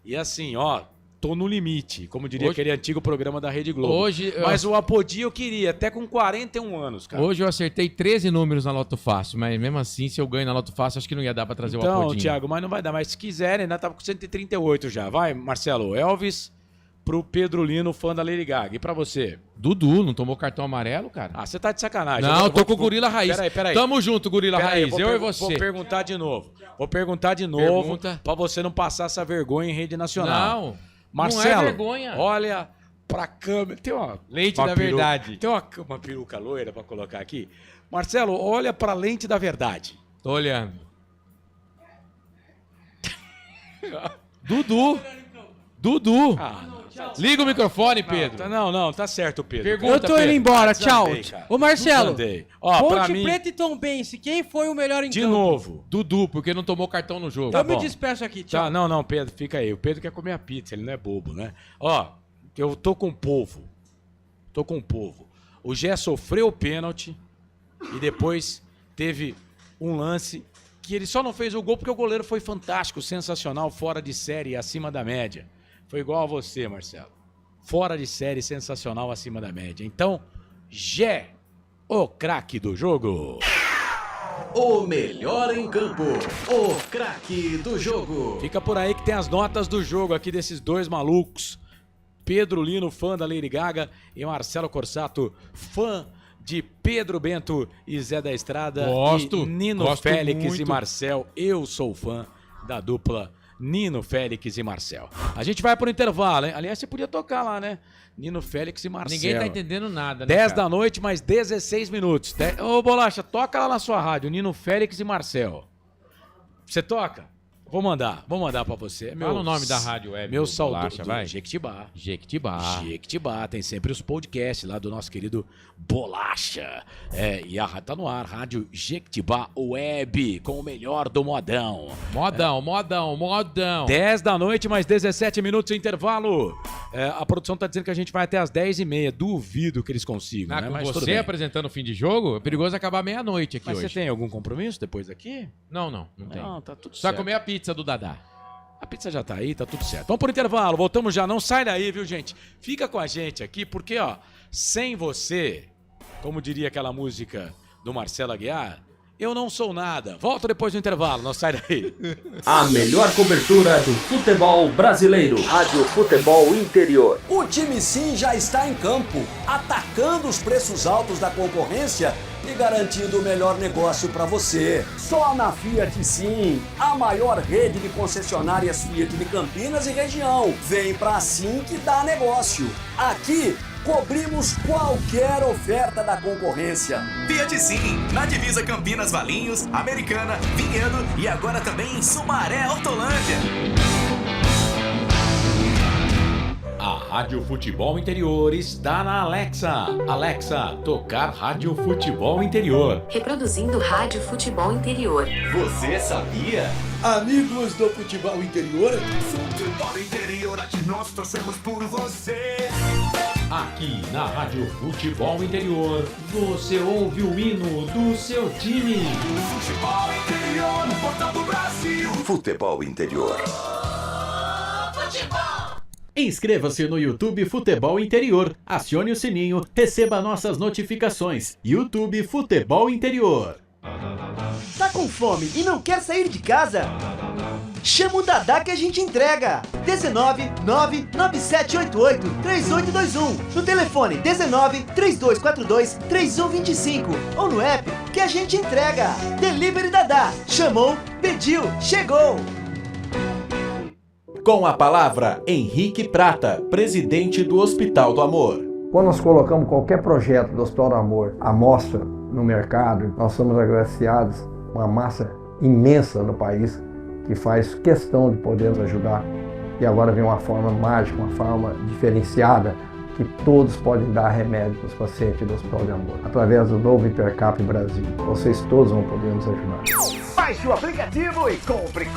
e assim, ó, tô no limite, como diria aquele antigo programa da Rede Globo. Mas o Apodi eu queria, até com 41 anos, cara. Hoje eu acertei 13 números na Loto Fácil, mas mesmo assim, se eu ganho na Loto Fácil, acho que não ia dar pra trazer o Apodi. Então, Thiago, mas não vai dar. Mas se quiserem, ainda tava com 138 já. Vai, Marcelo. Elvis pro Pedro Lino, fã da Lady Gaga. E pra você? Dudu, não tomou cartão amarelo, cara? Ah, você tá de sacanagem. Não, eu tô com o Gorila Raiz. Peraí. Tamo junto, Gorila Raiz. Eu e você. Vou perguntar de novo. Pra você não passar essa vergonha em rede nacional. Não, Marcelo, não é vergonha. Olha pra câmera. Tem uma lente da verdade. Tem uma peruca loira pra colocar aqui. Marcelo, olha pra lente da verdade. Tô olhando. Dudu. Liga o microfone, Pedro. Não, tá certo, Pedro. Eu tô indo embora, tchau. Cara. Ô, Marcelo, Ó, pra Ponte mim... Preta e Tombense, quem foi o melhor em De campo? novo. Dudu, porque não tomou cartão no jogo. Eu me despeço aqui, tchau. Tá, não, Pedro, fica aí. O Pedro quer comer a pizza, ele não é bobo, né? Ó, eu tô com o povo. O Gé sofreu o pênalti e depois teve um lance que ele só não fez o gol porque o goleiro foi fantástico, sensacional, fora de série, acima da média. Foi igual a você, Marcelo. Fora de série, sensacional, acima da média. Então, Gé, o craque do jogo. O melhor em campo, o craque do jogo. Fica por aí que tem as notas do jogo aqui desses dois malucos. Pedro Lino, fã da Lady Gaga, e Marcelo Corsato, fã de Pedro Bento e Zé da Estrada. Gosto. E Nino Gosto Félix muito. e Marcel. Eu sou fã da dupla Nino Félix e Marcel. A gente vai pro intervalo, hein? Aliás, você podia tocar lá, né? Nino Félix e Marcel. Ninguém tá entendendo nada, né, 10 cara? da noite, mais 16 minutos. Ô, Bolacha, toca lá na sua rádio, Nino Félix e Marcel. Você toca? Vou mandar pra você. Fala o nome da rádio web. Meu Bolacha, saudoso. vai. Jequitibá. Jequitibá. Tem sempre os podcasts lá do nosso querido Bolacha. E a rádio tá no ar. Rádio Jequitibá Web, com o melhor do modão. Modão. 10 da noite, mais 17 minutos de intervalo. A produção tá dizendo que a gente vai até as 10h30. Duvido que eles consigam, né? Com Mas tudo você bem. apresentando o fim de jogo, é perigoso acabar meia-noite aqui Mas hoje. você tem algum compromisso depois daqui? Não tem. Não, tá tudo Só certo. comer a pizza do Dadá. A pizza já tá aí, tá tudo certo. Vamos pro intervalo, voltamos já. Não sai daí, viu, gente? Fica com a gente aqui, porque, ó, sem você, como diria aquela música do Marcelo Aguiar, eu não sou nada. Volto depois do intervalo, não sai daí. A melhor cobertura do futebol brasileiro. Rádio Futebol Interior. O time Sim já está em campo, atacando os preços altos da concorrência e garantindo o melhor negócio para você. Só na Fiat Sim, a maior rede de concessionárias Fiat de Campinas e região. Vem pra Sim que dá negócio. Aqui cobrimos qualquer oferta da concorrência. Fiat Sim, na divisa Campinas, Valinhos, Americana, Vinhedo e agora também em Sumaré, Hortolândia. A Rádio Futebol Interior está na Alexa. Alexa, tocar Rádio Futebol Interior. Reproduzindo Rádio Futebol Interior. Você sabia? Amigos do Futebol Interior. Futebol Interior, aqui nós torcemos por você. Aqui na Rádio Futebol Interior, você ouve o hino do seu time. Futebol Interior, no portal do Brasil. Futebol Interior. Futebol. Inscreva-se no YouTube Futebol Interior, acione o sininho, receba nossas notificações. YouTube Futebol Interior. Tá com fome e não quer sair de casa? Chama o Dadá que a gente entrega. 19 99788 3821. No telefone 19 3242 3125. Ou no app que a gente entrega. Delivery Dadá. Chamou, pediu, chegou. Com a palavra, Henrique Prata, presidente do Hospital do Amor. Quando nós colocamos qualquer projeto do Hospital do Amor à mostra no mercado, nós somos agraciados uma massa imensa no país que faz questão de poder nos ajudar. E agora vem uma forma mágica, uma forma diferenciada, que todos podem dar remédio para os pacientes do Hospital do Amor. Através do novo Hipercap Brasil, vocês todos vão poder nos ajudar. Baixe o aplicativo e compre!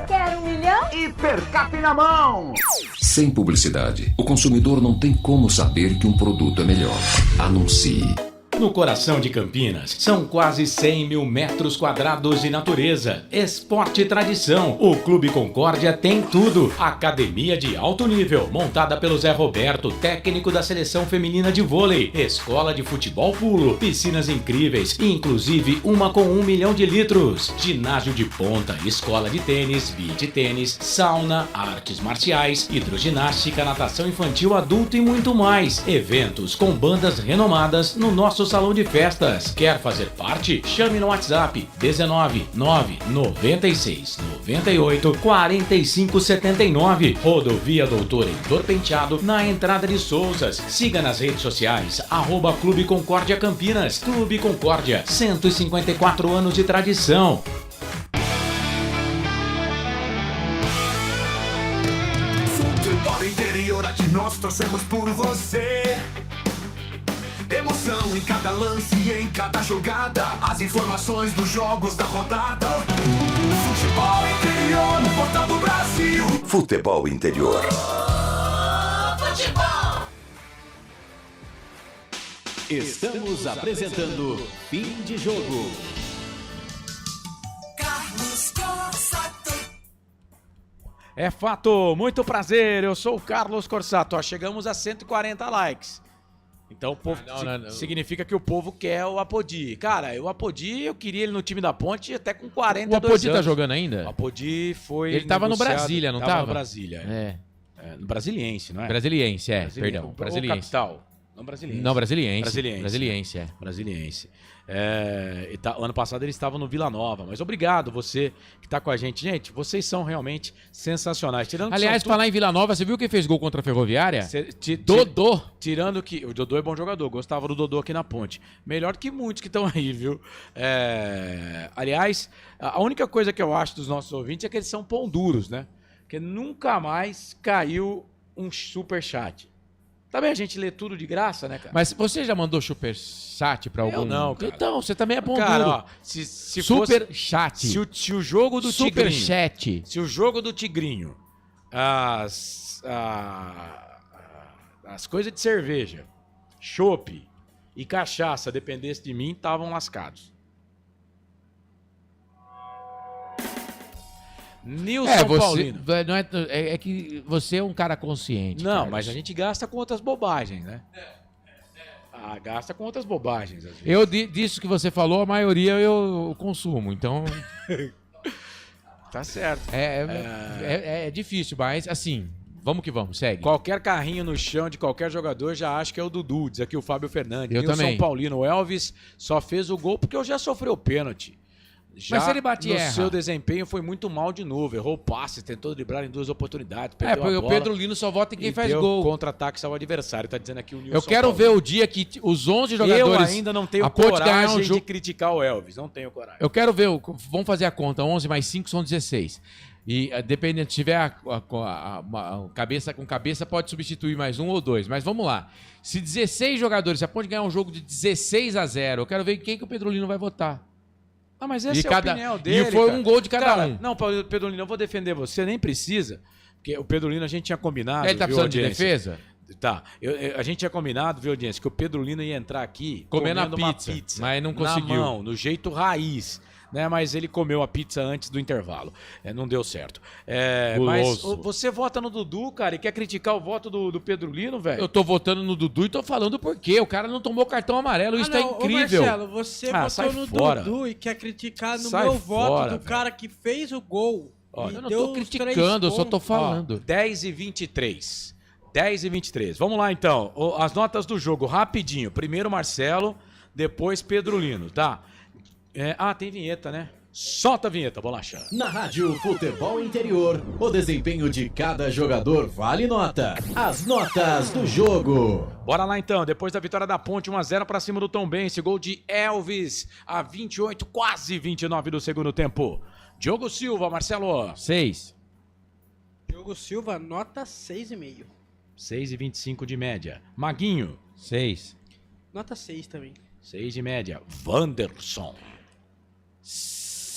Quer 1 milhão? Hipercap na mão! Sem publicidade, o consumidor não tem como saber que um produto é melhor. Anuncie. No coração de Campinas, são quase 100 mil metros quadrados de natureza, esporte e tradição. O Clube Concórdia tem tudo. Academia de alto nível, montada pelo Zé Roberto, técnico da seleção feminina de vôlei. Escola de futebol pulo, piscinas incríveis, inclusive uma com 1 milhão de litros. Ginásio de ponta, escola de tênis, beach tênis, sauna, artes marciais, hidroginástica, natação infantil, adulto e muito mais. Eventos com bandas renomadas no nosso salão de festas. Quer fazer parte? Chame no WhatsApp 19 996 98 45 79. Rodovia Doutor Heitor Penteado, na entrada de Souzas. Siga nas redes sociais @Clube Concórdia Campinas. Clube Concórdia, 154 anos de tradição. Futebol interior, aqui nós torcemos por você. Emoção em cada lance e em cada jogada. As informações dos jogos da rodada. Futebol interior no Portal do Brasil. Futebol interior. Futebol. Estamos apresentando Fim de Jogo. Carlos Corsato. É fato, muito prazer, eu sou o Carlos Corsato. Ó, chegamos a 140 likes. Então o povo significa que o povo quer o Apodi. Cara, o Apodi, eu queria ele no time da Ponte até com 42 anos. O Apodi tá jogando ainda? O Apodi foi Ele tava no Brasília, não tava? Tava no Brasília. No Brasiliense, não é? Brasiliense, perdão. Brasiliense. Capital. Não brasiliense. Não, Brasiliense. Brasiliense. Brasiliense. Ano passado ele estava no Vila Nova, mas obrigado você que está com a gente. Gente, vocês são realmente sensacionais. Aliás, falar em Vila Nova, você viu quem fez gol contra a Ferroviária? Dodô. Tirando que o Dodô é bom jogador, gostava do Dodô aqui na Ponte. Melhor que muitos que estão aí, viu? Aliás, a única coisa que eu acho dos nossos ouvintes é que eles são pão duros, né? Porque nunca mais caiu um superchat. Também a gente lê tudo de graça, né, cara? Mas você já mandou superchat pra algum? Eu não, cara. Então, você também é pão cara, duro. Ó, se superchat. Se o jogo do Tigrinho... Superchat. Se o jogo do Tigrinho, as coisas de cerveja, chopp e cachaça dependesse de mim, estavam lascados. Nilson Paulino. Não é que você é um cara consciente. Não, Carlos. mas a gente gasta com outras bobagens, né? Gasta com outras bobagens, às vezes. Eu disso que você falou, a maioria eu consumo, então... Tá certo. É difícil, mas assim, vamos que vamos, segue. Qualquer carrinho no chão de qualquer jogador já acho que é o Dudu, diz aqui o Fábio Fernandes. Eu Nilson também. Paulino, o Elvis só fez o gol porque eu já sofreu pênalti. Mas se ele bate erra. seu desempenho foi muito mal de novo. Errou passes, tentou driblar em 2 oportunidades. Perdeu Porque a o bola, Pedro Lino só vota em quem faz deu gol. Contra-ataque ao adversário. Tá dizendo aqui o Nilson. Eu quero ver o dia que os 11 jogadores... Eu ainda não tenho coragem de criticar o Elvis. Não tenho coragem. Eu quero ver, vamos fazer a conta. 11 mais 5 são 16. E dependendo, se tiver a cabeça com cabeça, pode substituir mais 1 ou 2. Mas vamos lá. Se 16 jogadores, se a Ponte ganhar um jogo de 16-0, eu quero ver quem que o Pedro Lino vai votar. Ah, mas essa é a opinião dele. E foi cara. um gol de cada um. Não, Pedro Lino, eu vou defender você. Nem precisa. Porque o Pedro Lino a gente tinha combinado. Ele tá precisando de defesa? Tá. A gente tinha combinado, viu, audiência, que o Pedro Lino ia entrar aqui comendo uma pizza, pizza. mas não conseguiu. Na mão, no jeito raiz. Né, mas ele comeu a pizza antes do intervalo. Não deu certo. Mas você vota no Dudu, cara, e quer criticar o voto do Pedro Lino, velho? Eu tô votando no Dudu e tô falando por quê. O cara não tomou cartão amarelo, isso é incrível. Ô Marcelo, você votou no Dudu e quer criticar no meu voto do cara que fez o gol. Olha, eu não tô criticando, eu só tô falando. 10h23. 10h23. Vamos lá, então. As notas do jogo, rapidinho. Primeiro Marcelo, depois Pedro Lino, tá? Tem vinheta, né? Solta a vinheta, bolacha. Na Rádio Futebol Interior, o desempenho de cada jogador vale nota. As notas do jogo. Bora lá então, depois da vitória da Ponte, 1-0 pra cima do Tombense, gol de Elvis, a 28, quase 29 do segundo tempo. Diogo Silva, Marcelo. 6. Diogo Silva, nota 6,5. 6,25 de média. Maguinho. 6. Nota 6 também. 6 de média. Wanderson.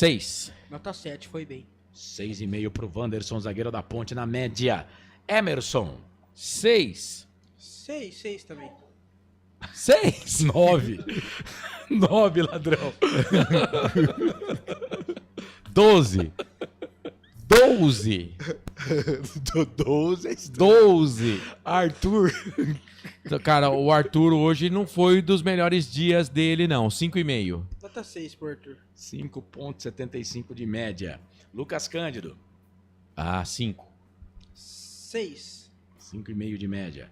6. Nota 7, foi bem. 6,5 pro Wanderson, zagueiro da Ponte, na média. Emerson. 6. 6 também. 6? 9. 9, ladrão. 12. 12. 12. Arthur. Cara, o Arthur hoje não foi dos melhores dias dele, não. 5,5. Nota 6 pro Arthur. 5,75 de média. Lucas Cândido. 5. 6. 5,5 de média.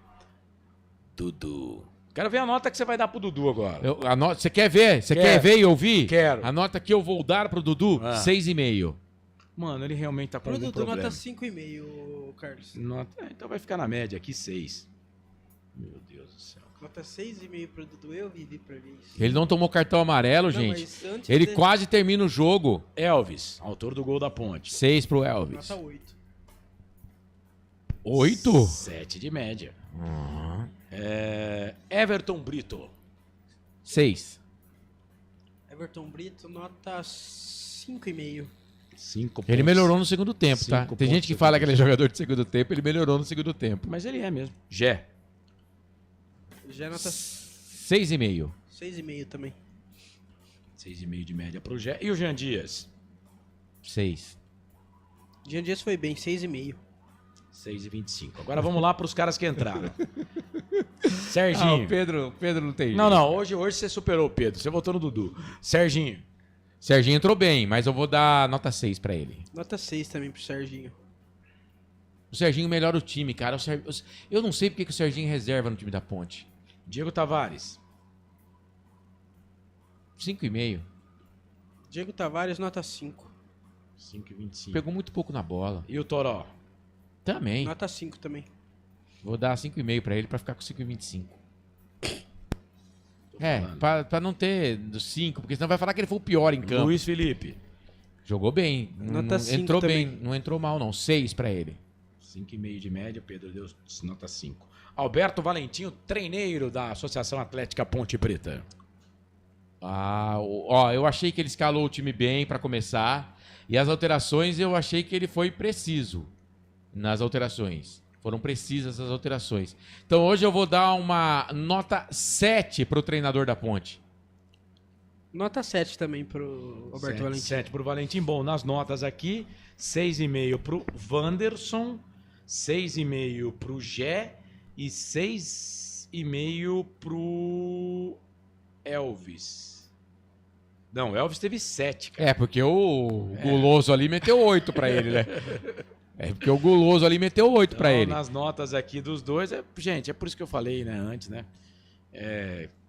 Dudu. Quero ver a nota que você vai dar pro Dudu agora. Você quer ver? Você quer ver e ouvir? Quero. A nota que eu vou dar pro Dudu? 6,5. Mano, ele realmente tá com algum Dudu, problema. nota 5,5, Carlos. Então vai ficar na média aqui, 6. Meu Deus do céu. Nota 6,5 pro Dudu, eu vivi pra ver isso. Ele não tomou cartão amarelo, gente. Ele quase termina o jogo. Elvis, autor do gol da Ponte. 6 pro Elvis. Nota 8. 8? 7 de média. Everton Brito. 6. Everton Brito, nota 5,5. 5 Ele melhorou no segundo tempo, tá? 5 Tem gente que fala que ele é jogador de segundo tempo, ele melhorou no segundo tempo. Mas ele é mesmo. Gé. Gé, nota 6,5. 6,5 também. 6,5 de média pro Gé. E o Jean Dias? 6. Jean Dias foi bem, 6,5. 6,25. Agora vamos lá pros caras que entraram. Serginho. O Pedro não tem. Não. Hoje você superou o Pedro. Você votou no Dudu. Serginho. Serginho entrou bem, mas eu vou dar nota 6 pra ele. Nota 6 também pro Serginho. O Serginho melhora o time, cara. Eu não sei porque que o Serginho reserva no time da Ponte. Diego Tavares. 5,5. Diego Tavares, nota 5. 5,25. Pegou muito pouco na bola. E o Toró? Também. Nota 5 também. Vou dar 5,5 pra ele pra ficar com 5,25. Pra não ter 5, porque senão vai falar que ele foi o pior em campo. Luiz Felipe. Jogou bem. Nota 5 entrou também. bem, não entrou mal não. 6 pra ele. 5,5 de média, Pedro deu nota 5. Alberto Valentinho, treineiro da Associação Atlética Ponte Preta. Eu achei que ele escalou o time bem pra começar. E as alterações, eu achei que ele foi preciso nas alterações. Foram precisas as alterações. Então hoje eu vou dar uma nota 7 pro treinador da Ponte. Nota 7 também pro Alberto Valentim. 7 pro Valentim. Bom, nas notas aqui, 6,5 pro Wanderson, 6,5 pro Gé e 6,5 pro Elvis. Não, o Elvis teve 7, cara. Porque o guloso ali meteu 8 pra ele, né? Porque o guloso ali meteu 8 pra ele. Nas notas aqui dos dois, gente, é por isso que eu falei, né, antes, né?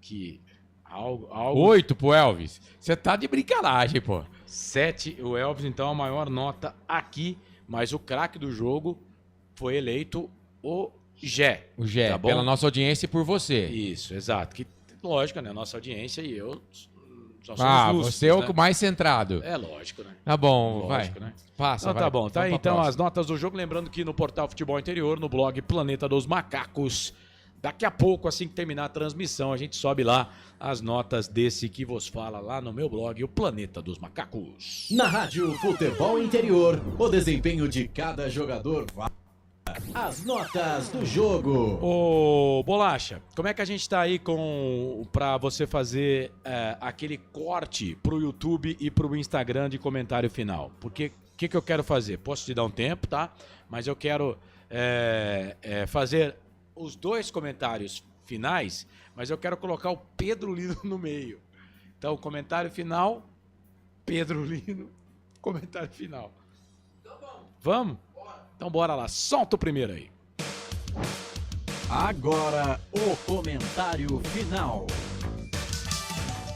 Que algo... 8 pro Elvis. Você tá de brincaragem, pô. 7, o Elvis, então, a maior nota aqui, mas o craque do jogo foi eleito o Gé. O Gé, tá bom? pela nossa audiência e por você. Isso, exato. Que, lógico, né? Nossa audiência e eu só somos lúcidos, você é o né? mais centrado. É lógico, né? Tá bom, lógico, vai. Né? Passa, Tá bom. Tá aí, então próxima. as notas do jogo. Lembrando que no portal Futebol Interior, no blog Planeta dos Macacos, daqui a pouco, assim que terminar a transmissão, a gente sobe lá as notas desse que vos fala lá no meu blog, o Planeta dos Macacos. Na Rádio Futebol Interior, o desempenho de cada jogador vai... As notas do jogo. Ô, Bolacha, como é que a gente tá aí pra você fazer aquele corte pro YouTube e pro Instagram de comentário final? Porque o que eu quero fazer? Posso te dar um tempo, tá? Mas eu quero fazer os dois comentários finais, mas eu quero colocar o Pedro Lino no meio. Então, comentário final, Pedro Lino, comentário final. Vamos? Então bora lá, solta o primeiro aí. Agora o comentário final.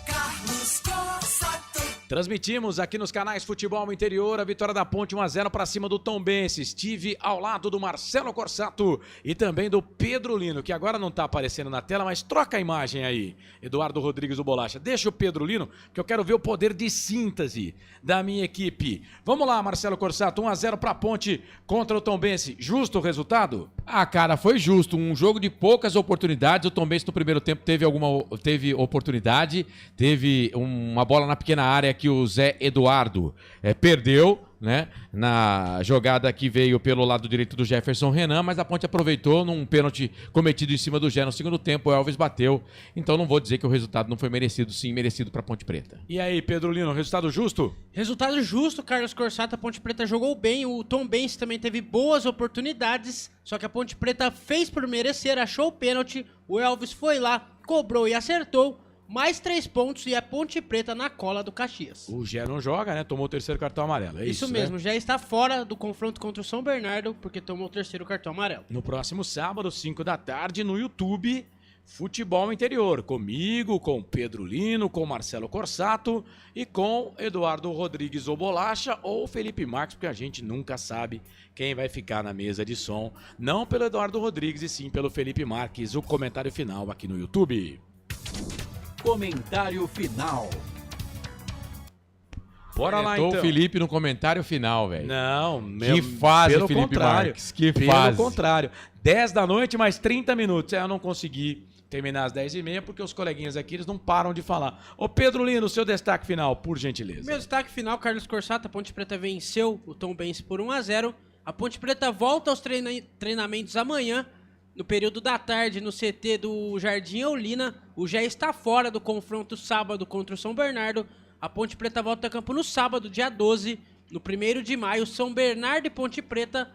Carlos Corsato. Transmitimos aqui nos canais Futebol Interior a vitória da Ponte 1-0 para cima do Tombense. Estive ao lado do Marcelo Corsato e também do Pedro Lino, que agora não está aparecendo na tela, mas troca a imagem aí, Eduardo Rodrigues do Bolacha. Deixa o Pedro Lino, que eu quero ver o poder de síntese da minha equipe. Vamos lá, Marcelo Corsato, 1-0 para a Ponte contra o Tombense. Justo o resultado? Cara, foi justo. Um jogo de poucas oportunidades. O Tombense no primeiro tempo teve oportunidade, teve uma bola na pequena área que o Zé Eduardo perdeu, né? Na jogada que veio pelo lado direito do Jefferson Renan, mas a Ponte aproveitou num pênalti cometido em cima do Gé no segundo tempo, o Elvis bateu. Então não vou dizer que o resultado não foi merecido, sim, merecido para Ponte Preta. E aí, Pedro Lino, resultado justo? Resultado justo, Carlos Corsato, a Ponte Preta jogou bem, o Tombense também teve boas oportunidades, só que a Ponte Preta fez por merecer, achou o pênalti, o Elvis foi lá, cobrou e acertou, mais 3 pontos e a Ponte Preta na cola do Caxias. O Gé não joga, né? Tomou o terceiro cartão amarelo, é isso, Isso mesmo, né? já está fora do confronto contra o São Bernardo, porque tomou o terceiro cartão amarelo. No próximo sábado, 5 da tarde, no YouTube, Futebol Interior. Comigo, com Pedro Lino, com Marcelo Corsato e com Eduardo Rodrigues ou Bolacha ou Felipe Marques, porque a gente nunca sabe quem vai ficar na mesa de som. Não pelo Eduardo Rodrigues, e sim pelo Felipe Marques. O comentário final aqui no YouTube. Comentário final. Bora lá, então. então. O Felipe no comentário final, velho. Não, que fase, pelo Felipe contrário, Marques. Que pelo fase. contrário. 10 da noite, mais 30 minutos. Eu não consegui terminar às 10h30, porque os coleguinhas aqui, eles não param de falar. Ô Pedro Lino, seu destaque final, por gentileza. Meu destaque final, Carlos Corsato, a Ponte Preta venceu o Tombense por 1-0. A Ponte Preta volta aos treinamentos amanhã, no período da tarde, no CT do Jardim Eulina. O Gé está fora do confronto sábado contra o São Bernardo. A Ponte Preta volta a campo no sábado, dia 12, no 1º de maio, São Bernardo e Ponte Preta,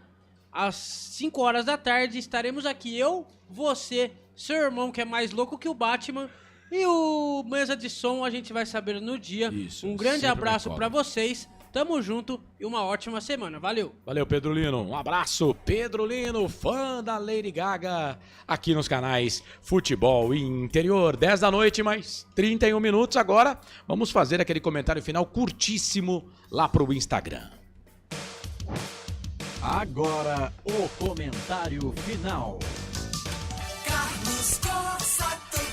às 5 horas da tarde. Estaremos aqui, eu, você, seu irmão que é mais louco que o Batman e o Mesa de Som, a gente vai saber no dia. Isso, um grande sempre abraço vai pra vocês, tamo junto e uma ótima semana, valeu! Valeu, Pedro Lino, um abraço. Pedro Lino, fã da Lady Gaga, aqui nos canais Futebol Interior. 10 da noite, mais 31 minutos. Agora vamos fazer aquele comentário final curtíssimo lá pro Instagram. Agora o comentário final.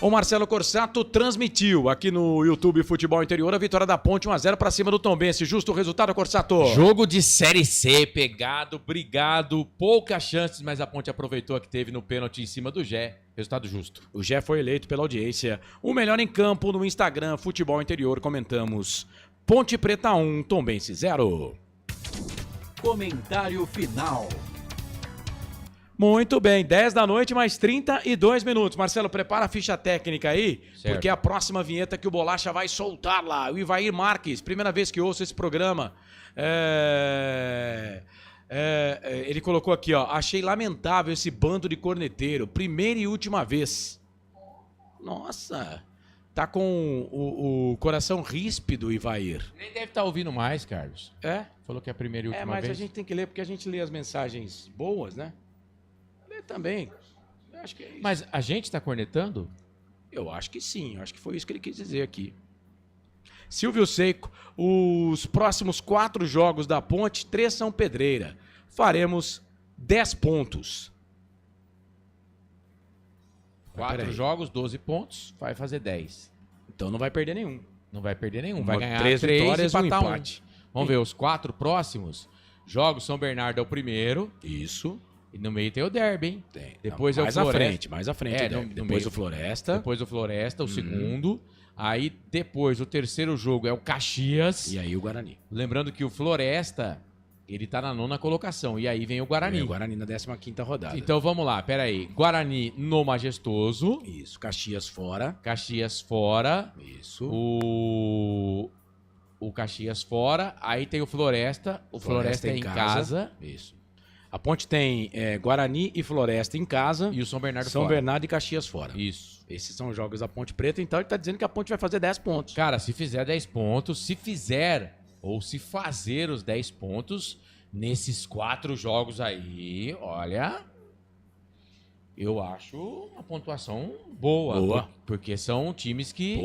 O Marcelo Corsato transmitiu aqui no YouTube Futebol Interior a vitória da Ponte 1-0 para cima do Tombense. Justo o resultado, Corsato? Jogo de Série C, pegado, brigado, poucas chances, mas a Ponte aproveitou a que teve no pênalti em cima do Gé. Resultado justo. O Gé foi eleito pela audiência o melhor em campo no Instagram Futebol Interior. Comentamos Ponte Preta 1, Tombense 0. Comentário final. Muito bem, 10 da noite, mais 32 minutos. Marcelo, prepara a ficha técnica aí, certo, porque é a próxima vinheta que o Bolacha vai soltar lá. O Ivair Marques, primeira vez que ouço esse programa. Ele colocou aqui, ó. Achei lamentável esse bando de corneteiro. Primeira e última vez. Nossa, tá com o coração ríspido, Ivair. Nem deve estar ouvindo mais, Carlos. É? Falou que é a primeira e última mas vez. a gente tem que ler, porque a gente lê as mensagens boas, né? Lê também. Eu acho que é isso. Mas a gente tá cornetando? Eu acho que sim, eu acho que foi isso que ele quis dizer aqui. Silvio Seco, os próximos 4 jogos da Ponte, 3 são pedreira. Faremos 10 pontos. 4 jogos, 12 pontos, vai fazer 10. Então não vai perder nenhum. Não vai perder nenhum, vai ganhar 3 vitórias e um empate. Vamos ver, os 4 próximos jogos, São Bernardo é o primeiro. Isso. E no meio tem o derby, hein? Tem. Depois não, é o Floresta. Mais à frente. Depois o Floresta. Depois o Floresta, o segundo. Aí depois o terceiro jogo é o Caxias. E aí o Guarani. Lembrando que o Floresta, ele tá na 9ª colocação. E aí vem o Guarani. O Guarani na 15ª rodada. Então vamos lá, peraí. Guarani no Majestoso. Isso. Caxias fora. Caxias fora. Isso. O Caxias fora. Aí tem o Floresta. O Floresta é em casa. Isso. A Ponte tem Guarani e Floresta em casa. E o São Bernardo São fora. Bernardo e Caxias fora. Isso. Esses são os jogos da Ponte Preta. Então ele tá dizendo que a Ponte vai fazer 10 pontos. Cara, se fizer 10 pontos, se fizer ou se fazer os 10 pontos nesses 4 jogos aí, olha, eu acho uma pontuação boa. Porque são times que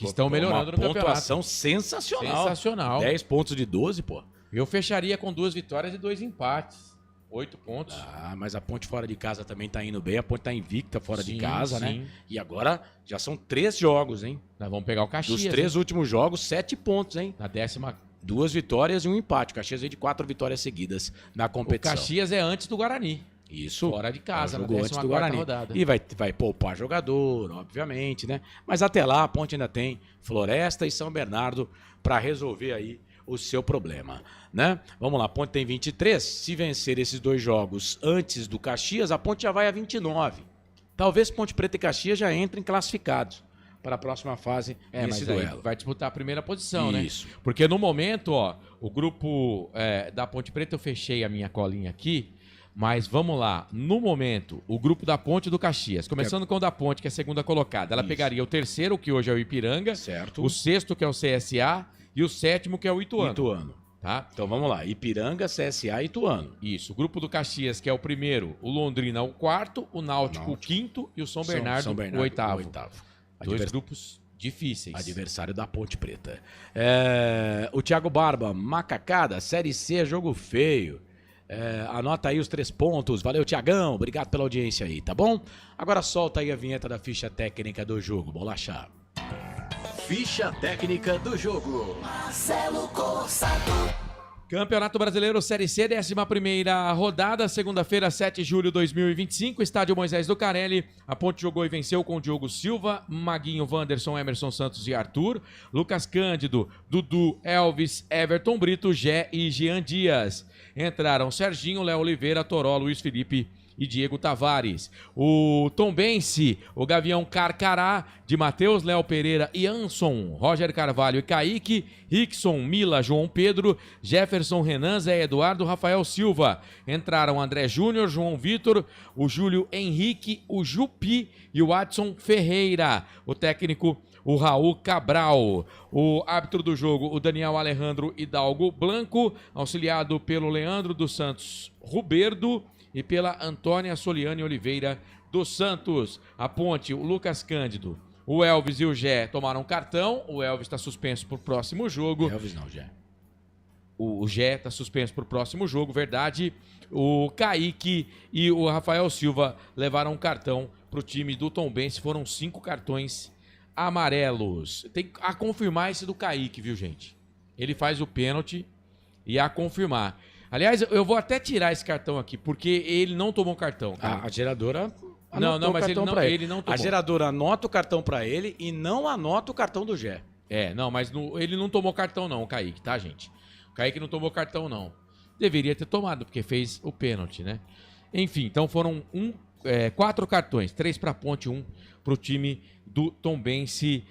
estão melhorando no campeonato. Uma pontuação sensacional. Sensacional. 10 pontos de 12, pô. Eu fecharia com 2 vitórias e 2 empates. 8 pontos. Ah, mas a Ponte fora de casa também tá indo bem. A Ponte tá invicta fora de casa, né? E agora já são 3 jogos, hein? Nós vamos pegar o Caxias. Dos 3 últimos jogos, 7 pontos, hein? Na 10ª. 2 vitórias e um empate. O Caxias veio de 4 vitórias seguidas na competição. O Caxias é antes do Guarani. Isso. Fora de casa, é o jogo antes do Guarani. Rodada. E vai poupar jogador, obviamente, né? Mas até lá a Ponte ainda tem Floresta e São Bernardo para resolver aí o seu problema, né? Vamos lá, a Ponte tem 23. Se vencer esses 2 jogos antes do Caxias, a Ponte já vai a 29. Talvez Ponte Preta e Caxias já entrem classificados para a próxima fase nesse duelo. Vai disputar a primeira posição, Isso. né? Porque no momento, ó, o grupo da Ponte Preta, eu fechei a minha colinha aqui, mas vamos lá. No momento, o grupo da Ponte e do Caxias, começando com o da Ponte, que é a segunda colocada, ela pegaria o terceiro, que hoje é o Ipiranga, certo. O sexto, que é o CSA, e o sétimo, que é o Ituano. Tá? Então vamos lá, Ipiranga, CSA e Ituano. Isso, o grupo do Caxias, que é o primeiro, o Londrina o quarto, o Náutico o quinto e o São Bernardo o oitavo. Dois grupos difíceis. Adversário da Ponte Preta. O Thiago Barba, macacada, Série C é jogo feio. Anota aí os 3 pontos. Valeu, Thiagão. Obrigado pela audiência aí, tá bom? Agora solta aí a vinheta da ficha técnica do jogo. Bolacha. Ficha técnica do jogo. Marcelo Corsato. Campeonato Brasileiro Série C, 11ª rodada, segunda-feira, 7 de julho de 2025, estádio Moisés Lucarelli. A Ponte jogou e venceu com Diogo Silva, Maguinho, Wanderson, Emerson Santos e Arthur, Lucas Cândido, Dudu, Elvis, Everton Brito, Gé e Jean Dias. Entraram Serginho, Léo Oliveira, Toró, Luiz Felipe e Diego Tavares. O Tombense, o Gavião Carcará, de Matheus, Léo Pereira e Anson, Roger Carvalho e Kaique, Rickson, Mila, João Pedro, Jefferson, Renan, Zé Eduardo, Rafael Silva. Entraram André Júnior, João Vitor, o Júlio Henrique, o Jupi e o Adson Ferreira. O técnico, o Raul Cabral. O árbitro do jogo, o Daniel Alejandro Hidalgo Blanco, auxiliado pelo Leandro dos Santos Ruberdo e pela Antônia Soliane Oliveira dos Santos. A Ponte, o Lucas Cândido, o Elvis e o Gé tomaram cartão. O Elvis está suspenso para o próximo jogo. Elvis não, Gé. O Gé está suspenso para o próximo jogo, verdade. O Kaique e o Rafael Silva levaram um cartão para o time do Tombense. Foram 5 cartões amarelos. Tem a confirmar esse do Kaique, viu, gente? Ele faz o pênalti e a confirmar. Aliás, eu vou até tirar esse cartão aqui, porque ele não tomou cartão. A geradora não, mas ele não tomou. A geradora anota o cartão pra ele e não anota o cartão do Gé. Mas ele não tomou cartão não, o Kaique, tá, gente? O Kaique não tomou cartão não. Deveria ter tomado, porque fez o pênalti, né? Enfim, então foram 4 cartões, 3 pra Ponte, 1 pro time do Tombense.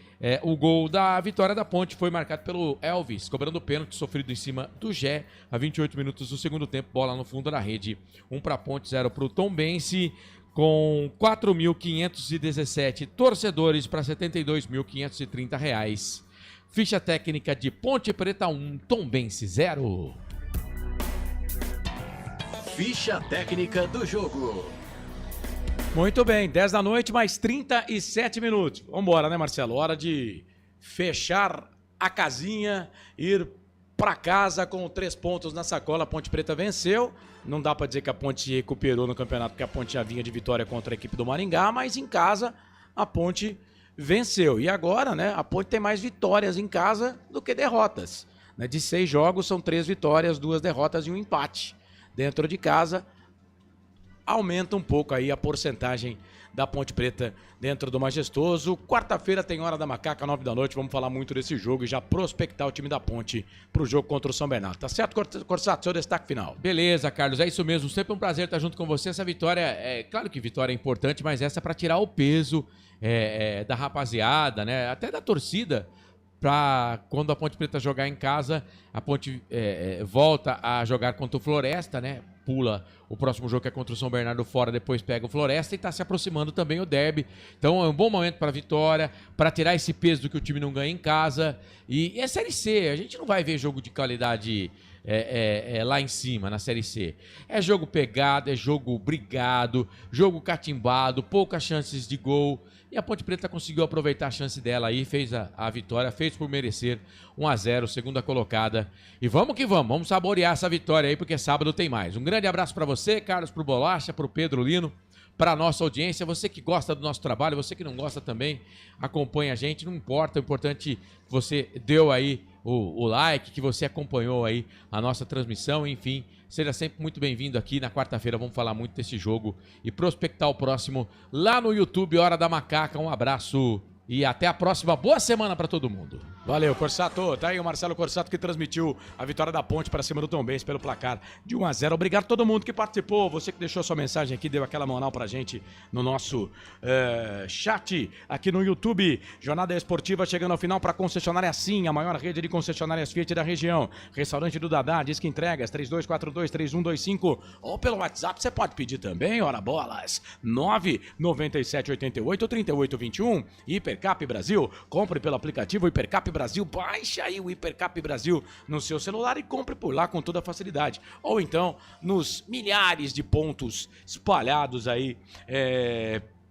O gol da vitória da Ponte foi marcado pelo Elvis, cobrando o pênalti sofrido em cima do Gé, a 28 minutos do segundo tempo, bola no fundo da rede, 1 para a Ponte, 0 para o Tombense, com 4.517 torcedores para R$ 72.530. Ficha técnica de Ponte Preta 1, Tombense 0. Ficha técnica do jogo. Muito bem, 10 da noite, mais 37 minutos. Vambora, né, Marcelo? Hora de fechar a casinha, ir para casa com 3 pontos na sacola. A Ponte Preta venceu. Não dá para dizer que a Ponte recuperou no campeonato, porque a Ponte já vinha de vitória contra a equipe do Maringá, mas em casa a Ponte venceu. E agora, né, a Ponte tem mais vitórias em casa do que derrotas. Né? De 6 jogos, são 3 vitórias, 2 derrotas e 1 empate. Dentro de casa, aumenta um pouco aí a porcentagem da Ponte Preta dentro do Majestoso. Quarta-feira tem Hora da Macaca, 9 da noite. Vamos falar muito desse jogo e já prospectar o time da Ponte pro jogo contra o São Bernardo. Tá certo, Corsato? Seu destaque final. Beleza, Carlos. É isso mesmo. Sempre um prazer estar junto com você. Essa vitória, claro que vitória é importante, mas essa é para tirar o peso da rapaziada, né? Até da torcida, para quando a Ponte Preta jogar em casa, a Ponte volta a jogar contra o Floresta, né? Pula o próximo jogo que é contra o São Bernardo fora, depois pega o Floresta e está se aproximando também o derby. Então é um bom momento para a vitória, para tirar esse peso do que o time não ganha em casa. E é Série C, a gente não vai ver jogo de qualidade lá em cima, na Série C. É jogo pegado, é jogo brigado, jogo catimbado, poucas chances de gol. E a Ponte Preta conseguiu aproveitar a chance dela aí, fez a vitória, fez por merecer 1-0, segunda colocada. E vamos que vamos saborear essa vitória aí, porque sábado tem mais. Um grande abraço para você, Carlos, pro Bolacha, pro Pedro Lino, para nossa audiência. Você que gosta do nosso trabalho, você que não gosta também, acompanha a gente, não importa, o importante é que você deu aí o like, que você acompanhou aí a nossa transmissão, enfim, seja sempre muito bem-vindo aqui. Na quarta-feira vamos falar muito desse jogo e prospectar o próximo lá no YouTube, Hora da Macaca. Um abraço e até a próxima. Boa semana para todo mundo. Valeu, Corsato. Tá aí o Marcelo Corsato que transmitiu a vitória da Ponte para cima do Tombense pelo placar de 1-0. Obrigado a todo mundo que participou. Você que deixou sua mensagem aqui, deu aquela moral pra gente no nosso chat aqui no YouTube. Jornada esportiva chegando ao final para concessionária Sim, a maior rede de concessionárias Fiat da região. Restaurante do Dadá, Disque Entregas, 3242-3125. Ou pelo WhatsApp você pode pedir também, ora bolas. 99788-3821. Hipercap Brasil. Compre pelo aplicativo Hipercap Brasil, baixe aí o Hipercap Brasil no seu celular e compre por lá com toda facilidade. Ou então, nos milhares de pontos espalhados aí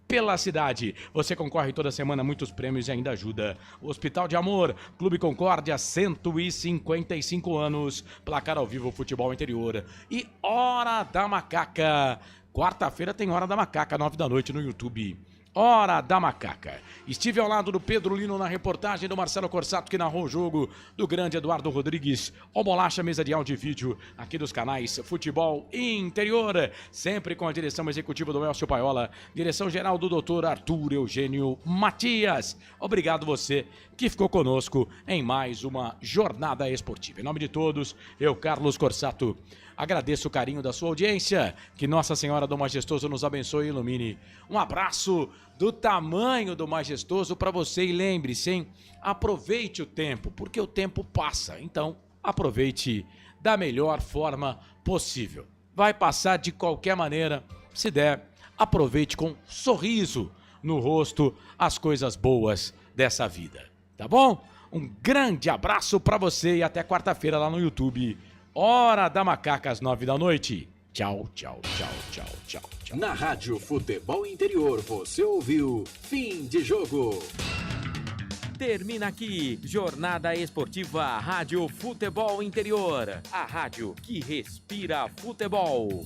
pela cidade. Você concorre toda semana a muitos prêmios e ainda ajuda. O Hospital de Amor, Clube Concórdia, 155 anos, placar ao vivo, futebol interior. E Hora da Macaca. Quarta-feira tem Hora da Macaca, 9 da noite no YouTube. Hora da Macaca. Estive ao lado do Pedro Lino na reportagem do Marcelo Corsato, que narrou o jogo, do grande Eduardo Rodrigues, o Bolacha, mesa de áudio e vídeo, aqui dos canais Futebol Interior, sempre com a direção executiva do Elcio Paiola, direção geral do Dr. Arthur Eugênio Matias. Obrigado você que ficou conosco em mais uma jornada esportiva. Em nome de todos, eu, Carlos Corsato, agradeço o carinho da sua audiência, que Nossa Senhora do Majestoso nos abençoe e ilumine. Um abraço do tamanho do Majestoso para você e lembre-se, hein? Aproveite o tempo, porque o tempo passa, então aproveite da melhor forma possível. Vai passar de qualquer maneira, se der, aproveite com um sorriso no rosto as coisas boas dessa vida, tá bom? Um grande abraço para você e até quarta-feira lá no YouTube. Hora da Macaca às 9 da noite. Tchau, tchau, tchau, tchau, tchau, tchau. Na Rádio Futebol Interior, você ouviu Fim de Jogo. Termina aqui, Jornada Esportiva Rádio Futebol Interior. A rádio que respira futebol.